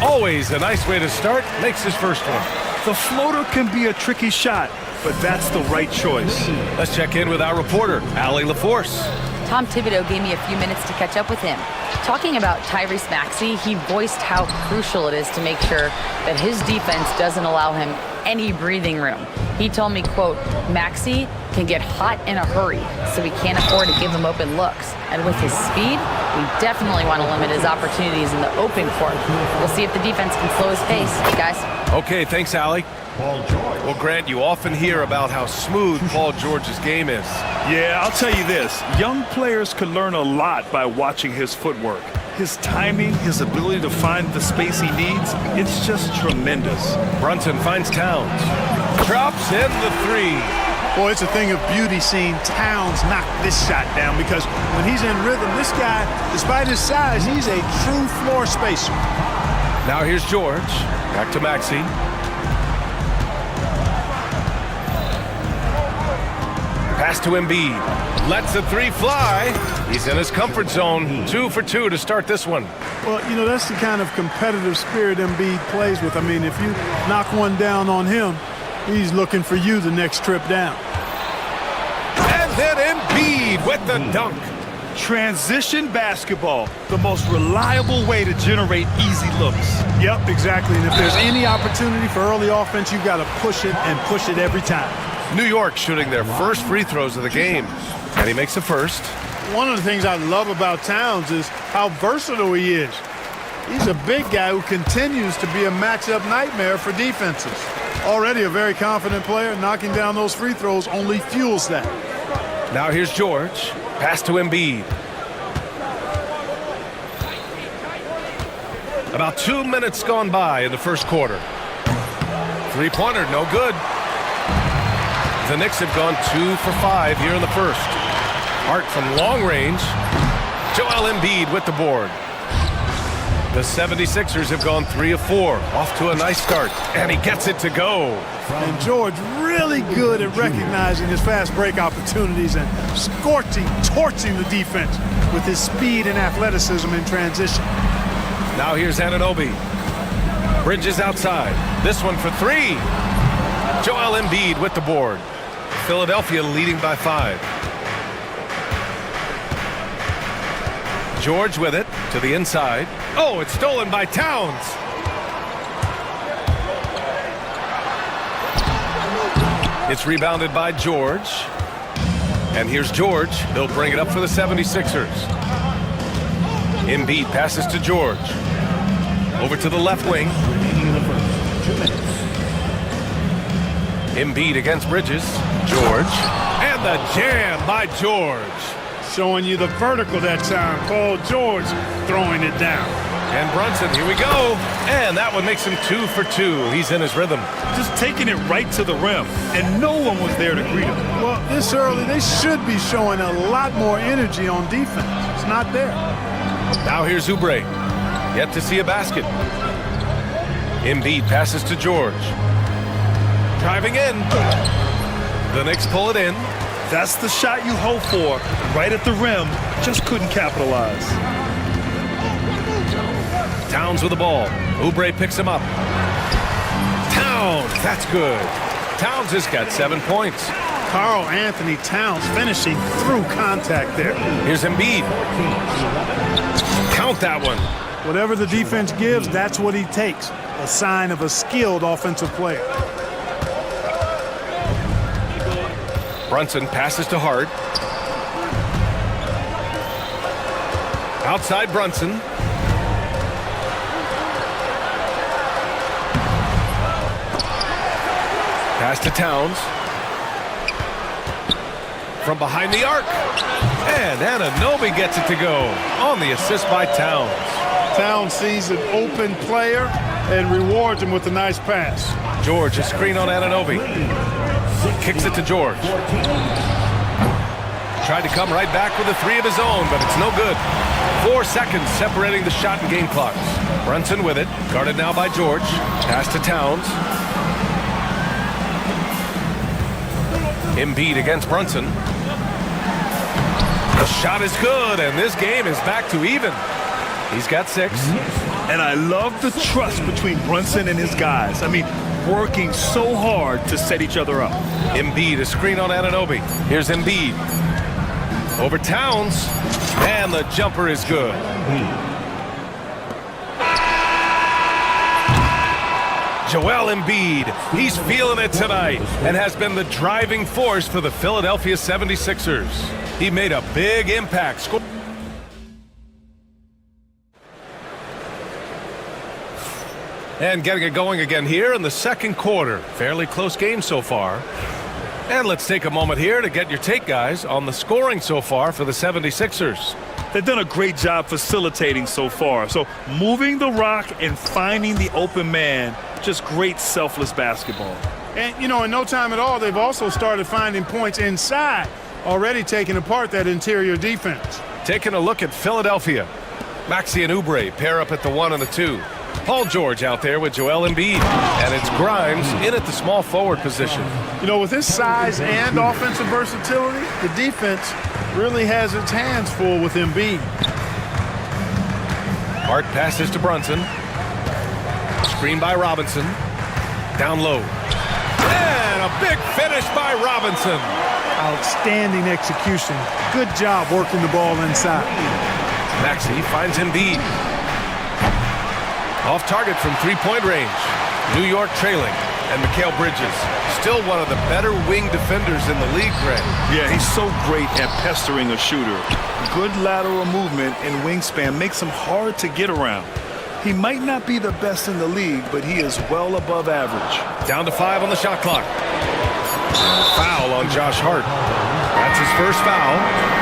Always a nice way to start. Makes his first one. The floater can be a tricky shot, but that's the right choice. Let's check in with our reporter, Allie LaForce. Tom Thibodeau gave me a few minutes to catch up with him. Talking about Tyrese Maxey, he voiced how crucial it is to make sure that his defense doesn't allow him any breathing room. He told me, quote, Maxey can get hot in a hurry, so we can't afford to give him open looks. And with his speed, we definitely want to limit his opportunities in the open court. We'll see if the defense can slow his pace. Hey, guys. Okay, thanks, Allie. Well, Grant, you often hear about how smooth Paul George's game is. Yeah, I'll tell you this. Young players can learn a lot by watching his footwork. His timing, his ability to find the space he needs, it's just tremendous. Brunson finds Towns. Drops in the 3. Boy, it's a thing of beauty seeing Towns knock this shot down because when he's in rhythm, this guy, despite his size, he's a true floor spacer. Now here's George. Back to Maxey. Pass to Embiid. Lets the 3 fly. He's in his comfort zone. 2 for 2 to start this one. Well, you know, that's the kind of competitive spirit Embiid plays with. I mean, if you knock one down on him, he's looking for you the next trip down. And then Embiid with the dunk. Transition basketball, the most reliable way to generate easy looks. Yep, exactly. And if there's any opportunity for early offense, you've got to push it and push it every time. New York shooting their first free throws of the game. And he makes the first. One of the things I love about Towns is how versatile he is. He's a big guy who continues to be a matchup nightmare for defenses. Already a very confident player, knocking down those free throws only fuels that. Now here's George. Pass to Embiid. About 2 minutes gone by in the first quarter. Three-pointer, no good. The Knicks have gone 2 for 5 here in the first. Hart from long range. Joel Embiid with the board. The 76ers have gone 3 of 4. Off to a nice start. And he gets it to go. And George really good at recognizing his fast break opportunities and torching the defense with his speed and athleticism in transition. Now here's Anunoby. Bridges outside. This one for 3. Joel Embiid with the board. Philadelphia leading by 5. George with it to the inside. Oh, it's stolen by Towns. It's rebounded by George. And here's George. He'll bring it up for the 76ers. Embiid passes to George. Over to the left wing. Embiid against Bridges. George. And the jam by George. Showing you the vertical that time. Paul George throwing it down. And Brunson, here we go. And that one makes him 2 for 2. He's in his rhythm. Just taking it right to the rim, and no one was there to greet him. Well, this early, they should be showing a lot more energy on defense. It's not there. Now here's Oubre. Yet to see a basket. Embiid passes to George. Driving in. The Knicks pull it in. That's the shot you hope for. Right at the rim. Just couldn't capitalize. Towns with the ball. Oubre picks him up. Towns, that's good. Towns has got 7 points. Karl Anthony Towns finishing through contact there. Here's Embiid. Count that one. Whatever the defense gives, that's what he takes. A sign of a skilled offensive player. Brunson passes to Hart. Outside Brunson. Pass to Towns. from behind the arc. And Anunoby gets it to go on the assist by Towns. Towns sees an open player and rewards him with a nice pass. George, a screen on Anunoby. Kicks it to George. Tried to come right back with a three of his own, but it's no good. 4 seconds separating the shot and game clocks. Brunson with it, guarded now by George. Pass to Towns. Embiid against Brunson. The shot is good, and this game is back to even. He's got 6. And I love the trust between Brunson and his guys. I mean, working so hard to set each other up. Embiid, a screen on Anunoby. Here's Embiid. Over Towns, and the jumper is good. Joel Embiid, he's feeling it tonight and has been the driving force for the Philadelphia 76ers. He made a big impact. And getting it going again here in the second quarter. Fairly close game so far. And let's take a moment here to get your take, guys, on the scoring so far for the 76ers. They've done a great job facilitating so far. So moving the rock and finding the open man, just great selfless basketball. And, you know, in no time at all, they've also started finding points inside, already taking apart that interior defense. Taking a look at Philadelphia. Maxey and Oubre pair up at the 1 and the 2. Paul George out there with Joel Embiid. And it's Grimes in at the small forward position. You know, with his size and offensive versatility, the defense really has its hands full with Embiid. Hart passes to Brunson. Screen by Robinson. Down low. And a big finish by Robinson. Outstanding execution. Good job working the ball inside. Maxey finds Embiid. Off target from three-point range. New York trailing. And Mikal Bridges, still one of the better wing defenders in the league, Greg. Yeah, he's so great at pestering a shooter. Good lateral movement and wingspan makes him hard to get around. He might not be the best in the league, but he is well above average. Down to 5 on the shot clock. Foul on Josh Hart. That's his first foul.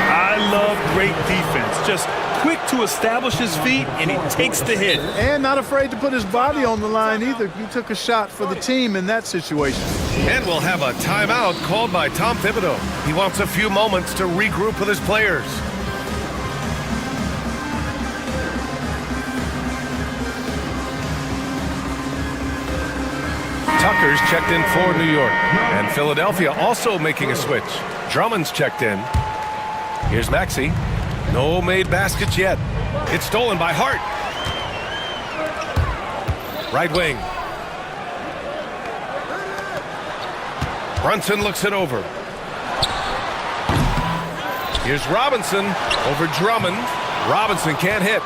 I love great defense. Just quick to establish his feet, and he takes the hit. And not afraid to put his body on the line either. He took a shot for the team in that situation. And we'll have a timeout called by Tom Thibodeau. He wants a few moments to regroup with his players. Tucker's checked in for New York. And Philadelphia also making a switch. Drummond's checked in. Here's Maxey. No made baskets yet. It's stolen by Hart. Right wing. Brunson looks it over. Here's Robinson over Drummond. Robinson can't hit.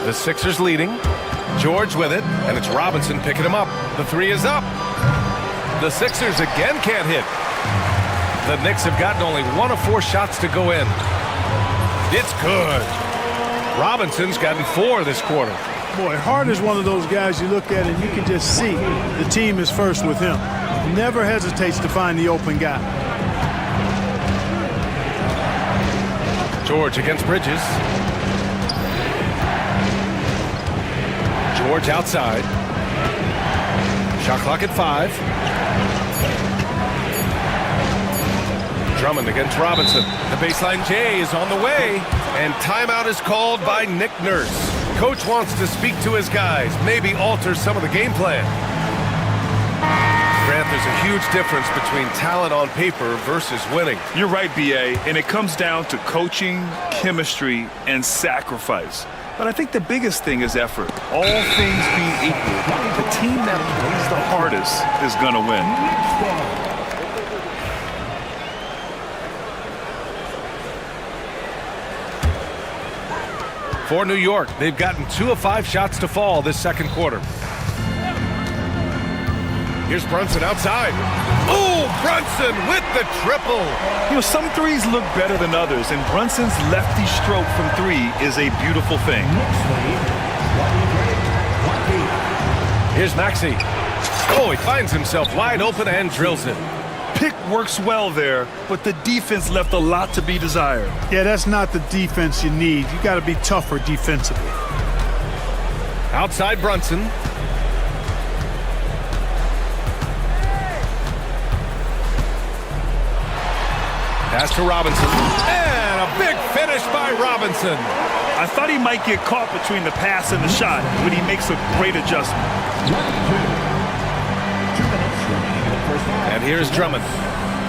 The Sixers leading. George with it, and it's Robinson picking him up. The 3 is up. The Sixers again can't hit. The Knicks have gotten only 1 of 4 shots to go in. It's good. Robinson's gotten 4 this quarter. Boy, Hart is one of those guys you look at and you can just see the team is first with him. Never hesitates to find the open guy. George against Bridges. George outside. Shot clock at 5. Drummond against Robinson. The baseline J is on the way. And timeout is called by Nick Nurse. Coach wants to speak to his guys, maybe alter some of the game plan. Grant, there's a huge difference between talent on paper versus winning. You're right, B.A., and it comes down to coaching, chemistry, and sacrifice. But I think the biggest thing is effort. All things being equal, the team that plays the hardest is going to win. For New York, they've gotten 2 of 5 shots to fall this second quarter. Here's Brunson outside. Oh, Brunson with the triple. You know, some threes look better than others, and Brunson's lefty stroke from 3 is a beautiful thing. Here's Maxey. Oh, he finds himself wide open and drills it. pick works well there, but the defense left a lot to be desired. Yeah, that's not the defense you need. You got to be tougher defensively. Outside Brunson. Pass to Robinson. And a big finish by Robinson. I thought he might get caught between the pass and the shot, but he makes a great adjustment. And here's Drummond.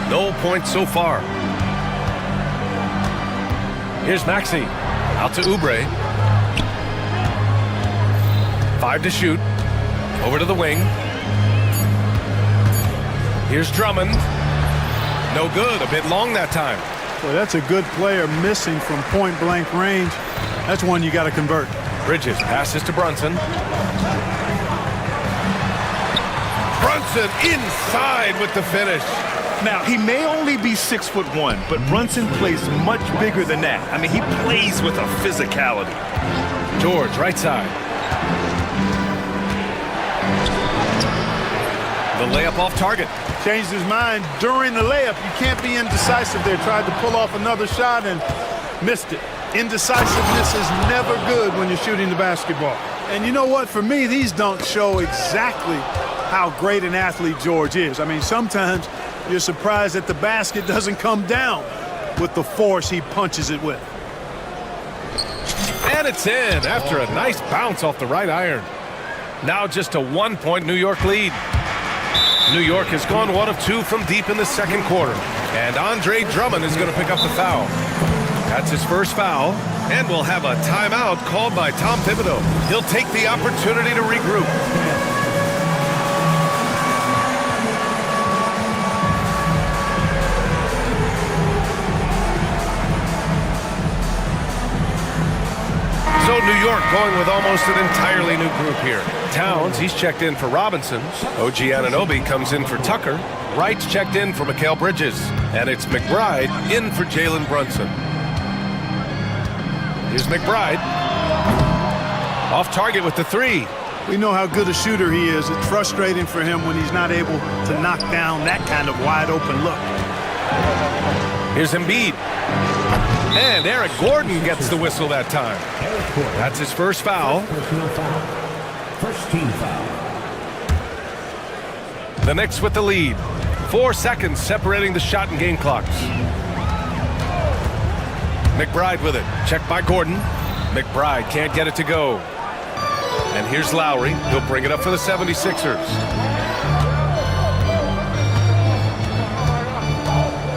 No points so far. Here's Maxey. Out to Oubre. 5 to shoot. Over to the wing. Here's Drummond. No good. A bit long that time. Well, that's a good player missing from point-blank range. That's one you got to convert. Bridges passes to Brunson. Brunson inside with the finish. Now, he may only be 6'1", but Brunson plays much bigger than that. I mean, he plays with a physicality. George, right side. The layup off target. Changed his mind during the layup. You can't be indecisive there. Tried to pull off another shot and missed it. Indecisiveness is never good when you're shooting the basketball. And you know what? For me, these don't show exactly how great an athlete George is. I mean, sometimes you're surprised that the basket doesn't come down with the force he punches it with. And it's in after a nice bounce off the right iron. Now just a 1-point New York lead. New York has gone 1 of 2 from deep in the second quarter. And Andre Drummond is going to pick up the foul. That's his first foul. And we'll have a timeout called by Tom Thibodeau. He'll take the opportunity to regroup. So New York going with almost an entirely new group here. Towns, he's checked in for Robinson. OG Anunoby comes in for Tucker. Wright's checked in for Mikal Bridges. And it's McBride in for Jalen Brunson. Here's McBride. Off target with the 3. We know how good a shooter he is. It's frustrating for him when he's not able to knock down that kind of wide open look. Here's Embiid. And Eric Gordon gets the whistle that time. That's his first foul. First team foul. The Knicks with the lead. 4 seconds separating the shot and game clocks. McBride with it. Checked by Gordon. McBride can't get it to go. And here's Lowry. He'll bring it up for the 76ers.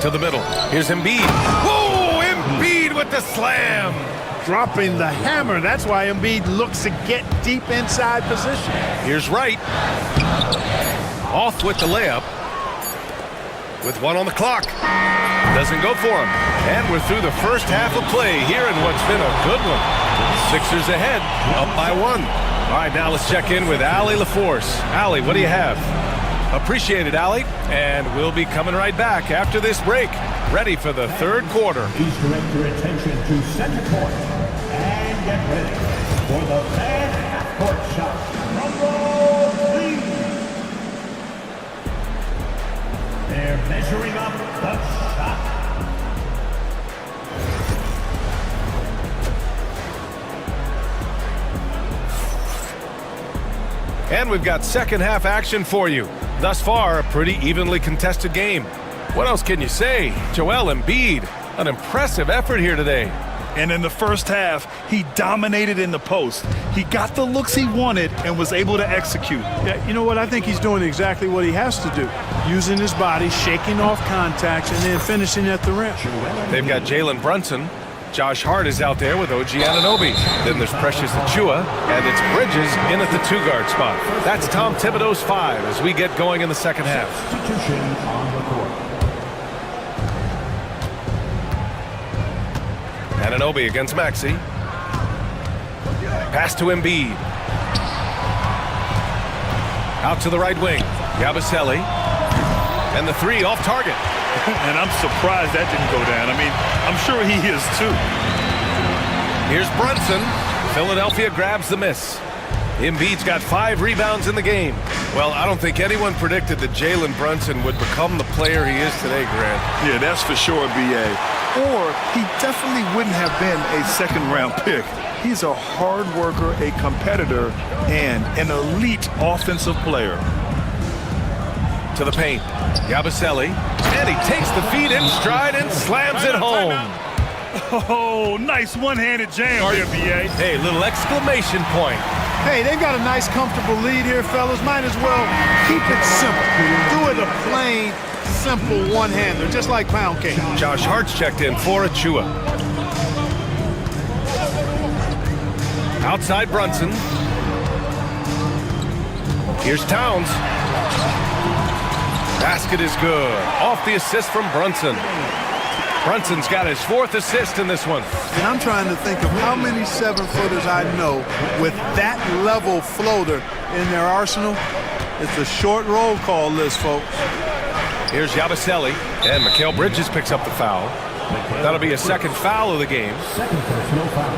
To the middle. Here's Embiid. Whoa! Embiid with the slam. Dropping the hammer. That's why Embiid looks to get deep inside position. Here's Wright. Off with the layup. With 1 on the clock. Doesn't go for him. And we're through the first half of play here in what's been a good one. Sixers ahead, up by 1. All right, now let's check in with Allie LaForce. Allie, what do you have? Appreciate it, Allie. And we'll be coming right back after this break. Ready for the third quarter. Please direct your attention to center court. And get ready for the fan half-court shot. Rumble, please. They're measuring up the shot. And we've got second half action for you. Thus far, a pretty evenly contested game. What else can you say? Joel Embiid, an impressive effort here today. And in the first half, he dominated in the post. He got the looks he wanted and was able to execute. Yeah, you know what? I think he's doing exactly what he has to do. Using his body, shaking off contacts, and then finishing at the rim. They've got Jalen Brunson. Josh Hart is out there with OG Anunoby. Then there's Precious Achua, and it's Bridges in at the 2-guard spot. That's Tom Thibodeau's 5 as we get going in the second half. Substitution on the court. Anunoby against Maxey. Pass to Embiid. Out to the right wing. Yabusele. And the 3 off target. And I'm surprised that didn't go down. I mean, I'm sure he is too. Here's Brunson. Philadelphia grabs the miss. Embiid's got 5 rebounds in the game. Well, I don't think anyone predicted that Jalen Brunson would become the player he is today, Grant. Yeah, that's for sure, B.A. Or he definitely wouldn't have been a second-round pick. He's a hard worker, a competitor, and an elite offensive player. To the paint, Yabusele, and he takes the feed in stride and slams it home. Oh, nice one-handed jam here, B.A. Hey, little exclamation point. Hey, they've got a nice, comfortable lead here, fellas. Might as well keep it simple. Do it a plain, simple one-hander, just like pound cake. Josh Hart's checked in for Achua. Outside Brunson. Here's Towns. Basket is good. Off the assist from Brunson. Brunson's got his 4th assist in this one. And I'm trying to think of how many 7-footers I know with that level floater in their arsenal. It's a short roll call list, folks. Here's Yabusele, and Mikal Bridges picks up the foul. That'll be a 2nd foul of the game. Second personal foul.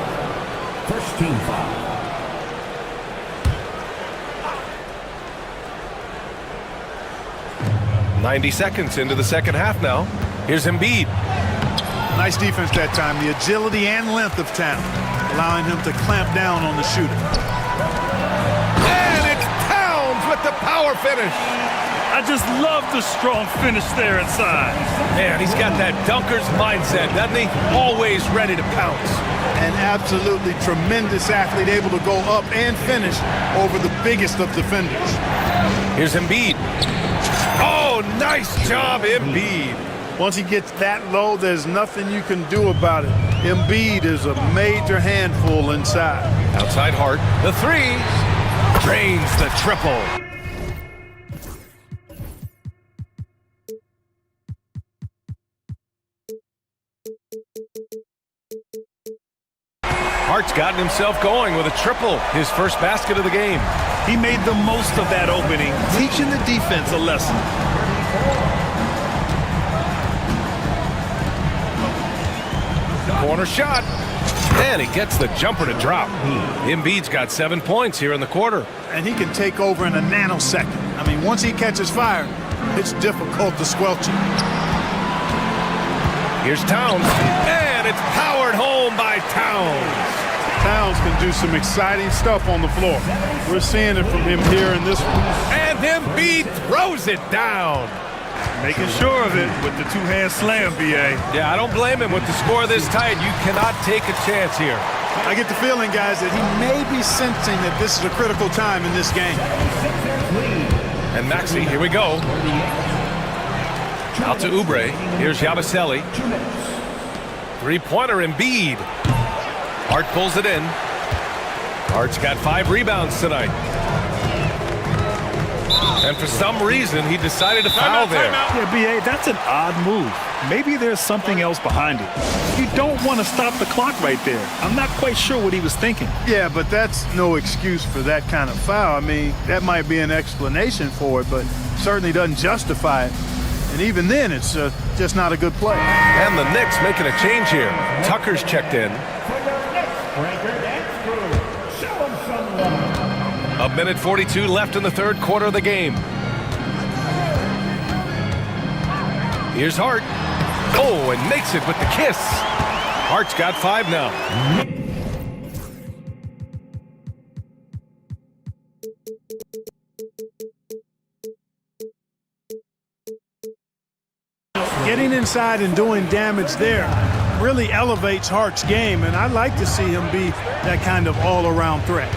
First team foul. .90 seconds into the second half now. Here's Embiid. Nice defense that time. The agility and length of Town, allowing him to clamp down on the shooter. And it's Towns with the power finish. I just love the strong finish there inside. Man, he's got that dunker's mindset, doesn't he? Always ready to pounce. An absolutely tremendous athlete, able to go up and finish over the biggest of defenders. Here's Embiid. Oh, nice job, Embiid. Once he gets that low, there's nothing you can do about it. Embiid is a major handful inside. Outside Hart, the 3. Drains the triple. Hart's gotten himself going with a triple, his first basket of the game. He made the most of that opening, teaching the defense a lesson. Corner shot, and he gets the jumper to drop. Embiid's got 7 points here in the quarter. And he can take over in a nanosecond. I mean, once he catches fire, it's difficult to squelch it. Here's Towns, and it's powered home by Towns. Towns can do some exciting stuff on the floor. We're seeing it from him here in this one. And Embiid throws it down. Making sure of it with the two-hand slam, B.A. Yeah, I don't blame him. With the score this tight, you cannot take a chance here. I get the feeling, guys, that he may be sensing that this is a critical time in this game. And Maxey, here we go. Out to Oubre. Here's Yabusele. 3-pointer Embiid. Hart pulls it in. Hart's got 5 rebounds tonight. And for some reason, he decided to foul there. Yeah, B.A., that's an odd move. Maybe there's something else behind it. You don't want to stop the clock right there. I'm not quite sure what he was thinking. Yeah, but that's no excuse for that kind of foul. I mean, that might be an explanation for it, but certainly doesn't justify it. And even then, it's just not a good play. And the Knicks making a change here. Tucker's checked in. A minute 42 left in the third quarter of the game. Here's Hart. Oh, and makes it with the kiss. Hart's got 5 now. Getting inside and doing damage there really elevates Hart's game, and I'd like to see him be that kind of all-around threat.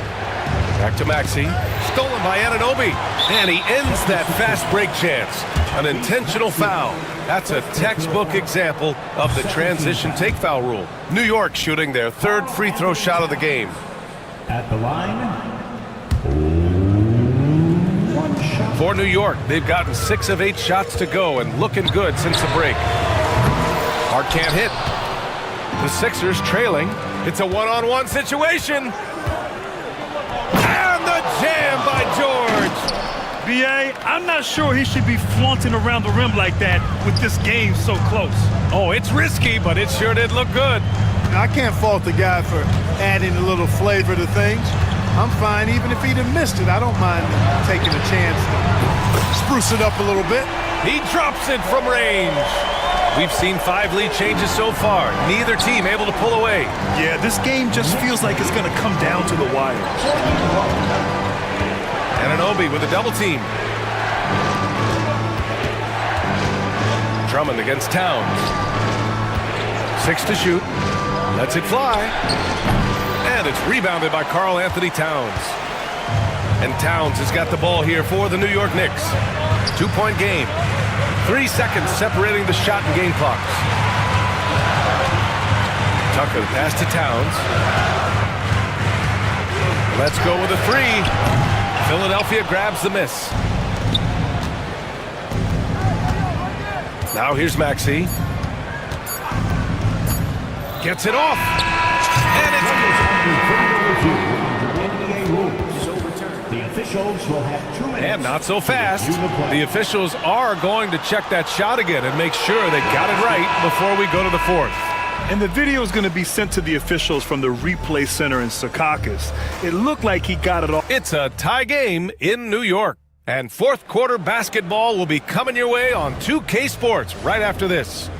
Back to Maxey. Stolen by Anunoby. And he ends that fast break chance. An intentional foul. That's a textbook example of the transition take foul rule. New York shooting their 3rd free throw shot of the game. At the line, 1 shot. For New York, they've gotten 6 of 8 shots to go and looking good since the break. Hart can't hit. The Sixers trailing. It's a one-on-one situation. And the jam by George. B.A., I'm not sure he should be flaunting around the rim like that with this game so close. Oh, it's risky, but it sure did look good. I can't fault the guy for adding a little flavor to things. I'm fine. Even if he'd have missed it, I don't mind taking a chance to spruce it up a little bit. He drops it from range. We've seen 5 lead changes so far. Neither team able to pull away. Yeah, this game just feels like it's going to come down to the wire. Anunoby with a double team. Drummond against Towns. 6 to shoot. Lets it fly. And it's rebounded by Karl Anthony Towns. And Towns has got the ball here for the New York Knicks. 2-point game. 3 seconds separating the shot and game clocks. Tucker pass to Towns. Let's go with a 3. Philadelphia grabs the miss. Now here's Maxey. Gets it off. And it's The officials will have 2 minutes. and not so fast. The officials are going to check that shot again and make sure they got it right before we go to the 4th. And the video is going to be sent to the officials from the replay center in Secaucus. It looked like he got it off. It's a tie game in New York. And 4th quarter basketball will be coming your way on 2K Sports right after this.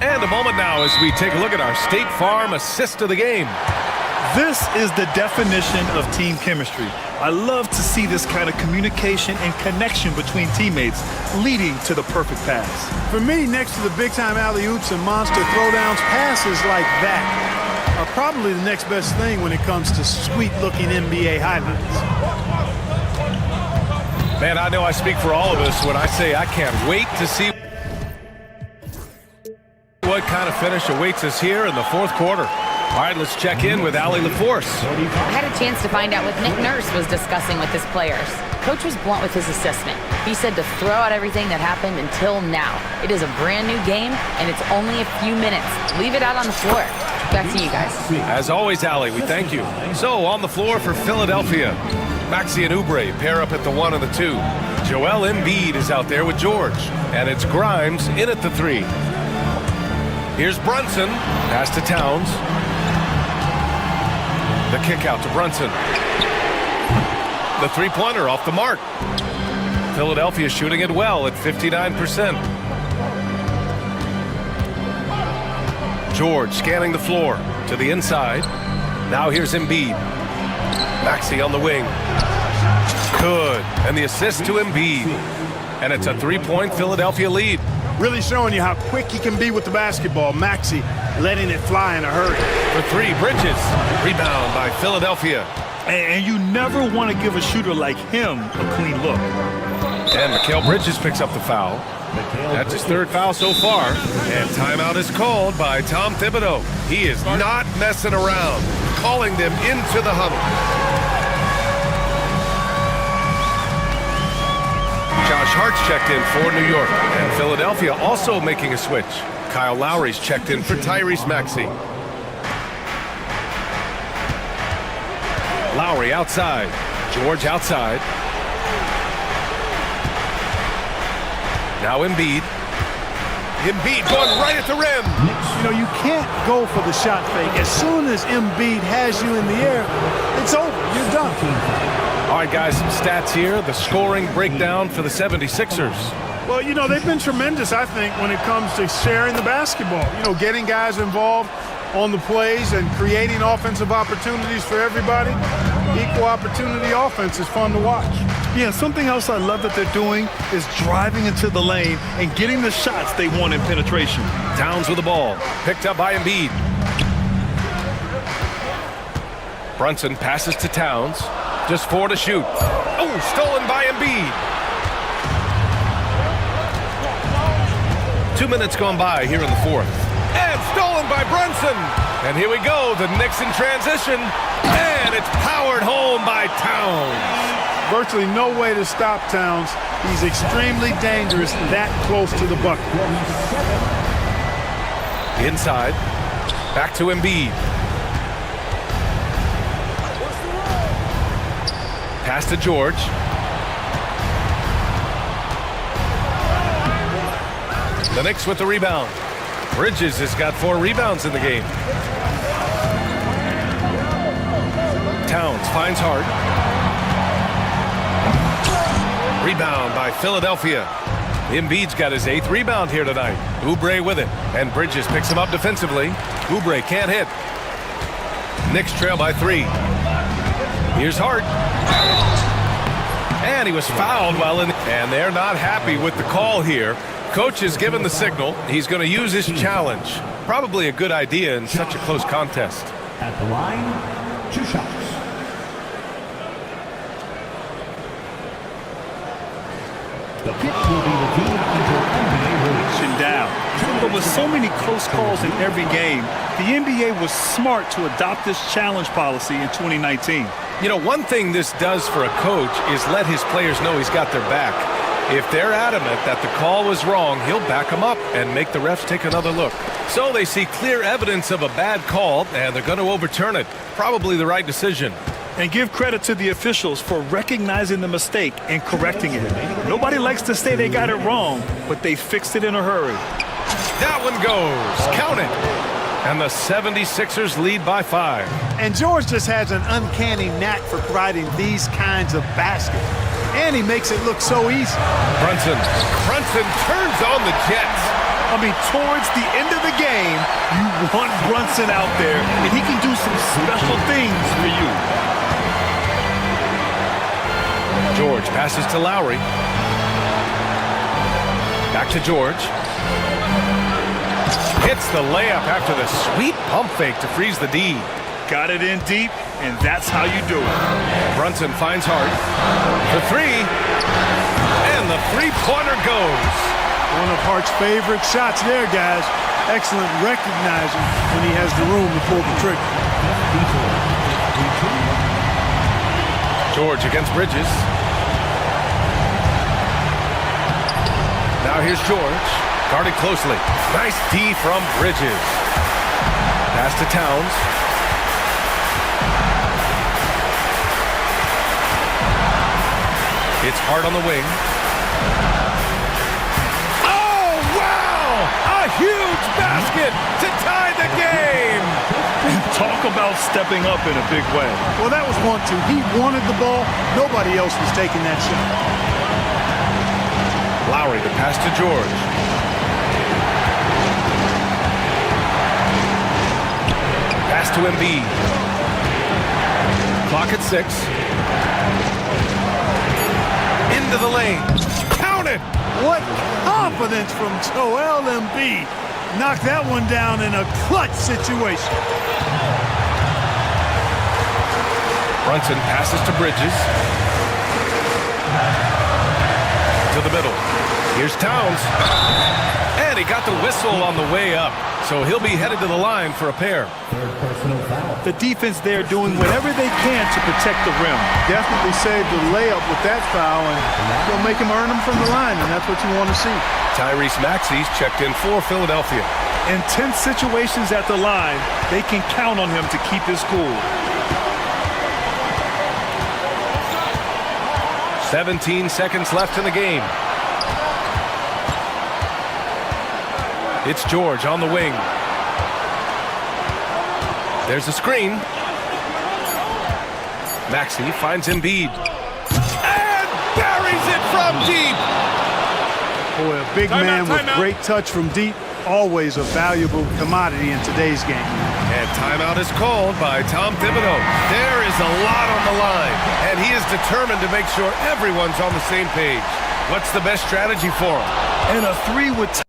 And a moment now as we take a look at our State Farm assist of the game. This is the definition of team chemistry. I love to see this kind of communication and connection between teammates leading to the perfect pass. For me, next to the big-time alley-oops and monster throwdowns, passes like that are probably the next best thing when it comes to sweet-looking NBA highlights. Man, I know I speak for all of us when I say I can't wait to see what kind of finish awaits us here in the 4th quarter. All right, let's check in with Allie LaForce. I had a chance to find out what Nick Nurse was discussing with his players. Coach was blunt with his assessment. He said to throw out everything that happened until now. It is a brand new game, and it's only a few minutes. Leave it out on the floor. Back to you guys. As always, Allie, we thank you. So, on the floor for Philadelphia, Maxey and Oubre pair up at the 1 and the 2. Joel Embiid is out there with George, and it's Grimes in at the 3. Here's Brunson, pass to Towns. The kick out to Brunson. The 3-pointer off the mark. Philadelphia shooting it well at 59%. George scanning the floor to the inside. Now here's Embiid. Maxey on the wing. Good. And the assist to Embiid. And it's a 3-point Philadelphia lead. Really showing you how quick he can be with the basketball. Maxey letting it fly in a hurry. For 3, Bridges. Rebound by Philadelphia. And you never want to give a shooter like him a clean look. And Mikal Bridges picks up the foul. That's his 3rd foul so far. And timeout is called by Tom Thibodeau. He is not messing around, calling them into the huddle. Josh Hart's checked in for New York. And Philadelphia also making a switch. Kyle Lowry's checked in for Tyrese Maxey. Lowry outside. George outside. Now Embiid. Embiid going right at the rim. You know, you can't go for the shot fake. As soon as Embiid has you in the air, it's over. You're done. All right, guys, some stats here. The scoring breakdown for the 76ers. Well, you know, they've been tremendous, I think, when it comes to sharing the basketball. You know, getting guys involved on the plays and creating offensive opportunities for everybody. Equal opportunity offense is fun to watch. Yeah, something else I love that they're doing is driving into the lane and getting the shots they want in penetration. Towns with the ball. Picked up by Embiid. Brunson passes to Towns. Just 4 to shoot. Oh, stolen by Embiid. 2 minutes gone by here in the 4th. And stolen by Brunson. And here we go, the Knicks in transition. And it's powered home by Towns. Virtually no way to stop Towns. He's extremely dangerous that close to the bucket. Inside. Back to Embiid. Pass to George. The Knicks with the rebound. Bridges has got 4 rebounds in the game. Towns Towns finds Hart. Rebound by Philadelphia. Embiid's got his 8th rebound here tonight. Oubre with it, and Bridges picks him up defensively. Oubre can't hit. Knicks trail by 3. Here's Hart. And he was fouled while in, and they're not happy with the call here. Coach has given the signal. He's going to use his challenge. Probably a good idea in such a close contest. At the line, 2 shots. The pitch will be the team into NBA rules. Down. But with so many close calls in every game, the NBA was smart to adopt this challenge policy in 2019. You know, one thing this does for a coach is let his players know he's got their back. If they're adamant that the call was wrong, he'll back them up and make the refs take another look. So they see clear evidence of a bad call, and they're going to overturn it. Probably the right decision. And give credit to the officials for recognizing the mistake and correcting it. Nobody likes to say they got it wrong, but they fixed it in a hurry. That one goes. Count it. And the 76ers lead by 5. And George just has an uncanny knack for providing these kinds of baskets. And he makes it look so easy. Brunson turns on the Jets. I mean, towards the end of the game, you want Brunson out there, and he can do some special things for you. George passes to Lowry. Back to George. Hits the layup after the sweet pump fake to freeze the D. Got it in deep, and that's how you do it. Brunson finds Hart. The 3. And the three-pointer goes. One of Hart's favorite shots there, guys. Excellent recognizing when he has the room to pull the trigger. George against Bridges. Now here's George. Guarded closely. Nice D from Bridges. Pass to Towns. It's Hart on the wing. Oh, wow! A huge basket to tie the game! Talk about stepping up in a big way. Well, that was 1-2. He wanted the ball. Nobody else was taking that shot. Lowry to pass to George. Pass to Embiid. Clock at 6. Into the lane. Count it! What confidence from Joel Embiid. Knocked that one down in a clutch situation. Brunson passes to Bridges. To the middle. Here's Towns. And he got the whistle on the way up. So he'll be headed to the line for a pair. Third personal foul. The defense there doing whatever they can to protect the rim. Definitely saved the layup with that foul, and he'll make him earn them from the line, and that's what you want to see. Tyrese Maxey's checked in for Philadelphia. In tense situations at the line, they can count on him to keep his cool. 17 seconds left in the game. It's George on the wing. There's a screen. Maxey finds Embiid. And buries it from deep. Boy, a big man with great touch from deep, always a valuable commodity in today's game. And timeout is called by Tom Thibodeau. There is a lot on the line, and he is determined to make sure everyone's on the same page. What's the best strategy for him? And a 3 with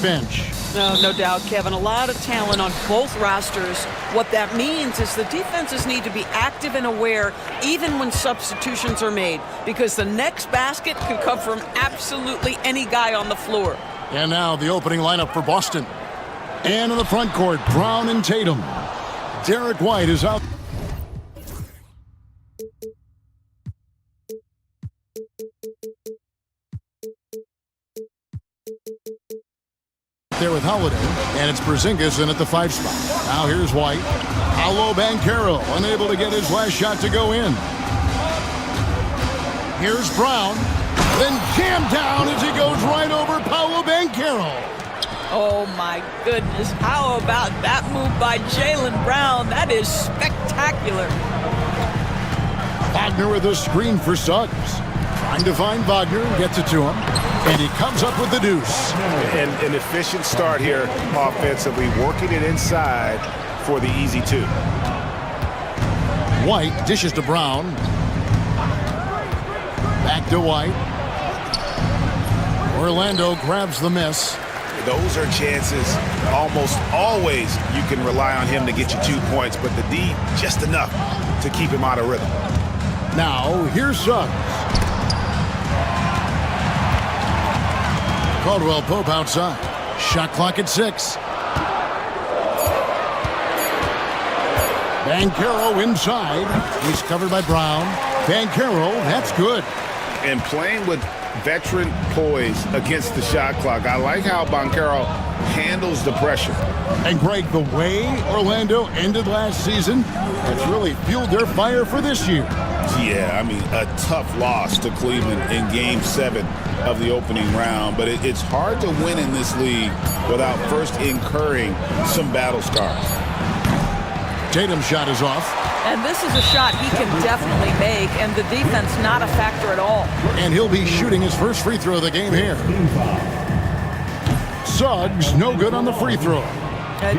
bench. No doubt, Kevin. A lot of talent on both rosters. What that means is the defenses need to be active and aware even when substitutions are made, because the next basket could come from absolutely any guy on the floor. And now the opening lineup for Boston. And in the front court, Brown and Tatum. Derek White is out. There with Holiday, and it's Porzingis in at the 5 spot. Now here's White. Paolo Banchero, unable to get his last shot to go in. Here's Brown, then jammed down as he goes right over Paolo Banchero. Oh my goodness, how about that move by Jaylen Brown? That is spectacular. Wagner with a screen for Suggs. Trying to find Wagner, gets it to him, and he comes up with the deuce. And an efficient start here offensively, working it inside for the easy 2. White dishes to Brown. Back to White. Orlando grabs the miss. Those are chances almost always you can rely on him to get you 2 points, but the D just enough to keep him out of rhythm. Now here's Suggs. Caldwell Pope outside. Shot clock at 6. Banchero inside. He's covered by Brown. Banchero, that's good. And playing with veteran poise against the shot clock. I like how Banchero handles the pressure. And Greg, the way Orlando ended last season has really fueled their fire for this year. Yeah, I mean, a tough loss to Cleveland in Game 7 of the opening round, but it's hard to win in this league without first incurring some battle scars. Tatum's shot is off. And this is a shot he can definitely make, and the defense not a factor at all. And he'll be shooting his first free throw of the game here. Suggs, no good on the free throw.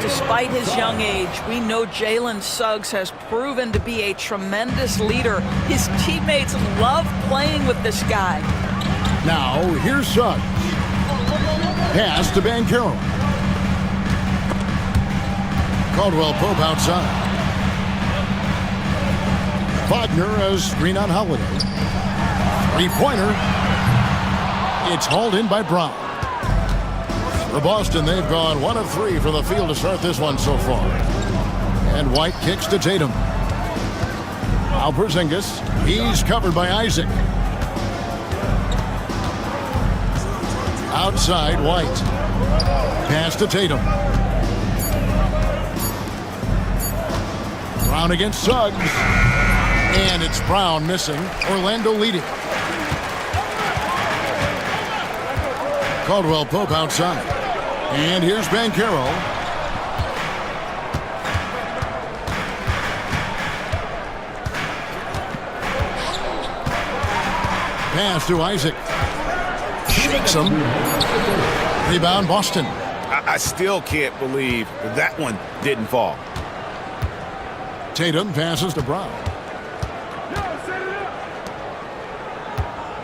Despite his young age, we know Jalen Suggs has proven to be a tremendous leader. His teammates love playing with this guy. Now, here's Suggs. Pass to Banchero. Caldwell Pope outside. Wagner as screen on Holiday. Three-pointer. It's hauled in by Brown. For Boston, they've gone 1 of 3 for the field to start this one so far. And White kicks to Tatum. Now Porzingis. He's covered by Isaac. Outside, White. Pass to Tatum. Brown against Suggs. And it's Brown missing. Orlando leading. Caldwell Pope outside. And here's Banchero. Pass to Isaac. Shakes him. Rebound Boston. I still can't believe that one didn't fall. Tatum passes to Brown.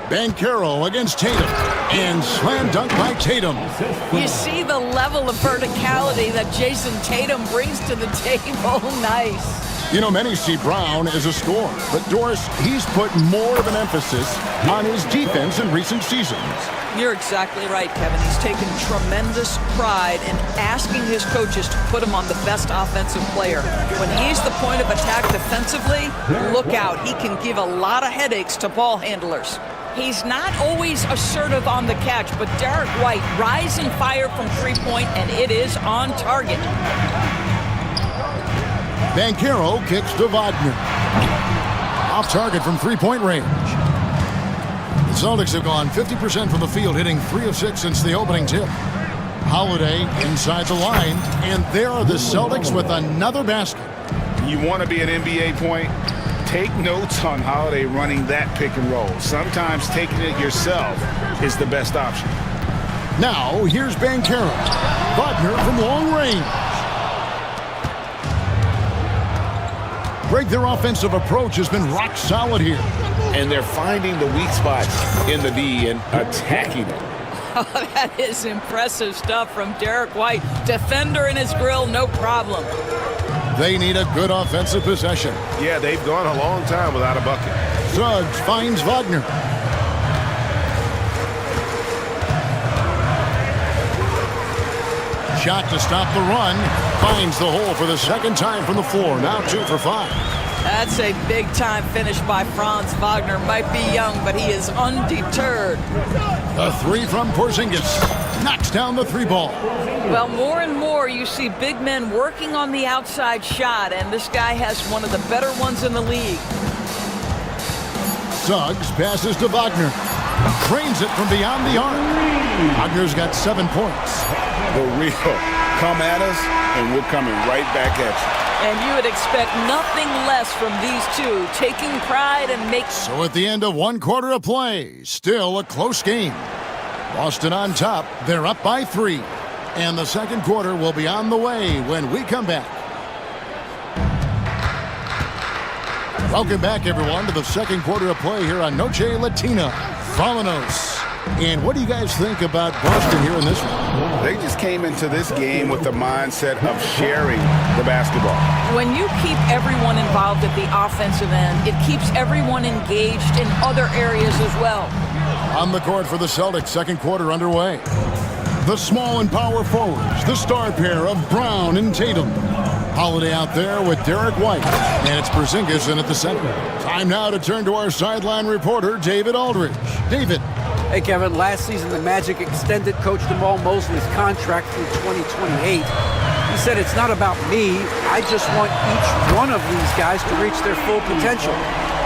Banchero against Tatum. And slam dunk by Tatum. You see the level of verticality that Jason Tatum brings to the table. Nice. You know, many see Brown as a scorer, but Doris, he's put more of an emphasis on his defense in recent seasons. You're exactly right, Kevin. He's taken tremendous pride in asking his coaches to put him on the best offensive player. When he's the point of attack defensively, look out. He can give a lot of headaches to ball handlers. He's not always assertive on the catch, but Derek White rising fire from three-point, and it is on target. Banchero kicks to Wagner. Off target from three-point range. The Celtics have gone 50% from the field, hitting 3 of 6 since the opening tip. Holiday inside the line, and there are the Celtics with another basket. You want to be an NBA point? Take notes on Holiday running that pick and roll. Sometimes taking it yourself is the best option. Now, here's Banchero. Wagner from long range. Greg, their offensive approach has been rock solid here. And they're finding the weak spots in the D and attacking it. That is impressive stuff from Derek White. Defender in his grill, no problem. They need a good offensive possession. Yeah, they've gone a long time without a bucket. Suggs finds Wagner. Shot to stop the run. Finds the hole for the second time from the floor. Now 2 for 5. That's a big-time finish by Franz Wagner. Might be young, but he is undeterred. A 3 from Porzingis. Knocks down the 3 ball. Well, more and more you see big men working on the outside shot, and this guy has one of the better ones in the league. Suggs passes to Wagner. Cranes it from beyond the arc. Wagner's got 7 points. The real come at us, and we're coming right back at you. And you would expect nothing less from these two, taking pride and making... So at the end of 1 quarter of play, still a close game. Boston on top. They're up by 3. And the second quarter will be on the way when we come back. Welcome back, everyone, to the second quarter of play here on Noche Latina. Vámonos. And what do you guys think about Boston here in this one? They just came into this game with the mindset of sharing the basketball. When you keep everyone involved at the offensive end, it keeps everyone engaged in other areas as well. On the court for the Celtics, second quarter underway. The small and power forwards, the star pair of Brown and Tatum. Holiday out there with Derek White, and it's Porzingis in at the center. Time now to turn to our sideline reporter, David Aldridge. David. Hey, Kevin, last season the Magic extended Coach Jamal Mosley's contract through 2028. He said, it's not about me. I just want each one of these guys to reach their full potential.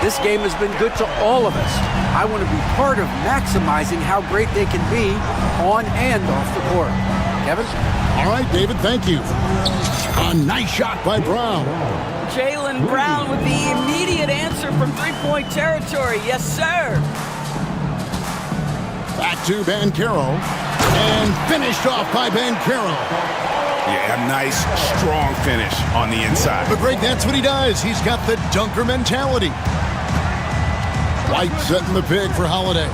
This game has been good to all of us. I want to be part of maximizing how great they can be on and off the court. Kevin? All right, David, thank you. A nice shot by Brown. Jaylen Brown with the immediate answer from three-point territory. Yes, sir. Back to Banchero. And finished off by Banchero. Yeah, a nice, strong finish on the inside. But Greg, that's what he does. He's got the dunker mentality. White setting the pig for Holiday.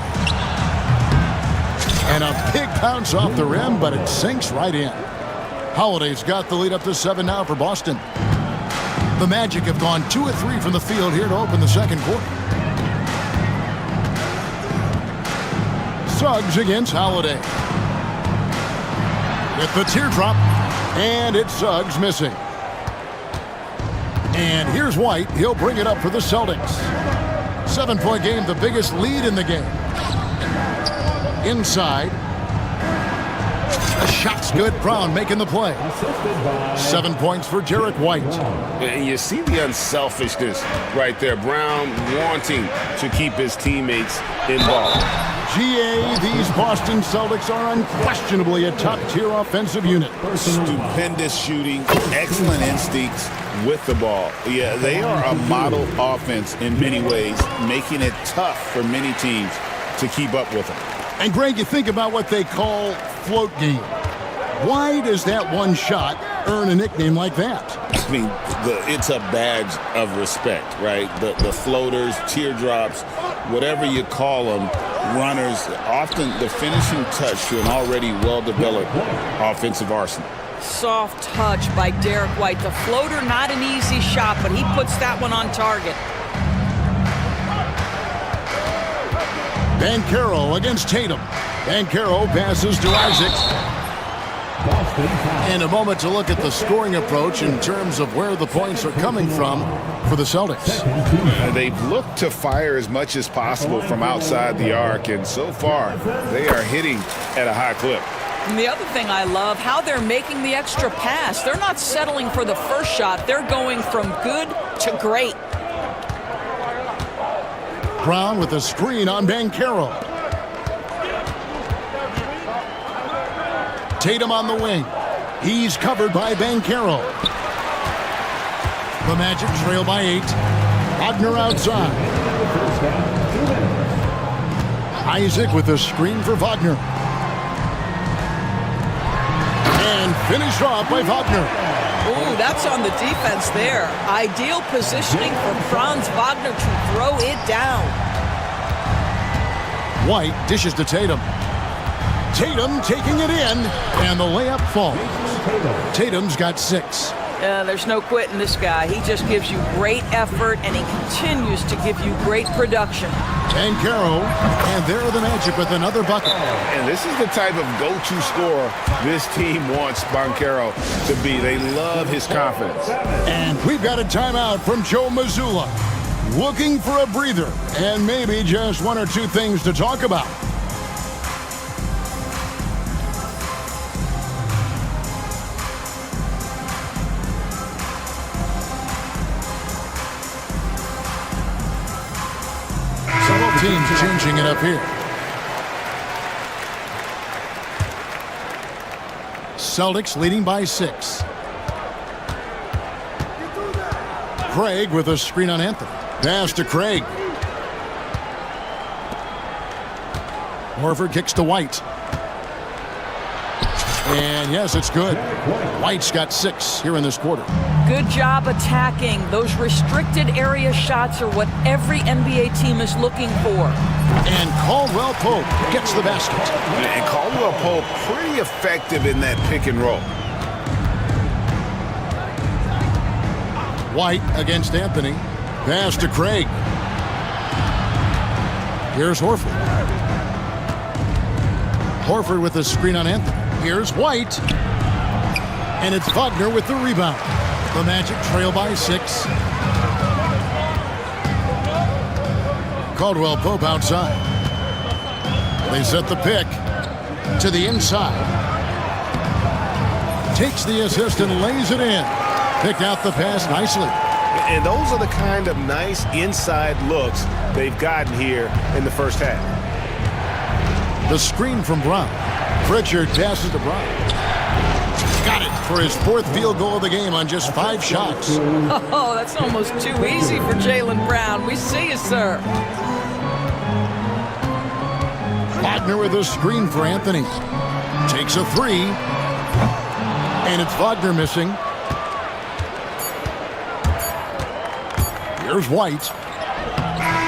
And a big bounce off the rim, but it sinks right in. Holiday's got the lead up to 7 now for Boston. The Magic have gone 2 of 3 from the field here to open the second quarter. Suggs against Holiday. With the teardrop. And it's Suggs missing. And here's White. He'll bring it up for the Celtics. 7-point game, the biggest lead in the game. Inside. The shot's good. Brown making the play. 7 points for Derek White. And you see the unselfishness right there. Brown wanting to keep his teammates involved. GA, these Boston Celtics are unquestionably a top-tier offensive unit. Stupendous shooting, excellent instincts with the ball. Yeah, they are a model offense in many ways, making it tough for many teams to keep up with them. And Greg, you think about what they call float game. Why does that one shot earn a nickname like that? I mean, it's a badge of respect, right? The floaters, teardrops, whatever you call them, runners, often the finishing touch to an already well-developed offensive arsenal. Soft touch by Derek White. The floater, not an easy shot, but he puts that one on target. Banchero against Tatum. Banchero passes to Isaac. And a moment to look at the scoring approach in terms of where the points are coming from for the Celtics. They've looked to fire as much as possible from outside the arc, and so far they are hitting at a high clip. And the other thing I love, how they're making the extra pass. They're not settling for the first shot. They're going from good to great. Brown with a screen on Banchero. Tatum on the wing. He's covered by Banchero. The Magic trail by 8. Wagner outside. Isaac with a screen for Wagner. And finished off by Wagner. Ooh, that's on the defense there. Ideal positioning for Franz Wagner to throw it down. White dishes to Tatum. Tatum taking it in, and the layup falls. Tatum's got 6. There's no quitting this guy. He just gives you great effort, and he continues to give you great production. Tancaro, and there are the Magic with another bucket. And this is the type of go-to scorer this team wants Bancaro to be. They love his confidence. And we've got a timeout from Joe Mazzulla. Looking for a breather, and maybe just one or two things to talk about. Teams changing it up here. Celtics leading by 6. Craig with a screen on Anthony. Pass to Craig. Horford kicks to White. And yes, it's good. White's got 6 here in this quarter. Good job attacking. Those restricted area shots are what every NBA team is looking for. And Caldwell Pope gets the basket. And Caldwell Pope pretty effective in that pick and roll. White against Anthony. Pass to Craig. Here's Horford. Horford with a screen on Anthony. Here's White. And it's Wagner with the rebound. The Magic trail by 6. Caldwell Pope outside. They set the pick to the inside. Takes the assist and lays it in. Picked out the pass nicely. And those are the kind of nice inside looks they've gotten here in the first half. The screen from Brown. Pritchard passes to Brown. Got it for his 4th field goal of the game on just 5 shots. Oh, that's almost too easy for Jaylen Brown. We see you, sir. Wagner with a screen for Anthony. Takes a 3. And it's Wagner missing. Here's White.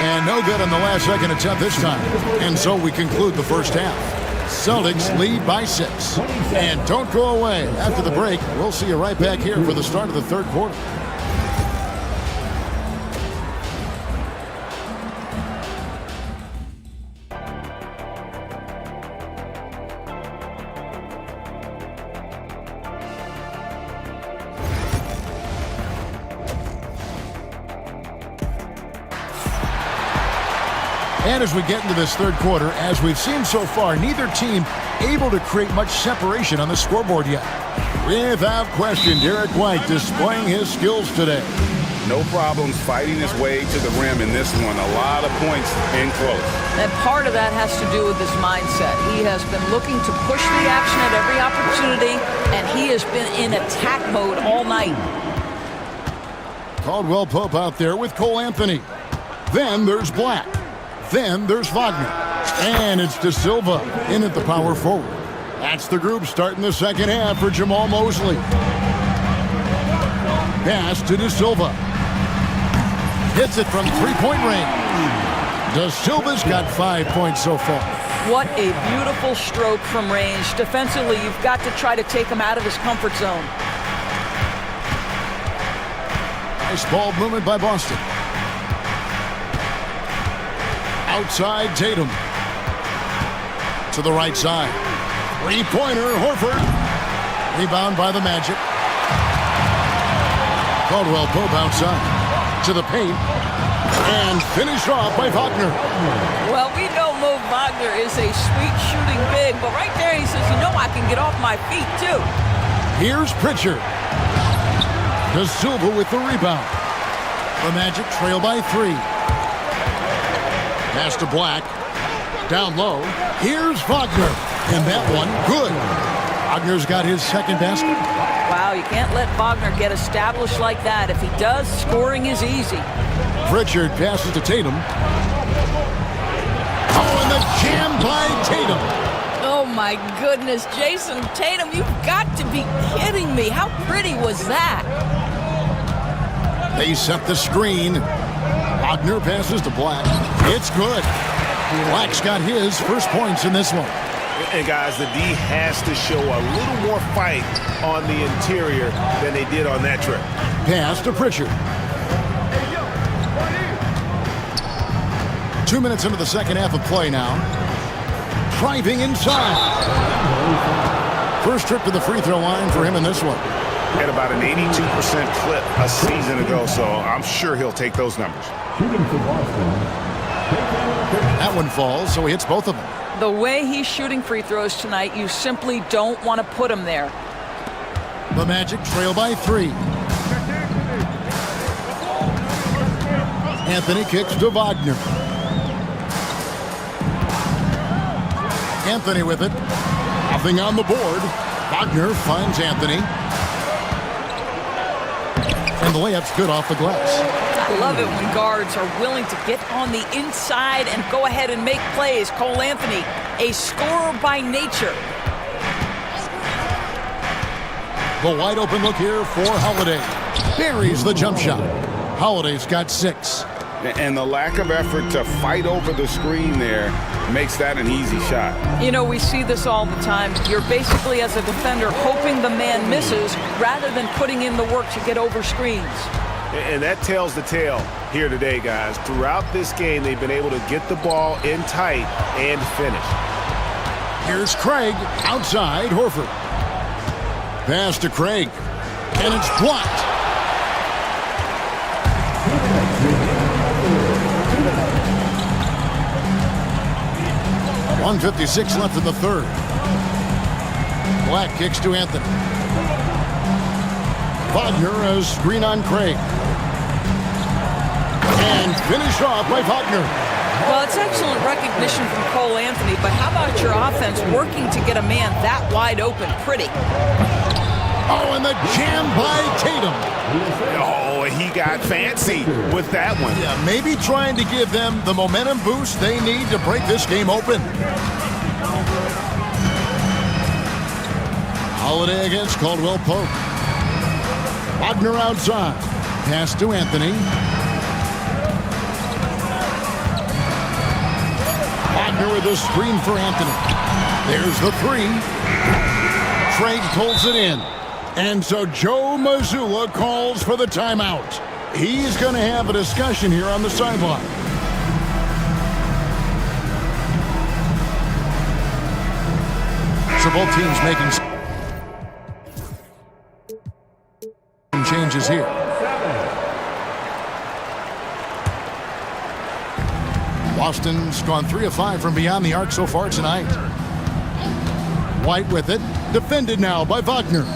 And no good on the last second attempt this time. And so we conclude the first half. Celtics lead by 6. And don't go away. After the break, we'll see you right back here for the start of the third quarter. And as we get into this third quarter, as we've seen so far, neither team able to create much separation on the scoreboard yet. Without question, Derek White displaying his skills today. No problems fighting his way to the rim in this one. A lot of points in close. And part of that has to do with his mindset. He has been looking to push the action at every opportunity, and he has been in attack mode all night. Caldwell Pope out there with Cole Anthony. Then there's Black. Then there's Wagner. And it's De Silva in at the power forward. That's the group starting the second half for Jamal Mosley. Pass to De Silva. Hits it from three-point range. De Silva's got 5 points so far. What a beautiful stroke from range. Defensively, you've got to try to take him out of his comfort zone. Nice ball movement by Boston. Outside Tatum. To the right side. Three-pointer, Horford. Rebound by the Magic. Caldwell Pope outside. To the paint. And finished off by Wagner. Well, we know Mo Wagner is a sweet shooting big, but right there he says, you know, I can get off my feet too. Here's Pritchard. De Silva with the rebound. The Magic trail by 3. Pass to Black. Down low. Here's Wagner. And that one, good. Wagner's got his second basket. Wow, you can't let Wagner get established like that. If he does, scoring is easy. Pritchard passes to Tatum. Oh, and the jam by Tatum. Oh, my goodness. Jason Tatum, you've got to be kidding me. How pretty was that? They set the screen. Wagner passes to Black. It's good. Black's got his first points in this one. And guys, the D has to show a little more fight on the interior than they did on that trip. Pass to Pritchard. 2 minutes into the second half of play now. Driving inside. First trip to the free throw line for him in this one. Had about an 82% clip a season ago, so I'm sure he'll take those numbers. That one falls, so he hits both of them. The way he's shooting free throws tonight, you simply don't want to put him there. The Magic trail by 3. Anthony kicks to Wagner. Anthony with it. Nothing on the board. Wagner finds Anthony. And the layup's good off the glass. I love it when guards are willing to get on the inside and go ahead and make plays. Cole Anthony, a scorer by nature. The wide open look here for Holiday. Buries the jump shot. Holiday's got 6. And the lack of effort to fight over the screen there makes that an easy shot. You know, we see this all the time. You're basically, as a defender, hoping the man misses rather than putting in the work to get over screens. And that tells the tale here today, guys. Throughout this game, they've been able to get the ball in tight and finish. Here's Craig outside Horford. Pass to Craig. And it's blocked. .156 left in the third. Black kicks to Anthony. Wagner a screen on Craig. And finished off by Wagner. Well, it's excellent recognition from Cole Anthony, but how about your offense working to get a man that wide open? Pretty. Oh, and the jam by Tatum. Oh, he got fancy with that one. Yeah, maybe trying to give them the momentum boost they need to break this game open. Holiday against Caldwell Pope. Wagner outside. Pass to Anthony. Wagner with a screen for Anthony. There's the 3. Craig pulls it in. And so Joe Mazzulla calls for the timeout. He's going to have a discussion here on the sideline. So both teams making some changes here. Boston's gone 3 of 5 from beyond the arc so far tonight. White with it. Defended now by Wagner.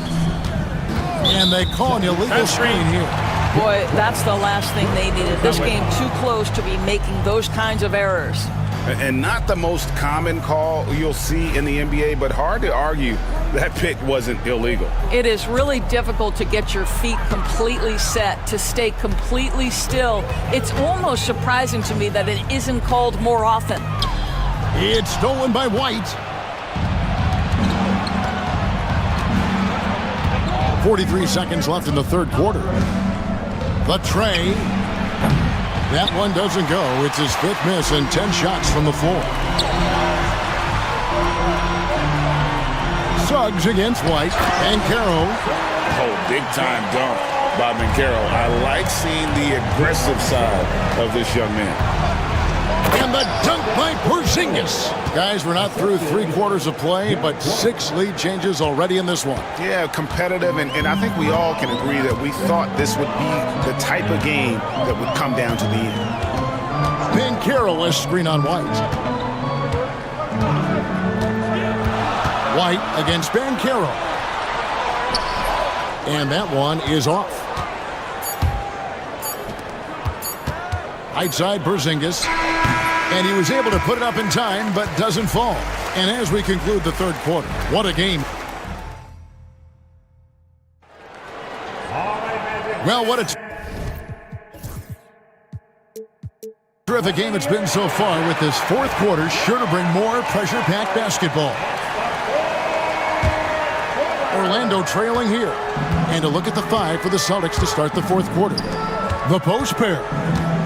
And they call an illegal screen here. Boy, that's the last thing they needed. This game too close to be making those kinds of errors. And not the most common call you'll see in the NBA, but hard to argue that pick wasn't illegal. It is really difficult to get your feet completely set, to stay completely still. It's almost surprising to me that it isn't called more often. It's stolen by White. 43 seconds left in the third quarter. The tray. That one doesn't go. It's his 5th miss and 10 shots from the floor. Suggs against White. And Caro. Oh, big-time dunk by Caro. I like seeing the aggressive side of this young man. And the dunk by Porzingis. Guys, we're not through 3 quarters of play, but 6 lead changes already in this one. Yeah, competitive, and I think we all can agree that we thought this would be the type of game that would come down to the end. Banchero is screen on White. White against Banchero. And that one is off. Right side Porzingis. And he was able to put it up in time, but doesn't fall. And as we conclude the third quarter, what a game. Well, what a terrific game it's been so far, with this fourth quarter sure to bring more pressure-packed basketball. Orlando trailing here. And a look at the 5 for the Celtics to start the fourth quarter. The post pair,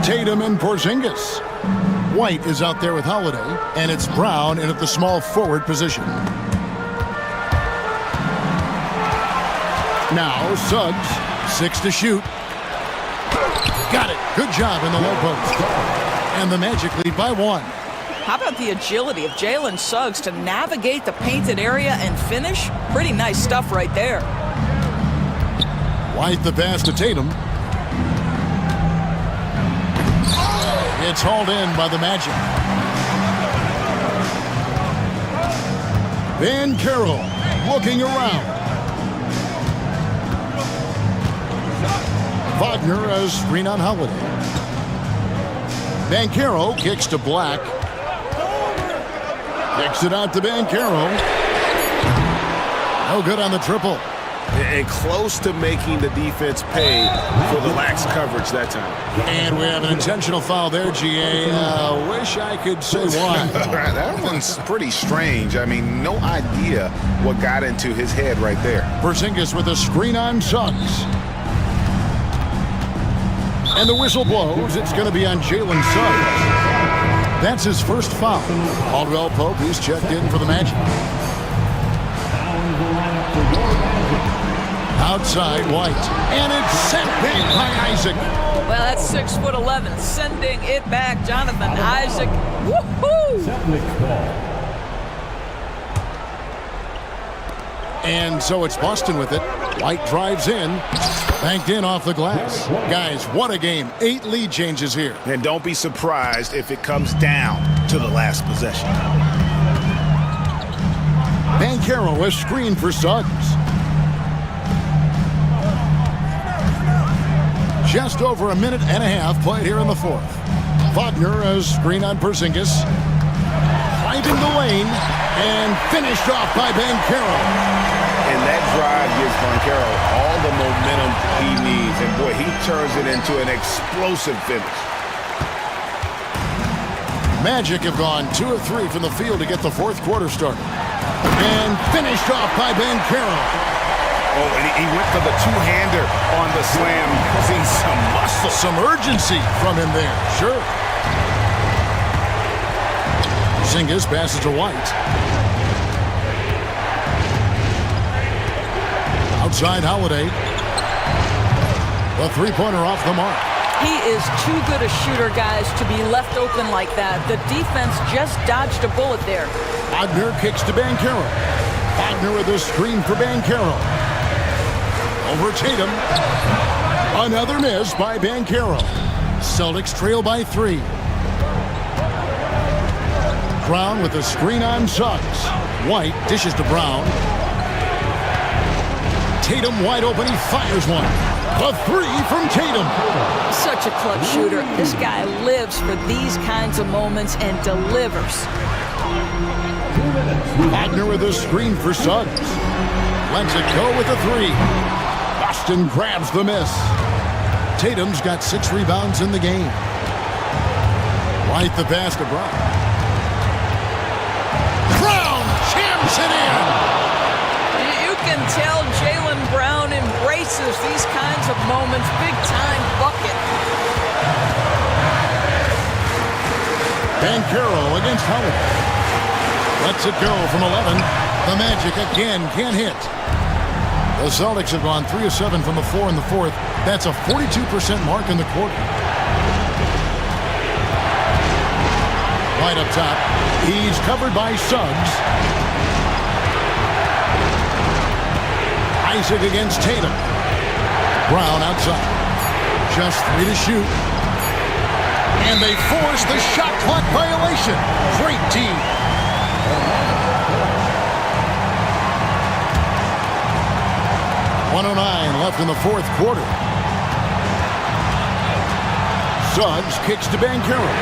Tatum and Porzingis. White is out there with Holiday, and it's Brown in at the small forward position. Now Suggs, 6 to shoot. Got it. Good job in the low post. And the Magic lead by 1. How about the agility of Jalen Suggs to navigate the painted area and finish? Pretty nice stuff right there. White the pass to Tatum. It's hauled in by the Magic. Van Carroll looking around. Wagner as screen on Holiday. Van Carroll kicks to Black. Kicks it out to Van Carroll. No good on the triple. And close to making the defense pay for the lax coverage that time. And we have an intentional foul there, GA. Wish I could say why. That one's pretty strange. I mean, no idea what got into his head right there. Porzingis with a screen on Suggs. And the whistle blows. It's going to be on Jalen Suggs. That's his first foul. Caldwell Pope, who's checked in for the Magic. Outside White. And it's sent back by Isaac. Well, that's 6'11", sending it back, Jonathan Isaac. Woohoo! And so it's Boston with it. White drives in. Banked in off the glass. Guys, what a game. 8 lead changes here. And don't be surprised if it comes down to the last possession. Van Carroll is screened for Suggs. Just over a minute and a half played here in the fourth. Wagner as screen on Porzingis. Finding the lane and finished off by Van Carroll. And that drive gives Van Carroll all the momentum he needs. And boy, he turns it into an explosive finish. Magic have gone 2 of 3 from the field to get the fourth quarter started. And finished off by Van Carroll. Oh, and he went for the two-hander on the slam. Seeing some muscle. Some urgency from him there, sure. Porzingis passes to White. Outside Holiday. The three-pointer off the mark. He is too good a shooter, guys, to be left open like that. The defense just dodged a bullet there. Wagner kicks to Van Carroll. Wagner with a screen for Van Carroll. Over Tatum. Another miss by Van Carroll. Celtics trail by 3. Brown with a screen on Suggs. White dishes to Brown. Tatum wide open. He fires one. A 3 from Tatum. Such a clutch shooter. This guy lives for these kinds of moments and delivers. Wagner with a screen for Suggs. Lets it go with a 3. Boston grabs the miss. Tatum's got 6 rebounds in the game. White the pass to Brown. Brown jams it in. You can tell Jaylen Brown embraces these kinds of moments. Big time bucket. Van Carroll against Holiday. Lets it go from 11. The Magic again can't hit. The Celtics have gone 3 of 7 from the floor in the fourth. That's a 42% mark in the quarter. White up top. He's covered by Suggs. Isaac against Tatum. Brown outside. Just 3 to shoot. And they force the shot clock violation. Great team. .109 left in the fourth quarter. Suggs kicks to Van Carroll.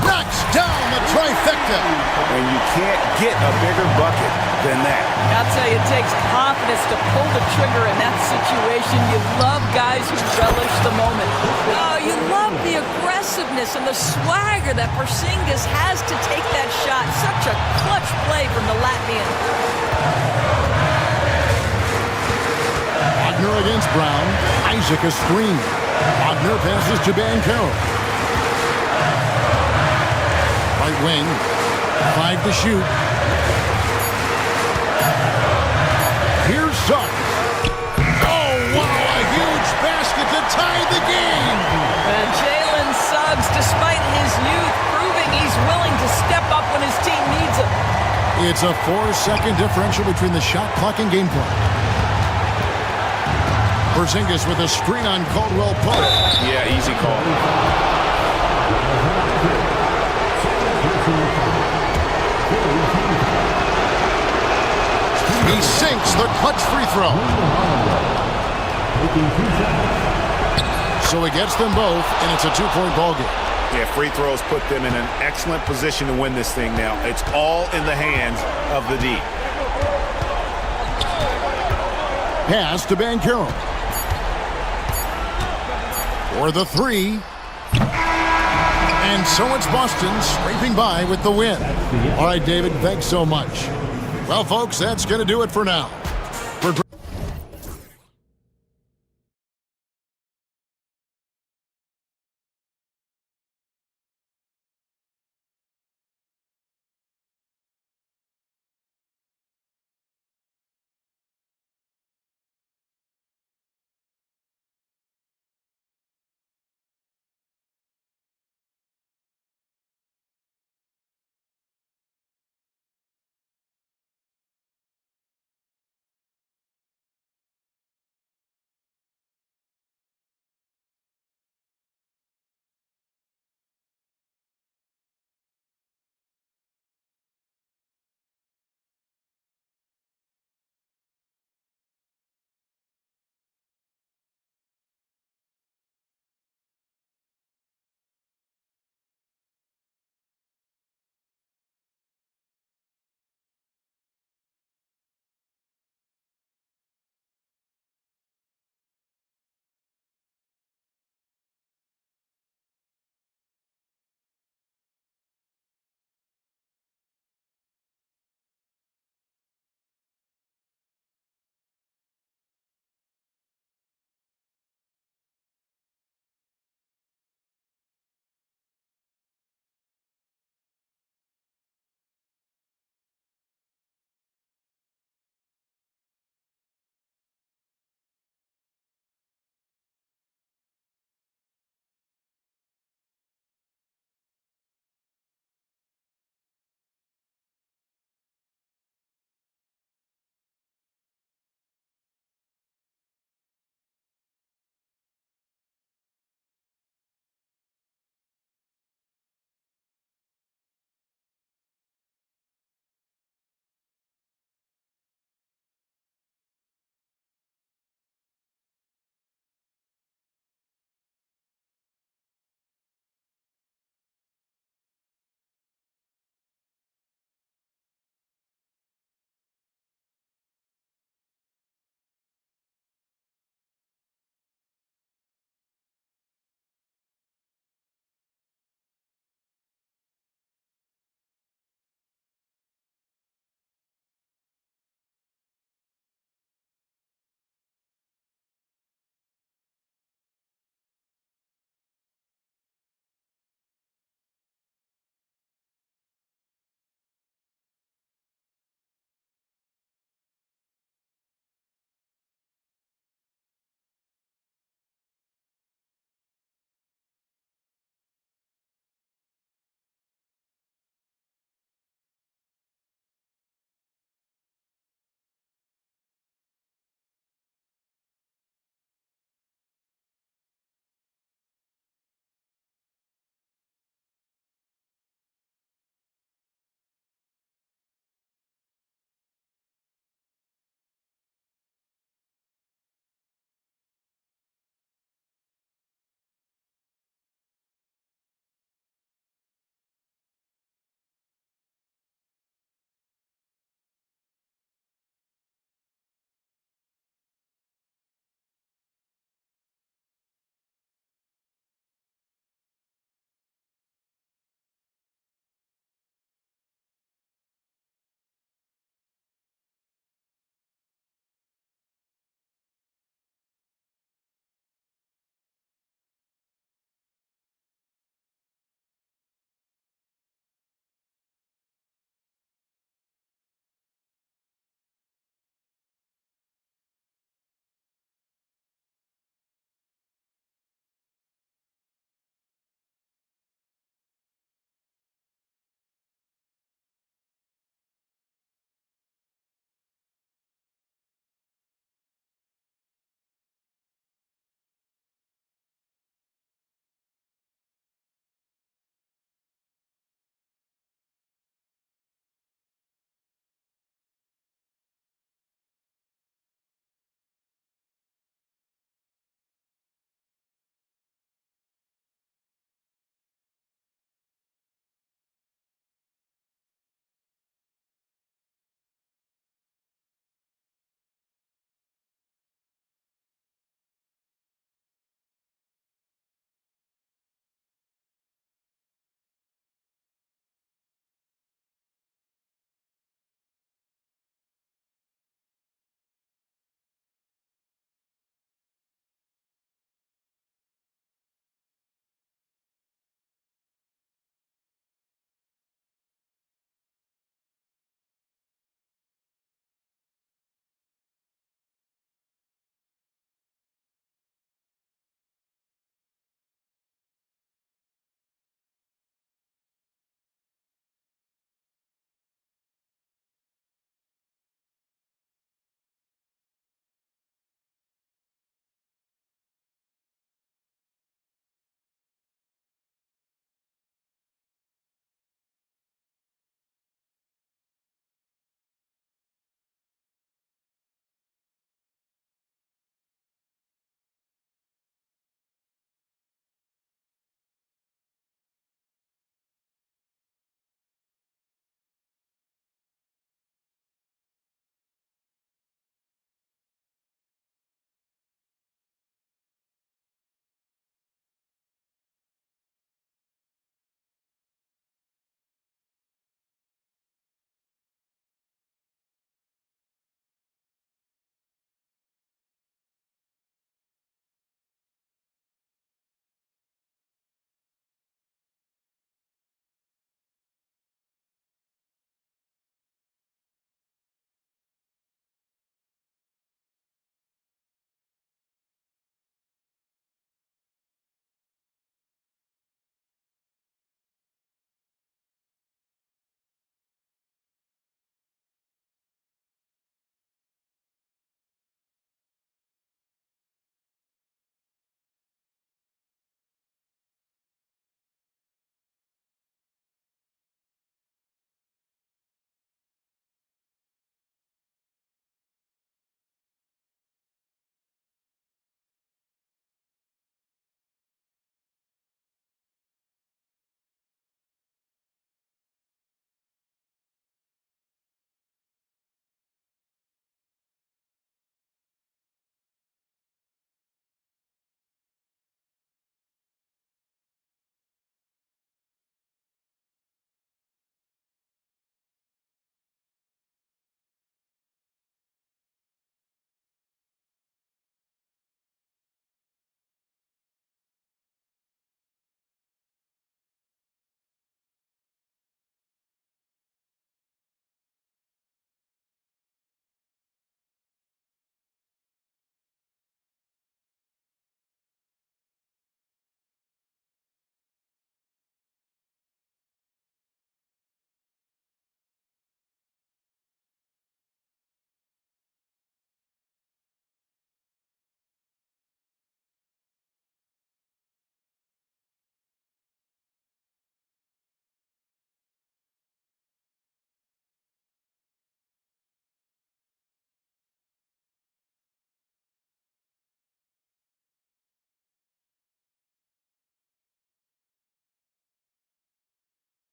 Knocks down the trifecta. And you can't get a bigger bucket than that. I'll tell you, it takes confidence to pull the trigger in that situation. You love guys who relish the moment. Oh, you love the aggressiveness and the swagger that Porzingis has to take that shot. Such a clutch play from the Latvian. Wagner against Brown. Isaac a screen. Wagner passes to Van Carroll. Right wing. 5 to shoot. Here's Suggs. Oh, wow, a huge basket to tie the game. And Jalen Suggs, despite his youth, proving he's willing to step up when his team needs him. It's a 4-second differential between the shot clock and game clock. Porzingis with a screen on Caldwell Pope. Yeah, easy call. He sinks the clutch free throw. So he gets them both, and it's a 2-point ball game. Yeah, free throws put them in an excellent position to win this thing now. It's all in the hands of the D. Pass to Banchero. For the 3. And so it's Boston scraping by with the win. All right, David, thanks so much. Well, folks, that's going to do it for now.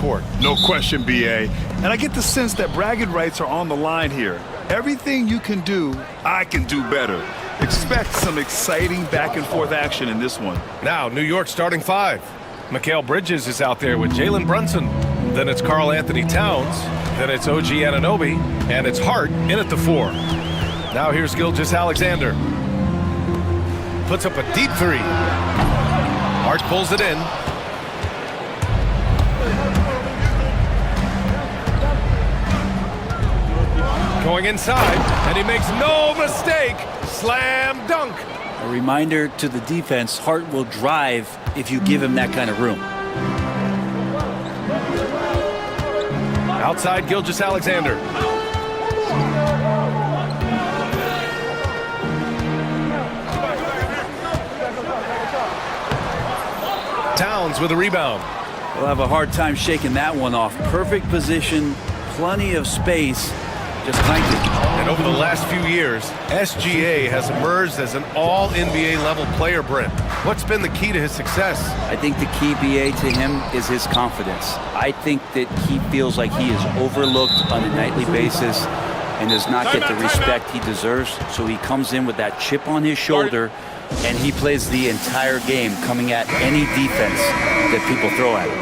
court. No question, BA. And I get the sense that bragging rights are on the line here. Everything you can do, I can do better. Expect some exciting back-and-forth action in this one. Now, New York starting five. Mikal Bridges is out there with Jalen Brunson. Then it's Karl Anthony Towns. Then it's OG Anunoby. And it's Hart in at the 4. Now here's Gilgeous-Alexander. Puts up a deep three. Hart pulls it in. Going inside, and he makes no mistake. Slam dunk. A reminder to the defense, Hart will drive if you give him that kind of room. Outside Gilgeous-Alexander. Towns with a rebound. We'll have a hard time shaking that one off. Perfect position, plenty of space, just clanked it. And over the last few years, SGA has emerged as an all-NBA level player, Brent. What's been the key to his success? I think the key, BA, to him is his confidence. I think that he feels like he is overlooked on a nightly basis and does not get the respect he deserves. So he comes in with that chip on his shoulder, and he plays the entire game coming at any defense that people throw at him.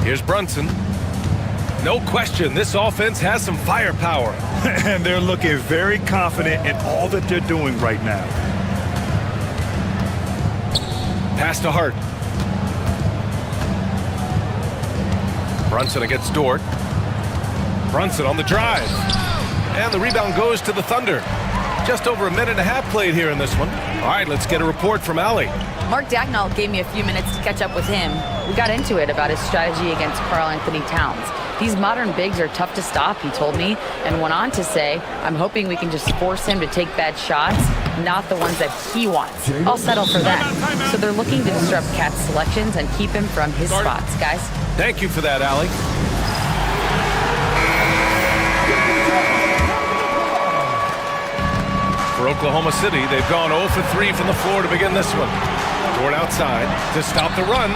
Here's Brunson. No question, this offense has some firepower. And they're looking very confident in all that they're doing right now. Pass to Hart. Brunson against Dort. Brunson on the drive. And the rebound goes to the Thunder. Just over a minute and a half played here in this one. All right, let's get a report from Allie. Mark Dagnall gave me a few minutes to catch up with him. We got into it about his strategy against Karl Anthony Towns. These modern bigs are tough to stop, he told me, and went on to say, I'm hoping we can just force him to take bad shots, not the ones that he wants. I'll settle for that. So they're looking to disrupt Cat's selections and keep him from his spots, guys. Thank you for that, Allie. For Oklahoma City, they've gone 0 for 3 from the floor to begin this one. Dort outside to stop the run.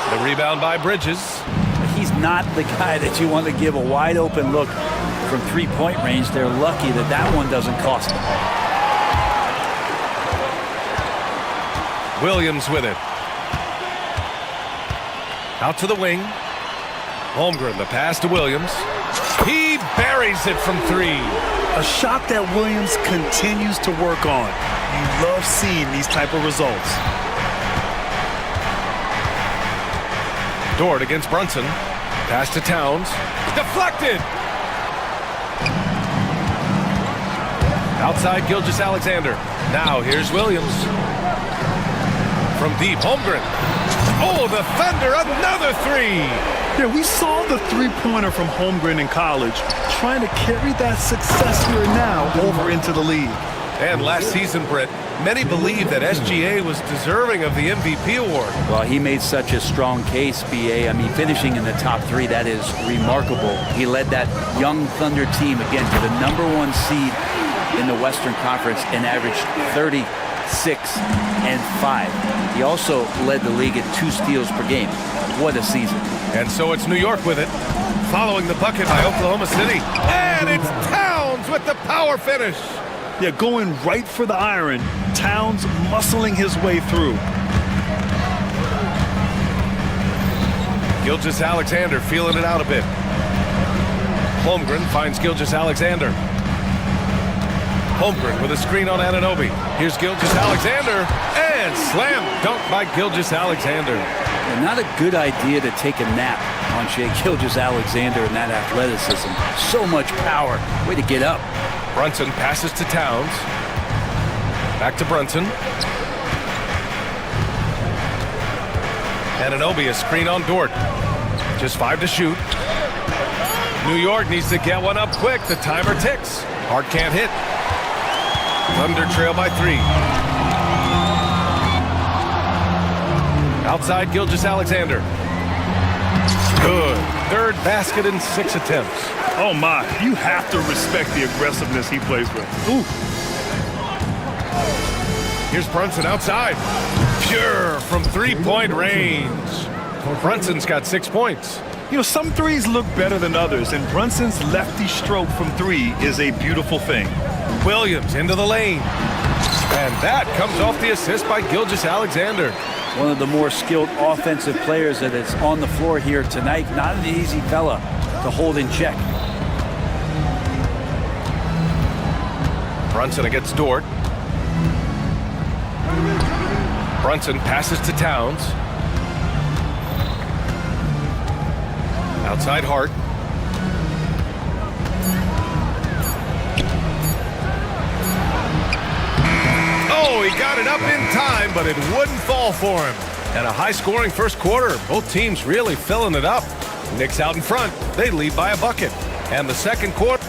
The rebound by Bridges. He's not the guy that you want to give a wide open look from three-point range. They're lucky that that one doesn't cost them. Williams with it. Out to the wing. Holmgren, the pass to Williams. He buries it from 3. A shot that Williams continues to work on. You love seeing these type of results. Dort against Brunson. Pass to Towns. Deflected! Outside Gilgeous-Alexander. Now here's Williams. From deep, Holmgren. Oh, the Thunder, another 3! Yeah, we saw the three-pointer from Holmgren in college, trying to carry that success here now over into the league. And last season, Britt, many believe that SGA was deserving of the MVP award. Well, he made such a strong case, BA. I mean, finishing in the top 3, that is remarkable. He led that young Thunder team, again, to the #1 seed in the Western Conference and averaged 36 and 5. He also led the league at 2 steals per game. What a season. And so it's New York with it, following the bucket by Oklahoma City. And it's Towns with the power finish. Yeah, going right for the iron. Towns muscling his way through. Gilgeous-Alexander feeling it out a bit. Holmgren finds Gilgeous-Alexander. Holmgren with a screen on Anunoby. Here's Gilgeous-Alexander, and slam dunk by Gilgeous-Alexander. Not a good idea to take a nap on Shai Gilgeous-Alexander and that athleticism. So much power. Way to get up. Brunson passes to Towns. Back to Brunson. Anunoby, a screen on Dort. Just 5 to shoot. New York needs to get one up quick. The timer ticks. Hart can't hit. Thunder trail by 3. Outside Gilgeous-Alexander. Good. 3rd basket in 6 attempts. Oh my, you have to respect the aggressiveness he plays with. Ooh. Here's Brunson outside. Pure from three-point range. Brunson's got 6 points. You know, some threes look better than others, and Brunson's lefty stroke from three is a beautiful thing. Williams into the lane. And that comes off the assist by Gilgeous-Alexander. One of the more skilled offensive players that is on the floor here tonight. Not an easy fella to hold in check. Brunson against Dort. Brunson passes to Towns. Outside Hart. Oh, he got it up in time, but it wouldn't fall for him. And a high-scoring first quarter. Both teams really filling it up. Knicks out in front. They lead by a bucket. And the second quarter.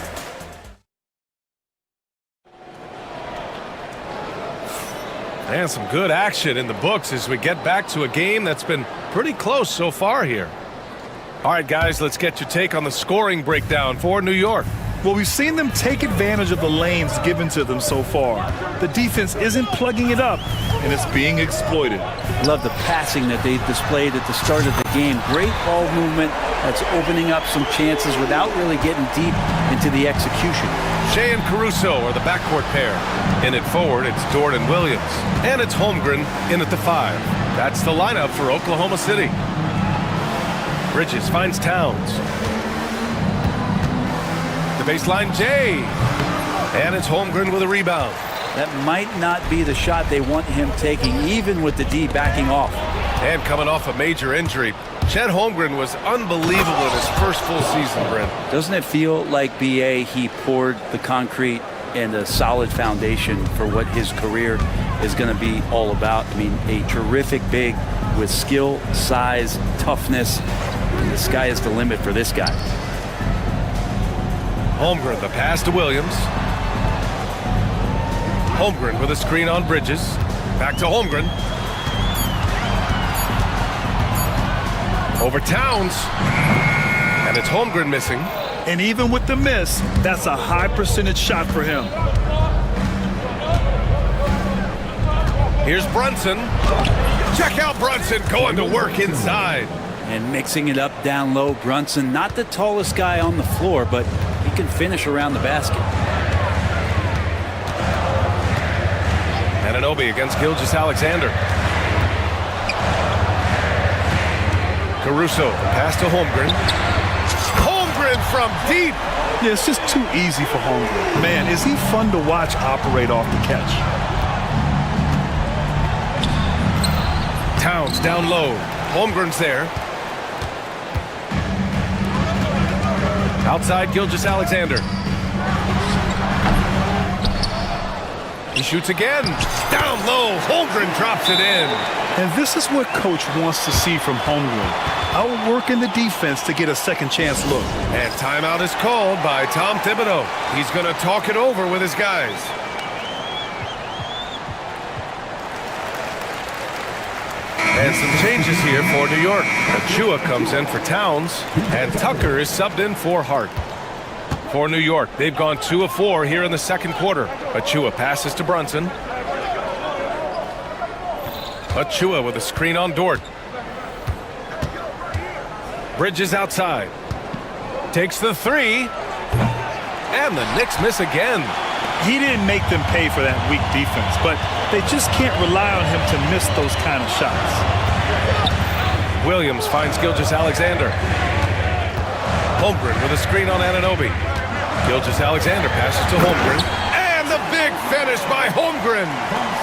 And some good action in the books as we get back to a game that's been pretty close so far here. All right, guys, let's get your take on the scoring breakdown for New York. Well, we've seen them take advantage of the lanes given to them so far. The defense isn't plugging it up, and it's being exploited. Love the passing that they displayed at the start of the game. Great ball movement that's opening up some chances without really getting deep into the execution. Shea and Caruso are the backcourt pair. In it forward, it's Dort and Williams. And it's Holmgren in at the 5. That's the lineup for Oklahoma City. Bridges finds Towns. The baseline, Jay. And it's Holmgren with a rebound. That might not be the shot they want him taking, even with the D backing off. And coming off a major injury, Chet Holmgren was unbelievable in his first full season, Brent. Doesn't it feel like, B.A., he poured the concrete and a solid foundation for what his career is going to be all about? I mean, a terrific big with skill, size, toughness. The sky is the limit for this guy. Holmgren, the pass to Williams. Holmgren with a screen on Bridges. Back to Holmgren. Over Towns. And it's Holmgren missing. And even with the miss, that's a high percentage shot for him. Here's Brunson. Check out Brunson going to work inside. And mixing it up down low. Brunson, not the tallest guy on the floor, but he can finish around the basket. Anunoby against Gilgeous-Alexander. Caruso, pass to Holmgren. Holmgren from deep. Yeah, it's just too easy for Holmgren. Man, is he fun to watch operate off the catch. Towns down low. Holmgren's there. Outside Gilgeous-Alexander. He shoots again. Down low. Holmgren drops it in. And this is what coach wants to see from Holmgren. Outworking the defense to get a second chance look. And timeout is called by Tom Thibodeau. He's going to talk it over with his guys. And some changes here for New York. Achua comes in for Towns, and Tucker is subbed in for Hart. For New York, they've gone 2 of 4 here in the second quarter. Achua passes to Brunson. Achua with a screen on Dort. Bridges outside. Takes the 3. And the Knicks miss again. He didn't make them pay for that weak defense, but they just can't rely on him to miss those kind of shots. Williams finds Gilgeous-Alexander. Holmgren with a screen on Anunoby. Gilgeous-Alexander passes to Holmgren. And the big finish by Holmgren.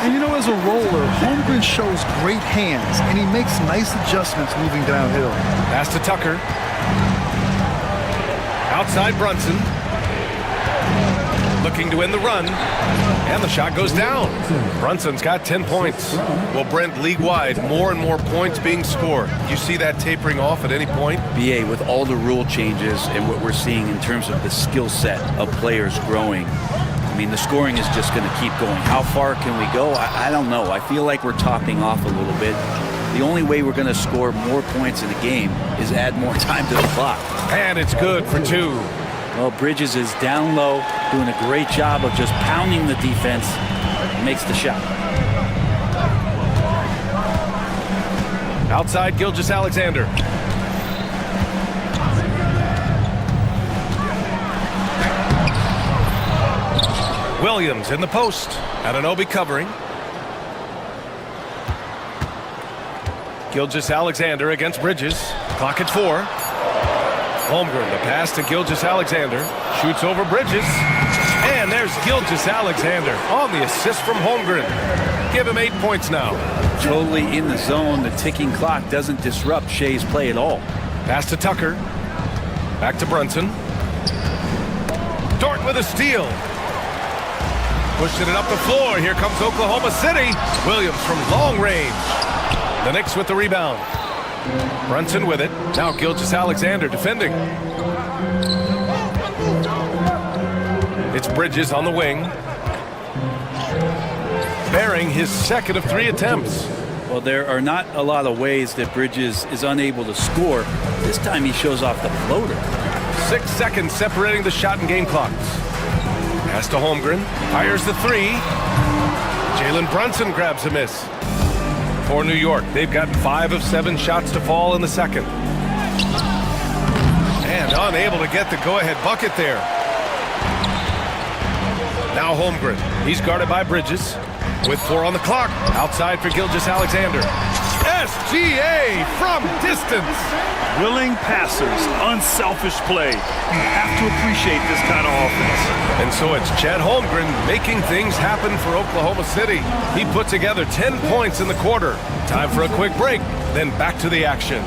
And you know, as a roller, Holmgren shows great hands, and he makes nice adjustments moving downhill. Pass to Tucker. Outside Brunson. Looking to win the run. And the shot goes down. Brunson's got 10 points. Well, Brent, league-wide, more and more points being scored. You see that tapering off at any point? BA, with all the rule changes and what we're seeing in terms of the skill set of players growing, I mean, the scoring is just going to keep going. How far can we go? I don't know. I feel like we're topping off a little bit. The only way we're going to score more points in a game is add more time to the clock. And it's good for 2. Well, Bridges is down low, doing a great job of just pounding the defense. Makes the shot. Outside Gilgeous-Alexander. Williams in the post. Anunoby covering. Gilgeous-Alexander against Bridges. Clock at 4. Holmgren, the pass to Gilgeous-Alexander. Shoots over Bridges. And there's Gilgeous-Alexander on the assist from Holmgren. Give him 8 points now. Totally in the zone. The ticking clock doesn't disrupt Shea's play at all. Pass to Tucker. Back to Brunson. Dort with a steal. Pushing it up the floor. Here comes Oklahoma City. Williams from long range. The Knicks with the rebound. Brunson with it. Now Gilgeous-Alexander defending. It's Bridges on the wing. Bearing his second of 3 attempts. Well, there are not a lot of ways that Bridges is unable to score. This time he shows off the floater. 6 seconds separating the shot and game clocks. Pass to Holmgren. Fires the 3. Jalen Brunson grabs a miss. For New York, they've gotten 5 of 7 shots to fall in the second. And unable to get the go-ahead bucket there. Now Holmgren. He's guarded by Bridges. With 4 on the clock. Outside for Gilgeous-Alexander. SGA from distance. Willing passers, unselfish play. You have to appreciate this kind of offense. And so it's Chet Holmgren making things happen for Oklahoma City. He put together 10 points in the quarter. Time for a quick break, then back to the action.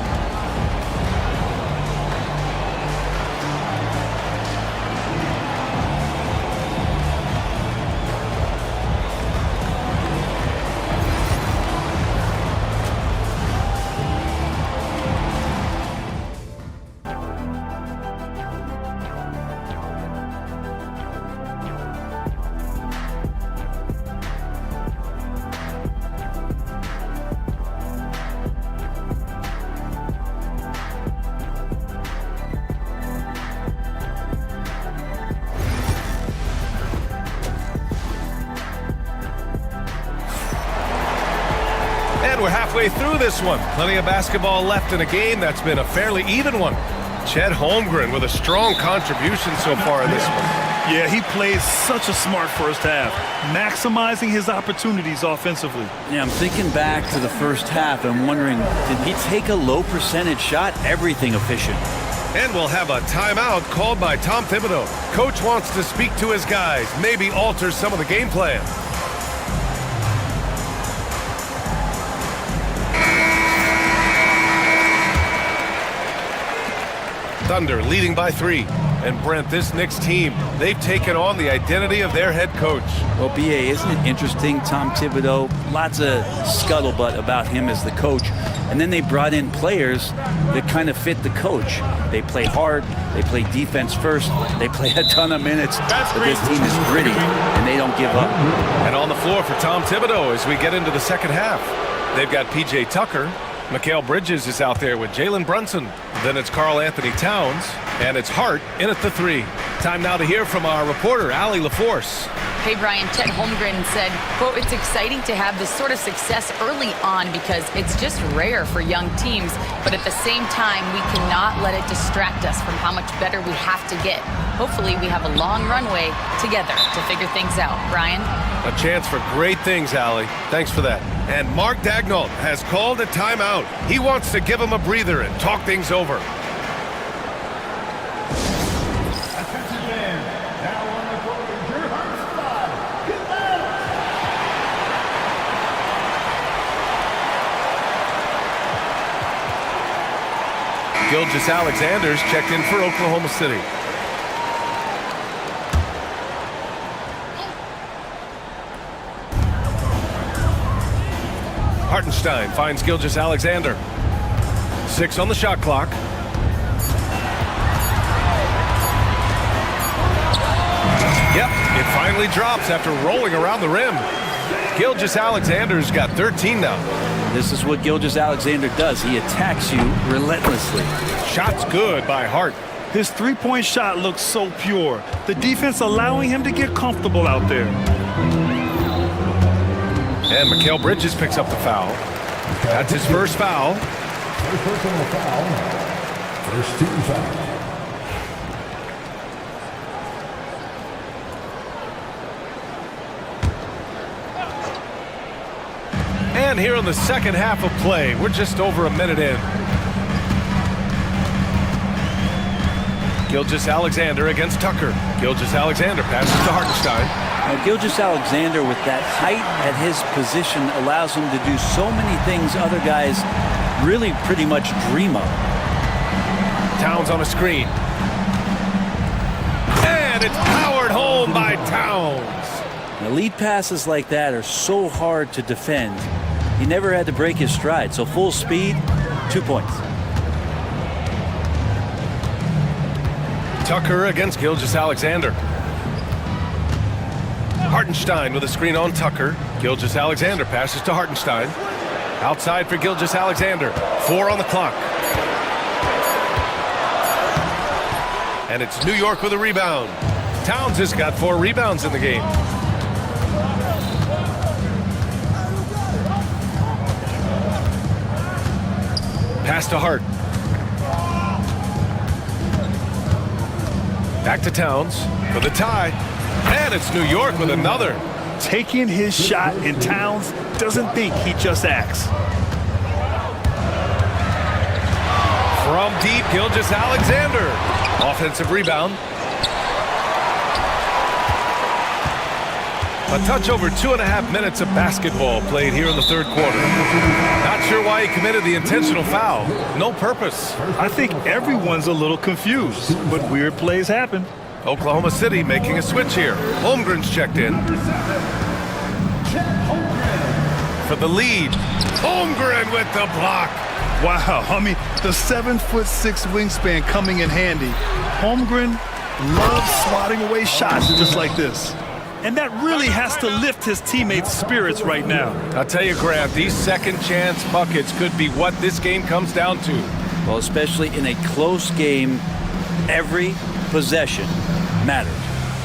We're halfway through this one. Plenty of basketball left in a game that's been a fairly even one. Chet Holmgren with a strong contribution so far in this one. Yeah, he plays such a smart first half, maximizing his opportunities offensively. Yeah, I'm thinking back to the first half and wondering, did he take a low percentage shot? Everything efficient. And we'll have a timeout called by Tom Thibodeau. Coach wants to speak to his guys, maybe alter some of the game plan. Thunder leading by 3. And Brent, this Knicks team, they've taken on the identity of their head coach. Well, BA, isn't it interesting? Tom Thibodeau, lots of scuttlebutt about him as the coach. And then they brought in players that kind of fit the coach. They play hard, they play defense first, they play a ton of minutes. But this team is gritty, and they don't give up. And on the floor for Tom Thibodeau as we get into the second half. They've got P.J. Tucker. Mikal Bridges is out there with Jalen Brunson. Then it's Karl Anthony Towns. And it's Hart in at the 3. Time now to hear from our reporter, Allie LaForce. Hey, Brian, Chet Holmgren said, quote, "It's exciting to have this sort of success early on because it's just rare for young teams. But at the same time, we cannot let it distract us from how much better we have to get. Hopefully, we have a long runway together to figure things out." Brian? A chance for great things, Allie. Thanks for that. And Mark Daigneault has called a timeout. He wants to give him a breather and talk things over. Gilgeous-Alexander's checked in for Oklahoma City. Hartenstein finds Gilgeous-Alexander. 6 on the shot clock. Yep, it finally drops after rolling around the rim. Gilgeous-Alexander's got 13 now. This is what Gilgeous-Alexander does. He attacks you relentlessly. Shot's good by Hart. His three-point shot looks so pure. The defense allowing him to get comfortable out there. And Mikal Bridges picks up the foul. That's his first foul. First personal foul. First team foul. And here in the second half of play, we're just over a minute in. Gilgeous-Alexander against Tucker. Gilgeous-Alexander passes to Hartenstein. Now, Gilgeous-Alexander, with that height at his position, allows him to do so many things other guys really pretty much dream of. Towns on a screen. And it's powered home by Towns. Now, lead passes like that are so hard to defend. He never had to break his stride, so full speed, 2 points. Tucker against Gilgeous-Alexander. Hartenstein with a screen on Tucker. Gilgeous-Alexander passes to Hartenstein. Outside for Gilgeous-Alexander. 4 on the clock. And it's New York with a rebound. Towns has got 4 rebounds in the game. Pass to Hart. Back to Towns for the tie. And it's New York with another. Taking his shot, and Towns doesn't think, he just acts. From deep, Gilgeous-Alexander. Offensive rebound. A touch over 2.5 minutes of basketball played here in the third quarter. Not sure why he committed the intentional foul. No purpose. I think everyone's a little confused, but weird plays happen. Oklahoma City making a switch here. Holmgren's checked in. For the lead. Holmgren with the block. Wow, I mean, the 7'6" wingspan coming in handy. Holmgren loves swatting away shots just like this. And that really has to lift his teammates' spirits right now. I'll tell you, Grant, these second chance buckets could be what this game comes down to. Well, especially in a close game, every possession matters.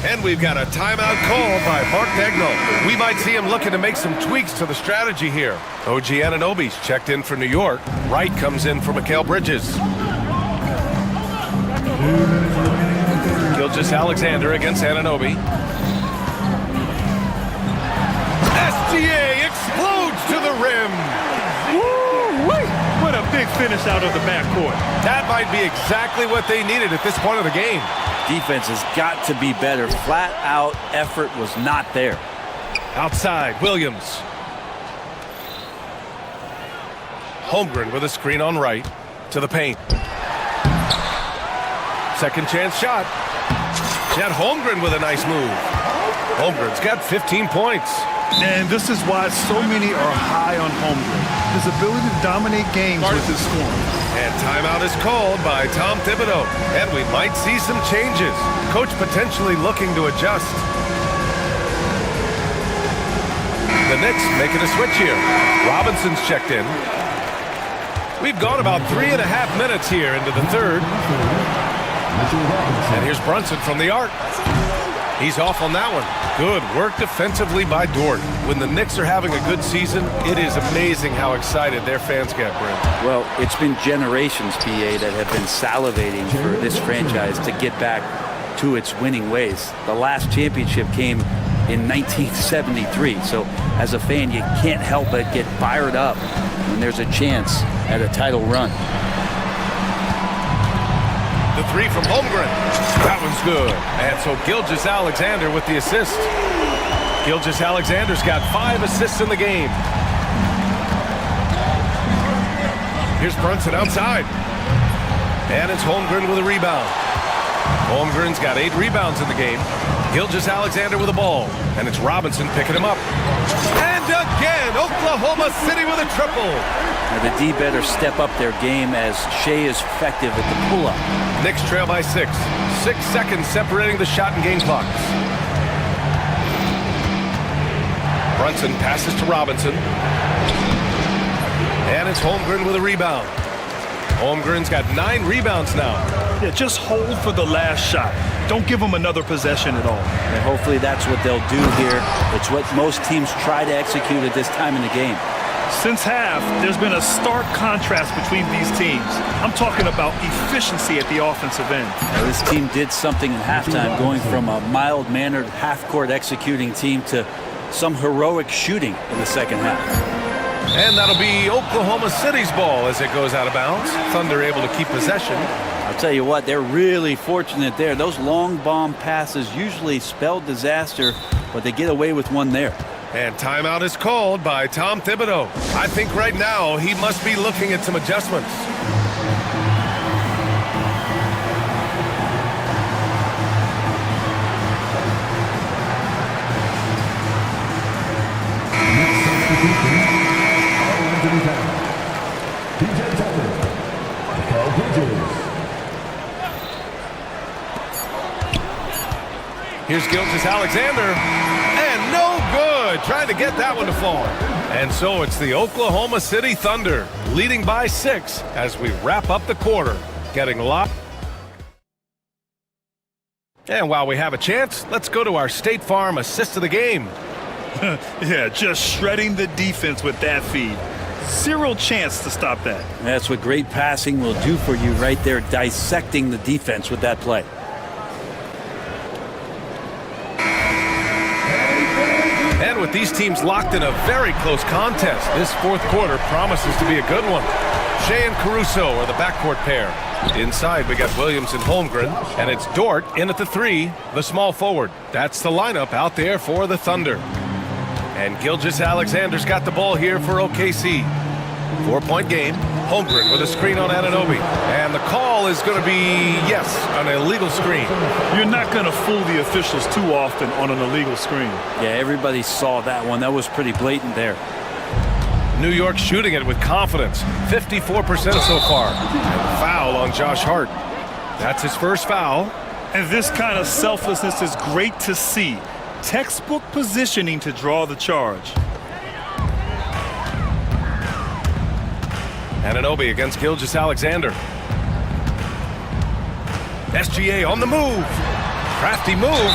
And we've got a timeout called by Mark Dagnall. We might see him looking to make some tweaks to the strategy here. OG Anunoby's checked in for New York. Wright comes in for Mikal Bridges. Gilgeous-Alexander against Anunoby. SGA explodes to the rim. Woo-wee! What a big finish out of the backcourt. That might be exactly what they needed at this point of the game. Defense has got to be better. Flat out effort was not there. Outside, Williams. Holmgren with a screen on right to the paint. Second chance shot. Chet Holmgren with a nice move. Holmgren's got 15 points. And this is why so many are high on Holmgren. His ability to dominate games with his scoring. And timeout is called by Tom Thibodeau. And we might see some changes. Coach potentially looking to adjust. The Knicks making a switch here. Robinson's checked in. We've gone about 3.5 minutes here into the third. And here's Brunson from the arc. He's off on that one. Good work defensively by Dort. When the Knicks are having a good season, it is amazing how excited their fans get, Brent. Well, it's been generations, PA, that have been salivating for this franchise to get back to its winning ways. The last championship came in 1973. So as a fan, you can't help but get fired up when there's a chance at a title run. The three from Holmgren. That one's good. And so Gilgeous-Alexander with the assist. Gilgeous-Alexander's got 5 assists in the game. Here's Brunson outside. And it's Holmgren with a rebound. Holmgren's got 8 rebounds in the game. Gilgeous-Alexander with the ball. And it's Robinson picking him up. And again, Oklahoma City with a triple. Now the D better step up their game as Shea is effective at the pull-up. Knicks trail by 6. 6 seconds separating the shot and game clocks. Brunson passes to Robinson. And it's Holmgren with a rebound. Holmgren's got 9 rebounds now. Yeah, just hold for the last shot. Don't give them another possession at all. And hopefully that's what they'll do here. It's what most teams try to execute at this time in the game. Since half, there's been a stark contrast between these teams. I'm talking about efficiency at the offensive end. Now, this team did something in halftime, going from a mild-mannered half-court executing team to some heroic shooting in the second half. And that'll be Oklahoma City's ball as it goes out of bounds. Thunder able to keep possession. I'll tell you what, they're really fortunate there. Those long bomb passes usually spell disaster, but they get away with one there. And timeout is called by Tom Thibodeau. I think right now he must be looking at some adjustments. Here's Gilgeous-Alexander, and no good, trying to get that one to fall. And so it's the Oklahoma City Thunder leading by 6 as we wrap up the quarter, getting locked. And while we have a chance, let's go to our State Farm assist of the game. Yeah, just shredding the defense with that feed. Zero chance to stop that. That's what great passing will do for you right there, dissecting the defense with that play. And with these teams locked in a very close contest, this fourth quarter promises to be a good one. Shea and Caruso are the backcourt pair. Inside, we got Williams and Holmgren, and it's Dort in at the 3, the small forward. That's the lineup out there for the Thunder. And Gilgeous-Alexander's got the ball here for OKC. 4-point game. Holmgren with a screen on Anunoby. And the call is going to be, yes, an illegal screen. You're not going to fool the officials too often on an illegal screen. Yeah, everybody saw that one. That was pretty blatant there. New York shooting it with confidence. 54% so far. And foul on Josh Hart. That's his first foul. And this kind of selflessness is great to see. Textbook positioning to draw the charge. Anunoby against Gilgeous-Alexander. SGA on the move. Crafty move.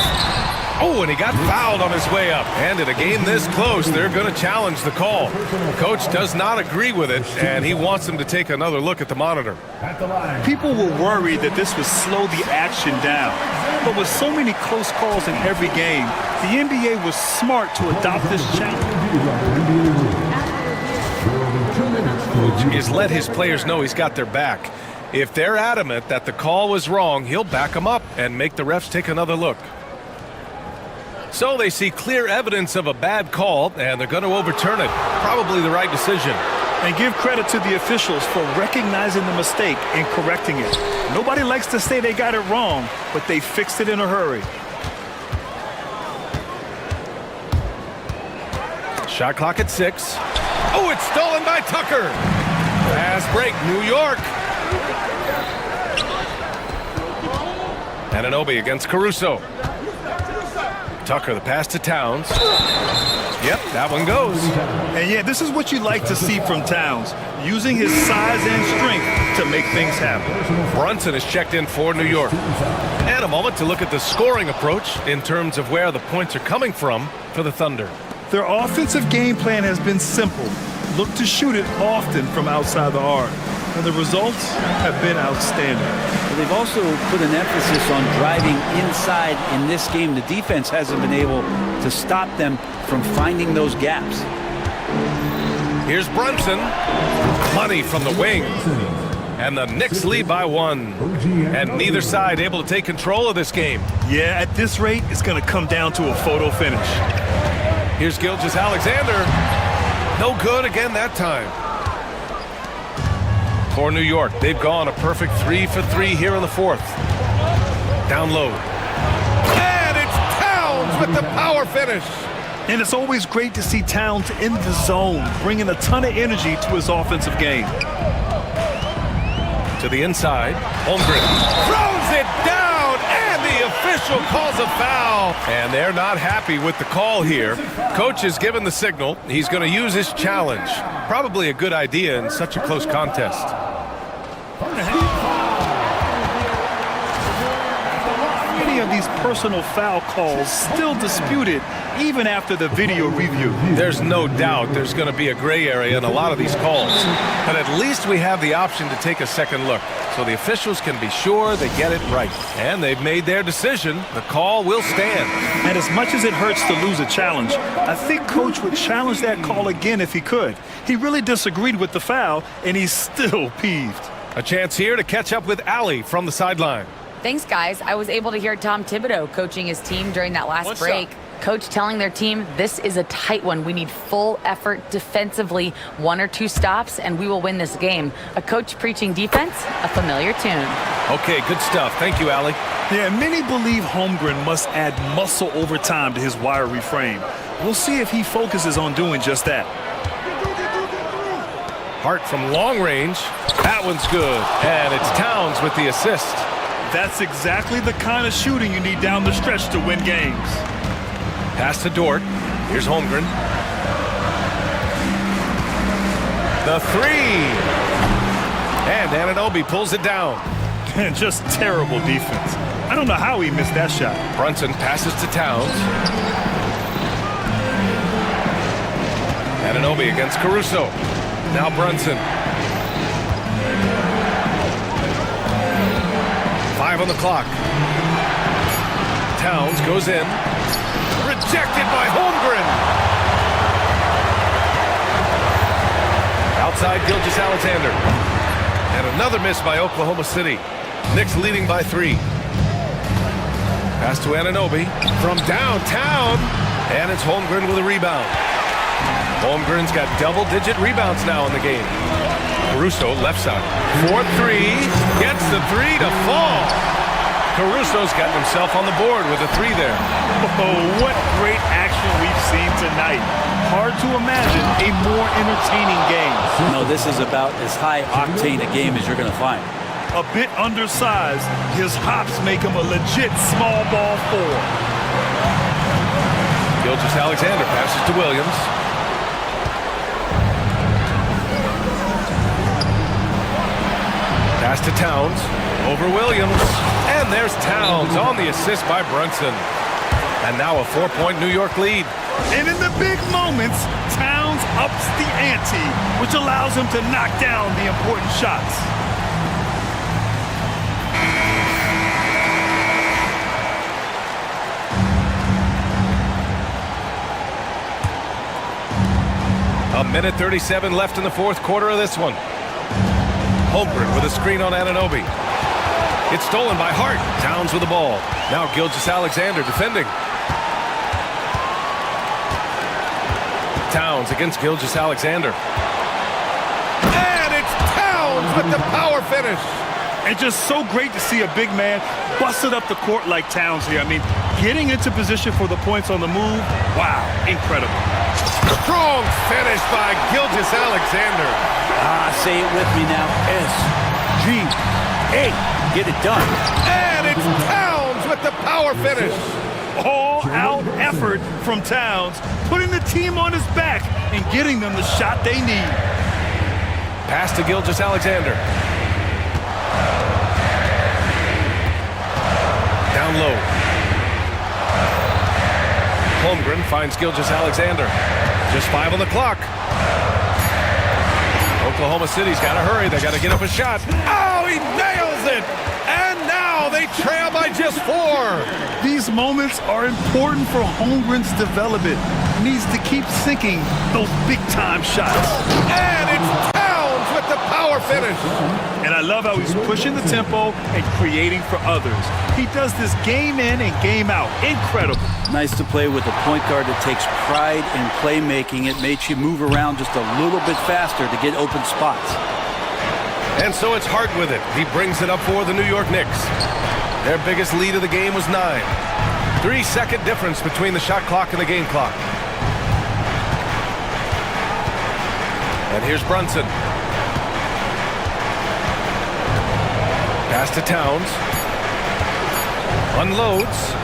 Oh, and he got fouled on his way up. And in a game this close, they're going to challenge the call. Coach does not agree with it, and he wants them to take another look at the monitor. People were worried that this would slow the action down. But with so many close calls in every game, the NBA was smart to adopt this challenge. Coach has let his players know he's got their back. If they're adamant that the call was wrong, he'll back them up and make the refs take another look. So they see clear evidence of a bad call, and they're going to overturn it. Probably the right decision. And give credit to the officials for recognizing the mistake and correcting it. Nobody likes to say they got it wrong, but they fixed it in a hurry. Shot clock at 6. Oh, it's stolen by Tucker. Fast break, New York. Anunoby against Caruso. Tucker, the pass to Towns. Yep, that one goes. And yeah, this is what you like to see from Towns, using his size and strength to make things happen. Brunson is checked in for New York. And a moment to look at the scoring approach in terms of where the points are coming from for the Thunder. Their offensive game plan has been simple. Look to shoot it often from outside the arc. And the results have been outstanding. But they've also put an emphasis on driving inside in this game. The defense hasn't been able to stop them from finding those gaps. Here's Brunson. Money from the wing. And the Knicks lead by 1. And neither side able to take control of this game. Yeah, at this rate, it's going to come down to a photo finish. Here's Gilgeous-Alexander. No good again that time. For New York, they've gone a perfect 3 for 3 here in the fourth. Down low. And it's Towns with the power finish. And it's always great to see Towns in the zone, bringing a ton of energy to his offensive game. To the inside, Holmgren throws it down, and the official calls a foul. And they're not happy with the call here. Coach has given the signal. He's going to use his challenge. Probably a good idea in such a close contest. Many of these personal foul calls still disputed even after the video review. There's no doubt there's going to be a gray area in a lot of these calls. But at least we have the option to take a second look, so the officials can be sure they get it right. And they've made their decision. The call will stand. And as much as it hurts to lose a challenge, I think Coach would challenge that call again if he could. He really disagreed with the foul, and he's still peeved. A chance here to catch up with Allie from the sideline. Thanks, guys. I was able to hear Tom Thibodeau coaching his team during that last break. Coach telling their team, this is a tight one. We need full effort defensively, 1 or 2 stops, and we will win this game. A coach preaching defense, a familiar tune. Okay, good stuff. Thank you, Allie. Yeah, many believe Holmgren must add muscle over time to his wiry frame. We'll see if he focuses on doing just that. Hart from long range. That one's good. And it's Towns with the assist. That's exactly the kind of shooting you need down the stretch to win games. Pass to Dort. Here's Holmgren. The three. And Anunoby pulls it down. Just terrible defense. I don't know how he missed that shot. Brunson passes to Towns. Anunoby against Caruso. Now Brunson. 5 on the clock. Towns goes in. Rejected by Holmgren. Outside Gilgeous-Alexander. And another miss by Oklahoma City. Knicks leading by 3. Pass to Anunoby from downtown. And it's Holmgren with a rebound. Holmgren's got double-digit rebounds now in the game. Caruso left side. 4-3. Gets the 3 to fall. Caruso's gotten himself on the board with a 3 there. Oh, what great action we've seen tonight. Hard to imagine a more entertaining game. No, this is about as high-octane a game as you're going to find. A bit undersized, his hops make him a legit small ball 4. Gilgeous-Alexander passes to Williams. Pass to Towns. Over Williams. And there's Towns on the assist by Brunson. And now a 4-point New York lead. And in the big moments, Towns ups the ante, which allows him to knock down the important shots. A minute 37 left in the fourth quarter of this one. Holmgren with a screen on Anunoby. It's stolen by Hart. Towns with the ball. Now Gilgeous-Alexander defending. Towns against Gilgeous-Alexander. And it's Towns with the power finish. And just so great to see a big man busted up the court like Towns here. I mean, getting into position for the points on the move, wow, incredible. Strong finish by Gilgeous-Alexander. Say it with me now. S-G-A. Get it done. And it's Towns with the power finish. All-out effort from Towns, putting the team on his back and getting them the shot they need. Pass to Gilgeous-Alexander. Down low. Holmgren finds Gilgeous-Alexander. Just 5 on the clock. Oklahoma City's got to hurry. They got to get up a shot. Oh, he nails it! And now they trail by just 4. These moments are important for Holmgren's development. He needs to keep sinking those big-time shots. And it's Towns with the power finish. And I love how he's pushing the tempo and creating for others. He does this game in and game out. Incredible. Nice to play with a point guard that takes pride in playmaking. It makes you move around just a little bit faster to get open spots. And so it's Hart with it. He brings it up for the New York Knicks. Their biggest lead of the game was 9. 3-second difference between the shot clock and the game clock. And here's Brunson. Pass to Towns. Unloads.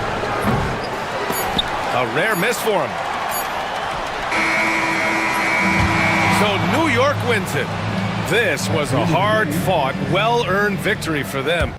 A rare miss for him. So New York wins it. This was a hard-fought, well-earned victory for them.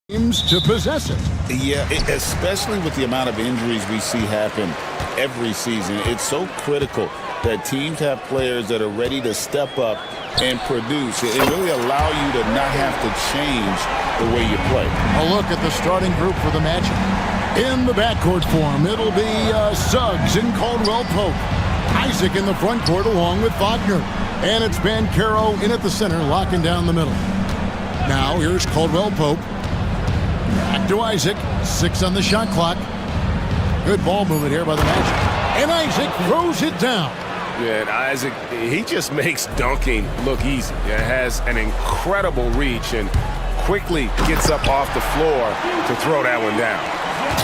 teams to possess it. Yeah, especially with the amount of injuries we see happen every season. It's so critical that teams have players that are ready to step up and produce and really allow you to not have to change the way you play. A look at the starting group for the matchup. In the backcourt form, it'll be Suggs and Caldwell Pope. Isaac in the front court along with Wagner. And it's Bancaro in at the center, locking down the middle. Now here's Caldwell Pope. Back to Isaac. 6 on the shot clock. Good ball movement here by the Magic. And Isaac throws it down. Yeah, and Isaac, he just makes dunking look easy. It has an incredible reach and quickly gets up off the floor to throw that one down.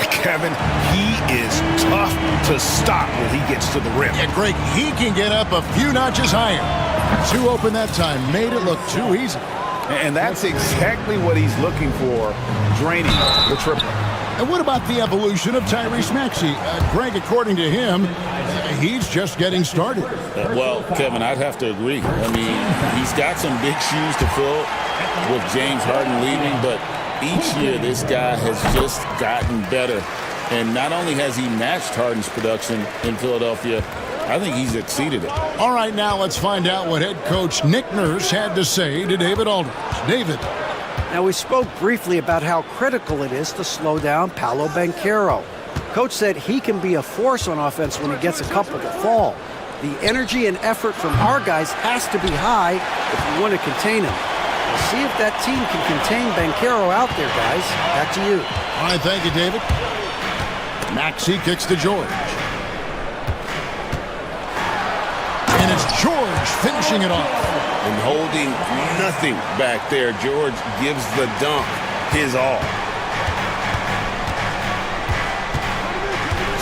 Kevin, he is tough to stop when he gets to the rim. Yeah, Greg, he can get up a few notches higher. 2 open that time, made it look too easy. And that's exactly what he's looking for, draining the triple. And what about the evolution of Tyrese Maxey? Greg, according to him, he's just getting started. Well, Kevin, I'd have to agree. I mean, he's got some big shoes to fill with James Harden leaving, but each year this guy has just gotten better. And not only has he matched Harden's production in Philadelphia, I think he's exceeded it. All right, now let's find out what head coach Nick Nurse had to say to David Aldridge. David. Now, we spoke briefly about how critical it is to slow down Paolo Banchero. Coach said he can be a force on offense when he gets a couple to fall. The energy and effort from our guys has to be high if we want to contain him. We'll see if that team can contain Banchero out there, guys. Back to you. All right, thank you, David. Maxey kicks to George. And it's George finishing it off. And holding nothing back there, George gives the dunk his all.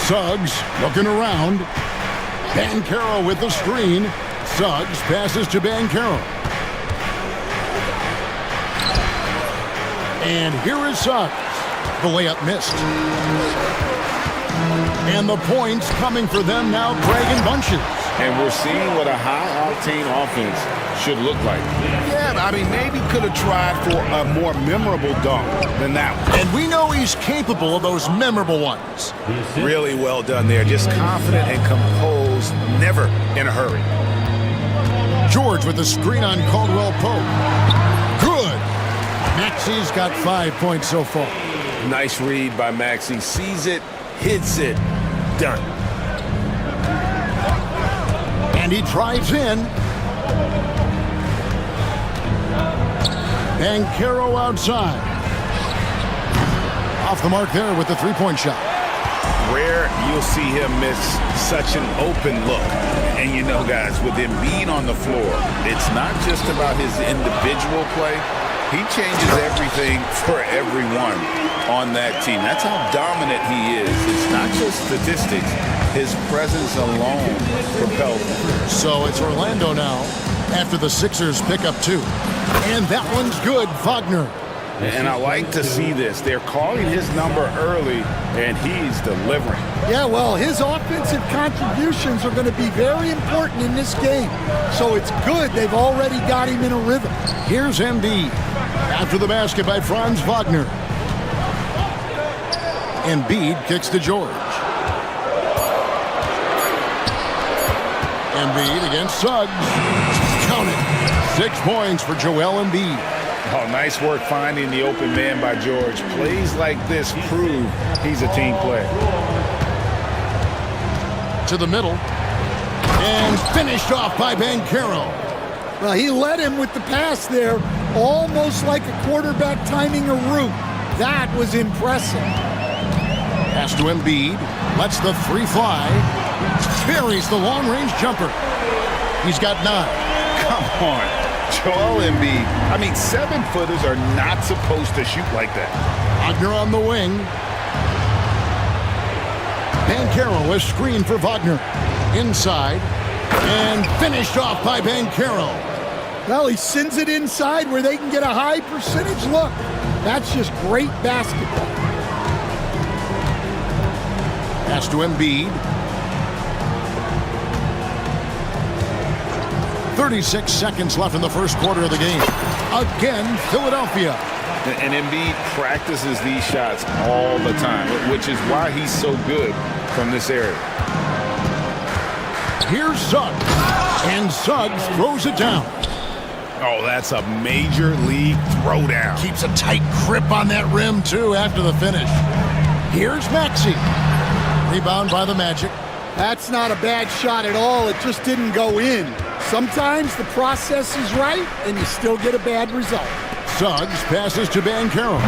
Suggs looking around. Bancaro with the screen. Suggs passes to Bancaro. And here is Suggs. The layup missed. And the points coming for them now, Greg in bunches. And we're seeing what a high-octane offense should look like. Yeah, I mean, maybe could have tried for a more memorable dunk than that one. And we know he's capable of those memorable ones. Really well done there. Just confident and composed, never in a hurry. George with the screen on Caldwell Pope. Good. Maxey's got 5 points so far. Nice read by Maxey. Sees it, hits it, done. And he drives in. Bancaro outside. Off the mark there with the three-point shot. Rare you'll see him miss such an open look. And you know, guys, with Embiid on the floor, it's not just about his individual play. He changes everything for everyone on that team. That's how dominant he is. It's not just statistics. His presence alone propels him. So it's Orlando now after the Sixers pick up 2. And that one's good, Wagner. And I like to see this. They're calling his number early, and he's delivering. Yeah, well, his offensive contributions are going to be very important in this game. So it's good they've already got him in a rhythm. Here's Embiid. After the basket by Franz Wagner. Embiid kicks to George. Embiid against Suggs. Count it. 6 points for Joel Embiid. Oh, nice work finding the open man by George. Plays like this prove he's a team player. To the middle. And finished off by Bancaro. Well, he led him with the pass there, almost like a quarterback timing a route. That was impressive. Pass to Embiid. Lets the 3 fly. Buries the long-range jumper. He's got 9. Come on. Joel Embiid. I mean, 7-footers are not supposed to shoot like that. Wagner on the wing. Bancaro is screened for Wagner. Inside. And finished off by Bancaro. Well, he sends it inside where they can get a high percentage look. That's just great basketball. Pass to Embiid. 36 seconds left in the first quarter of the game. Again, Philadelphia. And Embiid practices these shots all the time, which is why he's so good from this area. Here's Suggs, and Suggs throws it down. Oh, that's a major league throwdown. Keeps a tight grip on that rim, too, after the finish. Here's Maxey. Rebound by the Magic. That's not a bad shot at all. It just didn't go in. Sometimes the process is right, and you still get a bad result. Suggs passes to Banchero.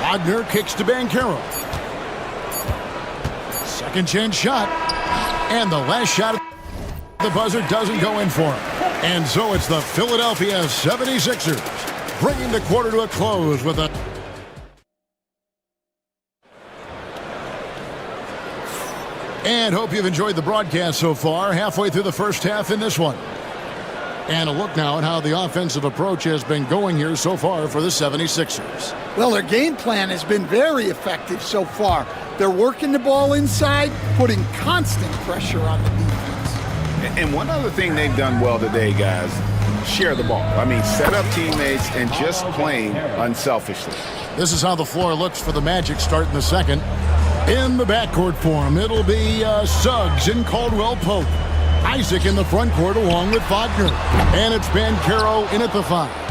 Wagner kicks to Banchero. Second chance shot. And the last shot of the buzzer doesn't go in for him. And so it's the Philadelphia 76ers bringing the quarter to a close with a... And hope you've enjoyed the broadcast so far. Halfway through the first half in this one. And a look now at how the offensive approach has been going here so far for the 76ers. Well, their game plan has been very effective so far. They're working the ball inside, putting constant pressure on the defense. And one other thing they've done well today, guys, share the ball. I mean, set up teammates and just playing unselfishly. This is how the floor looks for the Magic starting the second. In the backcourt for him, it'll be Suggs and Caldwell Pope. Isaac in the front court along with Wagner. And it's Banchero in at the 5.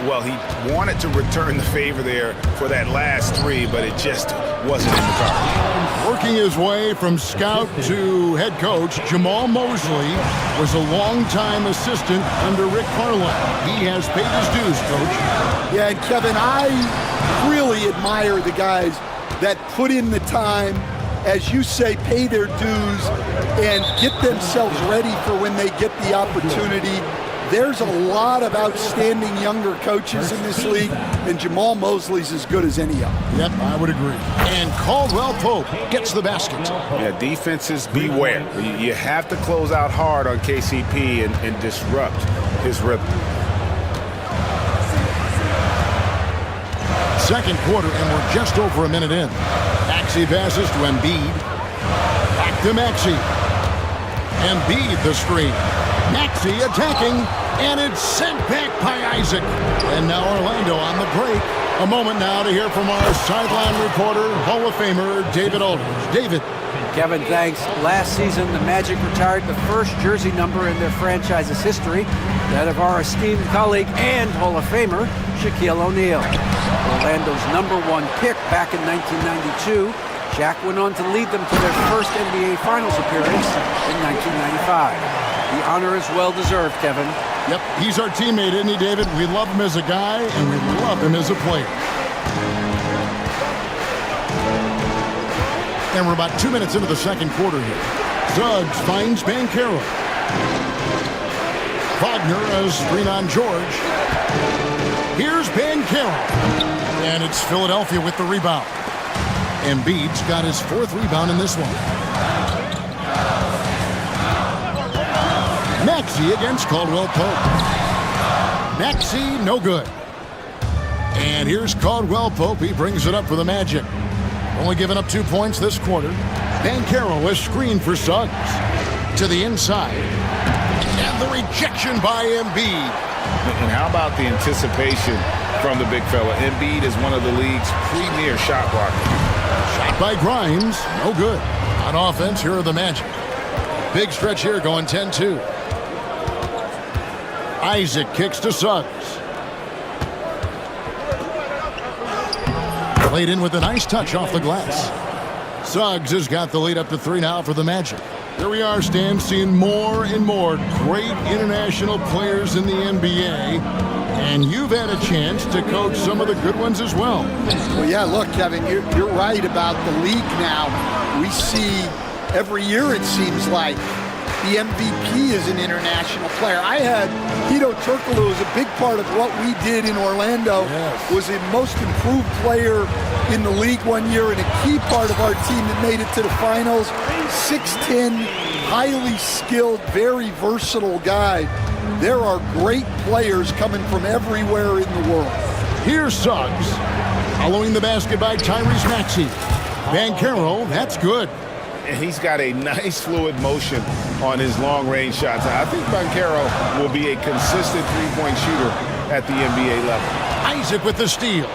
Well, he wanted to return the favor there for that last three, but it just wasn't in the cards. Working his way from scout to head coach, Jamal Mosley was a longtime assistant under Rick Carlisle. He has paid his dues, Coach. Yeah, and Kevin, I really admire the guys that put in the time, as you say, pay their dues and get themselves ready for when they get the opportunity. There's a lot of outstanding younger coaches in this league, and Jamal Mosley's as good as any of them. Yep, I would agree. And Caldwell Pope gets the basket. Yeah, defenses beware. You have to close out hard on KCP and disrupt his rhythm. Second quarter, and we're just over a minute in. Maxey passes to Embiid. Back to Maxey. Embiid the screen. Maxey attacking, and it's sent back by Isaac. And now Orlando on the break. A moment now to hear from our sideline reporter, Hall of Famer David Aldridge. David. Kevin, thanks. Last season, the Magic retired the first jersey number in their franchise's history, that of our esteemed colleague and Hall of Famer, Shaquille O'Neal. Orlando's #1 pick back in 1992, Shaq went on to lead them to their first NBA Finals appearance in 1995. The honor is well-deserved, Kevin. Yep, he's our teammate, isn't he, David? We love him as a guy, and we love him as a player. And we're about 2 minutes into the second quarter here. Suggs finds Banchero. Wagner has screen on George. Here's Banchero. And it's Philadelphia with the rebound. Embiid's got his 4th rebound in this one. Maxey against Caldwell Pope. Maxey, no good. And here's Caldwell Pope. He brings it up for the Magic. Only giving up 2 points this quarter. Banchero is screened for Suggs. To the inside. And the rejection by Embiid. And how about the anticipation from the big fella? Embiid is one of the league's premier shot blockers. Shot by Grimes. No good. On offense, here are the Magic. Big stretch here going 10-2. Isaac kicks to Suggs. Played in with a nice touch off the glass. Suggs has got the lead up to 3 now for the Magic. Here we are, Stan, seeing more and more great international players in the NBA. And you've had a chance to coach some of the good ones as well. Well, yeah, look, Kevin, you're right about the league now. We see every year, it seems like, the MVP is an international player. I had Hedo Turkoglu as a big part of what we did in Orlando. Yes. Was a most improved player in the league one year and a key part of our team that made it to the finals. 6'10", highly skilled, very versatile guy. There are great players coming from everywhere in the world. Here's Suggs. Following the basket by Tyrese Maxey. Banchero, that's good. And he's got a nice fluid motion on his long-range shots. I think Banchero will be a consistent three-point shooter at the NBA level. Isaac with the steal.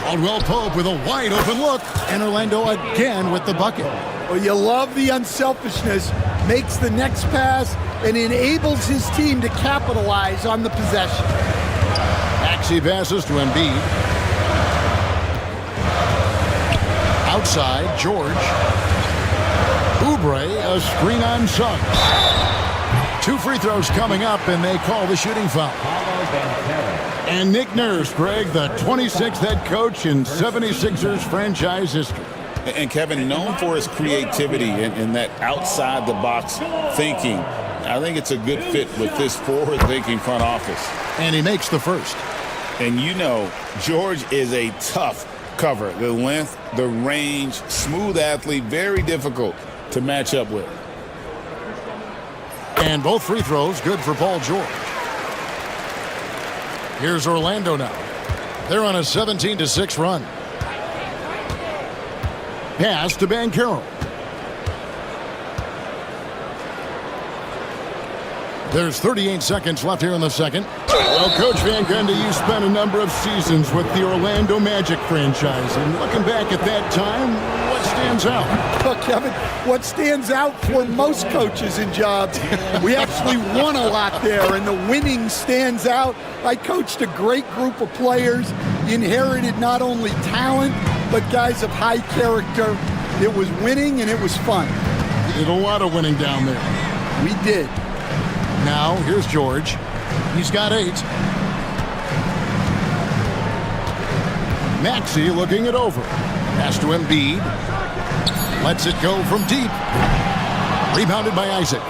Caldwell Pope with a wide open look, and Orlando again with the bucket. Well, you love the unselfishness, makes the next pass, and enables his team to capitalize on the possession. Maxey passes to Embiid. Outside, George. Oubre, a screen on Suggs. 2 free throws coming up, and they call the shooting foul. And Nick Nurse, Greg, the 26th head coach in 76ers franchise history. And Kevin, known for his creativity and that outside-the-box thinking, I think it's a good fit with this forward-thinking front office. And he makes the first. And you know, George is a tough cover. The length, the range, smooth athlete, very difficult to match up with. And both free throws good for Paul George. Here's Orlando now. They're on a 17-6 run. Pass to Banchero. There's 38 seconds left here in the second. Well, Coach Van Gundy, you spent a number of seasons with the Orlando Magic franchise. And looking back at that time, what stands out? Look, Kevin, what stands out for most coaches in jobs, we actually won a lot there, and the winning stands out. I coached a great group of players, inherited not only talent, but guys of high character. It was winning, and it was fun. You did a lot of winning down there. We did. Now, here's George. He's got 8. Maxey looking it over. Pass to Embiid. Lets it go from deep. Rebounded by Isaac.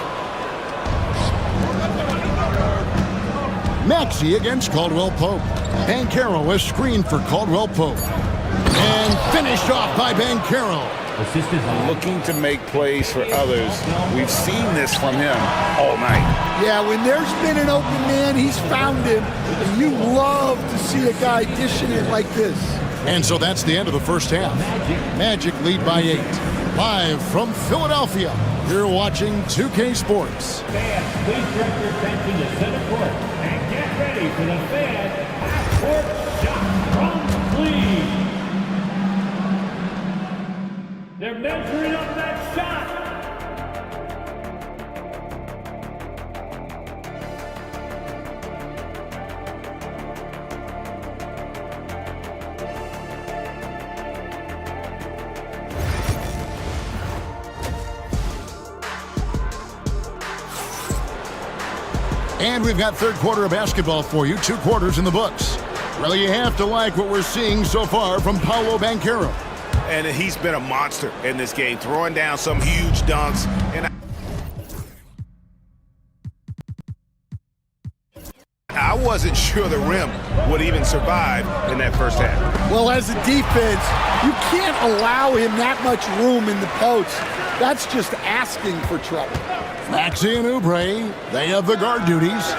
Maxey against Caldwell Pope. Banchero is screened for Caldwell Pope. And finished off by Banchero. Looking to make plays for others. We've seen this from him all night. Yeah, when there's been an open man, he's found him. And you love to see a guy dishing it like this. And so that's the end of the first half. Magic lead by 8. Live from Philadelphia, you're watching 2K Sports. Fans, please direct your attention to center court and get ready for the fan half-court shot from Cleveland. They're measuring up that shot. And we've got third quarter of basketball for you. 2 quarters in the books. Well, you have to like what we're seeing so far from Paolo Banchero. And he's been a monster in this game, throwing down some huge dunks. And I wasn't sure the rim would even survive in that first half. Well, as a defense, you can't allow him that much room in the post. That's just asking for trouble. Maxey and Oubre, they have the guard duties.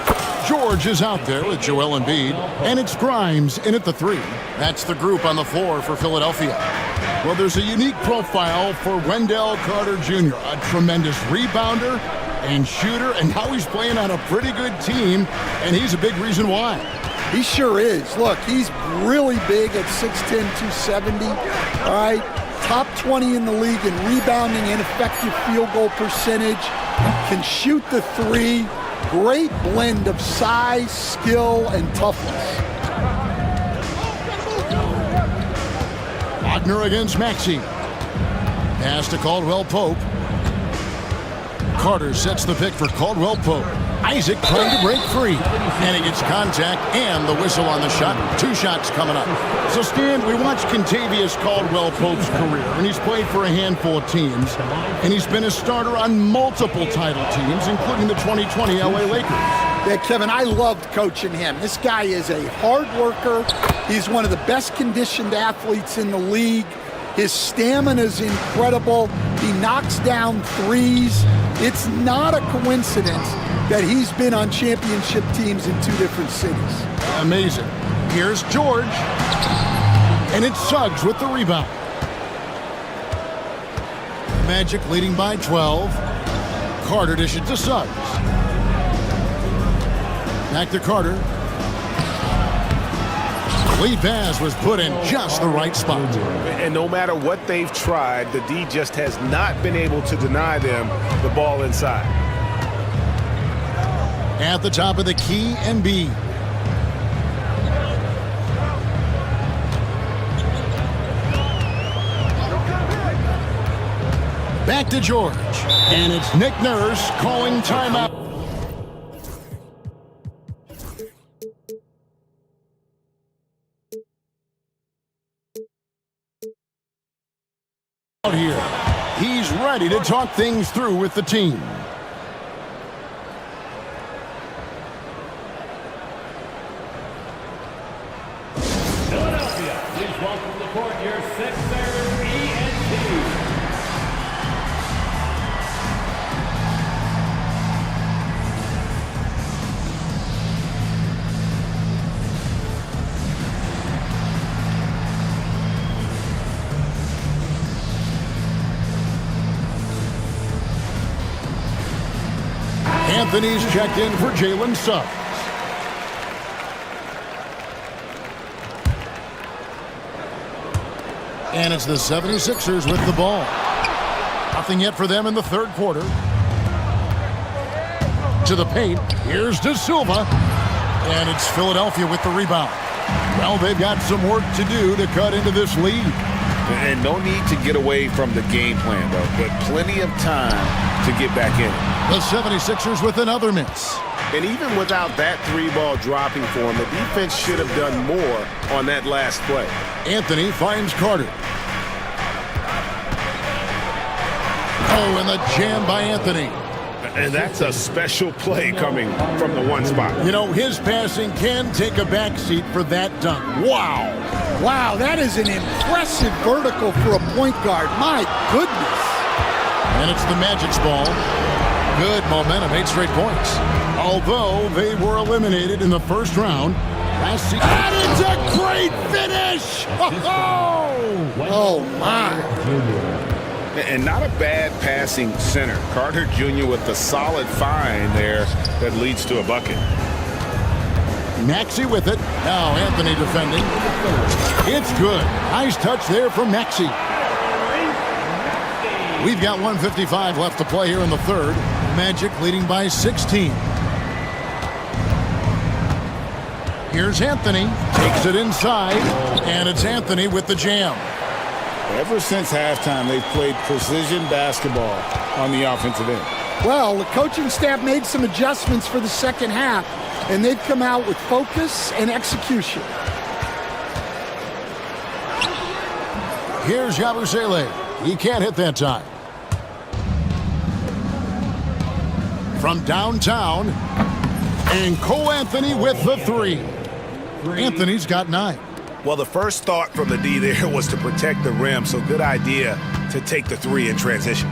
George is out there with Joel Embiid, and it's Grimes in at the 3. That's the group on the floor for Philadelphia. Well, there's a unique profile for Wendell Carter Jr., a tremendous rebounder and shooter, and now he's playing on a pretty good team, and he's a big reason why. He sure is. Look, he's really big at 6'10", 270. All right, top 20 in the league in rebounding and effective field goal percentage. Can shoot the 3. Great blend of size, skill, and toughness. Wagner against Maxey. Pass to Caldwell Pope. Carter sets the pick for Caldwell Pope. Isaac trying to break free. And he gets contact and the whistle on the shot. 2 shots coming up. So, Stan, we watched Kentavious Caldwell Pope's career, and he's played for a handful of teams. And he's been a starter on multiple title teams, including the 2020 LA Lakers. Yeah, Kevin, I loved coaching him. This guy is a hard worker. He's one of the best conditioned athletes in the league. His stamina is incredible. He knocks down threes. It's not a coincidence that he's been on championship teams in 2 different cities. Amazing. Here's George. And it's Suggs with the rebound. Magic leading by 12. Carter dishes to Suggs. Back to Carter. Lead pass was put in just the right spot. And no matter what they've tried, the D just has not been able to deny them the ball inside. At the top of the key and B. Back to George. And it's Nick Nurse calling timeout. Out here. He's ready to talk things through with the team. Philadelphia, please welcome to court your sixth-serve ENT. Anthony's checked in for Jalen Suggs. And it's the 76ers with the ball. Nothing yet for them in the third quarter. To the paint. Here's De Silva. And it's Philadelphia with the rebound. Well, they've got some work to do to cut into this lead. And no need to get away from the game plan, though, but plenty of time to get back in it. The 76ers with another miss. And even without that three ball dropping for him, the defense should have done more on that last play. Anthony finds Carter. Oh, and the jam by Anthony. And that's a special play coming from the one spot. You know, his passing can take a backseat for that dunk. Wow. Wow, that is an impressive vertical for a point guard. My goodness. And it's the Magic's ball. Good momentum, 8 straight points. Although they were eliminated in the first round last season. That is a great finish! Oh my. And not a bad passing center. Carter Jr. with the solid find there that leads to a bucket. Maxey with it. Now Anthony defending. It's good. Nice touch there from Maxey. We've got 1:55 left to play here in the third. Magic leading by 16. Here's Anthony. Takes it inside. And it's Anthony with the jam. Ever since halftime, they've played precision basketball on the offensive end. Well, the coaching staff made some adjustments for the second half, and they've come out with focus and execution. Here's Yabusele. He can't hit that time. From downtown, and Cole Anthony with the three. Anthony's got 9. Well, the first thought from the D there was to protect the rim, so good idea to take the three in transition.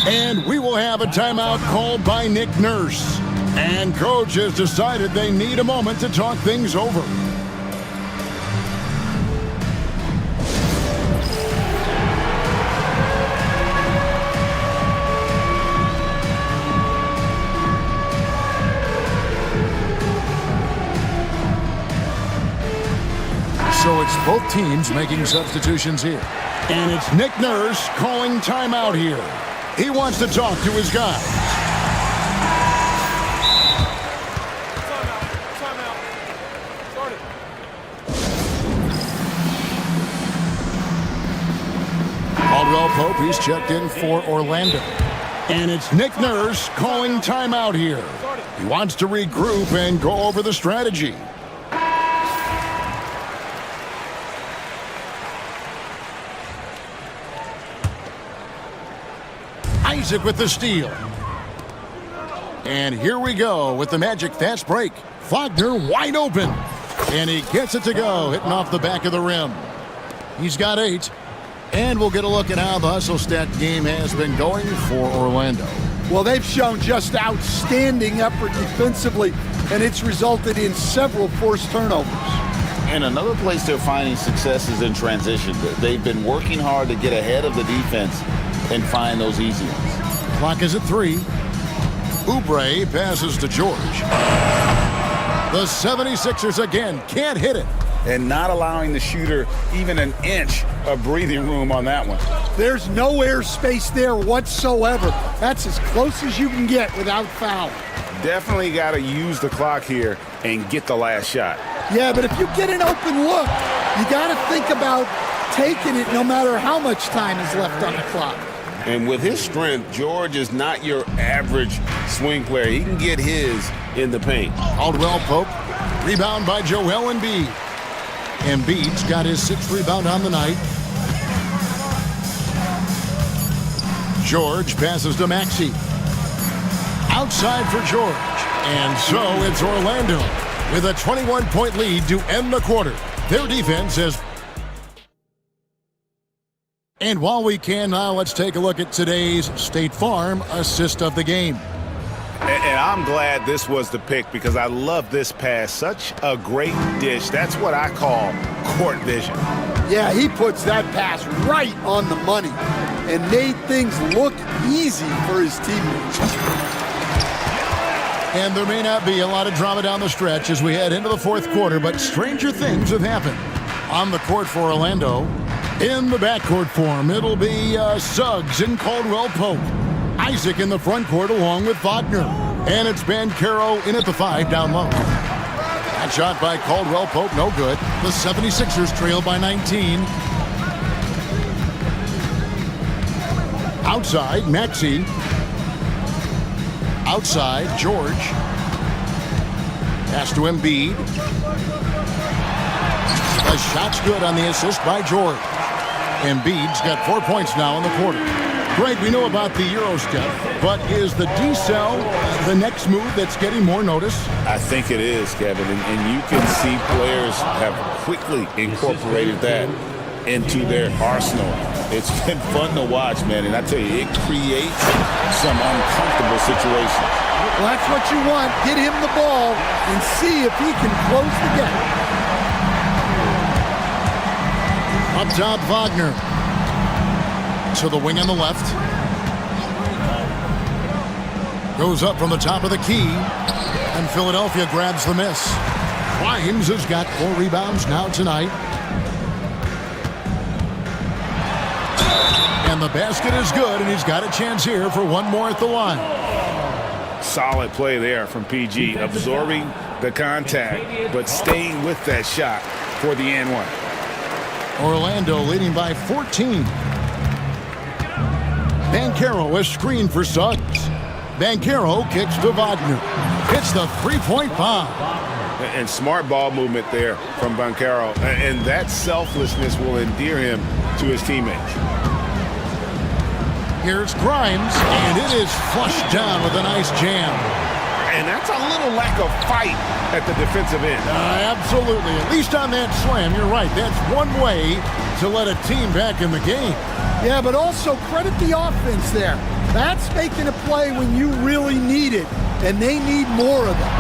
And we will have a timeout called by Nick Nurse. And coach has decided they need a moment to talk things over. So it's both teams making substitutions here. And it's Nick Nurse calling timeout here. He wants to talk to his guys. Caldwell Pope, he's checked in for Orlando. And it's Nick Nurse calling timeout here. He wants to regroup and go over the strategy. Isaac with the steal. And here we go with the Magic fast break. Faulkner wide open. And he gets it to go, hitting off the back of the rim. He's got 8. And we'll get a look at how the hustle stat game has been going for Orlando. Well, they've shown just outstanding effort defensively, and it's resulted in several forced turnovers. And another place they're finding success is in transition. They've been working hard to get ahead of the defense and find those easy ones. Clock is at 3. Oubre passes to George. The 76ers again can't hit it. And not allowing the shooter even an inch of breathing room on that one. There's no airspace there whatsoever. That's as close as you can get without foul. Definitely got to use the clock here and get the last shot. Yeah, but if you get an open look, you got to think about taking it no matter how much time is left on the clock. And with his strength, George is not your average swing player. He can get his in the paint. Caldwell Pope. Rebound by Joel Embiid. Embiid's got his 6th rebound on the night. George passes to Maxey. Outside for George. And so it's Orlando with a 21-point lead to end the quarter. Their defense is... And while we can now, let's take a look at today's State Farm assist of the game. And I'm glad this was the pick because I love this pass. Such a great dish. That's what I call court vision. Yeah, he puts that pass right on the money and made things look easy for his teammates. And there may not be a lot of drama down the stretch as we head into the 4th quarter, but stranger things have happened. On the court for Orlando, in the backcourt form, it'll be Suggs and Caldwell Pope. Isaac in the front court along with Wagner. And it's Banchero in at the 5 down low. That shot by Caldwell Pope, no good. The 76ers trail by 19. Outside, Maxey. Outside, George. Pass to Embiid. The shot's good on the assist by George. Embiid's got 4 points now in the quarter. Greg, we know about the Euro step, but is the D-cell the next move that's getting more notice? I think it is, Kevin, and you can see players have quickly incorporated that into their arsenal. It's been fun to watch, man, and I tell you, it creates some uncomfortable situations. Well, that's what you want. Get him the ball and see if he can close the gap. Up top, Wagner. To the wing on the left. Goes up from the top of the key. And Philadelphia grabs the miss. Grimes has got 4 rebounds now tonight. And the basket is good, and he's got a chance here for one more at the line. Solid play there from PG, absorbing the contact, but staying with that shot for the and one. Orlando leading by 14. Banchero is screened for Suggs. Banchero kicks to Wagner. Hits the 3-point bomb. And smart ball movement there from Banchero. And that selflessness will endear him to his teammates. Here's Grimes, and it is flushed down with a nice jam. And that's a little lack of fight at the defensive end. Absolutely. At least on that slam, you're right. That's one way to let a team back in the game. Yeah, but also credit the offense there. That's making a play when you really need it, and they need more of it.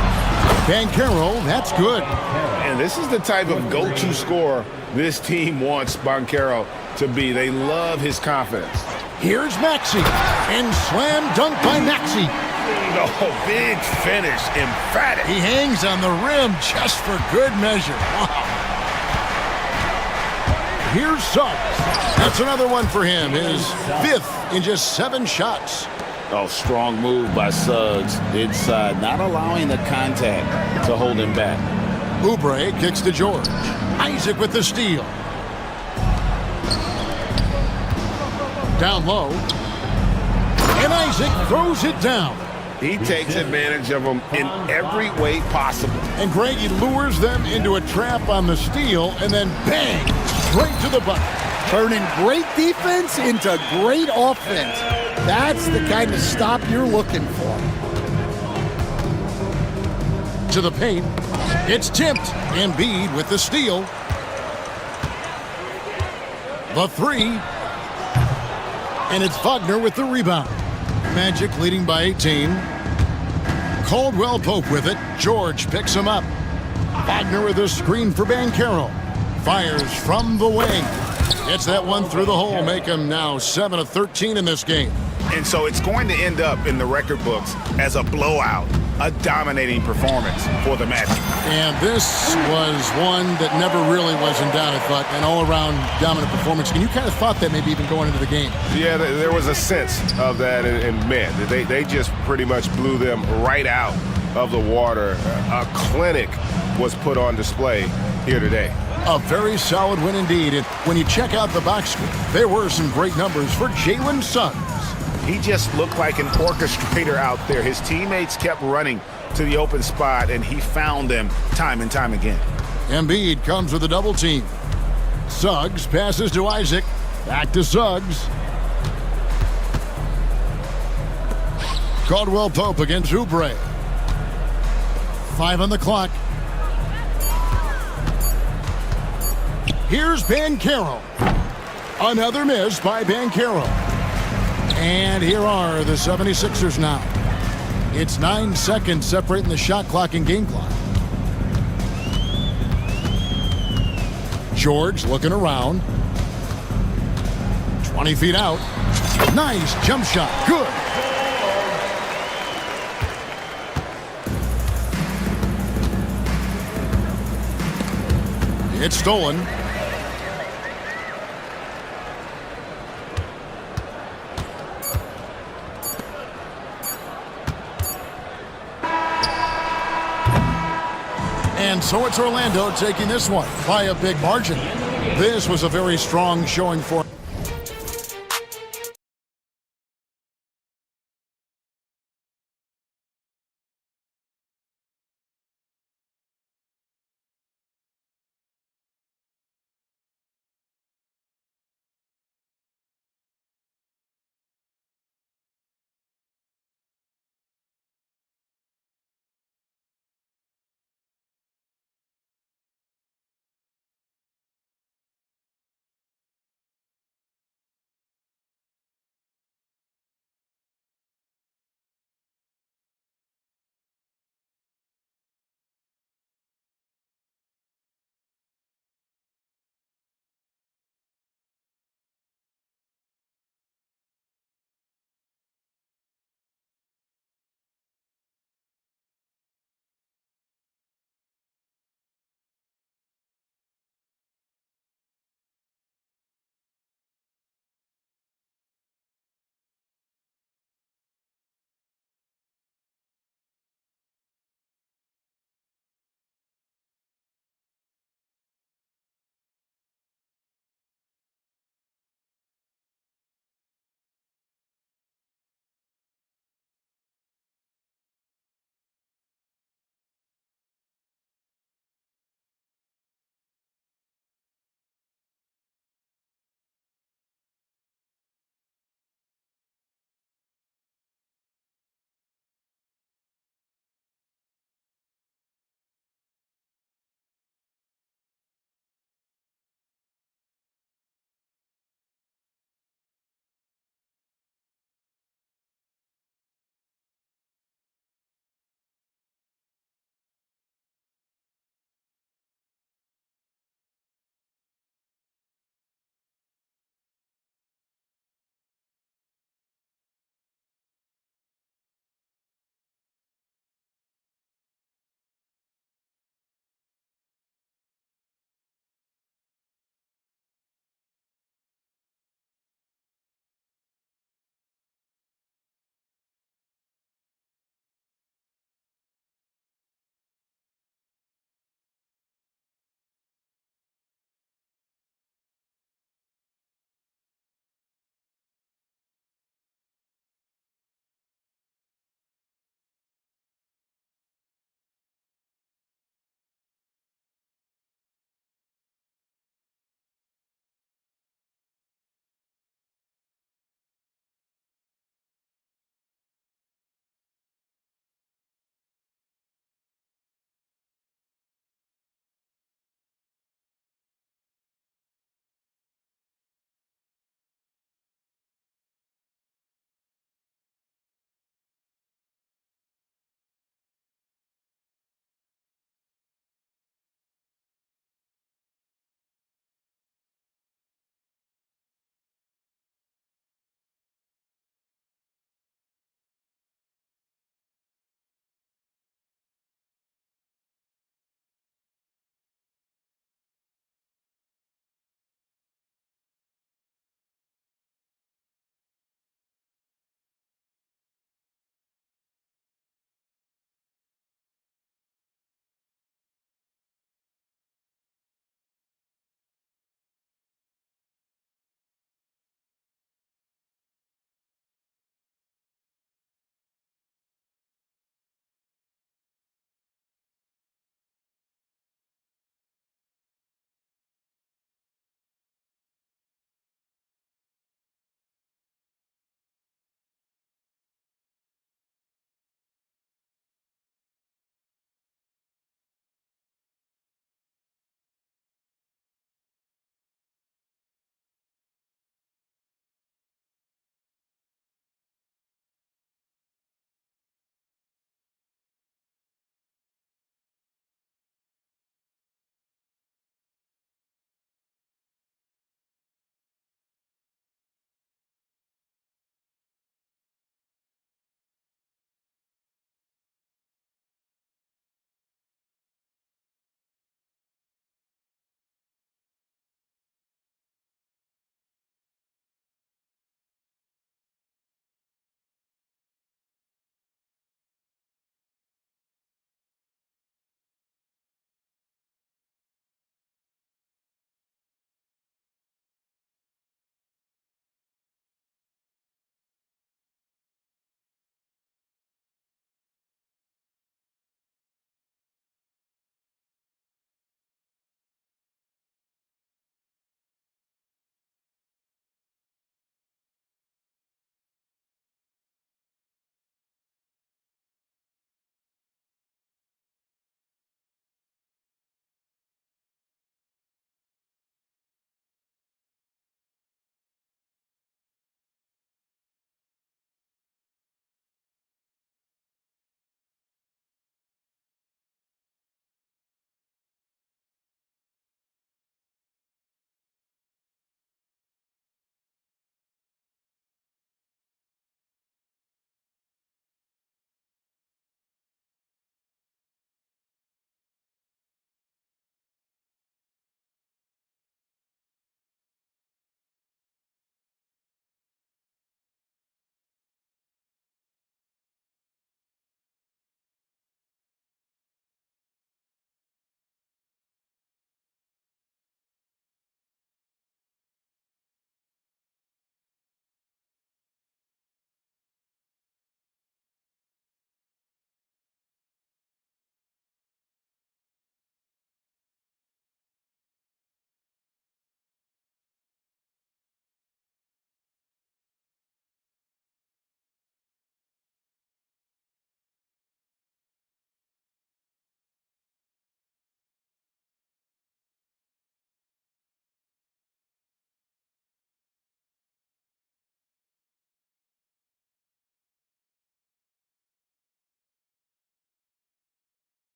Banchero, that's good. And this is the type of go-to scorer this team wants Banchero to be. They love his confidence. Here's Maxey, and slam dunk by Maxey. Oh, big finish, emphatic. He hangs on the rim just for good measure. Wow. Here's Suggs. That's another one for him. His 5th in just 7 shots. Oh, strong move by Suggs inside, not allowing the contact to hold him back. Oubre kicks to George. Isaac with the steal. Down low. And Isaac throws it down. He takes advantage of them in every way possible. And Greg, he lures them into a trap on the steal, and then bang, straight to the bucket. Turning great defense into great offense. That's the kind of stop you're looking for. To the paint. It's tipped. Embiid with the steal. The 3. And it's Wagner with the rebound. Magic leading by 18. Caldwell Pope with it. George picks him up. Wagner with a screen for Banchero. Fires from the wing. Gets that one through the hole. Make him now 7 of 13 in this game. And so it's going to end up in the record books as a blowout. a dominating performance for the Magic. And this was one that never really was in doubt, I thought, an all-around dominant performance. And you kind of thought that maybe even going into the game. Yeah, there was a sense of that, and man, they just pretty much blew them right out of the water. A clinic was put on display here today. A very solid win indeed. And when you check out the box score, there were some great numbers for Jalen Suggs. He just looked like an orchestrator out there. His teammates kept running to the open spot, and he found them time and time again. Embiid comes with a double team. Suggs passes to Isaac. Back to Suggs. Caldwell Pope against Oubre. 5 on the clock. Here's Banchero. Another miss by Banchero. And here are the 76ers now. It's 9 seconds separating the shot clock and game clock. George looking around. 20 feet out. Nice jump shot. Good. It's stolen. And so it's Orlando taking this one by a big margin. This was a very strong showing for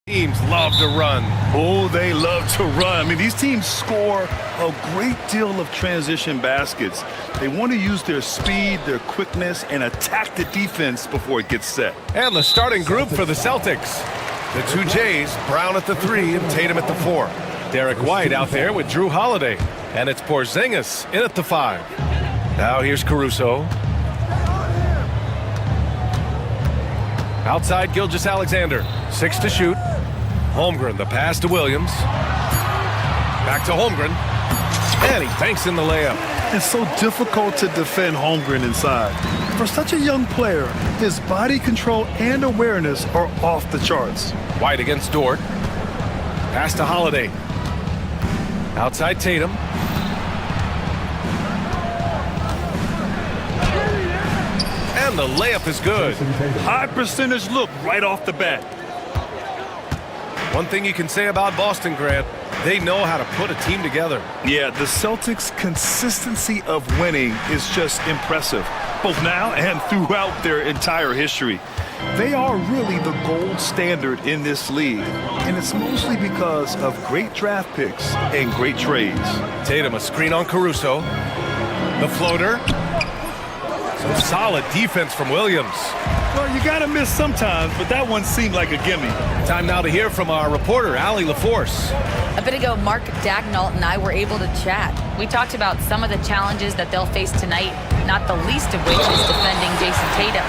Teams love to run. Oh, they love to run. I mean, these teams score a great deal of transition baskets. They want to use their speed, their quickness, and attack the defense before it gets set. And the starting group for the Celtics. The two Jays, Brown at the 3 and Tatum at the 4. Derek White out there with Drew Holiday. And it's Porzingis in at the 5. Now here's Caruso. Outside Gilgeous-Alexander. 6 to shoot. Holmgren, the pass to Williams. Back to Holmgren. And he banks in the layup. It's so difficult to defend Holmgren inside. For such a young player, his body control and awareness are off the charts. White against Dort. Pass to Holiday. Outside Tatum. And the layup is good. High percentage look right off the bat. One thing you can say about Boston, Grant, they know how to put a team together. Yeah, the Celtics' consistency of winning is just impressive, both now and throughout their entire history. They are really the gold standard in this league, and it's mostly because of great draft picks and great trades. Tatum, a screen on Caruso. The floater. Some solid defense from Williams. Well, you gotta miss sometimes, but that one seemed like a gimme. Time now to hear from our reporter, Allie LaForce. A bit ago, Mark Dagnall and I were able to chat. We talked about some of the challenges that they'll face tonight, not the least of which is defending Jason Tatum.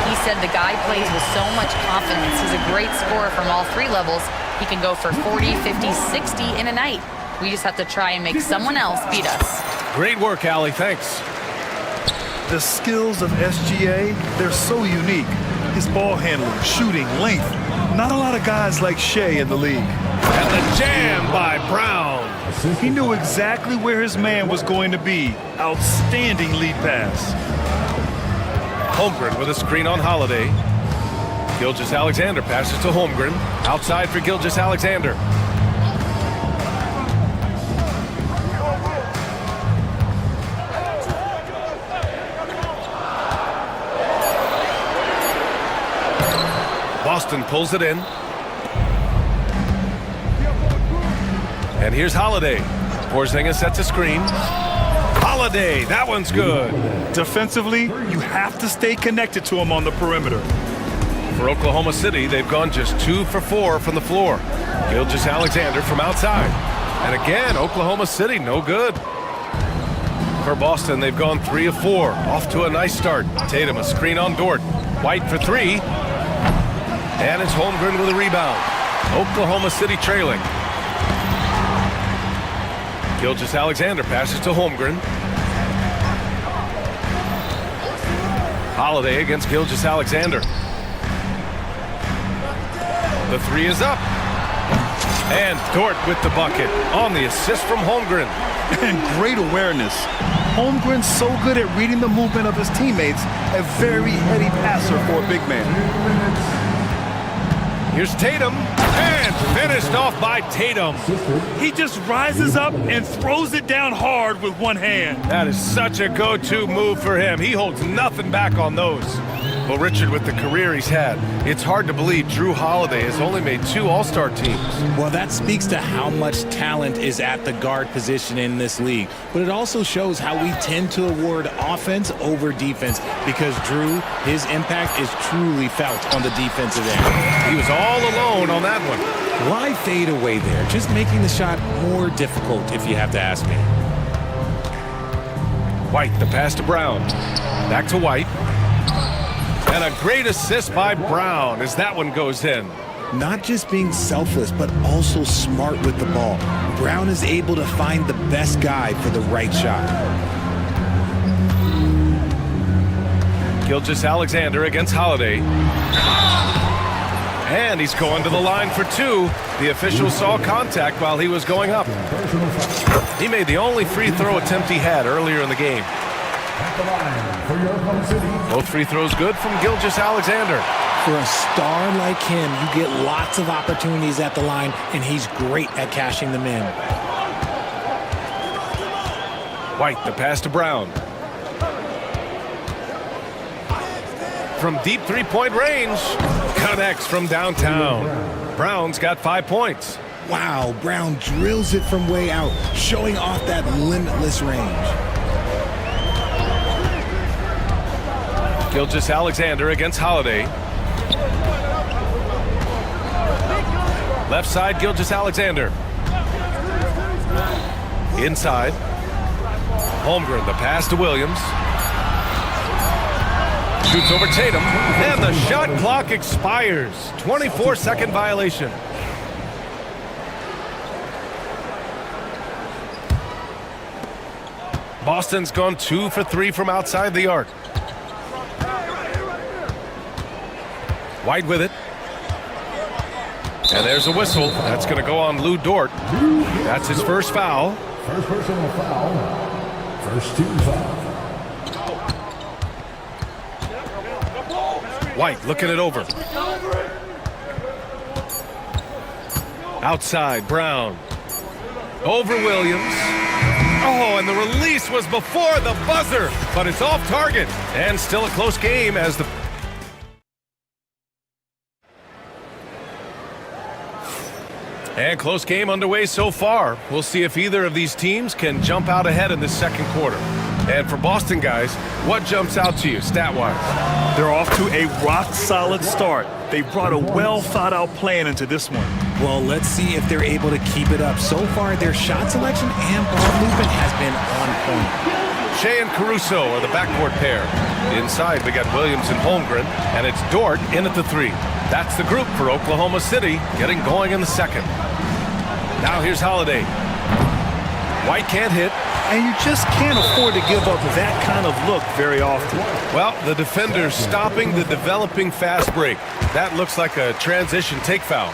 He said the guy plays with so much confidence. He's a great scorer from all 3 levels. He can go for 40, 50, 60 in a night. We just have to try and make someone else beat us. Great work, Allie. Thanks. The skills of SGA, they're so unique. His ball handling, shooting, length. Not a lot of guys like Shea in the league. And the jam by Brown. He knew exactly where his man was going to be. Outstanding lead pass. Holmgren with a screen on Holiday. Gilgeous-Alexander passes to Holmgren. Outside for Gilgeous-Alexander. Boston pulls it in. And here's Holiday. Porzingis sets a screen. Holiday, that one's good. Defensively, you have to stay connected to him on the perimeter. For Oklahoma City, they've gone just 2 for 4 from the floor. Gilgeous-Alexander from outside. And again, Oklahoma City, no good. For Boston, they've gone 3 of 4. Off to a nice start. Tatum, a screen on Dort. White for 3. And it's Holmgren with a rebound. Oklahoma City trailing. Gilgeous-Alexander passes to Holmgren. Holiday against Gilgeous-Alexander. The 3 is up. And Dort with the bucket on the assist from Holmgren. And great awareness. Holmgren's so good at reading the movement of his teammates. A very heady passer for a big man. Here's Tatum, and finished off by Tatum. He just rises up and throws it down hard with one hand. That is such a go-to move for him. He holds nothing back on those. Well, Richard, with the career he's had, it's hard to believe Drew Holiday has only made 2 All-Star teams. Well, that speaks to how much talent is at the guard position in this league. But it also shows how we tend to award offense over defense because Drew, his impact is truly felt on the defensive end. He was all alone on that one. Why fade away there? Just making the shot more difficult, if you have to ask me. White, the pass to Brown. Back to White. And a great assist by Brown as that one goes in. Not just being selfless, but also smart with the ball. Brown is able to find the best guy for the right shot. Gilgeous-Alexander against Holiday. And he's going to the line for 2. The official saw contact while he was going up. He made the only free throw attempt he had earlier in the game. Both free throws good from Gilgeous-Alexander. For a star like him, you get lots of opportunities at the line, and he's great at cashing them in. White, the pass to Brown. from deep three-point range. Connects from downtown. Brown's got 5 points. Wow, Brown drills it from way out, showing off that limitless range. Gilgeous-Alexander against Holiday. Left side, Gilgeous-Alexander. Inside. Holmgren, the pass to Williams. Shoots over Tatum, and the shot clock expires. 24-second violation. Boston's gone 2 for 3 from outside the arc. White with it. And there's a whistle. That's going to go on Lou Dort. That's his first foul. First personal foul. First team foul. White looking it over. Outside, Brown. Over Williams. Oh, and the release was before the buzzer, but it's off target. And still a close game as the... And close game underway so far. We'll see if either of these teams can jump out ahead in this second quarter. And for Boston guys, what jumps out to you stat-wise? They're off to a rock-solid start. They brought a well-thought-out plan into this one. Well, let's see if they're able to keep it up. So far, their shot selection and ball movement has been on point. Shea and Caruso are the backcourt pair. Inside, we got Williams and Holmgren, and it's Dort in at the 3. That's the group for Oklahoma City, getting going in the second. Now here's Holiday. White can't hit. And you just can't afford to give up that kind of look very often. Well, the defender's stopping the developing fast break. That looks like a transition take foul.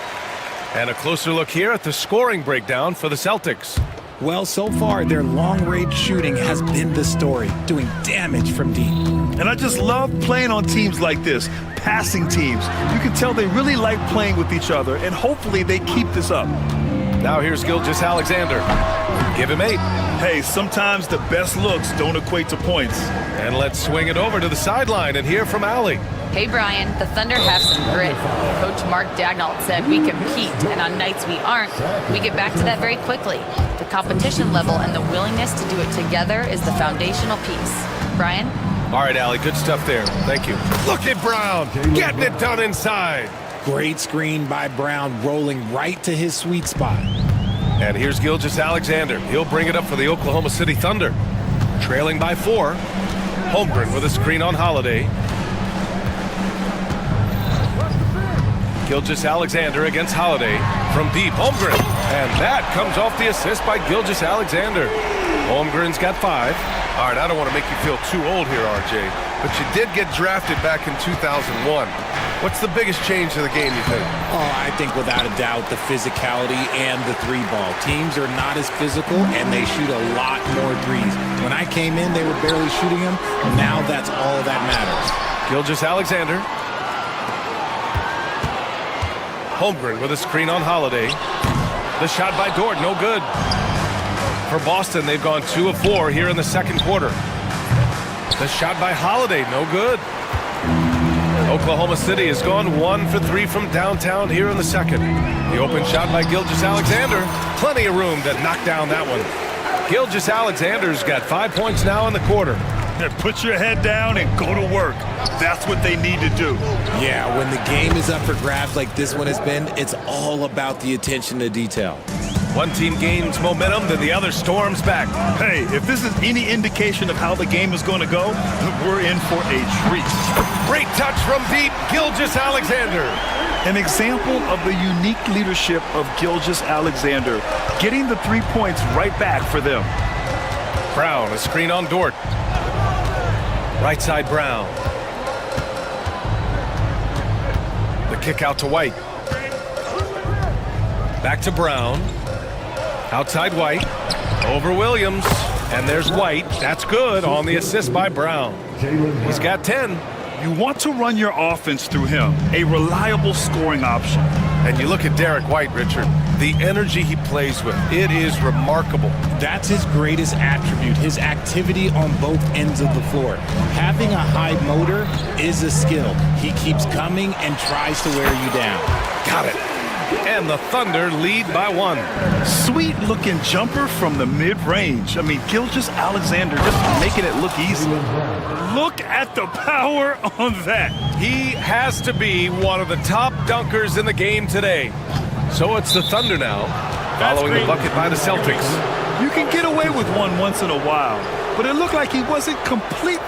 And a closer look here at the scoring breakdown for the Celtics. Well, so far, their long-range shooting has been the story, doing damage from deep. And I just love playing on teams like this, passing teams. You can tell they really like playing with each other, and hopefully they keep this up. Now here's Gilgeous-Alexander. Give him 8. Hey, sometimes the best looks don't equate to points. And let's swing it over to the sideline and hear from Allie. Hey, Brian, the Thunder have some grit. Coach Mark Dagnall said we compete, and on nights we aren't, we get back to that very quickly. The competition level and the willingness to do it together is the foundational piece. Brian? All right, Allie, good stuff there. Thank you. Look at Brown, getting it done inside. Great screen by Brown, rolling right to his sweet spot. And here's Gilgeous-Alexander. He'll bring it up for the Oklahoma City Thunder. Trailing by 4. Holmgren with a screen on Holiday. Gilgeous-Alexander against Holiday from deep. Holmgren. And that comes off the assist by Gilgeous-Alexander. Holmgren's got 5. All right, I don't want to make you feel too old here, RJ, but you did get drafted back in 2001. What's the biggest change to the game, you think? Oh, I think without a doubt the physicality and the 3-ball. Teams are not as physical, and they shoot a lot more threes. When I came in, they were barely shooting them. Now that's all that matters. Gilgeous-Alexander. Holmgren with a screen on Holiday. The shot by Dort, no good. For Boston, they've gone 2 of 4 here in the second quarter. The shot by Holiday, no good. Oklahoma City has gone 1 for 3 from downtown here in the second. The open shot by Gilgeous-Alexander. Plenty of room to knock down that one. Gilgeous-Alexander's got 5 points now in the quarter. Put your head down and go to work. That's what they need to do. Yeah, when the game is up for grabs like this one has been, it's all about the attention to detail. One team gains momentum, then the other storms back. Hey, if this is any indication of how the game is going to go, we're in for a treat. Great touch from deep, Gilgeous-Alexander. An example of the unique leadership of Gilgeous-Alexander, getting the 3 points right back for them. Brown, a screen on Dort. Right side, Brown. The kick out to White. Back to Brown. Outside White. Over Williams. And there's White. That's good on the assist by Brown. He's got 10. You want to run your offense through him, a reliable scoring option. And you look at Derek White, Richard, the energy he plays with, it is remarkable. That's his greatest attribute, his activity on both ends of the floor. Having a high motor is a skill. He keeps coming and tries to wear you down. Got it. And the Thunder lead by 1. Sweet looking jumper from the mid-range. I mean, Gilgeous-Alexander just making it look easy. Look at the power on that. He has to be one of the top dunkers in the game today. So it's the Thunder now, following the bucket by the Celtics. You can get away with one once in a while, but it looked like he wasn't complete.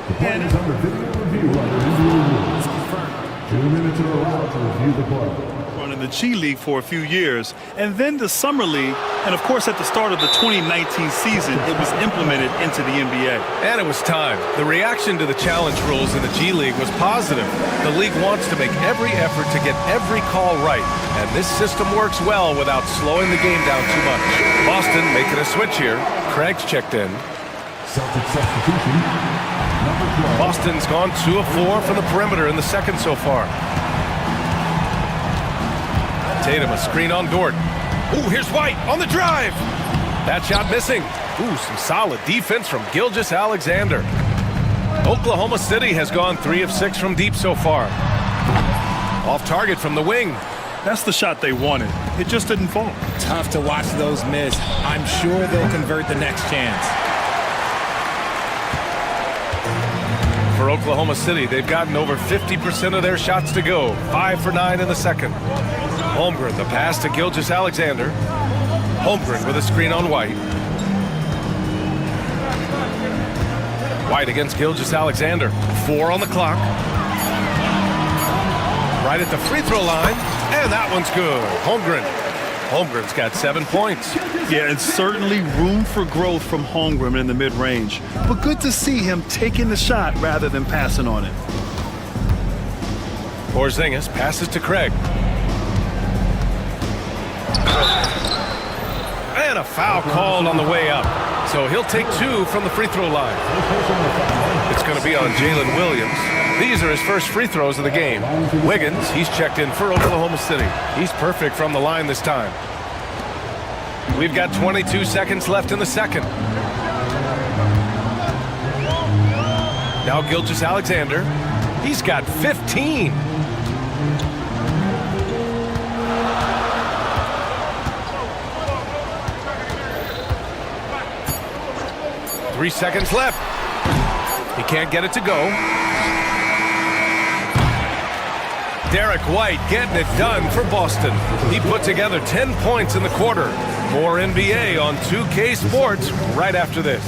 The play is under video review on the video rule. It's confirmed. 2 minutes are allowed to review the play. Running the G League for a few years, and then the Summer League, and of course at the start of the 2019 season, it was implemented into the NBA. And it was time. The reaction to the challenge rules in the G League was positive. The league wants to make every effort to get every call right, and this system works well without slowing the game down too much. Boston making a switch here. Craig's checked in. Celtic substitution. Boston's gone 2 of 4 from the perimeter in the second so far. Tatum, a screen on Dort. Ooh, here's White on the drive. That shot missing. Ooh, some solid defense from Gilgeous-Alexander. Oklahoma City has gone 3 of 6 from deep so far. Off target from the wing. That's the shot they wanted. It just didn't fall. Tough to watch those miss. I'm sure they'll convert the next chance. For Oklahoma City, they've gotten over 50% of their shots to go. 5 for 9 in the second. Holmgren, the pass to Gilgeous-Alexander. Holmgren with a screen on White. White against Gilgeous-Alexander. 4 on the clock. Right at the free throw line, and that one's good. Holmgren. Holmgren's got 7 points. Yeah, and certainly room for growth from Holmgren in the mid-range. But good to see him taking the shot rather than passing on it. Porzingis passes to Craig. And a foul called on the way up. So he'll take 2 from the free throw line. It's going to be on Jalen Williams. These are his first free throws of the game. Wiggins, he's checked in for Oklahoma City. He's perfect from the line this time. We've got 22 seconds left in the second. Now Gilgeous-Alexander. He's got 15. Three seconds left. He can't get it to go. Derek White getting it done for Boston. He put together 10 points in the quarter. More NBA on 2K Sports right after this.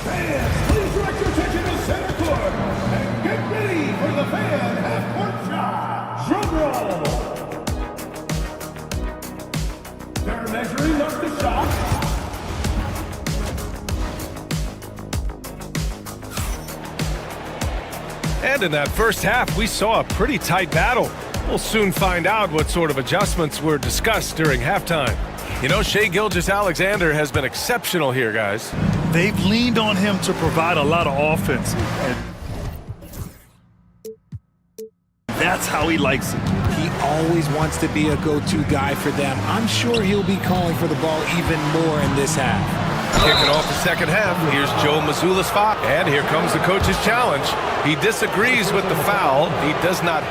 Fans, please direct your attention to center court and get ready for the fan half-court shot. Drum roll. They're measuring up the shot. And in that first half, we saw a pretty tight battle. We'll soon find out what sort of adjustments were discussed during halftime. You know, Shai Gilgeous-Alexander has been exceptional here, guys. They've leaned on him to provide a lot of offense. And that's how he likes it. He always wants to be a go-to guy for them. I'm sure he'll be calling for the ball even more in this half. Kicking off the second half, here's Joe Mazzulla's foul. And here comes the coach's challenge. He disagrees with the foul. He does not.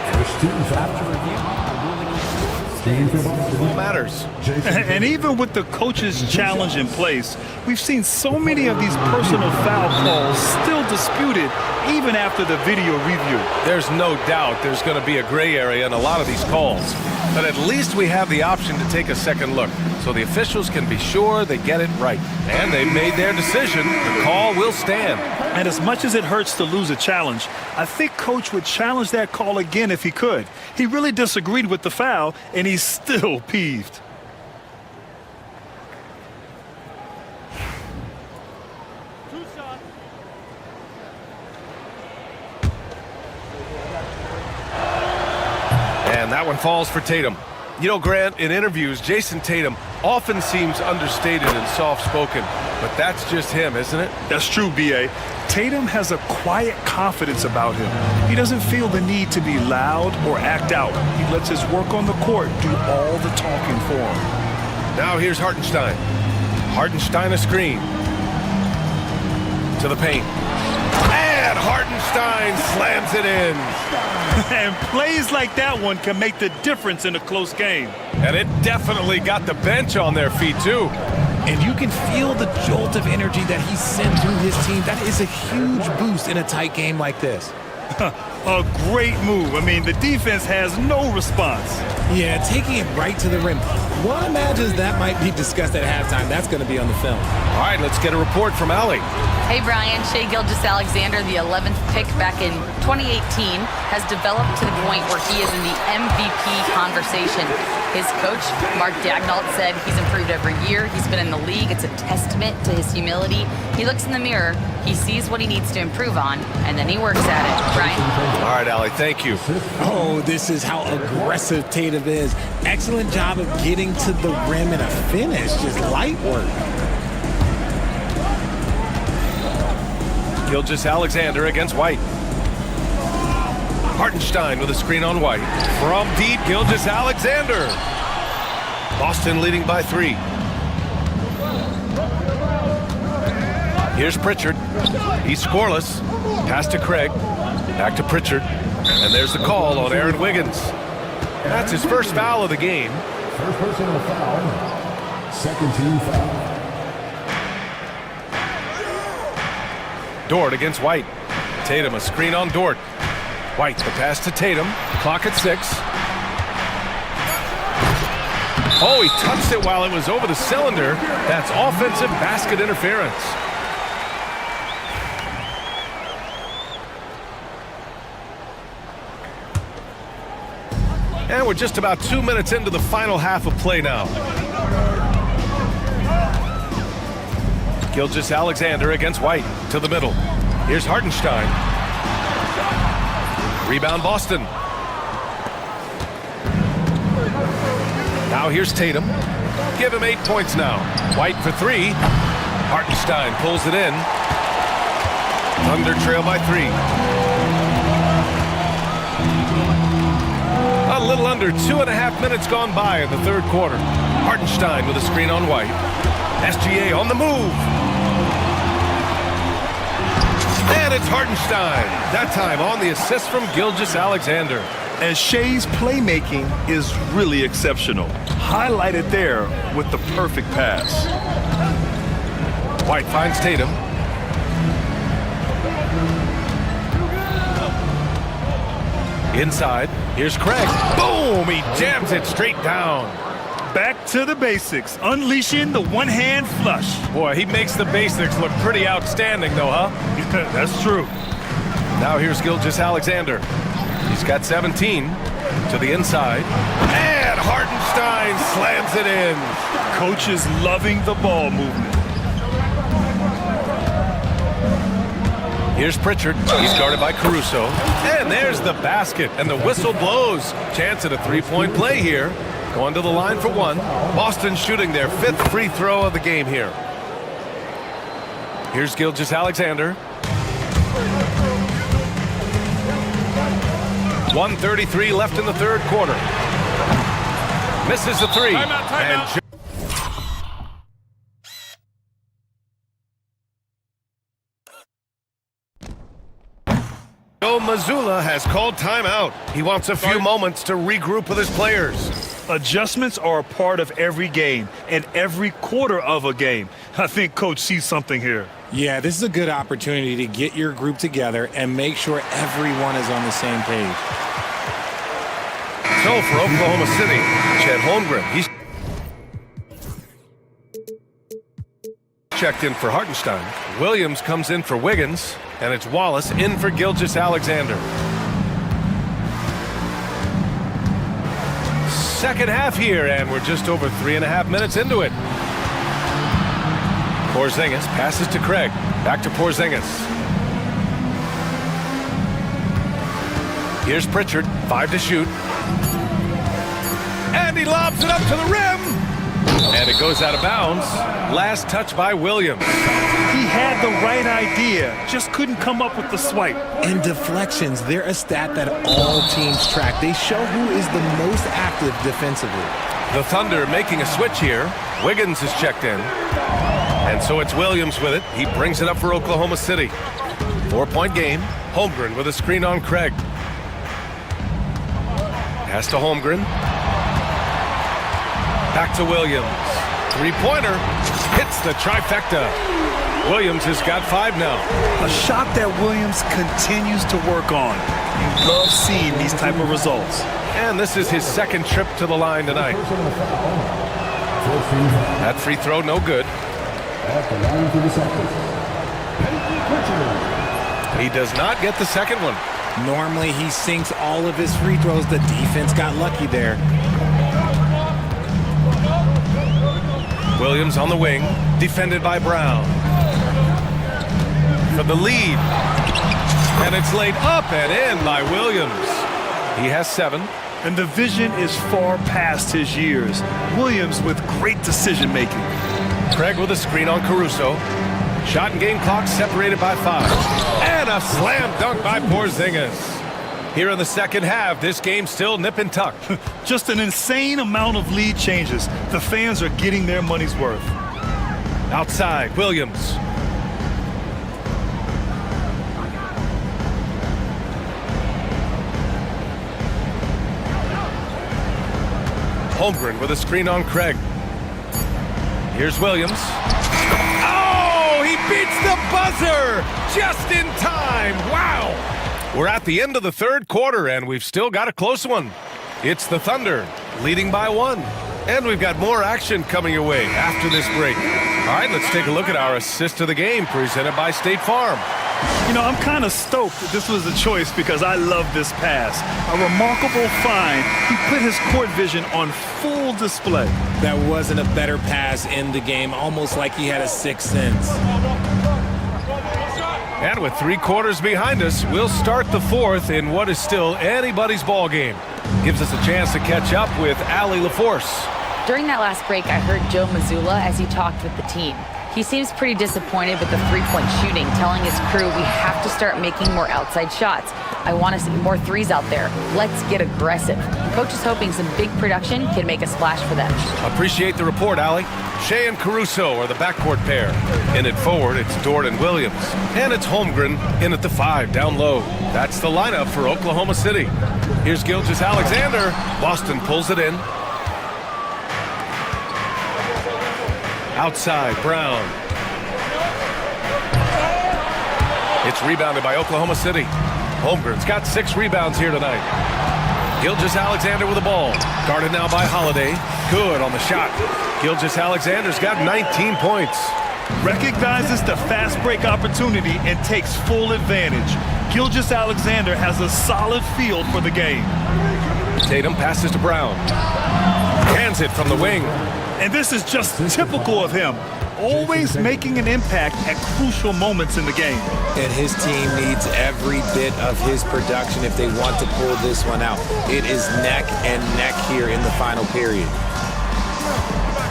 What matters. And even with the coach's challenge in place, we've seen so many of these personal foul calls still disputed even after the video review. There's no doubt there's going to be a gray area in a lot of these calls. But at least we have the option to take a second look, so the officials can be sure they get it right. And they've made their decision. The call will stand. And as much as it hurts to lose a challenge, I think Coach would challenge that call again if he could. He really disagreed with the foul, and he's still peeved. And that one falls for Tatum. You know, Grant, in interviews, Jason Tatum often seems understated and soft-spoken, but that's just him, isn't it? That's true, B.A. Tatum has a quiet confidence about him. He doesn't feel the need to be loud or act out. He lets his work on the court do all the talking for him. Now here's Hartenstein. Hartenstein a screen. To the paint. And Hartenstein slams it in. And plays like that one can make the difference in a close game. And it definitely got the bench on their feet, too. And you can feel the jolt of energy that he sent through his team. That is a huge boost in a tight game like this. A great move. I mean, the defense has no response. Yeah, taking it right to the rim. One imagines that might be discussed at halftime. That's going to be on the film. All right, let's get a report from Allie. Hey, Brian. Shai Gilgeous-Alexander, the 11th pick back in 2018, has developed to the point where he is in the MVP conversation. His coach, Mark Daignault, said he's improved every year. He's been in the league. It's a testament to his humility. He looks in the mirror, he sees what he needs to improve on, and then he works at it. Brian? All right, Allie, thank you. Oh, this is how aggressive Tatum is. Excellent job of getting to the rim and a finish. Just light work. Gilgeous-Alexander against White. Hartenstein with a screen on White. From deep, Gilgeous-Alexander. Boston leading by 3. Here's Pritchard. He's scoreless. Pass to Craig. Back to Pritchard. And there's the call on Aaron Wiggins. That's his first foul of the game. First personal foul. Second team foul. Dort against White. Tatum a screen on Dort. White, the pass to Tatum. Clock at 6. Oh, he touched it while it was over the cylinder. That's offensive basket interference. And we're just about 2 minutes into the final half of play now. Gilgeous-Alexander against White to the middle. Here's Hartenstein. Rebound Boston. Now here's Tatum. Give him 8 points now. White for 3. Hartenstein pulls it in. Thunder trail by 3. A little under 2.5 minutes gone by in the third quarter. Hartenstein with a screen on White. SGA on the move. And it's Hartenstein. That time on the assist from Gilgeous-Alexander. And Shai's playmaking is really exceptional. Highlighted there with the perfect pass. White finds Tatum. Inside, here's Craig. Boom! He jams it straight down. Back to the basics, unleashing the one-hand flush. Boy, he makes the basics look pretty outstanding, though, huh? That's true. Now here's Gilgeous-Alexander. He's got 17 to the inside. And Hartenstein slams it in. Coach is loving the ball movement. Here's Pritchard. He's guarded by Caruso. And there's the basket. And the whistle blows. Chance at a three-point play here. Going to the line for 1. Boston shooting their 5th free throw of the game here. Here's Gilgeous-Alexander. 1:33 left in the third quarter. Misses the 3. Timeout. Joe Mazzulla has called timeout. He wants a few moments to regroup with his players. Adjustments are a part of every game and every quarter of a game. I think Coach sees something here. Yeah, this is a good opportunity to get your group together and make sure everyone is on the same page. So for Oklahoma City, Chet Holmgren, he's checked in for Hartenstein. Williams comes in for Wiggins, and it's Wallace in for Gilgeous-Alexander. Second half here, and we're just over 3.5 minutes into it. Porzingis passes to Craig. Back to Porzingis. Here's Pritchard, 5 to shoot. And he lobs it up to the rim. And it goes out of bounds. Last touch by Williams. He had the right idea, just couldn't come up with the swipe. And deflections, they're a stat that all teams track. They show who is the most active defensively. The Thunder making a switch here. Wiggins is checked in. And so it's Williams with it. He brings it up for Oklahoma City. 4-point game. Holmgren with a screen on Craig. Pass to Holmgren. Back to Williams. Three-pointer. Hits the trifecta. Williams has got 5 now. A shot that Williams continues to work on. You love seeing these type of results. And this is his second trip to the line tonight. That free throw, no good. He does not get the second one. Normally he sinks all of his free throws. The defense got lucky there. Williams on the wing, defended by Brown. For the lead. And it's laid up and in by Williams. He has 7. And the vision is far past his years. Williams with great decision making. Craig with a screen on Caruso. Shot and game clock separated by 5. And a slam dunk by Porzingis. Here in the second half, this game still nip and tuck. Just an insane amount of lead changes. The fans are getting their money's worth. Outside, Williams. Holmgren with a screen on Craig. Here's Williams. Oh, he beats the buzzer just in time. Wow. We're at the end of the third quarter, and we've still got a close one. It's the Thunder leading by 1. And we've got more action coming your way after this break. All right, let's take a look at our assist of the game presented by State Farm. You know, I'm kind of stoked that this was a choice because I love this pass. A remarkable find. He put his court vision on full display. That wasn't a better pass in the game, almost like he had a sixth sense. And with 3 quarters behind us, we'll start the fourth in what is still anybody's ball game. Gives us a chance to catch up with Allie LaForce. During that last break, I heard Joe Mazzulla as he talked with the team. He seems pretty disappointed with the three-point shooting, telling his crew we have to start making more outside shots. I want to see more threes out there. Let's get aggressive. The coach is hoping some big production can make a splash for them. Appreciate the report, Allie. Shea and Caruso are the backcourt pair. In it forward, it's Dort and Williams. And it's Holmgren in at the 5, down low. That's the lineup for Oklahoma City. Here's Gilgeous-Alexander. Boston pulls it in. Outside, Brown. It's rebounded by Oklahoma City. Holmgren's got 6 rebounds here tonight. Gilgeous-Alexander with the ball. Guarded now by Holiday. Good on the shot. Gilgeous-Alexander's got 19 points. Recognizes the fast break opportunity and takes full advantage. Gilgeous-Alexander has a solid feel for the game. Tatum passes to Brown. Hands it from the wing. And this is just typical of him. Always making an impact at crucial moments in the game. And his team needs every bit of his production if they want to pull this one out. It is neck and neck here in the final period.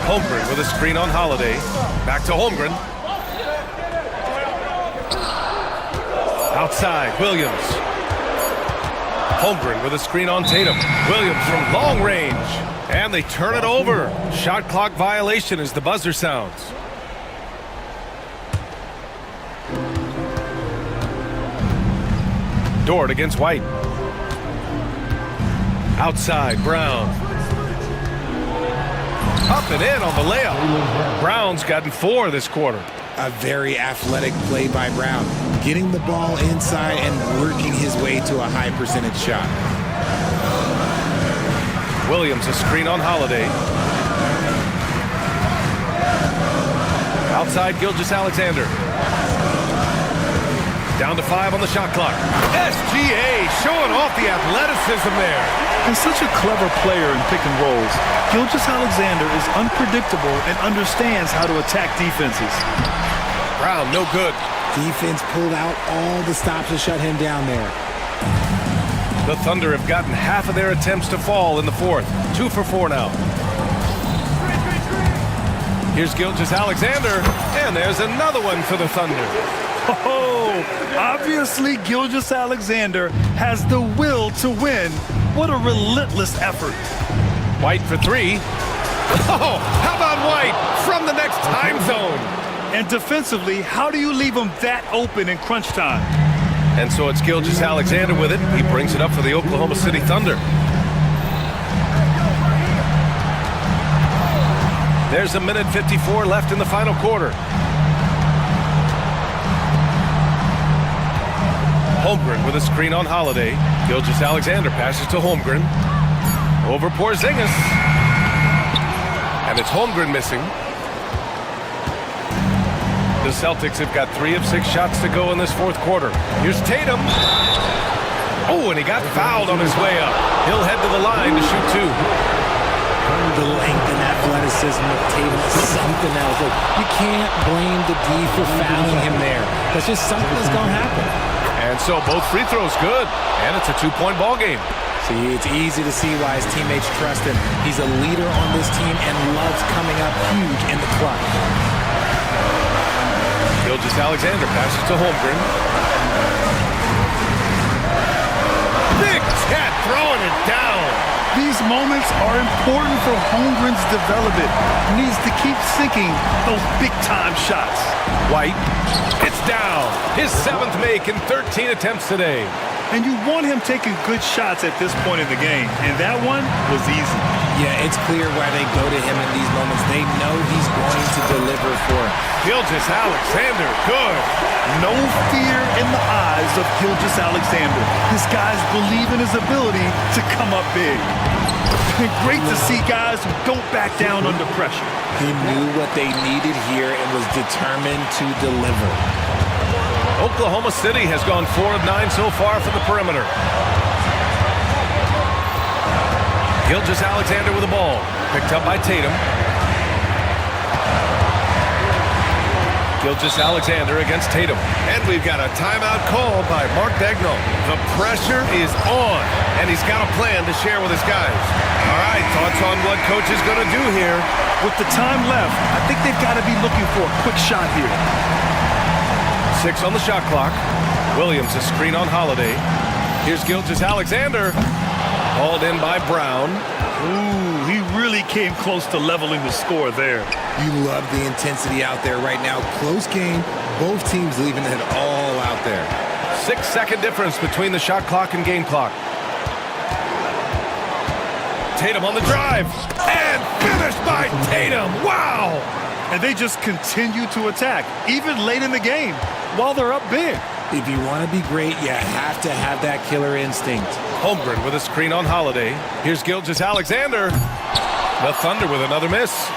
Holmgren with a screen on Holiday. Back to Holmgren. Outside, Williams. Holmgren with a screen on Tatum. Williams from long range. And they turn it over. Shot clock violation as the buzzer sounds. Dort against White. Outside, Brown. Up and in on the layup. Brown's gotten 4 this quarter. A very athletic play by Brown. Getting the ball inside and working his way to a high percentage shot. Williams a screen on Holiday. Outside, Gilgeous-Alexander. Down to 5 on the shot clock. SGA showing off the athleticism there. And such a clever player in pick and rolls. Gilgeous-Alexander is unpredictable and understands how to attack defenses. Brown, no good. Defense pulled out all the stops to shut him down there. The Thunder have gotten half of their attempts to fall in the fourth. 2 for 4 now. Here's Gilgeous-Alexander, and there's another one for the Thunder. Oh, obviously Gilgeous-Alexander has the will to win. What a relentless effort. White for 3. Oh, how about White from the next time zone? And defensively, how do you leave him that open in crunch time? And so it's Gilgeous-Alexander with it. He brings it up for the Oklahoma City Thunder. There's a minute 54 left in the final quarter. Holmgren with a screen on Holiday. Gilgeous-Alexander passes to Holmgren. Over Porzingis. And it's Holmgren missing. The Celtics have got 3 of 6 shots to go in this fourth quarter. Here's Tatum. Oh, and he got fouled on his way up. He'll head to the line to shoot 2. The length and athleticism of Tatum is something else. Look, you can't blame the D for fouling him there. That's just something that's going to happen. And so both free throws good. And it's a 2-point ball game. See, it's easy to see why his teammates trust him. He's a leader on this team and loves coming up huge in the clutch. Gilgeous-Alexander passes to Holmgren. Big Cat throwing it down. These moments are important for Holmgren's development. He needs to keep sinking those big-time shots. White, it's down. His 7th make in 13 attempts today. And you want him taking good shots at this point in the game. And that one was easy. Yeah, it's clear why they go to him in these moments. They know he's going to deliver for him. Gilgeous-Alexander, good. No fear in the eyes of Gilgeous-Alexander. This guy's believe in his ability to come up big. And great to see guys who don't back down under pressure. He knew what they needed here and was determined to deliver. Oklahoma City has gone 4 of 9 so far from the perimeter. Gilgeous-Alexander with the ball. Picked up by Tatum. Gilgeous-Alexander against Tatum. And we've got a timeout call by Mark Daigneault. The pressure is on, and he's got a plan to share with his guys. All right, thoughts on what coach is going to do here? With the time left, I think they've got to be looking for a quick shot here. 6 on the shot clock. Williams, a screen on Holiday. Here's Gilgeous-Alexander. Hauled in by Brown. Ooh, he really came close to leveling the score there. You love the intensity out there right now. Close game. Both teams leaving it all out there. 6-second difference between the shot clock and game clock. Tatum on the drive. And finished by Tatum. Wow! And they just continue to attack, even late in the game, while they're up big. If you want to be great, you have to have that killer instinct. Holmgren with a screen on Holiday. Here's Gilgeous-Alexander. The Thunder with another miss.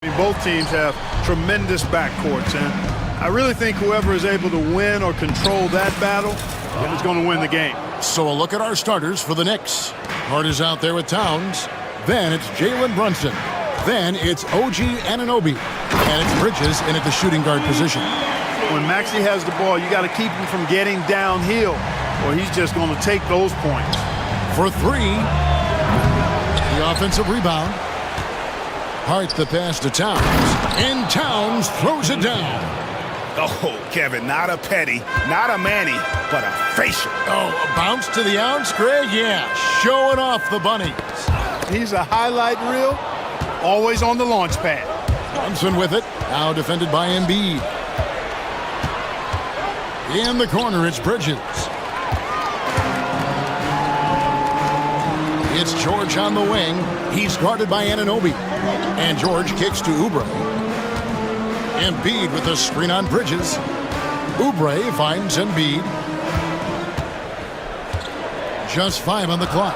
Both teams have tremendous backcourts, and I really think whoever is able to win or control that battle is going to win the game. So a look at our starters for the Knicks. Hart is out there with Towns. Then it's Jalen Brunson. Then it's OG Anunoby. And it's Bridges in at the shooting guard position. When Maxey has the ball, you got to keep him from getting downhill, or he's just going to take those points. For three, the offensive rebound. Hart the pass to Towns. And Towns throws it down. Oh, Kevin, not a Petty, not a Manny, but a facial. Oh, a bounce to the ounce, Greg? Yeah, showing off the bunnies. He's a highlight reel, always on the launch pad. Brunson with it, now defended by Embiid. In the corner, it's Bridges. It's George on the wing. He's guarded by Anunoby. And George kicks to Oubre. Embiid with the screen on Bridges. Oubre finds Embiid. Just 5 on the clock.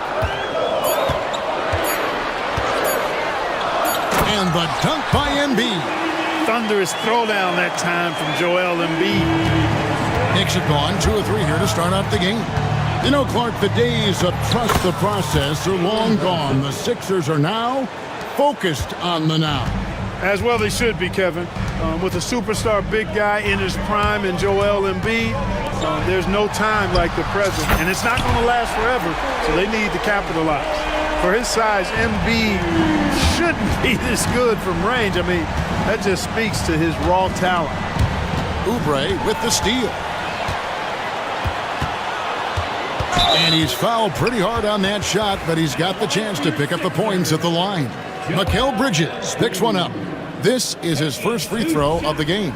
And the dunk by Embiid. Thunderous throwdown that time from Joel Embiid. Knicks have gone 2 or 3 here to start out the game. You know, Clark, the days of trust the process are long gone. The Sixers are now focused on the now. As well they should be, Kevin. With a superstar big guy in his prime in Joel Embiid, there's no time like the present. And it's not going to last forever, so they need to capitalize. For his size, Embiid shouldn't be this good from range. I mean, that just speaks to his raw talent. Oubre with the steal. And he's fouled pretty hard on that shot, but he's got the chance to pick up the points at the line. Mikal Bridges picks one up. This is his first free throw of the game.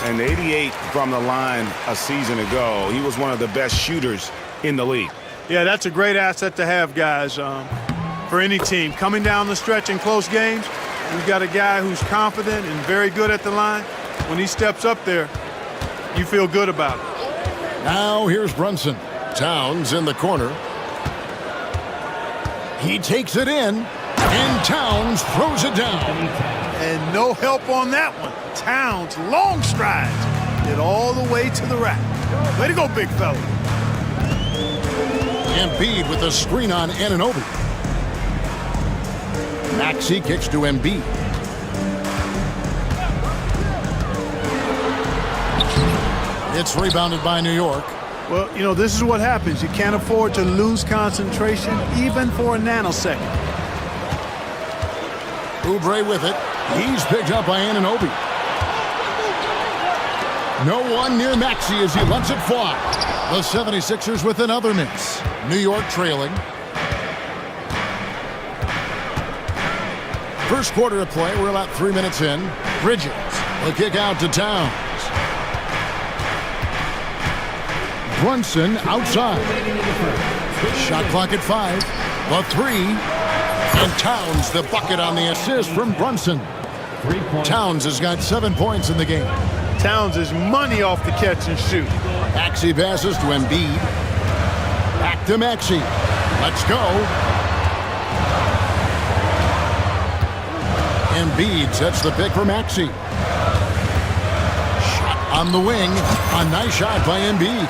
And 88 from the line a season ago. He was one of the best shooters in the league. Yeah, that's a great asset to have, guys, for any team. Coming down the stretch in close games, you've got a guy who's confident and very good at the line. When he steps up there, you feel good about it. Now here's Brunson. Towns in the corner. He takes it in, and Towns throws it down. And no help on that one. Towns, long strides, get all the way to the rack. Way to go, big fella. Embiid with a screen on Anunoby. Maxey kicks to Embiid. It's rebounded by New York. Well, you know, this is what happens. You can't afford to lose concentration even for a nanosecond. Oubre with it. He's picked up by Anunoby. No one near Maxey as he lets it fly. The 76ers with another miss. New York trailing. First quarter of play. We're about 3 minutes in. Bridges. The kick out to Towns. Brunson outside. Shot clock at 5. The 3. And Towns the bucket on the assist from Brunson. Towns has got 7 points in the game. Towns is money off the catch and shoot. Maxey passes to Embiid. Back to Maxey. Let's go. Embiid sets the pick for Maxey. Shot on the wing. A nice shot by Embiid.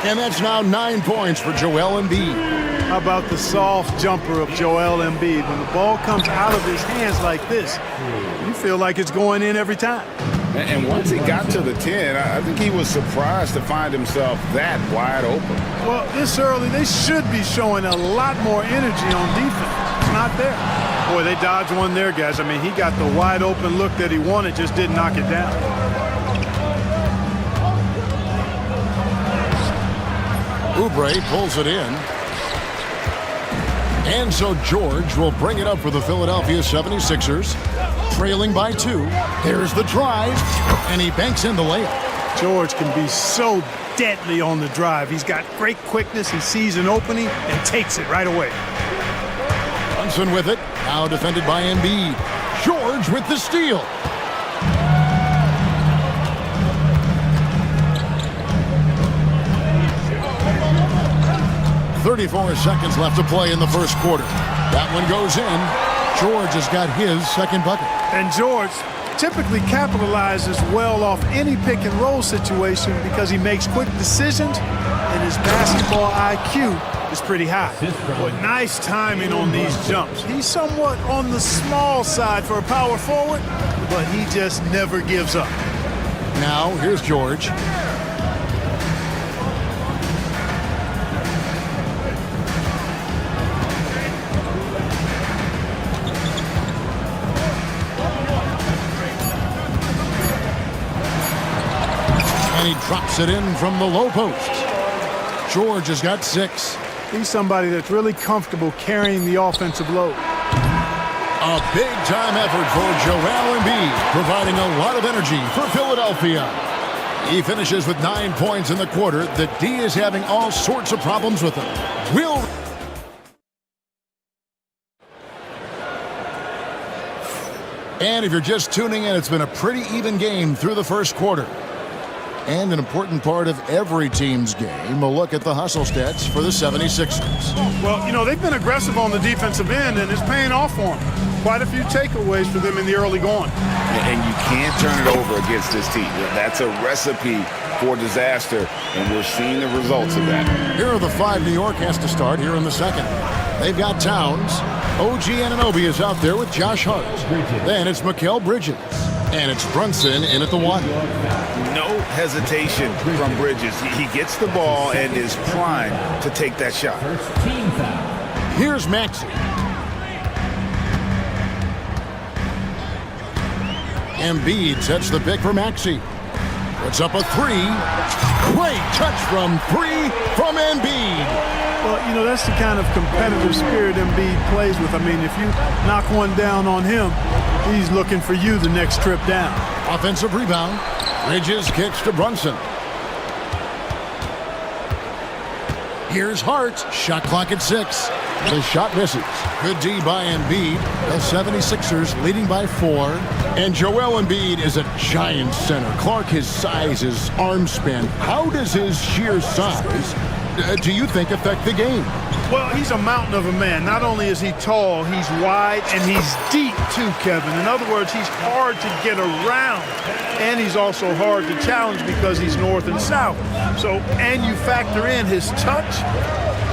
And that's now 9 points for Joel Embiid. How about the soft jumper of Joel Embiid? When the ball comes out of his hands like this, you feel like it's going in every time. And once he got to the 10, I think he was surprised to find himself that wide open. Well, this early, they should be showing a lot more energy on defense. It's not there. Boy, they dodged one there, guys. I mean, he got the wide open look that he wanted, just didn't knock it down. Oubre pulls it in. And so George will bring it up for the Philadelphia 76ers. Trailing by 2. There's the drive. And he banks in the layup. George can be so deadly on the drive. He's got great quickness. He sees an opening and takes it right away. Brunson with it. Now defended by Embiid. George with the steal. .34 seconds left to play in the first quarter. That one goes in. George has got his second bucket. And George typically capitalizes well off any pick and roll situation because he makes quick decisions and his basketball IQ is pretty high. But nice timing on these jumps. He's somewhat on the small side for a power forward, but he just never gives up. Now, here's George. And he drops it in from the low post. George has got 6. He's somebody that's really comfortable carrying the offensive load. A big-time effort for Joel Embiid, providing a lot of energy for Philadelphia. He finishes with 9 points in the quarter. The D is having all sorts of problems with him. And if you're just tuning in, it's been a pretty even game through the first quarter. And an important part of every team's game, a look at the hustle stats for the 76ers. Well, you know, they've been aggressive on the defensive end, and it's paying off for them. Quite a few takeaways for them in the early going. And you can't turn it over against this team. That's a recipe for disaster, and we're seeing the results of that. Here are the 5 New York has to start here in the second. They've got Towns. OG Anunoby is out there with Josh Hart. Then it's Mikal Bridges. And it's Brunson in at the 1. No hesitation from Bridges. He gets the ball and is primed to take that shot. Here's Maxey. Embiid sets the pick for Maxey. Puts up a 3. Great touch from 3 from Embiid. Well, you know, that's the kind of competitive spirit Embiid plays with. I mean, if you knock one down on him, he's looking for you the next trip down. Offensive rebound. Bridges kicks to Brunson. Here's Hart. Shot clock at 6. The shot misses. Good D by Embiid. The 76ers leading by 4. And Joel Embiid is a giant center. Clark, his size, his arm span. How does his sheer size, do you think, affect the game? Well, he's a mountain of a man. Not only is he tall, he's wide, and he's deep too, Kevin. In other words, he's hard to get around. And he's also hard to challenge because he's north and south. So, and you factor in his touch.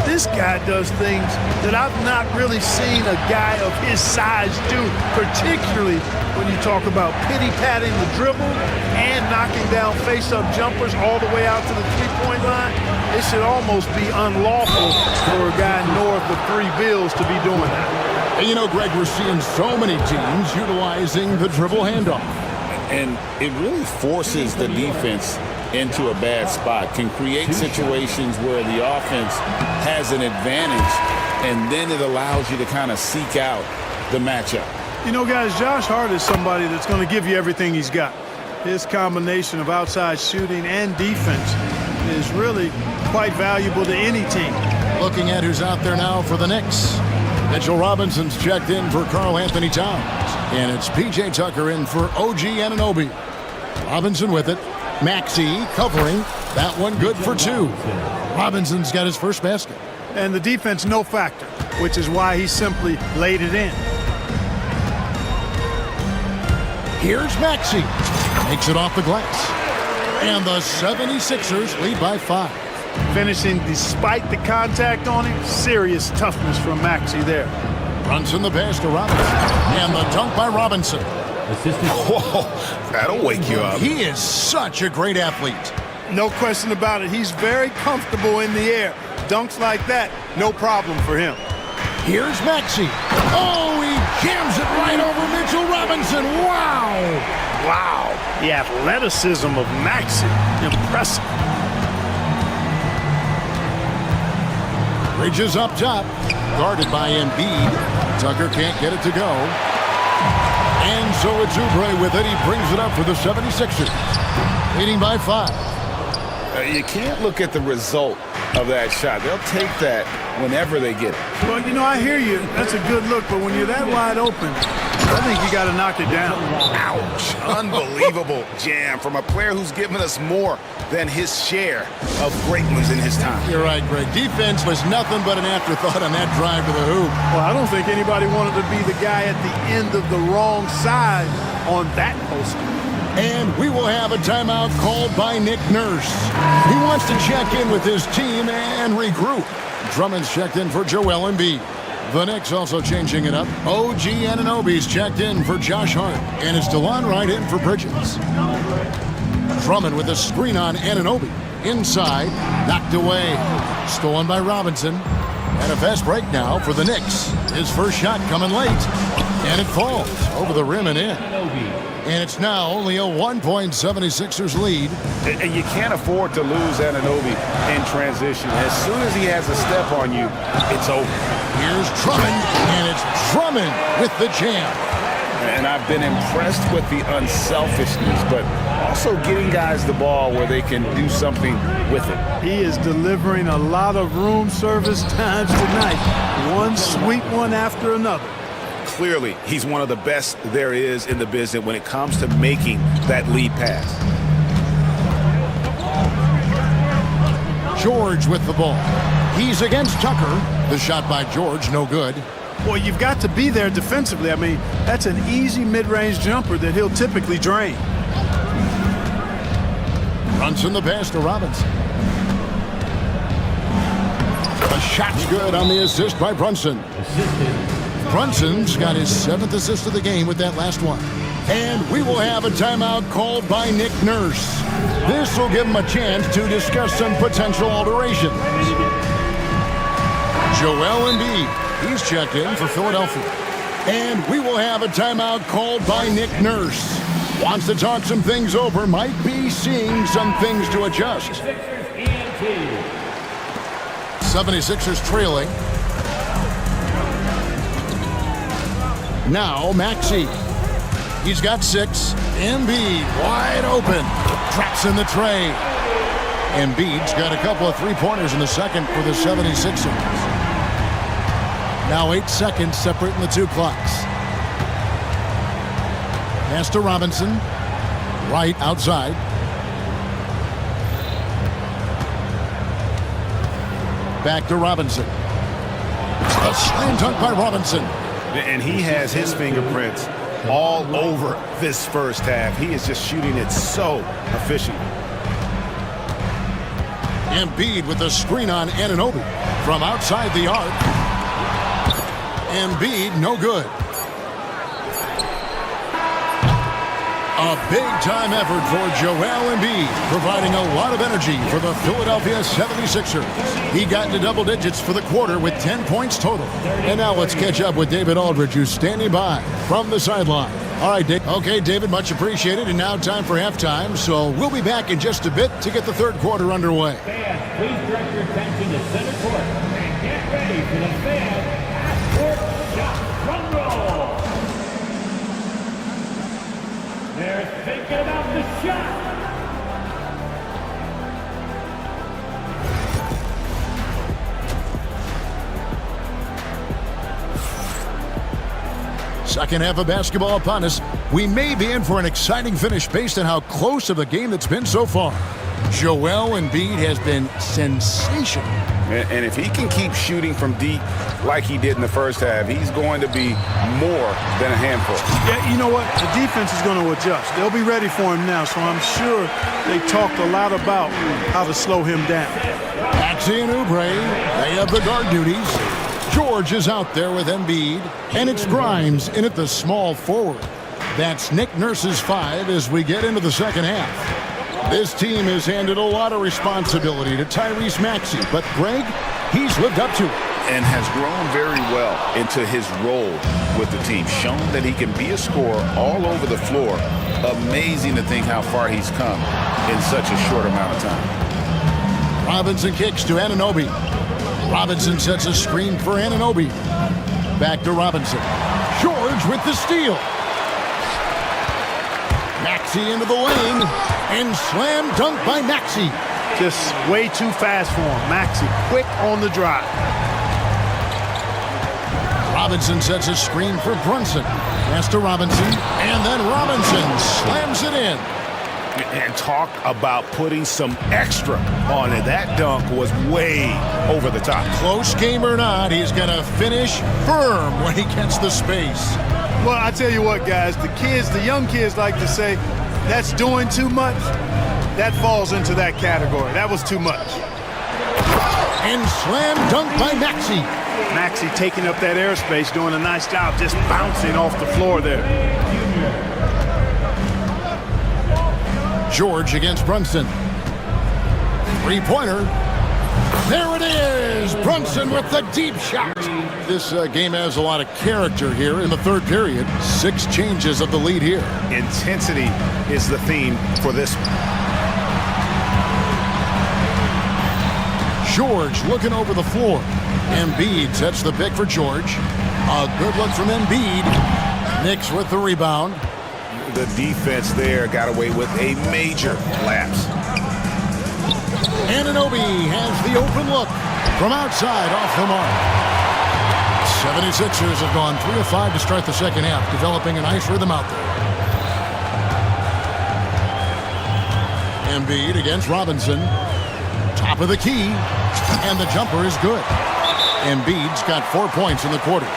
This guy does things that I've not really seen a guy of his size do, particularly when you talk about pity-patting the dribble and knocking down face-up jumpers all the way out to the three-point line. It should almost be unlawful for a guy north of 3 bills to be doing that. And you know, Greg, we're seeing so many teams utilizing the dribble handoff. And it really forces the defense into a bad spot, can create situations where the offense has an advantage, and then it allows you to kind of seek out the matchup. You know, guys, Josh Hart is somebody that's going to give you everything he's got. His combination of outside shooting and defense is really quite valuable to any team. Looking at who's out there now for the Knicks. Mitchell Robinson's checked in for Karl Anthony Towns. And it's P.J. Tucker in for OG Anunoby. Robinson with it. Maxey covering. That one good for 2. Robinson's got his first basket. And the defense no factor, which is why he simply laid it in. Here's Maxey. Makes it off the glass. And the 76ers lead by 5. Finishing despite the contact on him. Serious toughness from Maxey there. Brunson the pass to Robinson. And the dunk by Robinson. Whoa, that'll wake you up. He is such a great athlete. No question about it. He's very comfortable in the air. Dunks like that, no problem for him. Here's Maxey. Oh, he jams it right over Mitchell Robinson. Wow. Wow. The athleticism of Maxey. Impressive. Bridges up top. Guarded by Embiid. Tucker can't get it to go. And so it's Oubre with it. He brings it up for the 76ers. Leading by 5. You can't look at the result of that shot. They'll take that whenever they get it. Well, you know, I hear you. That's a good look, but when you're that wide open, I think you got to knock it down. Ouch. Unbelievable jam from a player who's given us more than his share of great ones in his time. You're right, Greg. Defense was nothing but an afterthought on that drive to the hoop. Well, I don't think anybody wanted to be the guy at the end of the wrong side on that poster. And we will have a timeout called by Nick Nurse. He wants to check in with his team and regroup. Drummond's checked in for Joel Embiid. The Knicks also changing it up. OG Anunoby's checked in for Josh Hart. And it's DeLon Wright in for Bridges. Drummond with a screen on Anunoby. Inside, knocked away. Stolen by Robinson. And a fast break now for the Knicks. His first shot coming late. And it falls over the rim and in. And it's now only a 1.76ers lead. And you can't afford to lose Anunoby in transition. As soon as he has a step on you, it's over. Here's Drummond, and it's Drummond with the jam. And I've been impressed with the unselfishness, but also getting guys the ball where they can do something with it. He is delivering a lot of room service times tonight. One sweet one after another. Clearly, he's one of the best there is in the business when it comes to making that lead pass. George with the ball. He's against Tucker. The shot by George, no good. Well, you've got to be there defensively. I mean, that's an easy mid-range jumper that he'll typically drain. Brunson the pass to Robinson. A shot's good on the assist by Brunson. Brunson's got his 7th assist of the game with that last one. And we will have a timeout called by Nick Nurse. This will give him a chance to discuss some potential alterations. Joel Embiid, he's checked in for Philadelphia. And we will have a timeout called by Nick Nurse. Wants to talk some things over, might be seeing some things to adjust. 76ers trailing. Now Maxey. He's got 6. Embiid wide open. Traps in the tray. Embiid's got a couple of three-pointers in the second for the 76ers. Now 8 seconds separating the two clocks. Pass to Robinson. Right outside. Back to Robinson. A slam dunk by Robinson. And he has his fingerprints all over this first half. He is just shooting it so efficient. Embiid with the screen on Anunoby from outside the arc. Embiid, no good. A big-time effort for Joel Embiid, providing a lot of energy for the Philadelphia 76ers. He got into double digits for the quarter with 10 points total. And now let's catch up with David Aldridge, who's standing by from the sideline. All right, Dave. Okay, David, much appreciated. And now time for halftime. So we'll be back in just a bit to get the third quarter underway. Fans, please direct your attention to center court and get ready for the fan half-court shot drum roll. They're thinking about the shot. Second half of basketball upon us. We may be in for an exciting finish based on how close of a game that's been so far. Joel Embiid has been sensational. And if he can keep shooting from deep like he did in the first half, he's going to be more than a handful. Yeah, you know what? The defense is going to adjust. They'll be ready for him now, so I'm sure they talked a lot about how to slow him down. Maxey and Oubre, they have the guard duties. George is out there with Embiid, and it's Grimes in at the small forward. That's Nick Nurse's 5 as we get into the second half. This team has handed a lot of responsibility to Tyrese Maxey, but Greg, he's lived up to it. And has grown very well into his role with the team. Shown that he can be a scorer all over the floor. Amazing to think how far he's come in such a short amount of time. Robinson kicks to Anunoby. Robinson sets a screen for Anunoby. Back to Robinson. George with the steal. Maxey into the lane, and slam dunk by Maxey. Just way too fast for him. Maxey quick on the drive. Robinson sets a screen for Brunson. Pass to Robinson, and then Robinson slams it in. And talk about putting some extra on it. That dunk was way over the top. Close game or not, he's going to finish firm when he gets the space. Well, I tell you what, guys, the young kids like to say, that's doing too much. That falls into that category. That was too much. And slam dunk by Maxey. Maxey taking up that airspace, doing a nice job just bouncing off the floor there. George against Brunson. Three-pointer. There it is! Brunson with the deep shot. This game has a lot of character here in the third period. 6 changes of the lead here. Intensity is the theme for this one. George looking over the floor. Embiid sets the pick for George. A good look from Embiid. Knicks with the rebound. The defense there got away with a major lapse. Anunoby has the open look from outside off the mark. 76ers have gone 3 of 5 to start the second half, developing a nice rhythm out there. Embiid against Robinson. Top of the key, and the jumper is good. Embiid's got 4 points in the quarter.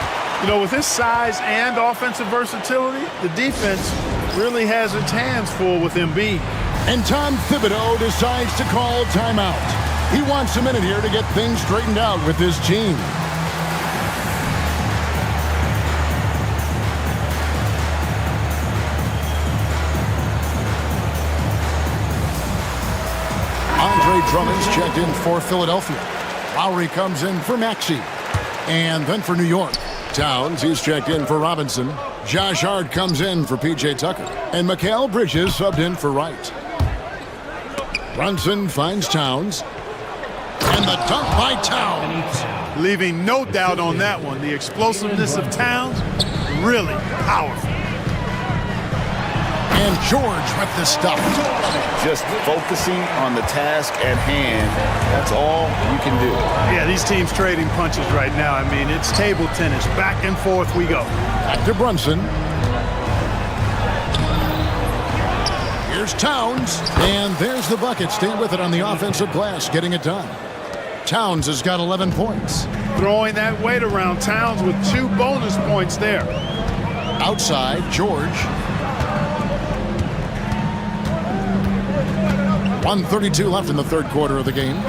You know, with his size and offensive versatility, the defense really has its hands full with Embiid. And Tom Thibodeau decides to call timeout. He wants a minute here to get things straightened out with his team. Andre Drummond's checked in for Philadelphia. Lowry comes in for Maxey. And then for New York, Towns, he's checked in for Robinson. Josh Hart comes in for P.J. Tucker. And Mikal Bridges subbed in for Wright. Brunson finds Towns. And the dunk by Towns. Leaving no doubt on that one. The explosiveness of Towns, really powerful. And George with the stuff. Just focusing on the task at hand. That's all you can do. Yeah, these teams trading punches right now. I mean, it's table tennis. Back and forth we go. Back to Brunson. Here's Towns. And there's the bucket. Stay with it on the offensive glass, getting it done. Towns has got 11 points. Throwing that weight around. Towns with 2 bonus points there. Outside, George. 1:32 left in the third quarter of the game.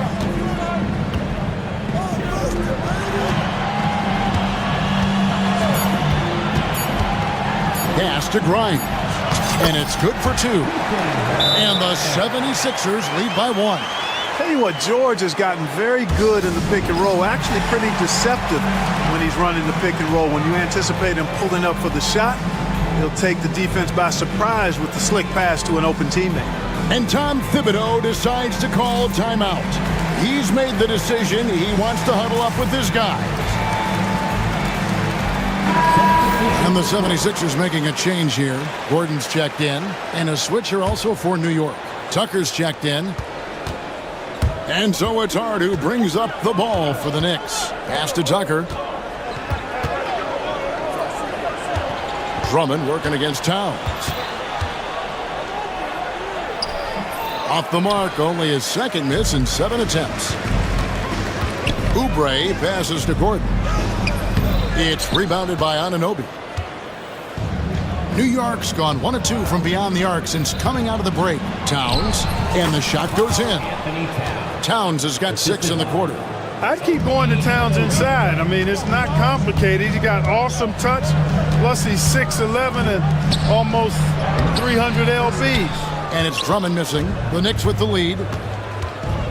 Pass to Grimes. And it's good for 2. And the 76ers lead by 1. Tell you what, George has gotten very good in the pick and roll. Actually pretty deceptive when he's running the pick and roll. When you anticipate him pulling up for the shot, he'll take the defense by surprise with the slick pass to an open teammate. And Tom Thibodeau decides to call timeout. He's made the decision. He wants to huddle up with his guys. And the 76ers making a change here. Gordon's checked in. And a switcher also for New York. Tucker's checked in. And so it's Hart who brings up the ball for the Knicks. Pass to Tucker. Drummond working against Towns. Off the mark, only his second miss in 7 attempts. Oubre passes to Gordon. It's rebounded by Anunoby. New York's gone 1 of 2 from beyond the arc since coming out of the break. Towns, and the shot goes in. Towns has got 6 in the quarter. I'd keep going to Towns inside. I mean, it's not complicated. He got awesome touch, plus he's 6'11" and almost 300 lbs. And it's Drummond missing. The Knicks with the lead.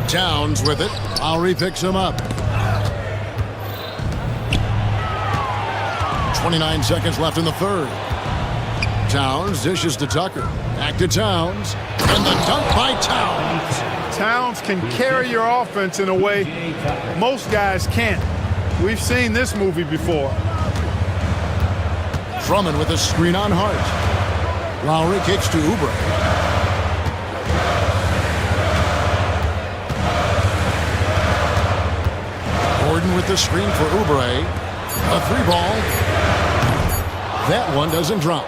Towns with it. Lowry picks him up. 29 seconds left in the third. Towns dishes to Tucker. Back to Towns. And the dunk by Towns. Towns can carry your offense in a way most guys can't. We've seen this movie before. Drummond with a screen on Hart. Lowry kicks to Oubre. Gordon with the screen for Oubre. A three ball. That one doesn't drop.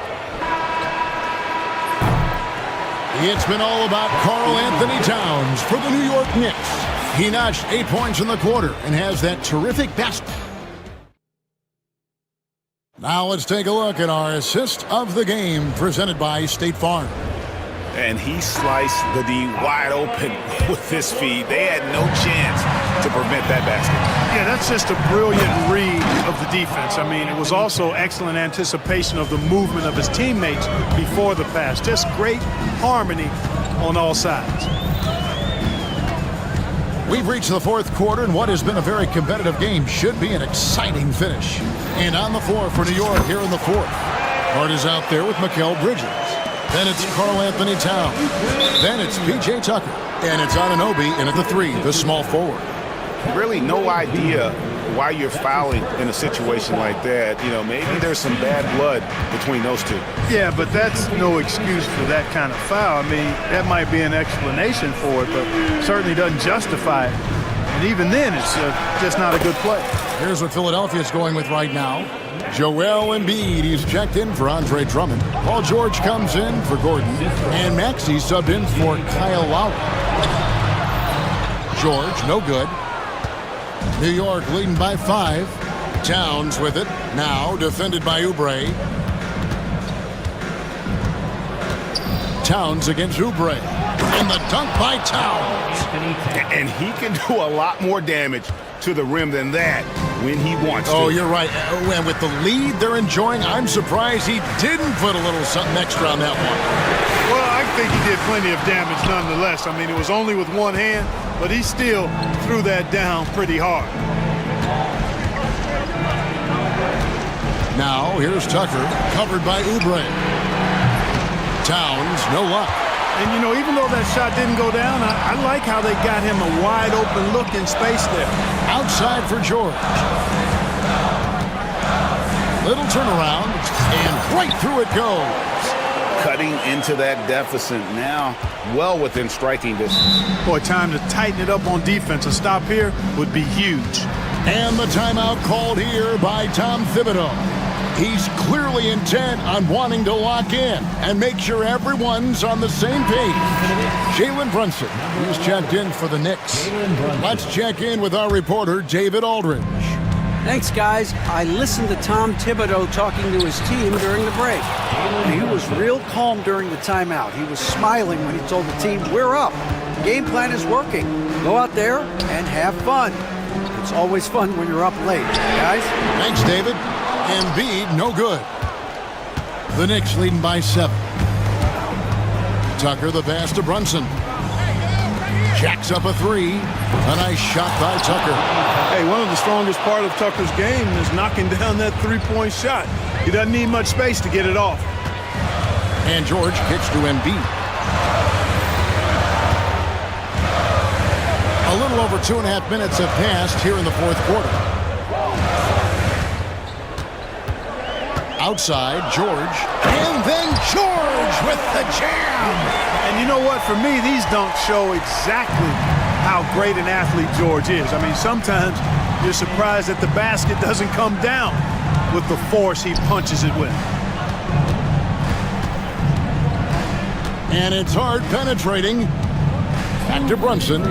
It's been all about Karl Anthony Towns for the New York Knicks. He notched 8 points in the quarter and has that terrific basket. Now let's take a look at our assist of the game presented by State Farm. And he sliced the D wide open with his feet. They had no chance to prevent that basket. Yeah, that's just a brilliant read of the defense. I mean, it was also excellent anticipation of the movement of his teammates before the pass. Just great harmony on all sides. We've reached the fourth quarter, and what has been a very competitive game should be an exciting finish. And on the floor for New York here in the fourth. Hart is out there with Mikal Bridges. Then it's Karl Anthony Towns. Then it's P.J. Tucker. And it's Anunoby in at the three, the small forward. Really no idea why you're fouling in a situation like that. You know, maybe there's some bad blood between those two. Yeah, but that's no excuse for that kind of foul. I mean, that might be an explanation for it, but certainly doesn't justify it. And even then, it's just not a good play. Here's what Philadelphia is going with right now. Joel Embiid, he's checked in for Andre Drummond. Paul George comes in for Gordon. And Maxey subbed in for Kyle Lowry. George, no good. New York leading by 5. Towns with it. Now defended by Oubre. Towns against Oubre. And the dunk by Towns. And he can do a lot more damage to the rim than that when he wants to. Oh, you're right. And with the lead they're enjoying, I'm surprised he didn't put a little something extra on that one. Well, I think he did plenty of damage nonetheless. I mean, it was only with one hand, but he still threw that down pretty hard. Now, here's Tucker, covered by Oubre. Towns, no luck. And, you know, even though that shot didn't go down, I like how they got him a wide-open look in space there. Outside for George. Little turnaround, and right through it goes. Cutting into that deficit now, well within striking distance. Boy, time to tighten it up on defense. A stop here would be huge. And the timeout called here by Tom Thibodeau. He's clearly intent on wanting to lock in and make sure everyone's on the same page. Jalen Brunson, he's checked in for the Knicks. Let's check in with our reporter, David Aldridge. Thanks, guys. I listened to Tom Thibodeau talking to his team during the break. And he was real calm during the timeout. He was smiling when he told the team, we're up. The game plan is working. Go out there and have fun. It's always fun when you're up late, guys. Thanks, David. Embiid, no good. The Knicks leading by 7. Tucker, the pass to Brunson. Jacks up a 3. A nice shot by Tucker. Hey, one of the strongest part of Tucker's game is knocking down that three-point shot. He doesn't need much space to get it off. And George kicks to Embiid. A little over 2.5 minutes have passed here in the fourth quarter. Outside, George. And then George with the jam. And you know what? For me, these dunks show exactly how great an athlete George is. I mean, sometimes you're surprised that the basket doesn't come down with the force he punches it with. And it's hard penetrating. Back to Brunson.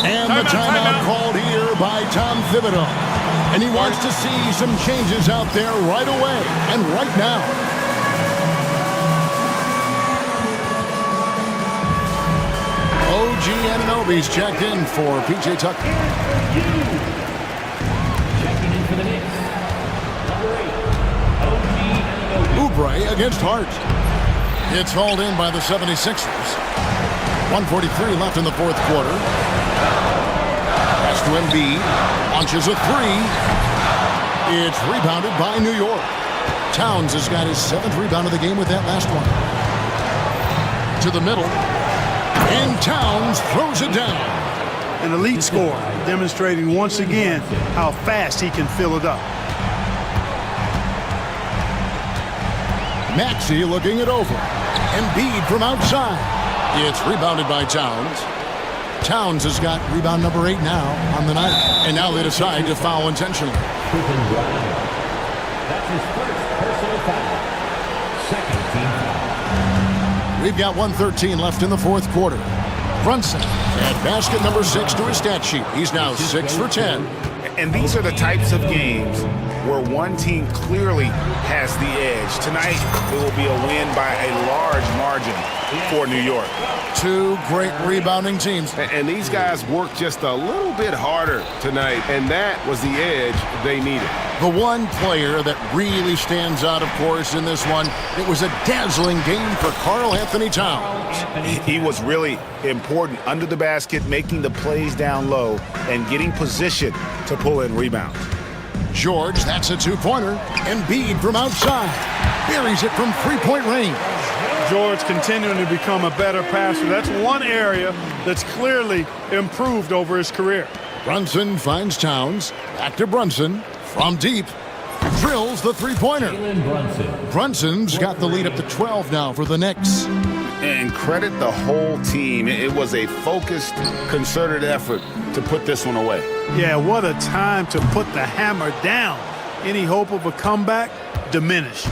And the timeout called here by Tom Thibodeau. And he wants to see some changes out there right away and right now. OG Anunoby's checked in for P.J. Tucker. Checking in for the Knicks, number 8, OG Anunoby. Oubre against Hart. It's hauled in by the 76ers. 1:43 left in the fourth quarter. Pass to Embiid. Launches a 3. It's rebounded by New York. Towns has got his 7th rebound of the game with that last one. To the middle. And Towns throws it down. An elite scorer, demonstrating once again how fast he can fill it up. Maxey looking it over. Embiid from outside. It's rebounded by Towns. Towns has got rebound number 8 now on the night. And now they decide to foul intentionally. That's his first personal foul. Second team foul. We've got 1:13 left in the fourth quarter. Brunson at basket number 6 to his stat sheet. He's now 6 for 10. And these are the types of games where one team clearly has the edge. Tonight, it will be a win by a large margin for New York. Two great rebounding teams. And these guys worked just a little bit harder tonight, and that was the edge they needed. The one player that really stands out, of course, in this one, it was a dazzling game for Karl Anthony Towns. He was really important under the basket, making the plays down low and getting position to pull in rebounds. George, that's a two-pointer. Embiid from outside. Buries it from three-point range. George continuing to become a better passer. That's one area that's clearly improved over his career. Brunson finds Towns. Back to Brunson. From deep. Drills the three-pointer. Brunson's got the lead up to 12 now for the Knicks. And credit the whole team. It was a focused, concerted effort to put this one away. Yeah, what a time to put the hammer down. Any hope of a comeback diminished.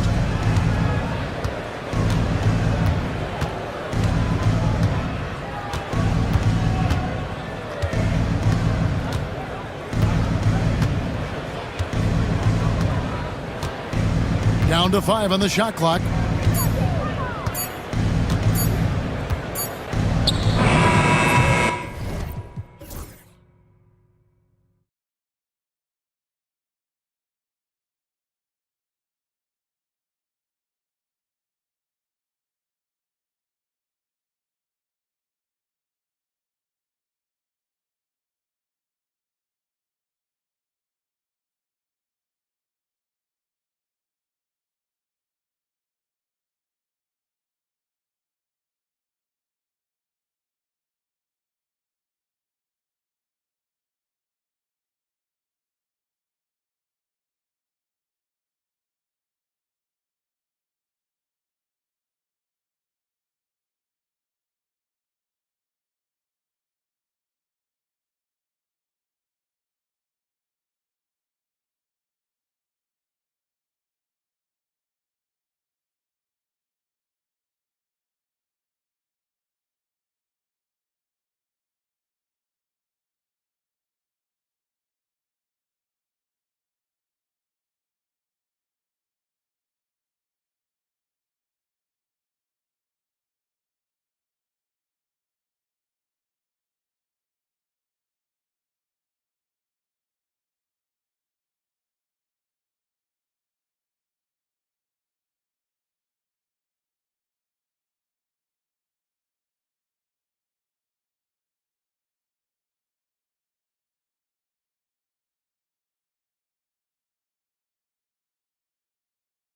Down to 5 on the shot clock.